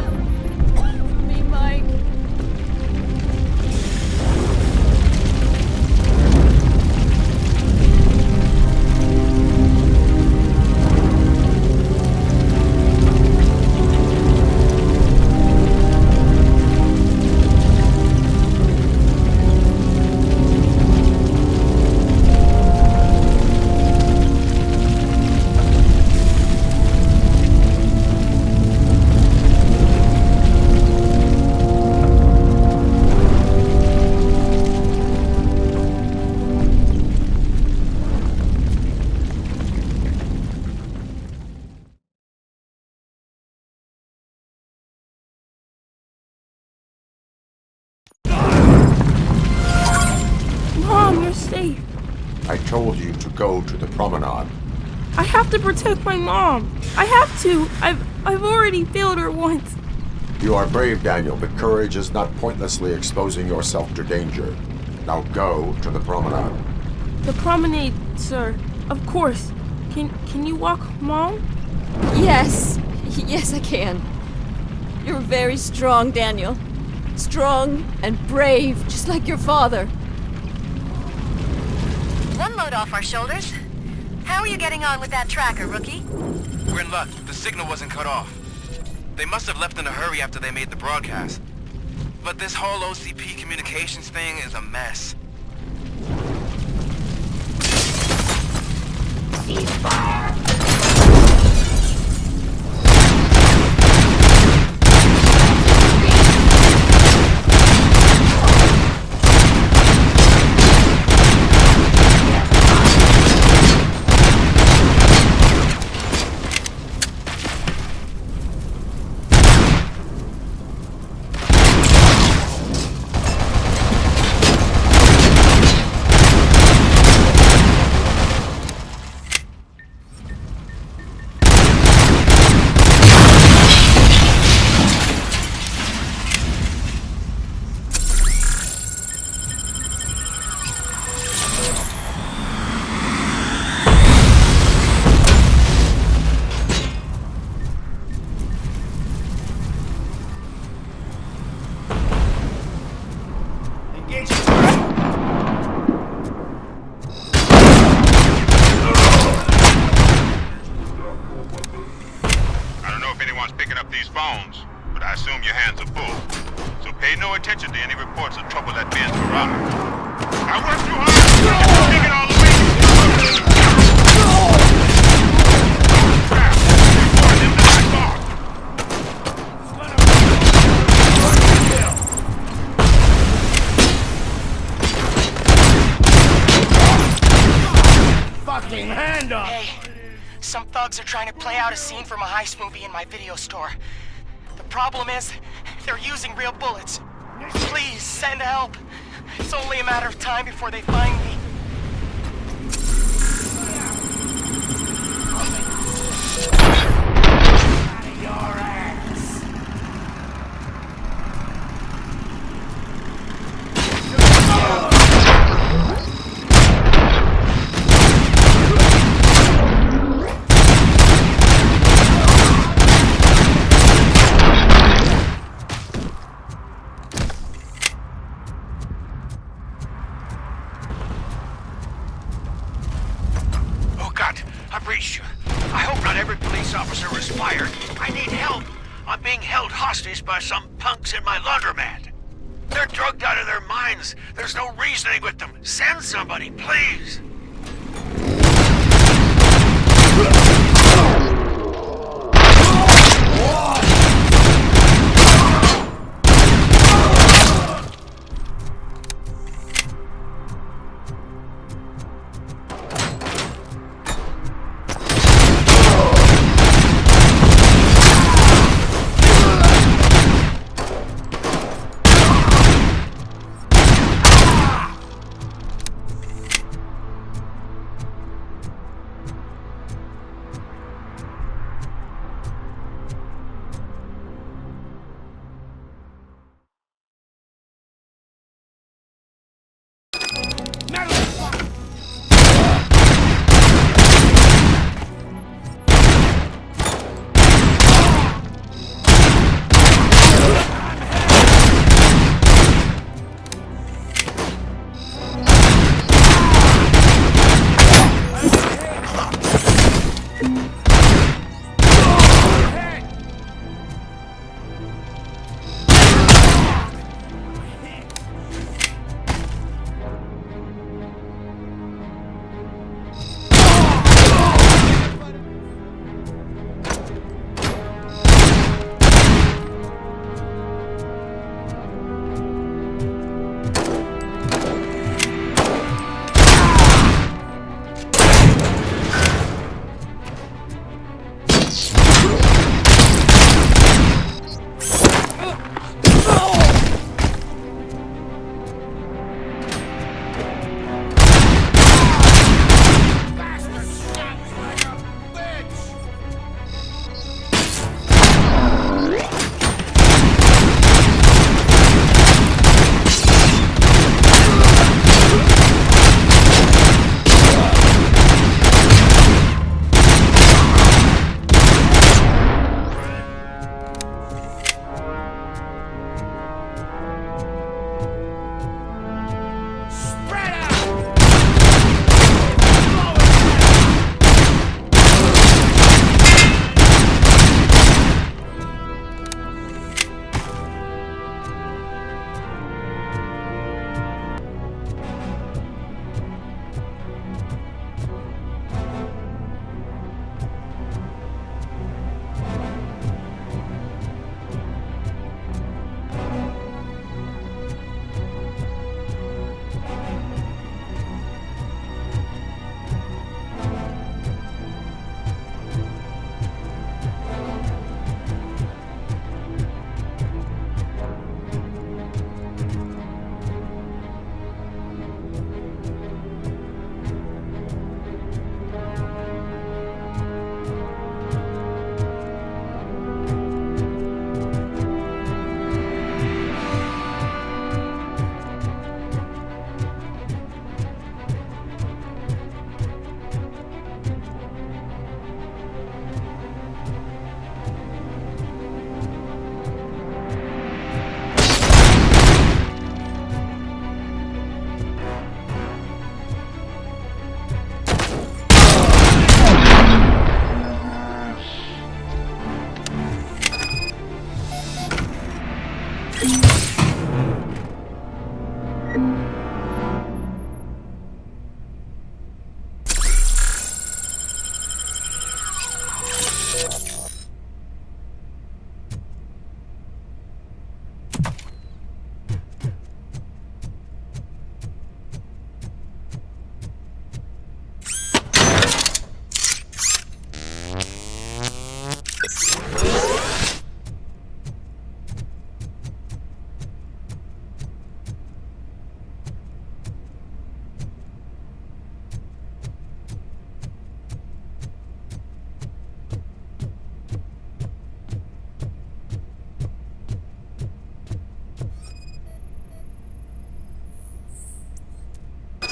me, Mike. Mom, you're safe. I told you to go to the promenade. I have to protect my mom. I have to. I've already failed her once. You are brave, Daniel, but courage is not pointlessly exposing yourself to danger. Now go to the promenade. The promenade, sir. Of course. Can you walk, Mom? Yes. Yes, I can. You're very strong, Daniel. Strong and brave, just like your father. One load off our shoulders. How are you getting on with that tracker, rookie? We're in luck. The signal wasn't cut off. They must have left in a hurry after they made the broadcast. But this whole OCP communications thing is a mess. Ceasefire. Some thugs are trying to play out a scene from a heist movie in my video store. The problem is, they're using real bullets. Please, send help. It's only a matter of time before they find me. By some punks in my laundromat. They're drugged out of their minds. There's no reasoning with them. Send somebody, please.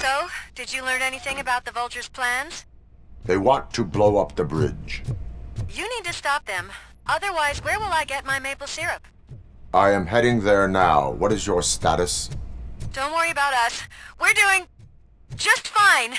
So, did you learn anything about the Vulture's plans? They want to blow up the bridge. You need to stop them. Otherwise, where will I get my maple syrup? I am heading there now. What is your status? Don't worry about us. We're doing just fine.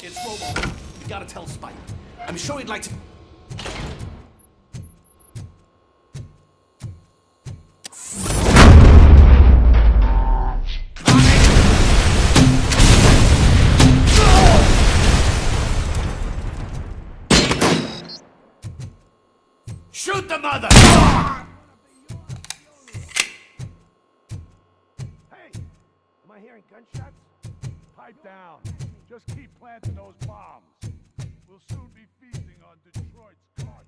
It's Robocop. You gotta tell Spike. I'm sure he'd like to... Shoot the mother! Hey, am I hearing gunshots? Pipe down. Just keep planting those bombs. We'll soon be feasting on Detroit's carcass.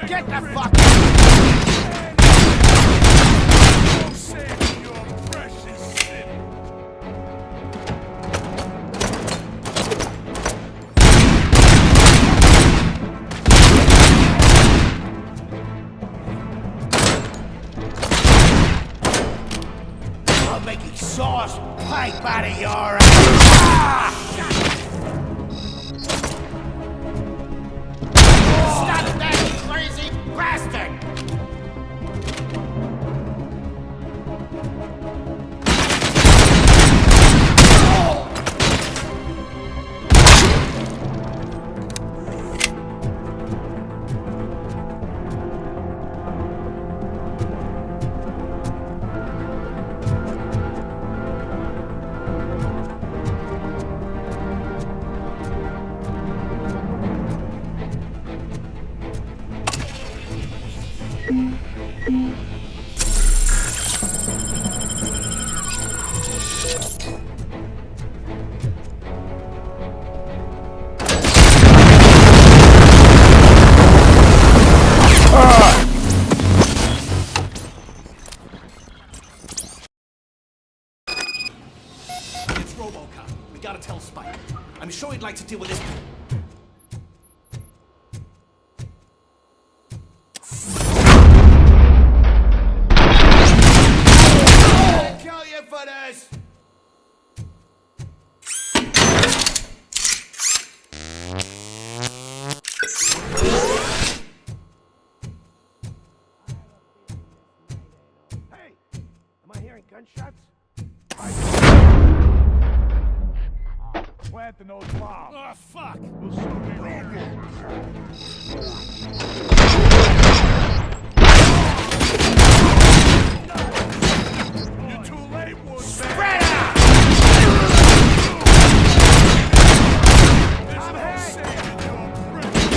Get the fuck I'll make exhaust pipe out of your ass! Stop that, you crazy bastard! Robocop. We gotta tell Spike. I'm sure he'd like to deal with this. I'll kill you for this! Hey! Am I hearing gunshots? Planting those bombs. Oh, fuck! We'll soon be here. You're too late, Wood. Spread out! There's no saving your privilege.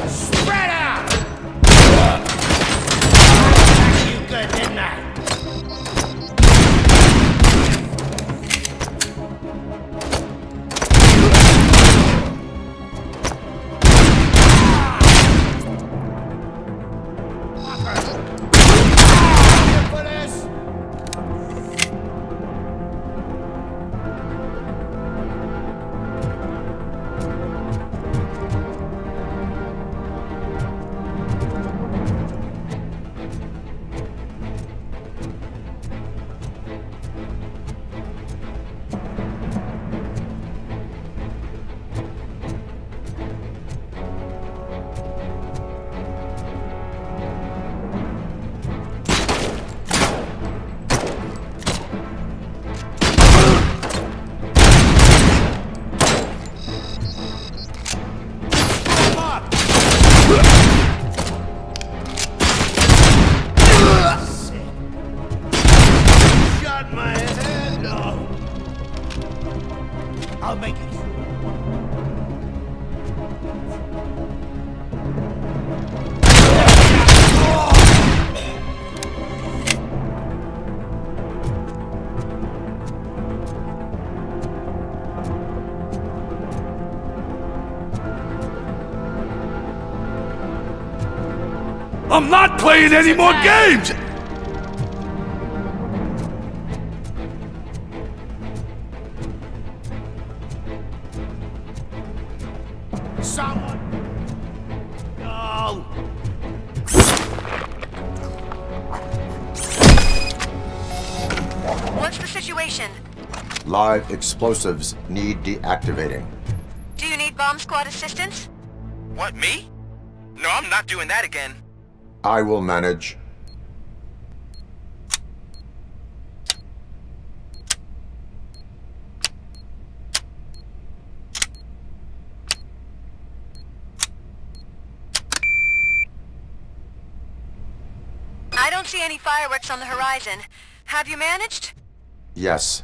Spread out! You good, didn't I? For this? Shut my head off. I'll make it. I'm not playing any more games! Someone. No. What's the situation? Live explosives need deactivating. Do you need bomb squad assistance? What, me? No, I'm not doing that again. I will manage. I don't see any fireworks on the horizon. Have you managed? Yes.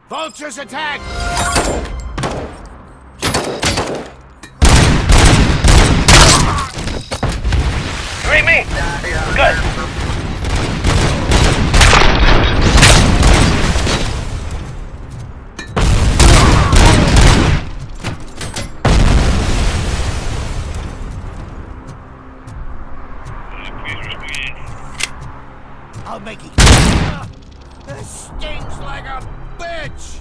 Vultures attack! You ain't me! Good! I'll make it. This stings like a bitch!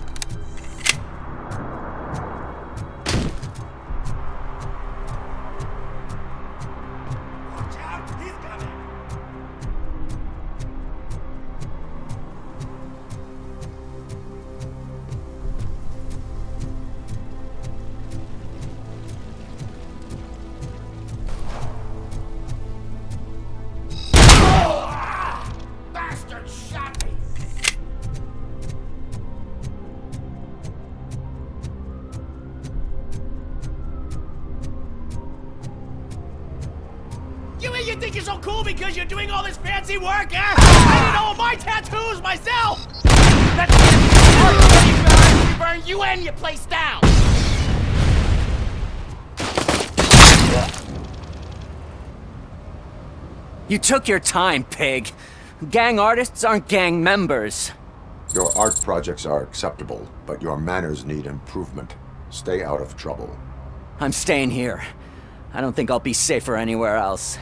You think you're so cool because you're doing all this fancy work, eh? I did all my tattoos myself! That's we burn you and your place down! You took your time, pig. Gang artists aren't gang members. Your art projects are acceptable, but your manners need improvement. Stay out of trouble. I'm staying here. I don't think I'll be safer anywhere else.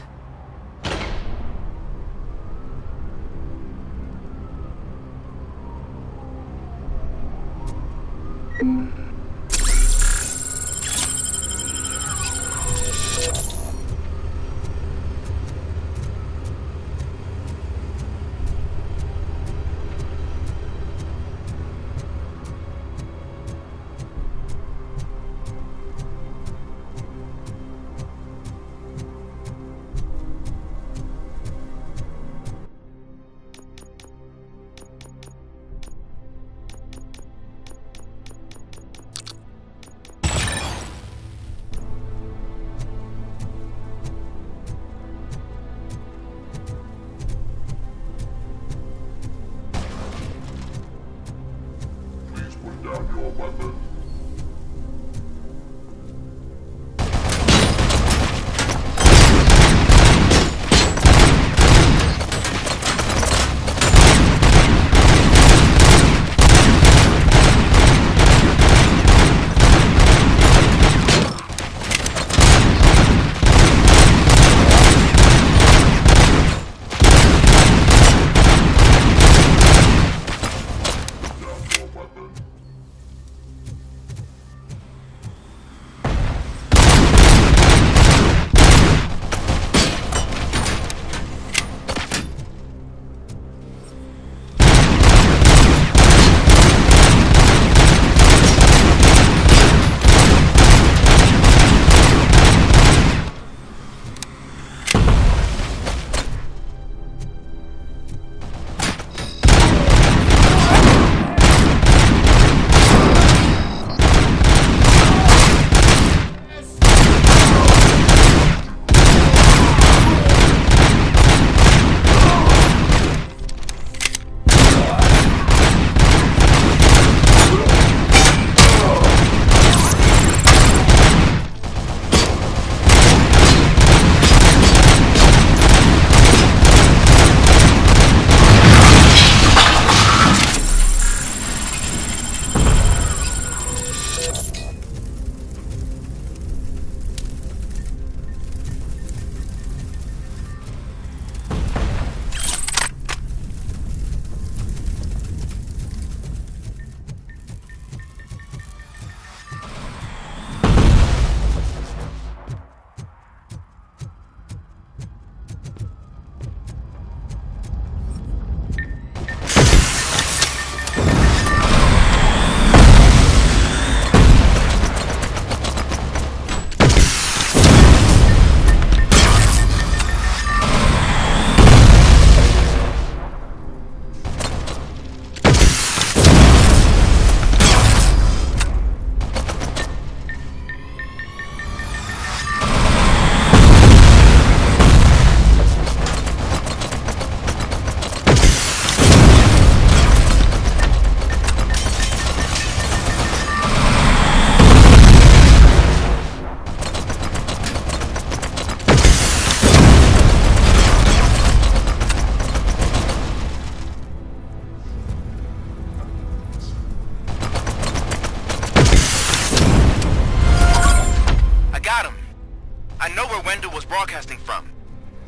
broadcasting from.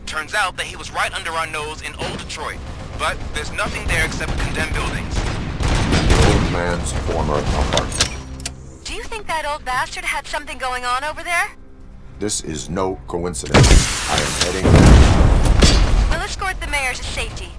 Turns out that he was right under our nose in old Detroit, but there's nothing there except condemned buildings. The old man's former apartment. Do you think that old bastard had something going on over there? This is no coincidence. I am heading there. We'll escort the mayor to safety.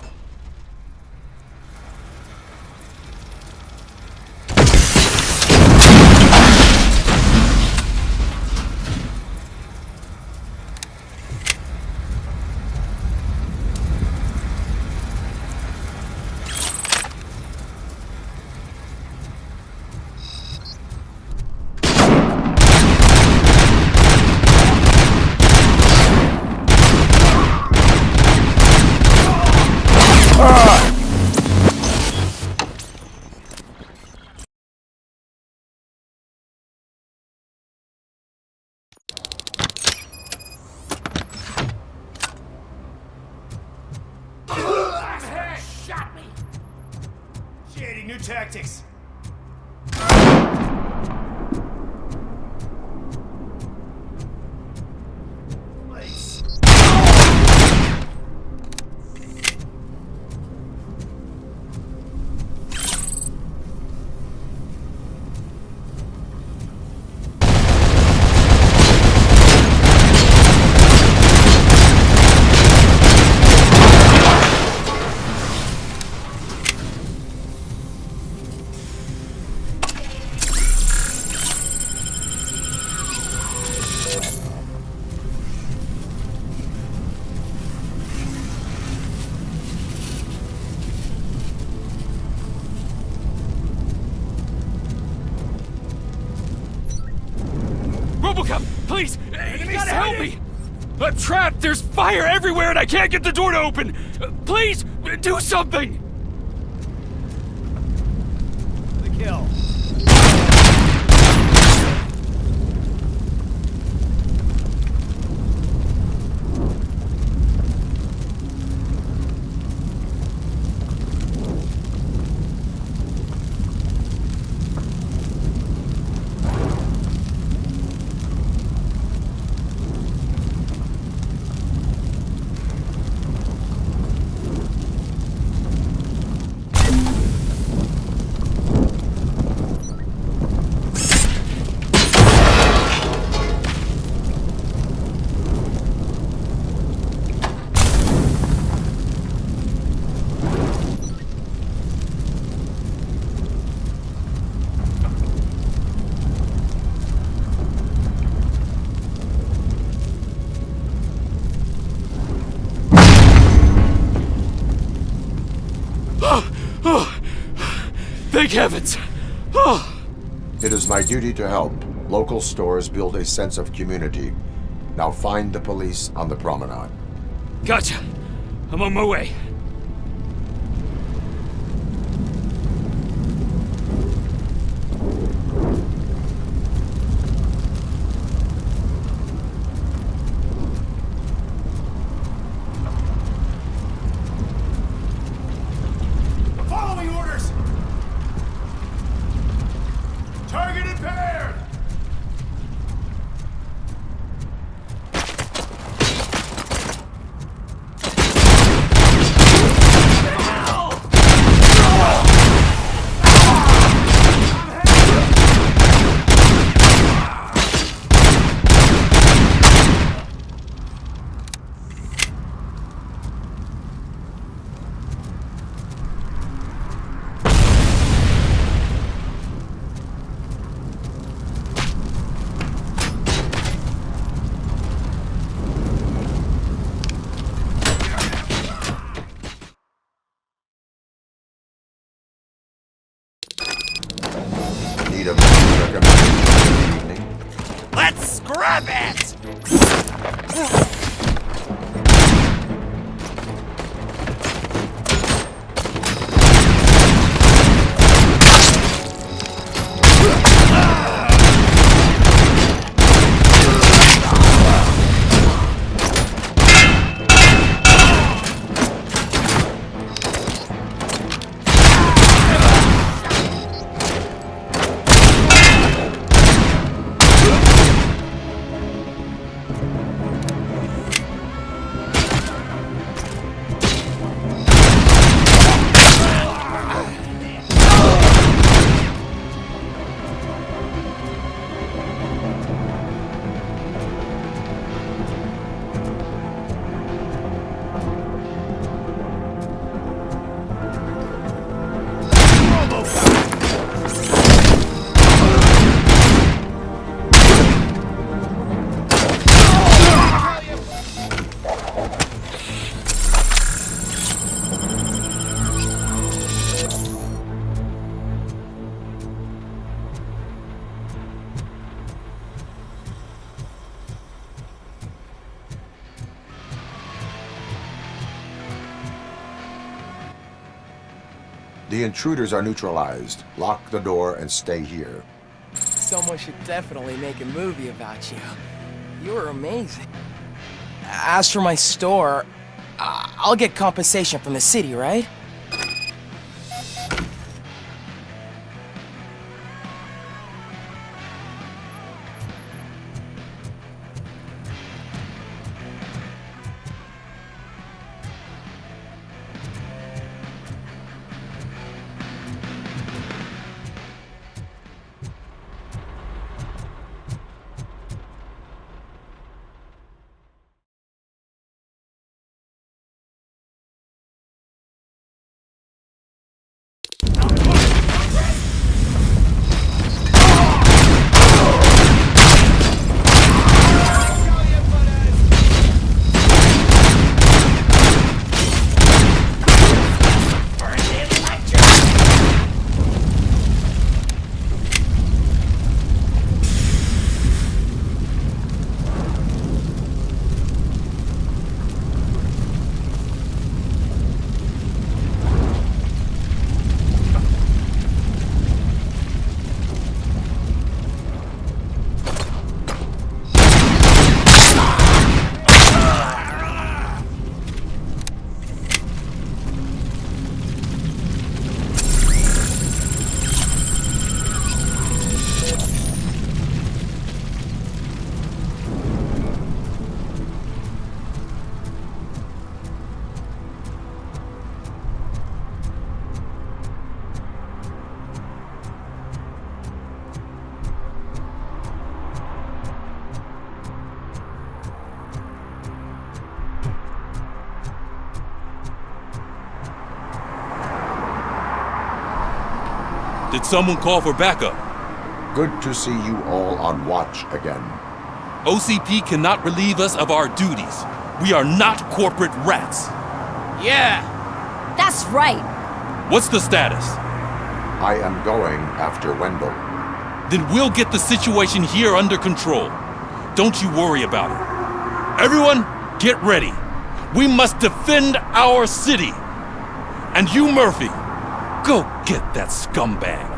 tactics. Robocop, please! You gotta help me! I'm trapped! There's fire everywhere and I can't get the door to open! Please, do something! The kill. Thank heavens! Oh. It is my duty to help. Local stores build a sense of community. Now find the police on the promenade. Gotcha. I'm on my way. Following orders! Target impaired! Need a recommendation this evening? Let's scrap it! The intruders are neutralized. Lock the door and stay here. Someone should definitely make a movie about you. You were amazing. As for my store, I'll get compensation from the city, right? Did someone call for backup? Good to see you all on watch again. OCP cannot relieve us of our duties. We are not corporate rats. Yeah. That's right. What's the status? I am going after Wendell. Then we'll get the situation here under control. Don't you worry about it. Everyone, get ready. We must defend our city. And you, Murphy, go get that scumbag.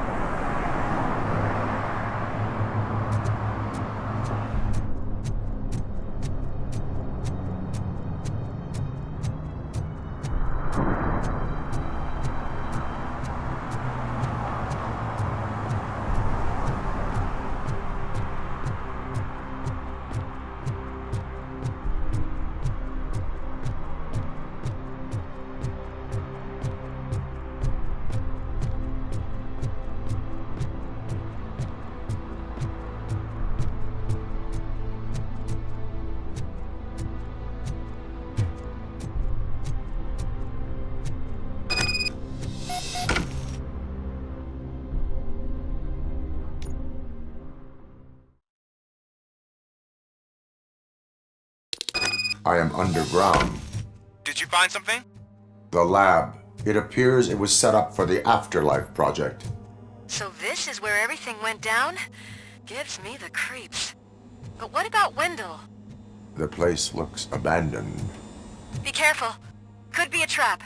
I am underground. Did you find something? The lab. It appears it was set up for the Afterlife project. So this is where everything went down? Gives me the creeps. But what about Wendell? The place looks abandoned. Be careful. Could be a trap.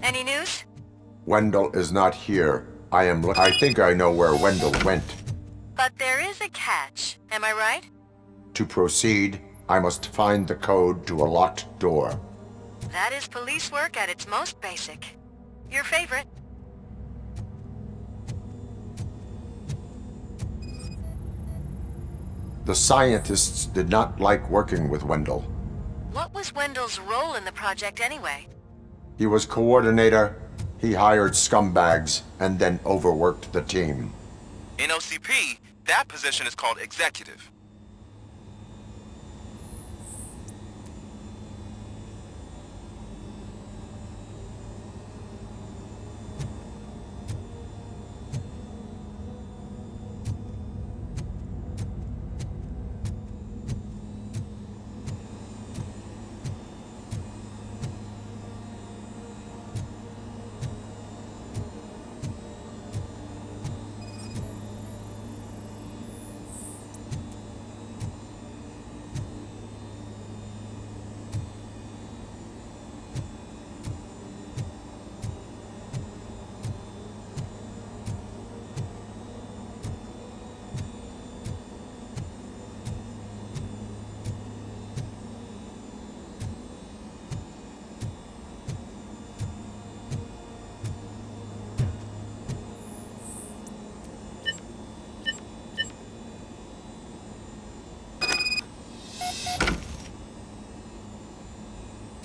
Any news? Wendell is not here. I think I know where Wendell went. But there is a catch. Am I right? To proceed, I must find the code to a locked door. That is police work at its most basic. Your favorite. The scientists did not like working with Wendell. What was Wendell's role in the project anyway? He was coordinator, he hired scumbags, and then overworked the team. In OCP, that position is called executive.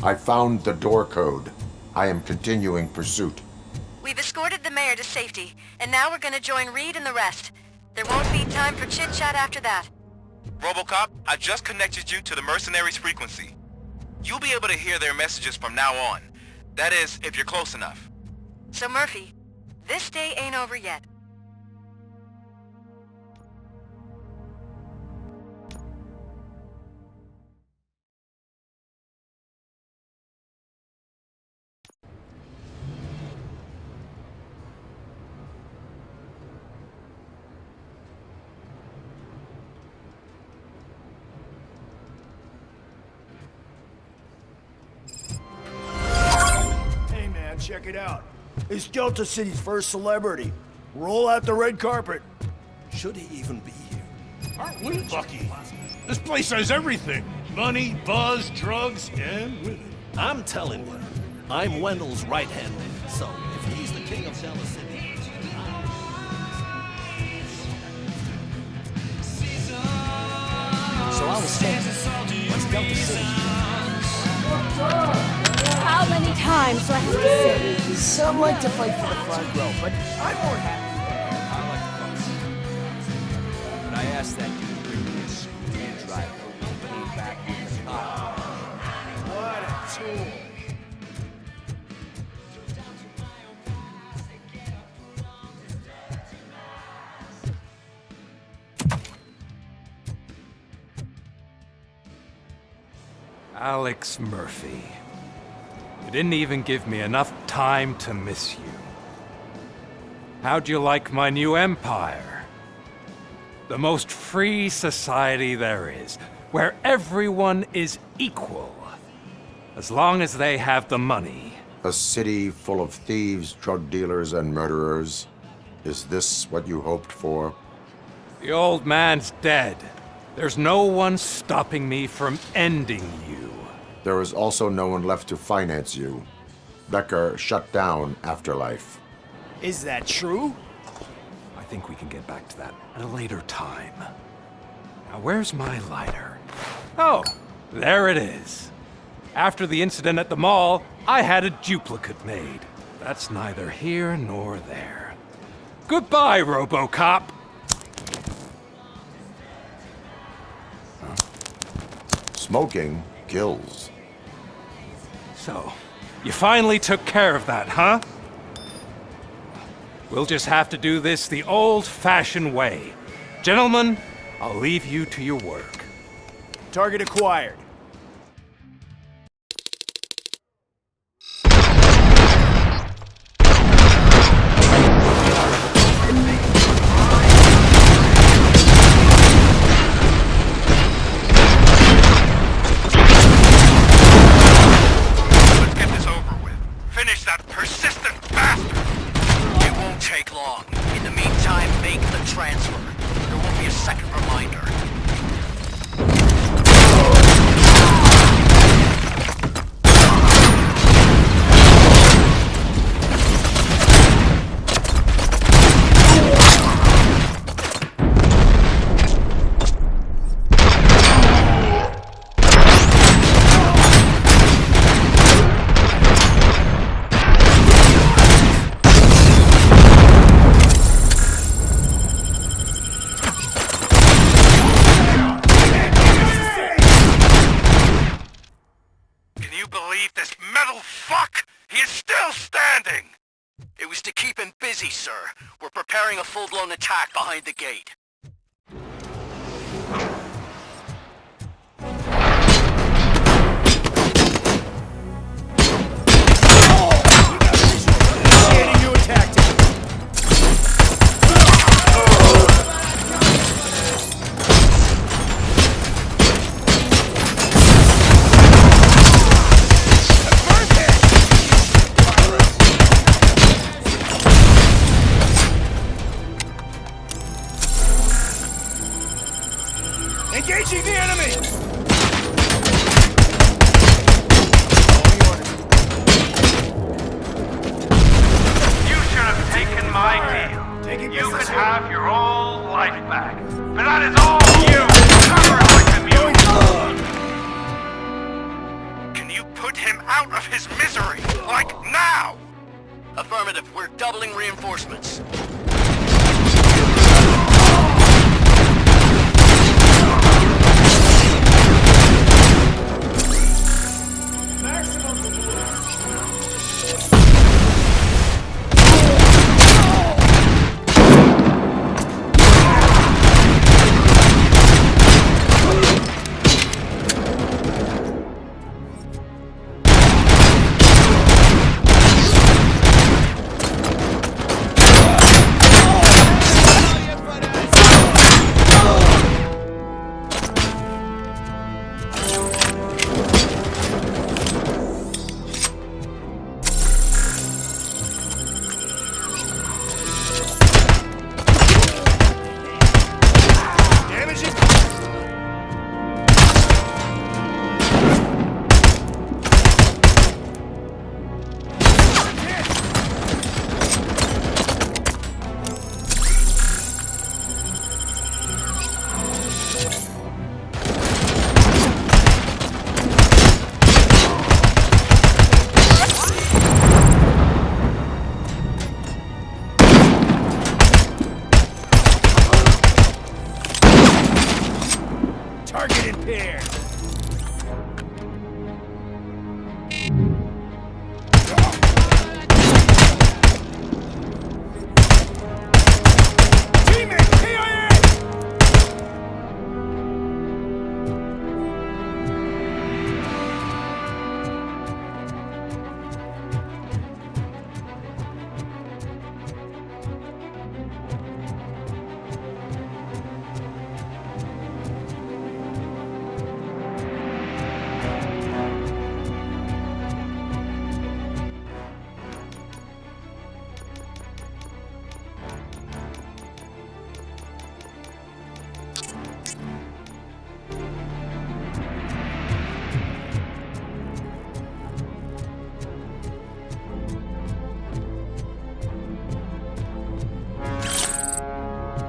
I found the door code. I am continuing pursuit. We've escorted the mayor to safety, and now we're gonna join Reed and the rest. There won't be time for chit-chat after that. Robocop, I just connected you to the mercenaries' frequency. You'll be able to hear their messages from now on. That is, if you're close enough. So Murphy, this day ain't over yet. it out. It's Delta City's first celebrity. Roll out the red carpet. Should he even be here? Aren't we lucky? This place has everything. Money, buzz, drugs, and women. I'm telling you, I'm Wendell's right-hand man, so if he's the king of Delta City... So I was saying, what's Delta City? How many times do I have to say? Some like to fight for the front row, but I'm more happy. When I asked that dude to bring me a scooter driver, he came back with the car. What a tool. Alex Murphy. You didn't even give me enough time to miss you. How'd you like my new empire? The most free society there is, where everyone is equal, as long as they have the money. A city full of thieves, drug dealers, and murderers. Is this what you hoped for? The old man's dead. There's no one stopping me from ending you. There is also no one left to finance you. Becker shut down Afterlife. Is that true? I think we can get back to that at a later time. Now, where's my lighter? Oh, there it is. After the incident at the mall, I had a duplicate made. That's neither here nor there. Goodbye, Robocop! Smoking kills. So, you finally took care of that, huh? We'll just have to do this the old-fashioned way. Gentlemen, I'll leave you to your work. Target acquired. A full-blown attack behind the gate. Initiating new attack team. Engaging the enemy! You should have taken my deal. You could have your old life back. But that is all you! Can you put him out of his misery? Like now! Affirmative. We're doubling reinforcements. sight impaired.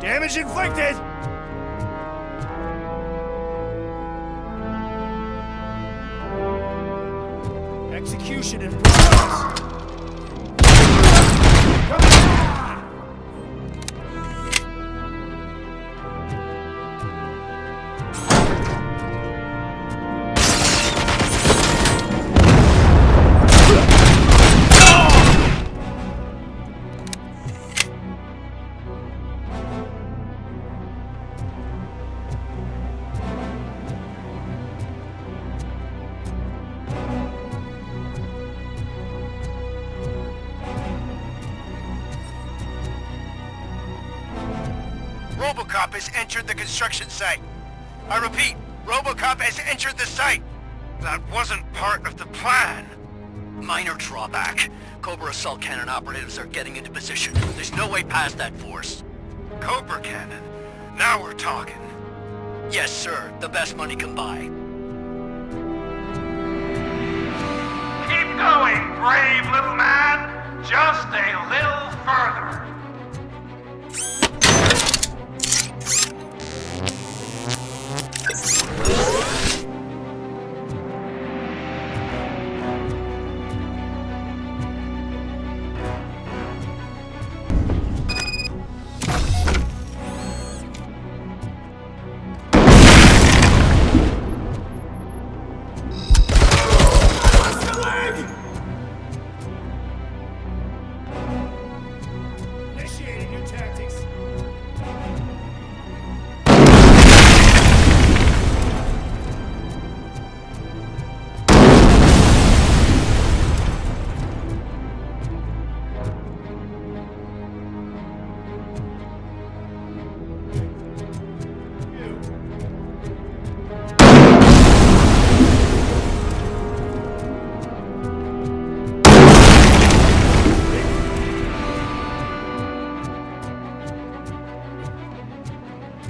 Damage inflicted! Execution in progress. Robocop has entered the construction site. I repeat, Robocop has entered the site. That wasn't part of the plan. Minor drawback. Cobra assault cannon operatives are getting into position. There's no way past that force. Cobra cannon? Now we're talking. Yes, sir. The best money can buy. Keep going, brave little man. Just a little further.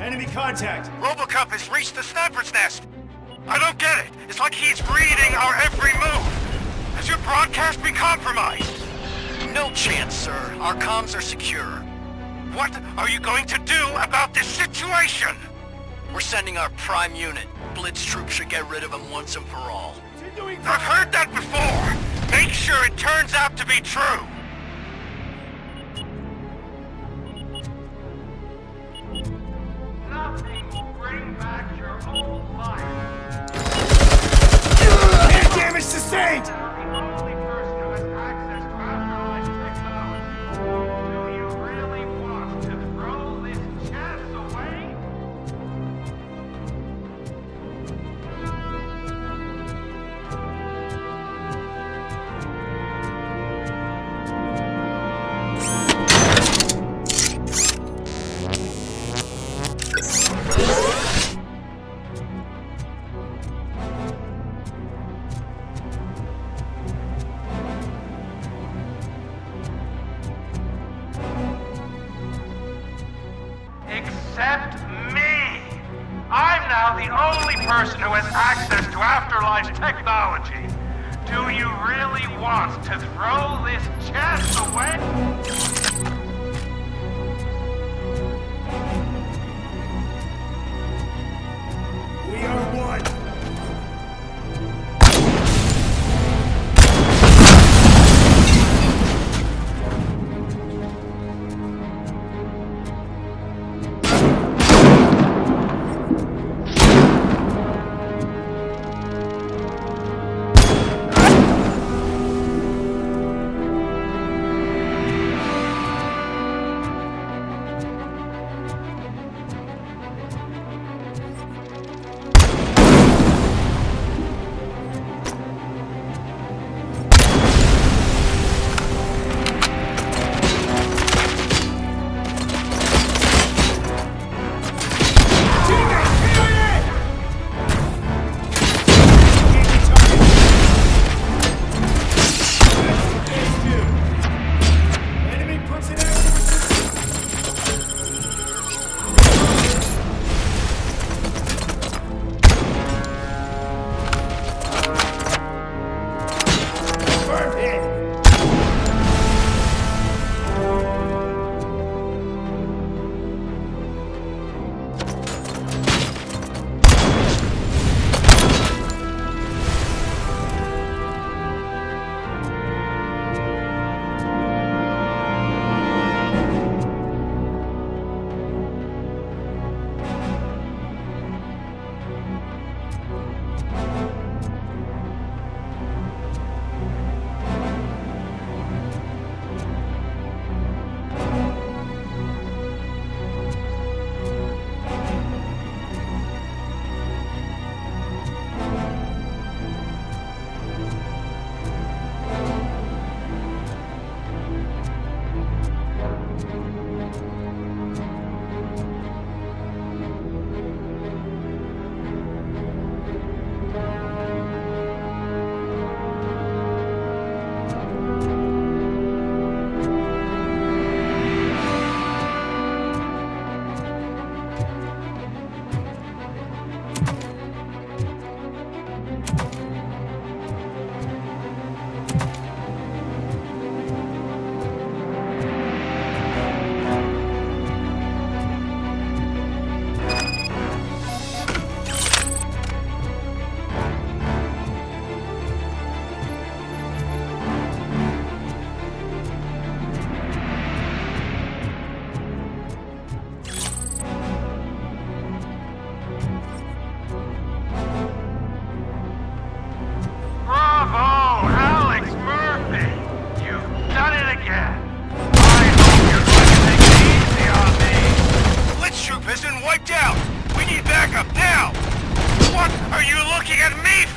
Enemy contact! Robocop has reached the sniper's nest! I don't get it! It's like he's reading our every move! Has your broadcast been compromised? No chance, sir. Our comms are secure. What are you going to do about this situation? We're sending our prime unit. Blitz troops should get rid of him once and for all. I've heard that before! Make sure it turns out to be true! Nothing will bring back your old life. Air damage sustained! The only person who has access to afterlife technology. Do you really want to throw this chance away? Except me. I'm now the only person who has access to afterlife technology. Do you really want to throw this chance away? We are one!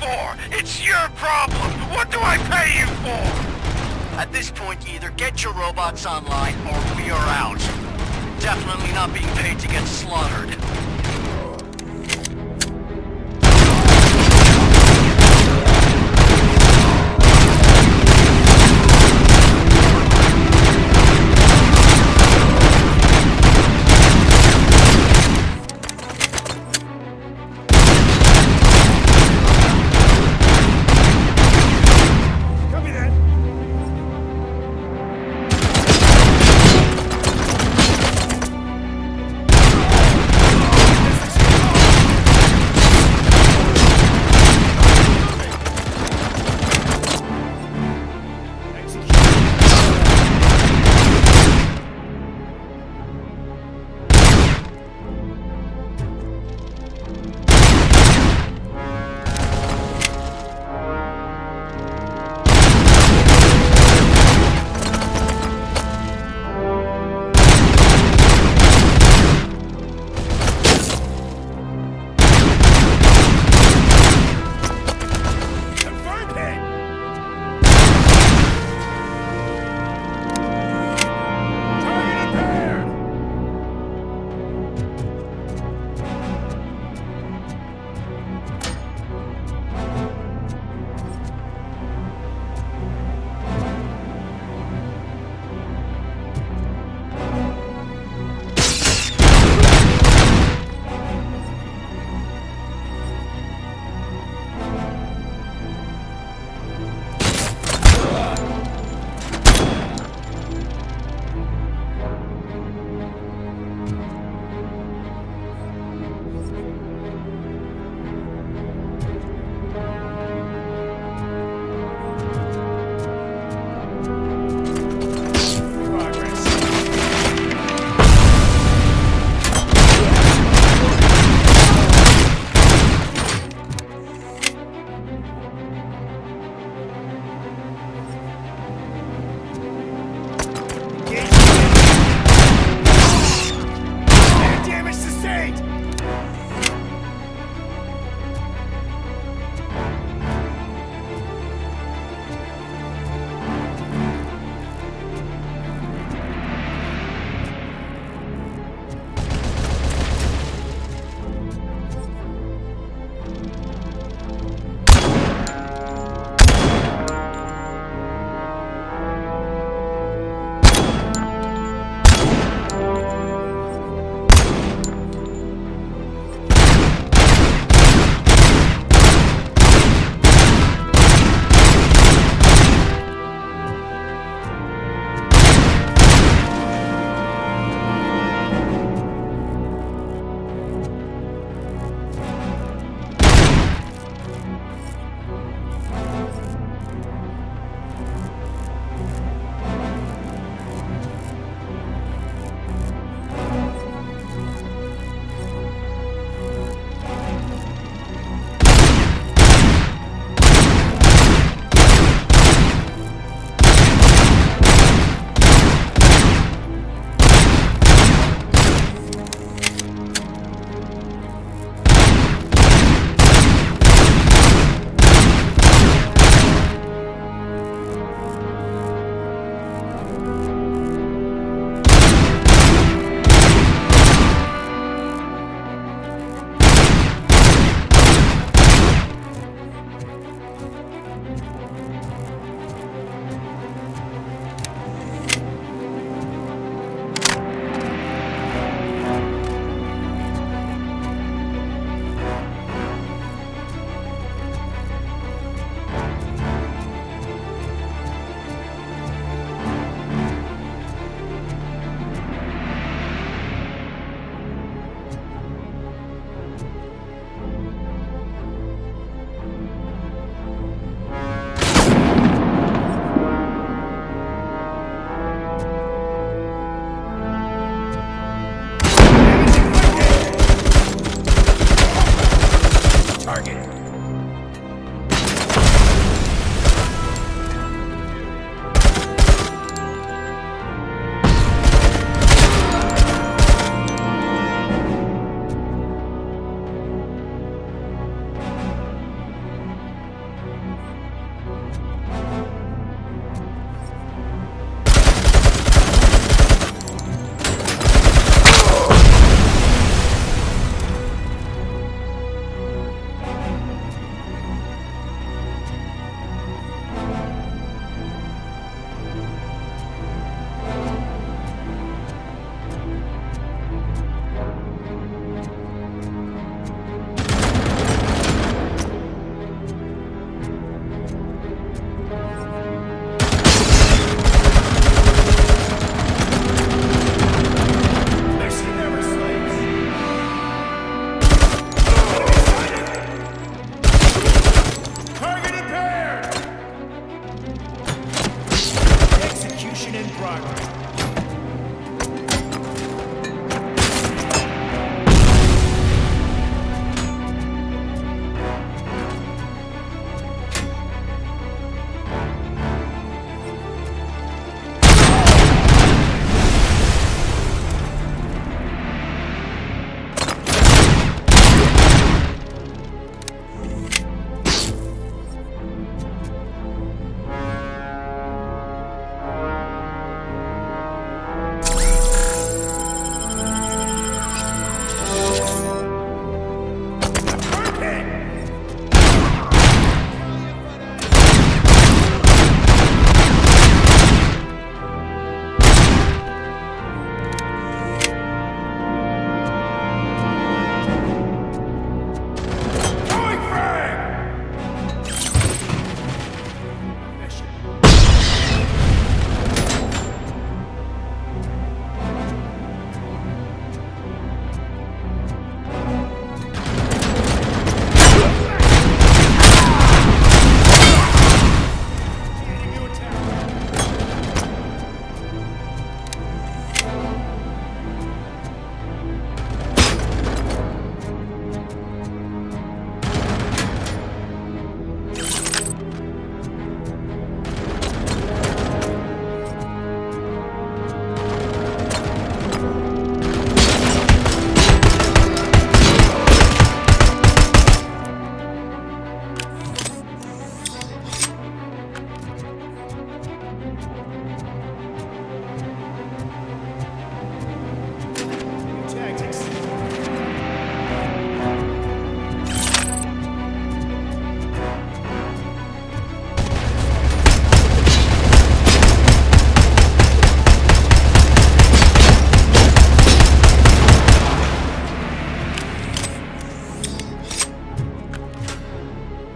for? It's your problem. What do I pay you for? At this point, you either get your robots online or we are out. Definitely not being paid to get slaughtered.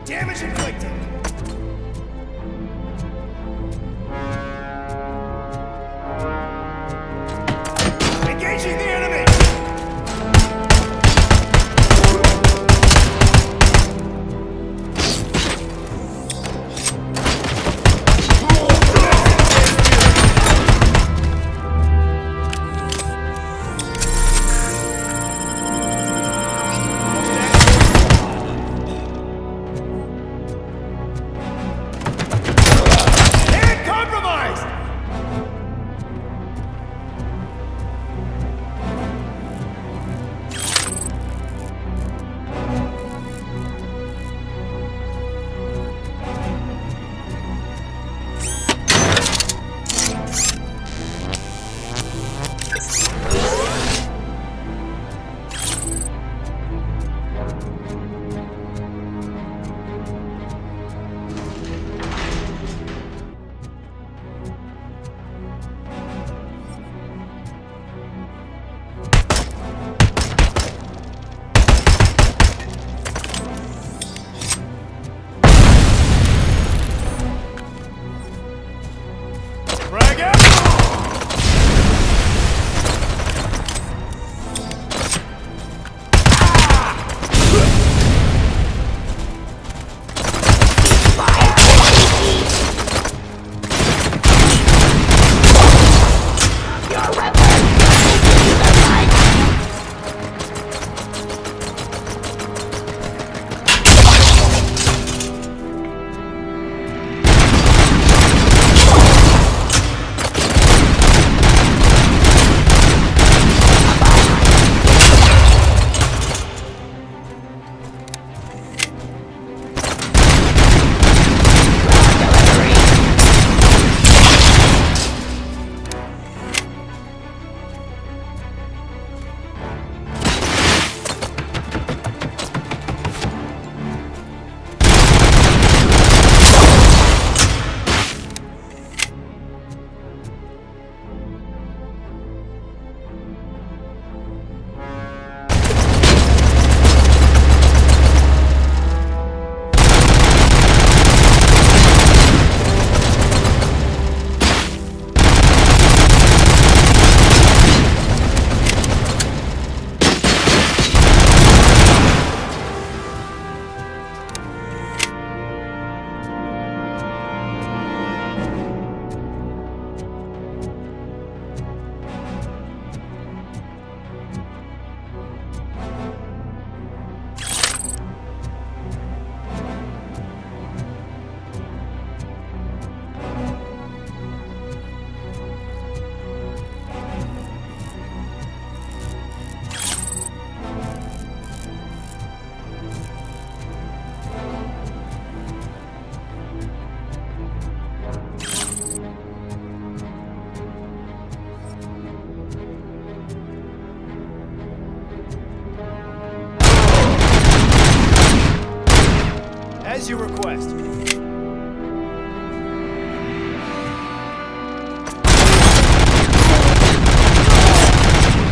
Damage inflicted. Engaging the enemy. As you request.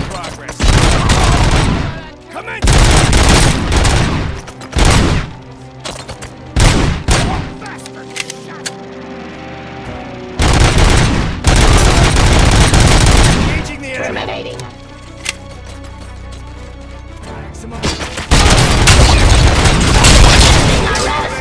Progress. Commence! Engaging the enemy. Terminating. Maximum. Arrest.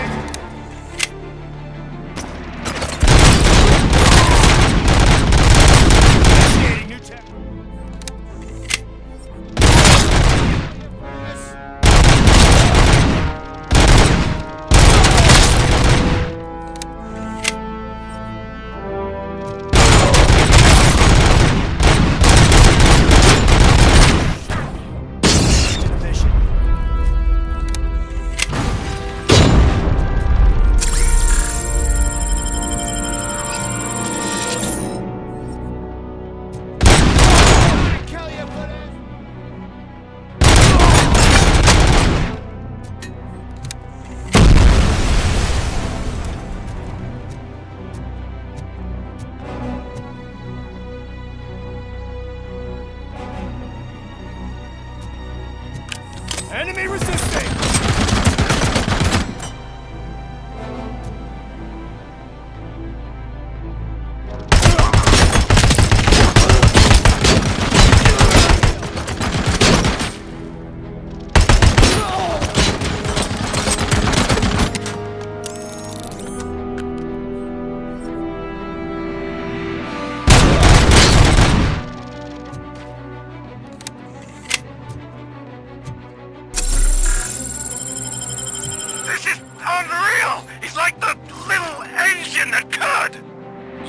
He's like the little engine that could!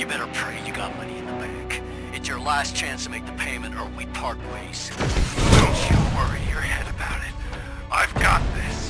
You better pray you got money in the bank. It's your last chance to make the payment or we part ways. Don't you worry your head about it. I've got this.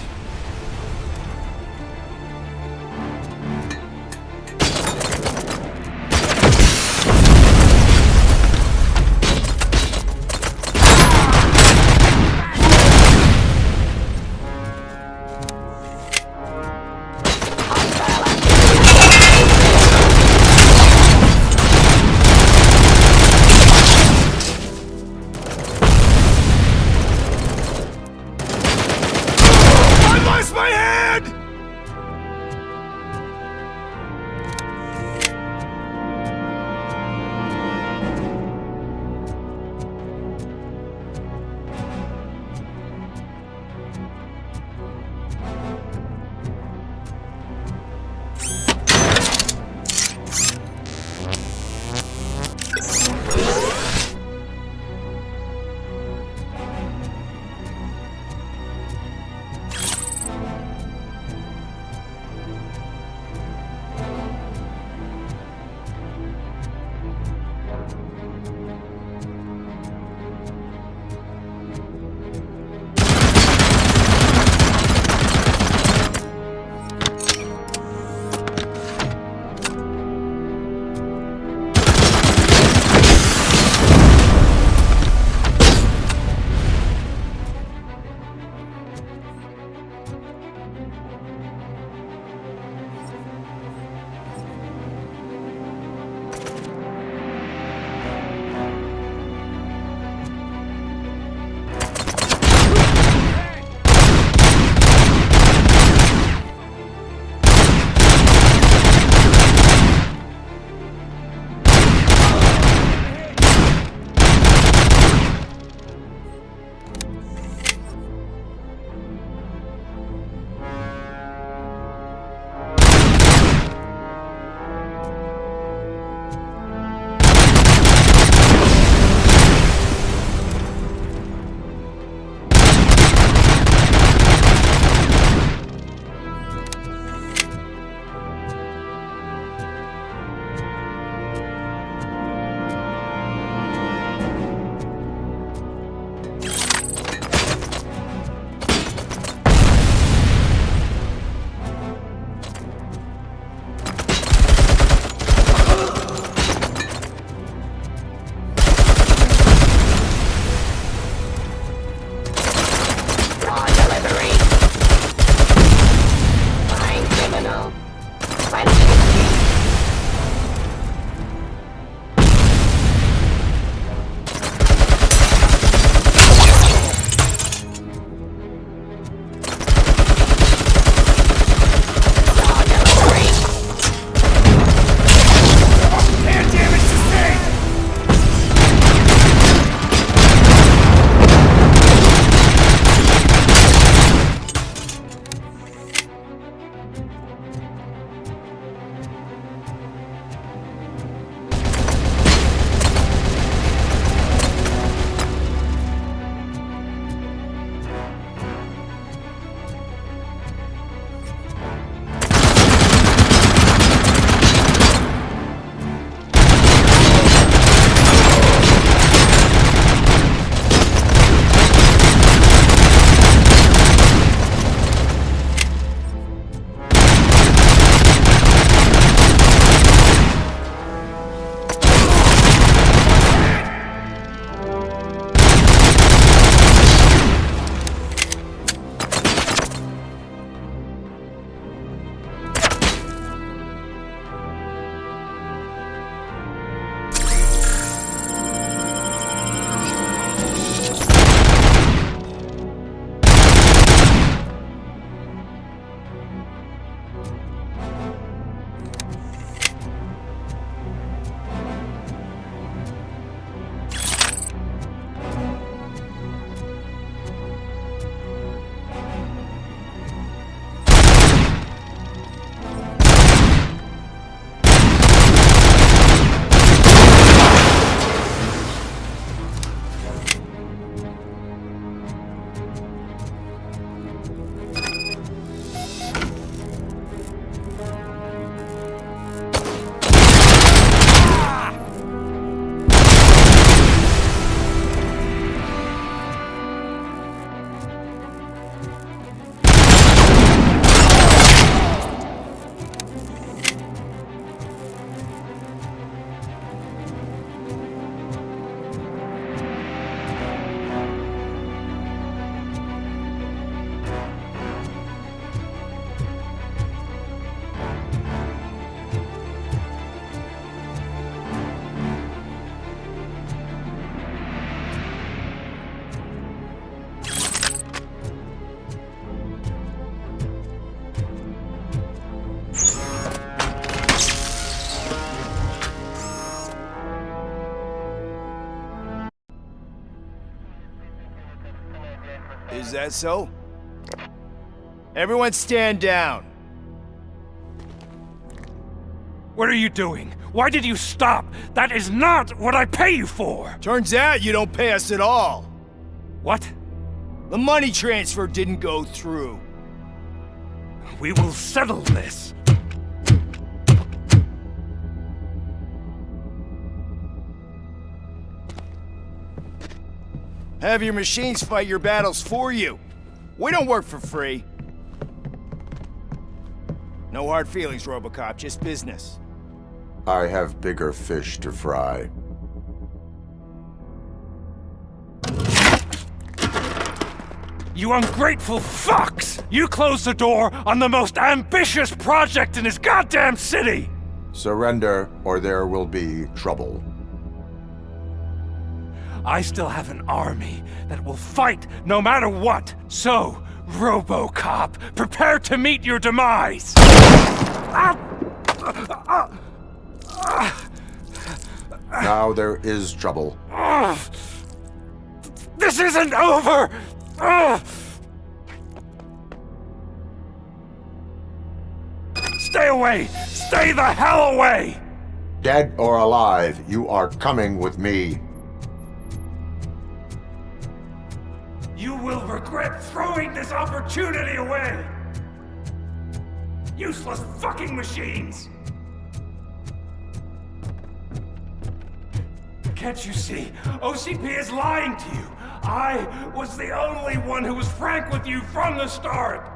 Is that so? Everyone stand down. What are you doing? Why did you stop? That is not what I pay you for! Turns out you don't pay us at all. What? The money transfer didn't go through. We will settle this. Have your machines fight your battles for you. We don't work for free. No hard feelings, Robocop, just business. I have bigger fish to fry. You ungrateful fucks! You closed the door on the most ambitious project in this goddamn city! Surrender, or there will be trouble. I still have an army that will fight no matter what. So, Robocop, prepare to meet your demise! Now there is trouble. This isn't over! Stay away! Stay the hell away! Dead or alive, you are coming with me. You will regret throwing this opportunity away! Useless fucking machines! Can't you see? OCP is lying to you! I was the only one who was frank with you from the start!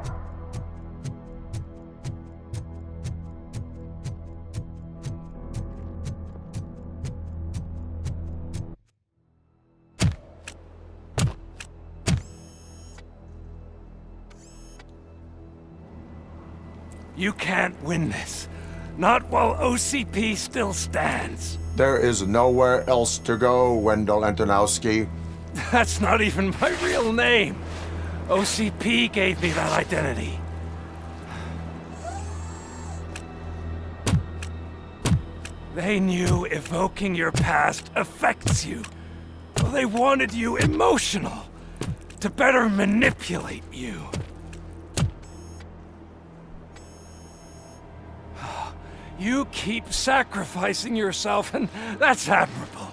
You can't win this. Not while OCP still stands. There is nowhere else to go, Wendell Antonowski. That's not even my real name. OCP gave me that identity. They knew evoking your past affects you. Well, they wanted you emotional, to better manipulate you. You keep sacrificing yourself, and that's admirable.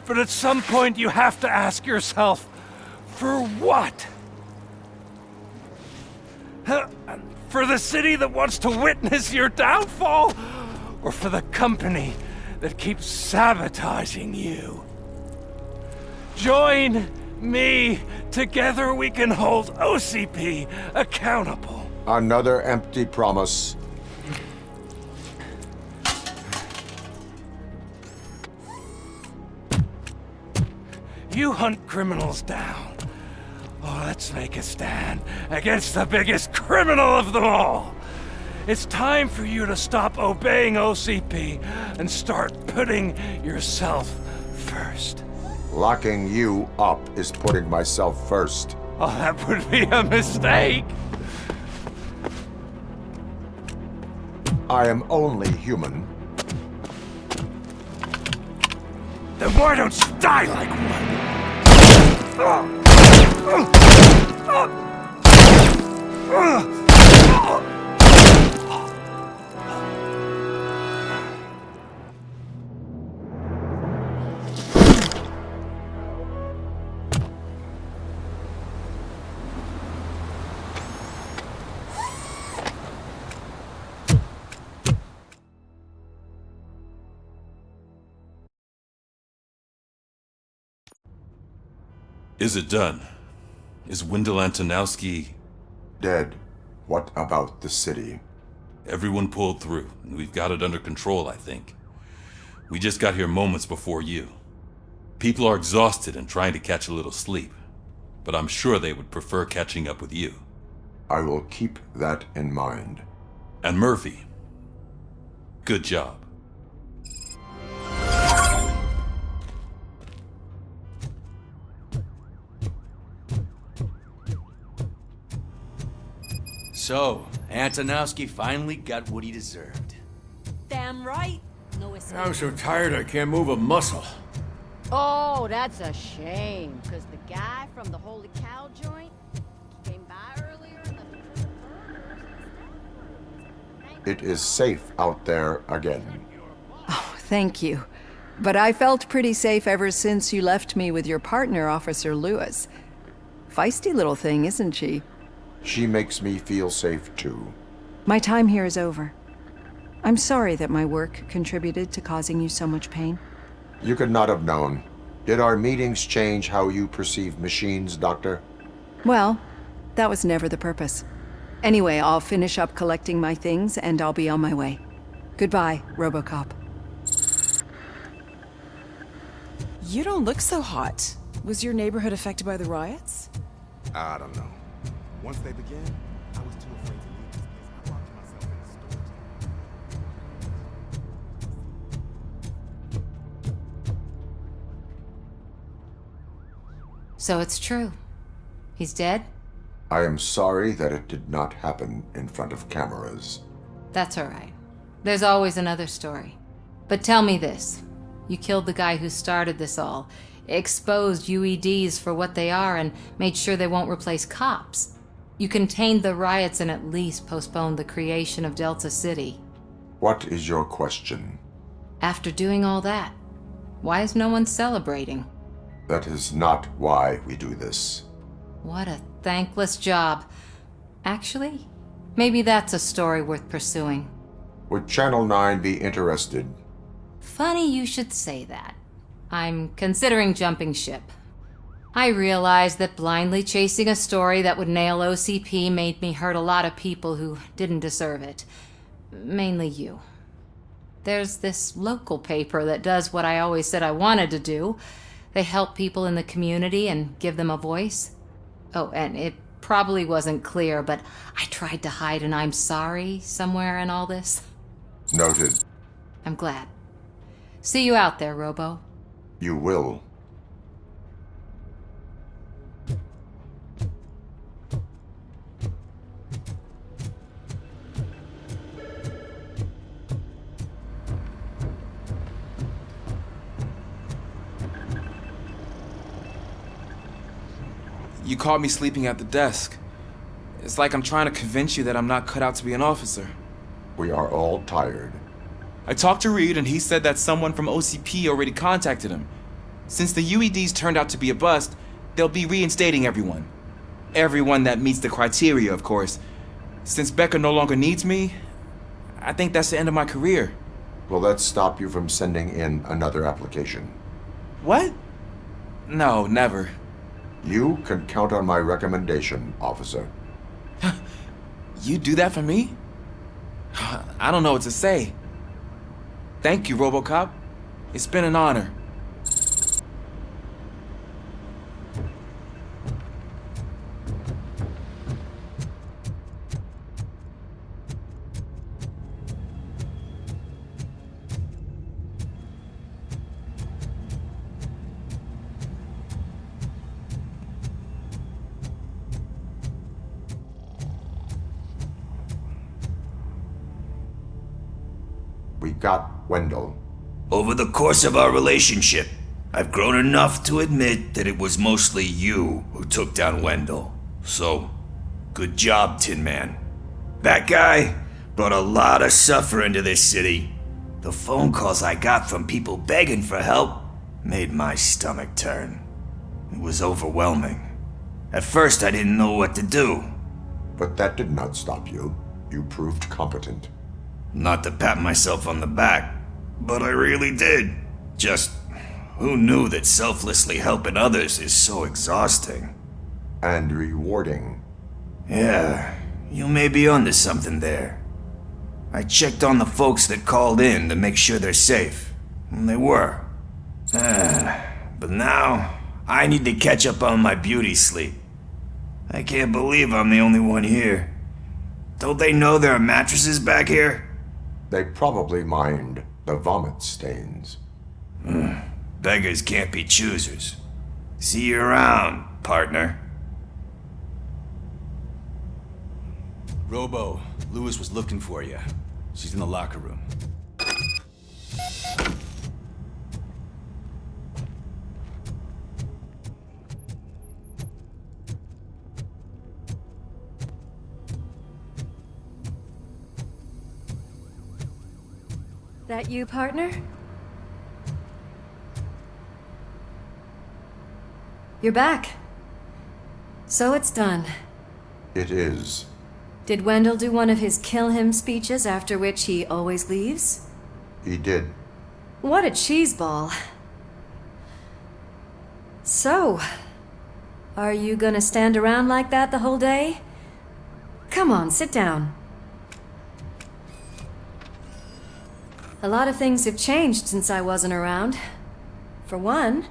But at some point you have to ask yourself, for what? For the city that wants to witness your downfall? Or for the company that keeps sabotaging you? Join me. Together we can hold OCP accountable. Another empty promise. You hunt criminals down. Oh, let's make a stand against the biggest criminal of them all. It's time for you to stop obeying OCP and start putting yourself first. Locking you up is putting myself first. Oh, that would be a mistake. I am only human. Then why don't you die like one? Is it done? Is Wendell Antonowski... dead? What about the city? Everyone pulled through, and we've got it under control, I think. We just got here moments before you. People are exhausted and trying to catch a little sleep, but I'm sure they would prefer catching up with you. I will keep that in mind. And Murphy, good job. So, Antonowski finally got what he deserved. Damn right. No escape. I'm so tired I can't move a muscle. Oh, that's a shame. Because the guy from the Holy Cow joint, It is safe out there again. Oh, thank you. But I felt pretty safe ever since you left me with your partner, Officer Lewis. Feisty little thing, isn't she? She makes me feel safe too. My time here is over. I'm sorry that my work contributed to causing you so much pain. You could not have known. Did our meetings change how you perceive machines, Doctor? Well, that was never the purpose. Anyway, I'll finish up collecting my things and I'll be on my way. Goodbye, Robocop. You don't look so hot. Was your neighborhood affected by the riots? I don't know. Once they begin, I was too afraid to leave this place. I locked myself in the storage. So it's true. He's dead? I am sorry that it did not happen in front of cameras. That's all right. There's always another story. But tell me this. You killed the guy who started this all, exposed UEDs for what they are, and made sure they won't replace cops. You contained the riots and at least postponed the creation of Delta City. What is your question? After doing all that, why is no one celebrating? That is not why we do this. What a thankless job. Actually, maybe that's a story worth pursuing. Would Channel 9 be interested? Funny you should say that. I'm considering jumping ship. I realized that blindly chasing a story that would nail OCP made me hurt a lot of people who didn't deserve it. Mainly you. There's this local paper that does what I always said I wanted to do. They help people in the community and give them a voice. Oh, and it probably wasn't clear, but I tried to hide an I'm sorry somewhere in all this. Noted. I'm glad. See you out there, Robo. You will. You caught me sleeping at the desk. It's like I'm trying to convince you that I'm not cut out to be an officer. We are all tired. I talked to Reed and he said that someone from OCP already contacted him. Since the UEDs turned out to be a bust, they'll be reinstating everyone. Everyone that meets the criteria, of course. Since Becca no longer needs me, I think that's the end of my career. Will that stop you from sending in another application? What? No, never. You can count on my recommendation, officer. You do that for me? I don't know what to say. Thank you, Robocop. It's been an honor. We got Wendell. Over the course of our relationship, I've grown enough to admit that it was mostly you who took down Wendell. So, good job, Tin Man. That guy brought a lot of suffering to this city. The phone calls I got from people begging for help made my stomach turn. It was overwhelming. At first, I didn't know what to do. But that did not stop you. You proved competent. Not to pat myself on the back, but I really did. Just, who knew that selflessly helping others is so exhausting? And rewarding. Yeah, you may be onto something there. I checked on the folks that called in to make sure they're safe, and they were. But now, I need to catch up on my beauty sleep. I can't believe I'm the only one here. Don't they know there are mattresses back here? They probably mind the vomit stains. Beggars can't be choosers. See you around, partner. Robo, Lewis was looking for you. She's in the locker room. That you, partner? You're back. So it's done. It is. Did Wendell do one of his kill him speeches after which he always leaves? He did. What a cheeseball. So, are you gonna stand around like that the whole day? Come on, sit down. A lot of things have changed since I wasn't around. For one,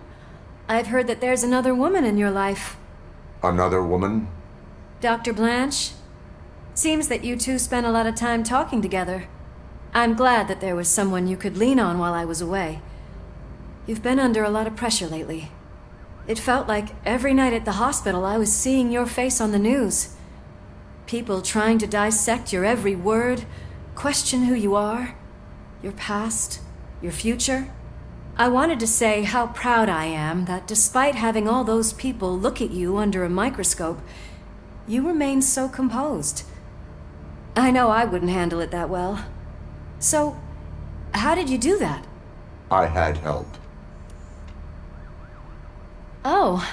I've heard that there's another woman in your life. Another woman? Dr. Blanche? Seems that you two spent a lot of time talking together. I'm glad that there was someone you could lean on while I was away. You've been under a lot of pressure lately. It felt like every night at the hospital I was seeing your face on the news. People trying to dissect your every word, question who you are, your past, your future. I wanted to say how proud I am that despite having all those people look at you under a microscope, you remain so composed. I know I wouldn't handle it that well. So, how did you do that? I had help. Oh,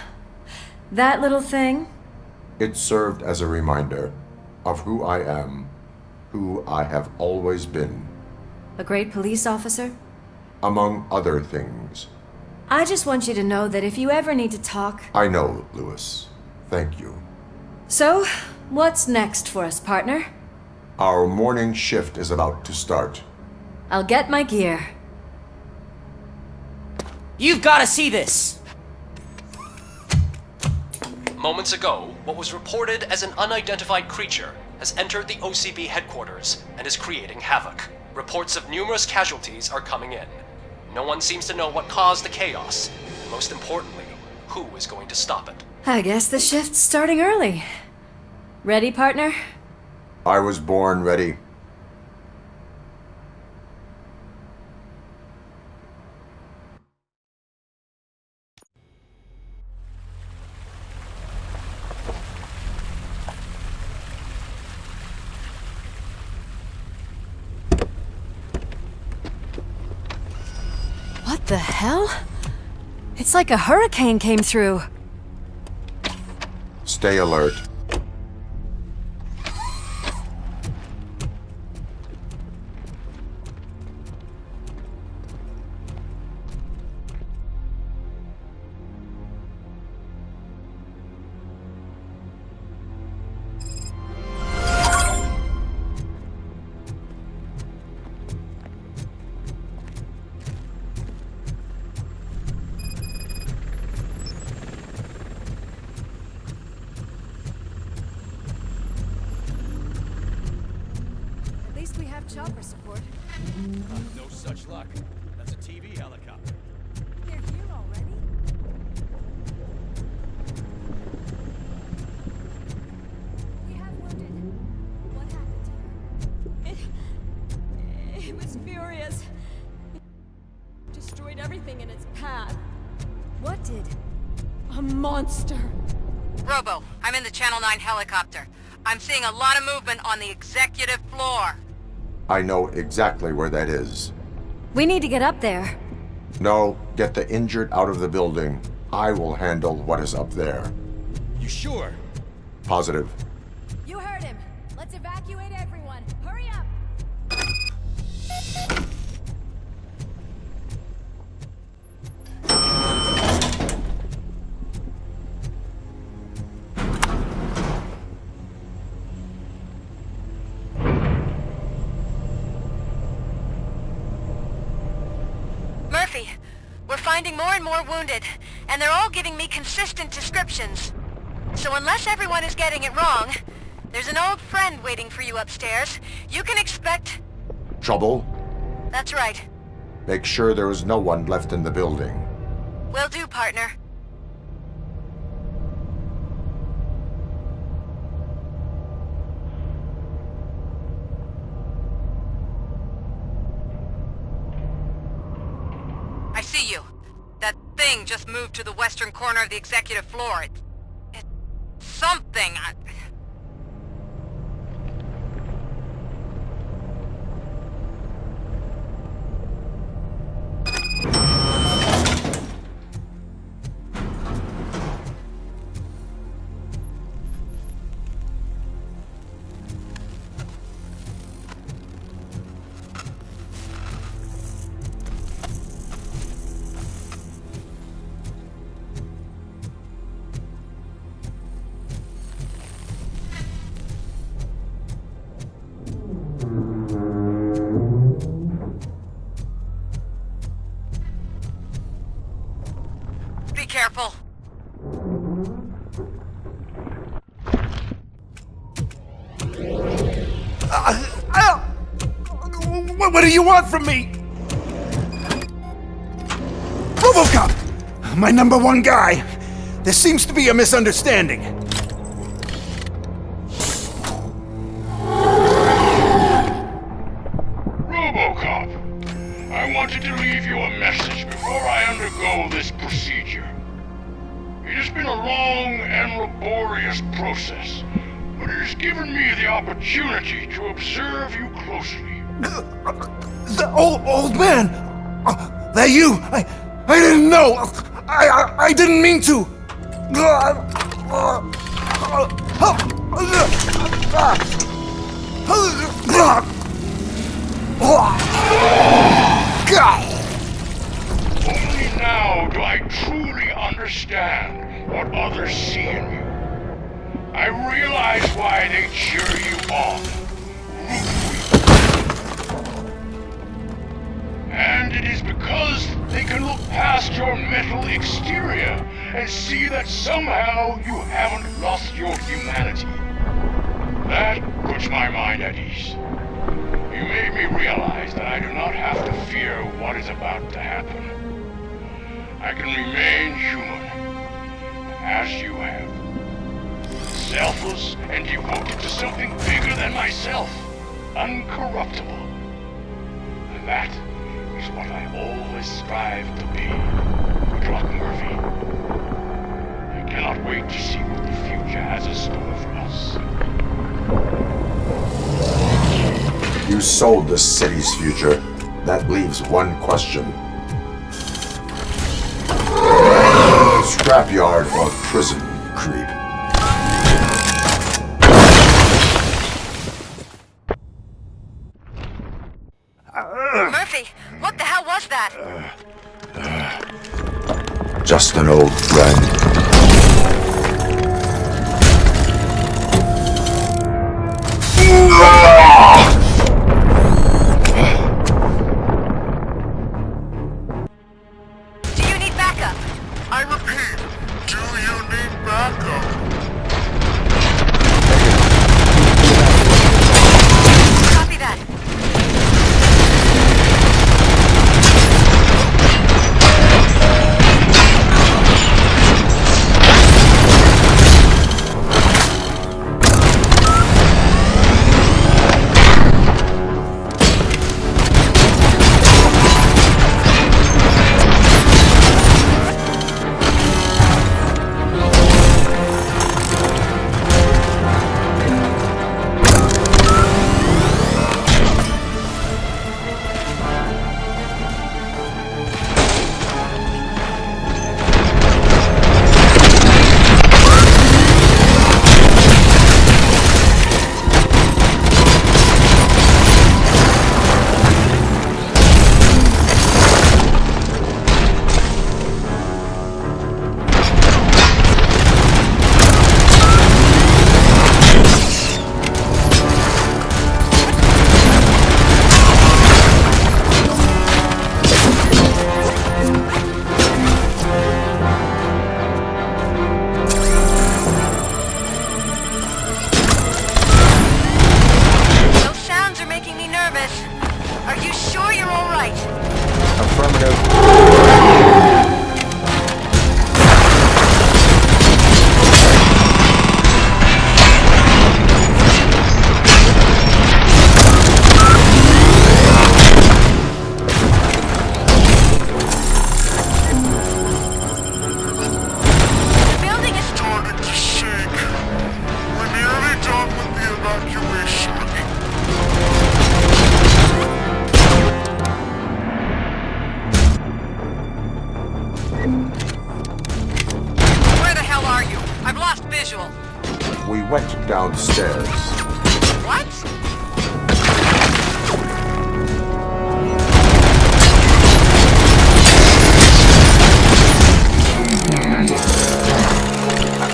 that little thing? It served as a reminder of who I am, who I have always been. A great police officer? Among other things. I just want you to know that if you ever need to talk... I know, Lewis. Thank you. So, what's next for us, partner? Our morning shift is about to start. I'll get my gear. You've got to see this! Moments ago, what was reported as an unidentified creature has entered the OCP headquarters and is creating havoc. Reports of numerous casualties are coming in. No one seems to know what caused the chaos, and most importantly, who is going to stop it. I guess the shift's starting early. Ready, partner? I was born ready. What the hell? It's like a hurricane came through. Stay alert. Chopper support. No such luck. That's a TV helicopter. They're here already? We have wounded. What happened here? It was furious. It destroyed everything in its path. What did? A monster. Robo, I'm in the Channel 9 helicopter. I'm seeing a lot of movement on the executive floor. I know exactly where that is. We need to get up there. No, get the injured out of the building. I will handle what is up there. You sure? Positive. You heard him. Let's evacuate everyone. Hurry up! We're finding more and more wounded, and they're all giving me consistent descriptions. So unless everyone is getting it wrong, there's an old friend waiting for you upstairs. You can expect... Trouble? That's right. Make sure there is no one left in the building. Will do, partner. I see you. That thing just moved to the western corner of the executive floor. It's something. What do you want from me? Robocop! My #1 guy. There seems to be a misunderstanding. Robocop, I wanted to leave you a message before I undergo this procedure. It has been a long and laborious process, but it has given me the opportunity to observe you closely. The old man! That you! I didn't know! I didn't mean to! Only now do I truly understand what others see in you. I realize why they cheer you on, root for you. And it is because they can look past your metal exterior and see that somehow you haven't lost your humanity. That puts my mind at ease. You made me realize that I do not have to fear what is about to happen. I can remain human, as you have. Selfless and devoted to something bigger than myself. Uncorruptible. And that is what I always strive to be. Good luck, Murphy. I cannot wait to see what the future has in store for us. You sold the city's future. That leaves one question. Scrapyard or prison, creep? Murphy, what the hell was that? Just an old friend. Do you need backup? I repeat, do you need backup? Copy that. We went downstairs. What?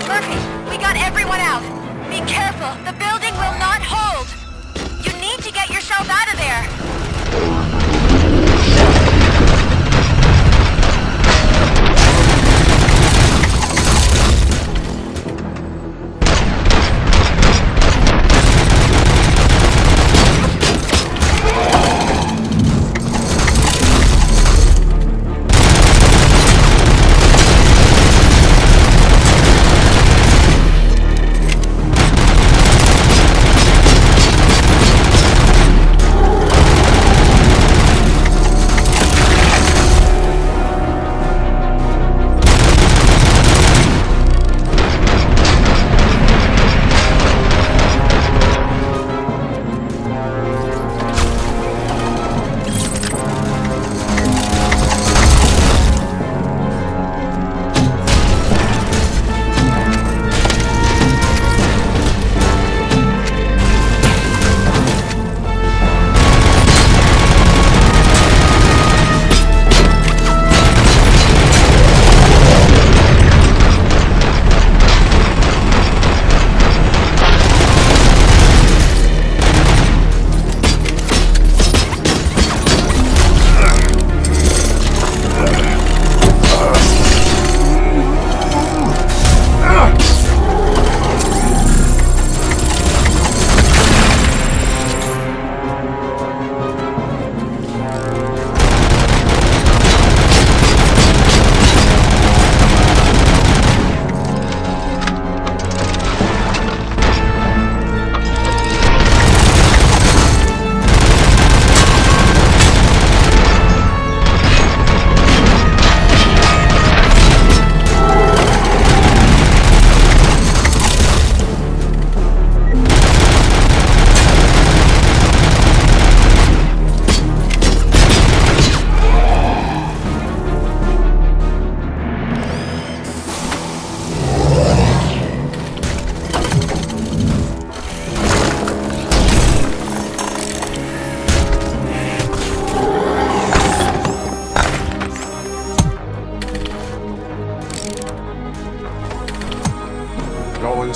Murphy, we got everyone out. Be careful. The building will not hold. You need to get yourself out of there.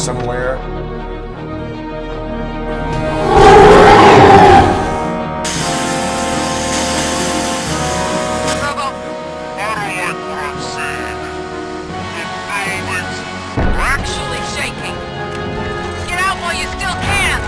somewhere? We're actually shaking. Get out while you still can.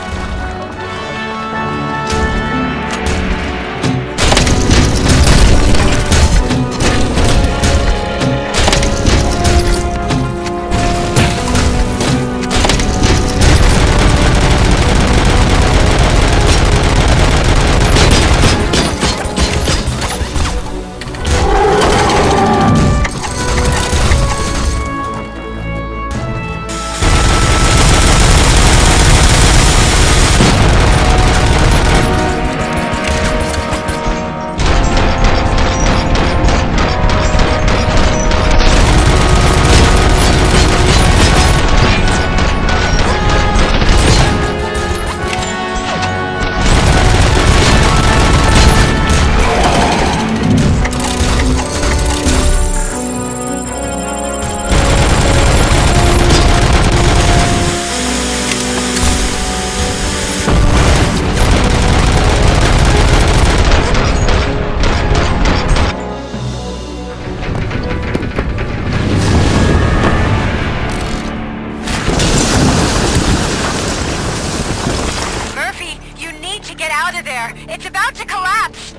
It's about to collapse!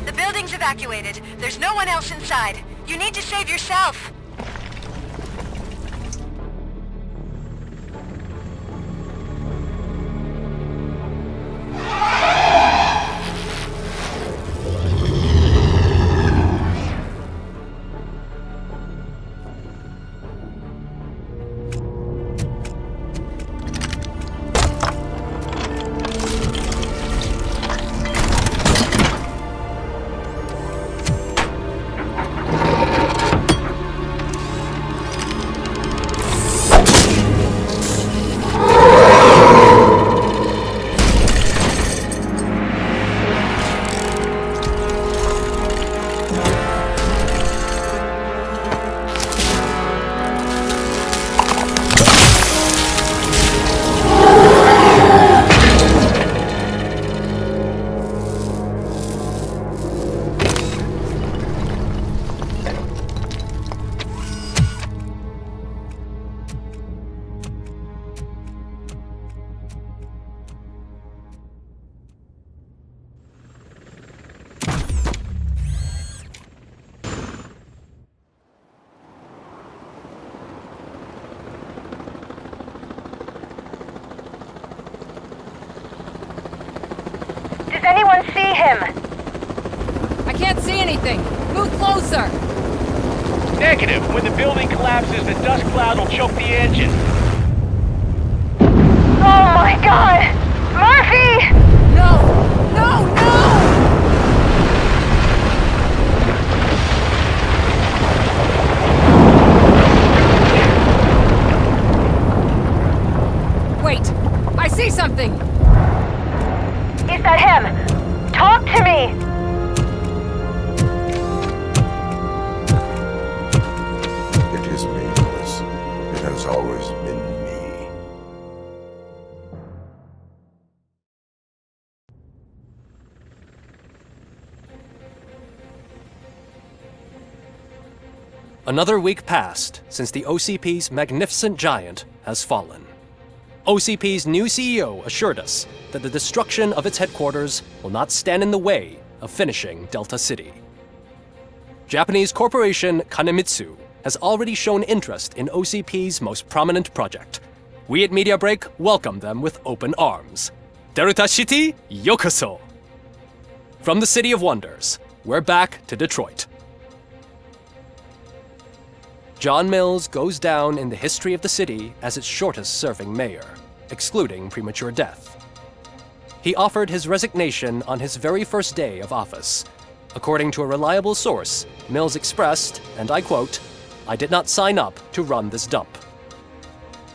The building's evacuated. There's no one else inside. You need to save yourself. Does anyone see him? I can't see anything. Move closer. Negative. When the building collapses, the dust cloud will choke the engine. Oh my god! Murphy! No! No! No! Wait! I see something! Is that him? Talk to me! It is me, Lewis. It has always been me. Another week passed since the OCP's magnificent giant has fallen. OCP's new CEO assured us that the destruction of its headquarters will not stand in the way of finishing Delta City. Japanese corporation Kanemitsu has already shown interest in OCP's most prominent project. We at Media Break welcome them with open arms. Delta City, yokoso! From the City of Wonders, we're back to Detroit. John Mills goes down in the history of the city as its shortest-serving mayor, excluding premature death. He offered his resignation on his very first day of office. According to a reliable source, Mills expressed, and I quote, "I did not sign up to run this dump."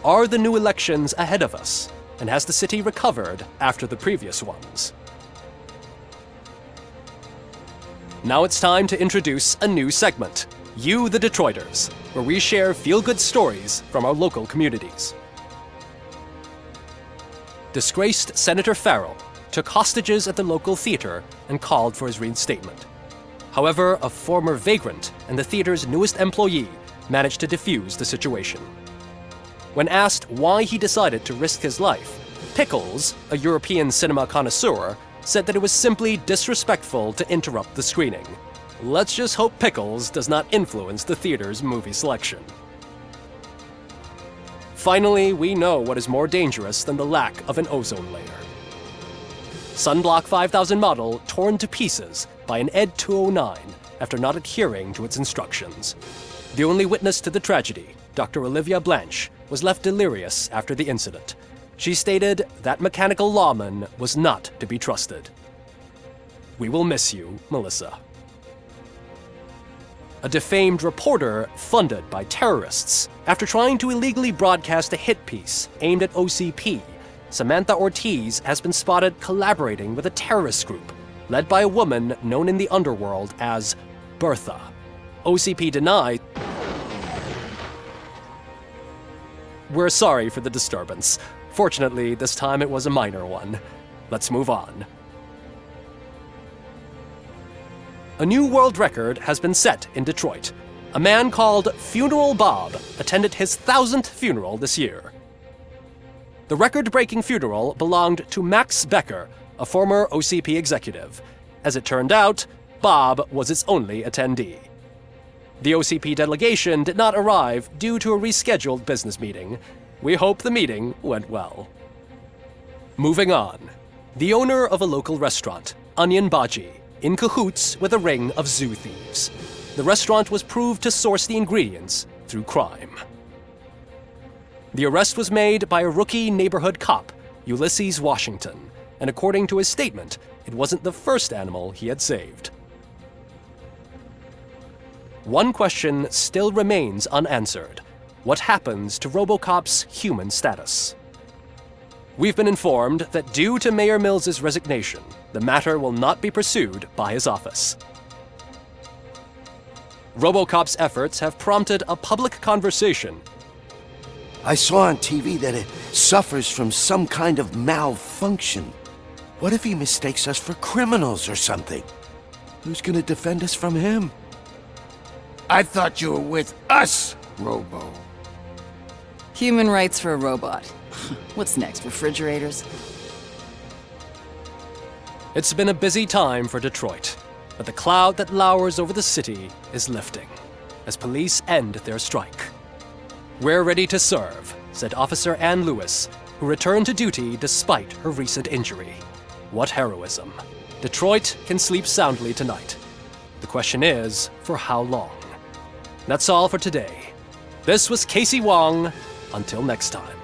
Are the new elections ahead of us, and has the city recovered after the previous ones? Now it's time to introduce a new segment, You the Detroiters, where we share feel-good stories from our local communities. Disgraced Senator Farrell took hostages at the local theater and called for his reinstatement. However, a former vagrant and the theater's newest employee managed to defuse the situation. When asked why he decided to risk his life, Pickles, a European cinema connoisseur, said that it was simply disrespectful to interrupt the screening. Let's just hope Pickles does not influence the theater's movie selection. Finally, we know what is more dangerous than the lack of an ozone layer. Sunblock 5000 model torn to pieces by an ED 209 after not adhering to its instructions. The only witness to the tragedy, Dr. Olivia Blanche, was left delirious after the incident. She stated that mechanical lawman was not to be trusted. We will miss you, Melissa. A defamed reporter funded by terrorists. After trying to illegally broadcast a hit piece aimed at OCP, Samantha Ortiz has been spotted collaborating with a terrorist group led by a woman known in the underworld as Bertha. OCP denied. We're sorry for the disturbance. Fortunately, this time it was a minor one. Let's move on. A new world record has been set in Detroit. A man called Funeral Bob attended his 1000th funeral this year. The record-breaking funeral belonged to Max Becker, a former OCP executive. As it turned out, Bob was its only attendee. The OCP delegation did not arrive due to a rescheduled business meeting. We hope the meeting went well. Moving on. The owner of a local restaurant, Onion Baji, in cahoots with a ring of zoo thieves. The restaurant was proved to source the ingredients through crime. The arrest was made by a rookie neighborhood cop, Ulysses Washington, and according to his statement, it wasn't the first animal he had saved. One question still remains unanswered. What happens to Robocop's human status? We've been informed that due to Mayor Mills's resignation, the matter will not be pursued by his office. Robocop's efforts have prompted a public conversation. I saw on TV that it suffers from some kind of malfunction. What if he mistakes us for criminals or something? Who's gonna defend us from him? I thought you were with us, Robo. Human rights for a robot. What's next, refrigerators? It's been a busy time for Detroit, but the cloud that lowers over the city is lifting as police end their strike. We're ready to serve, said Officer Ann Lewis, who returned to duty despite her recent injury. What heroism. Detroit can sleep soundly tonight. The question is, for how long? That's all for today. This was Casey Wong. Until next time.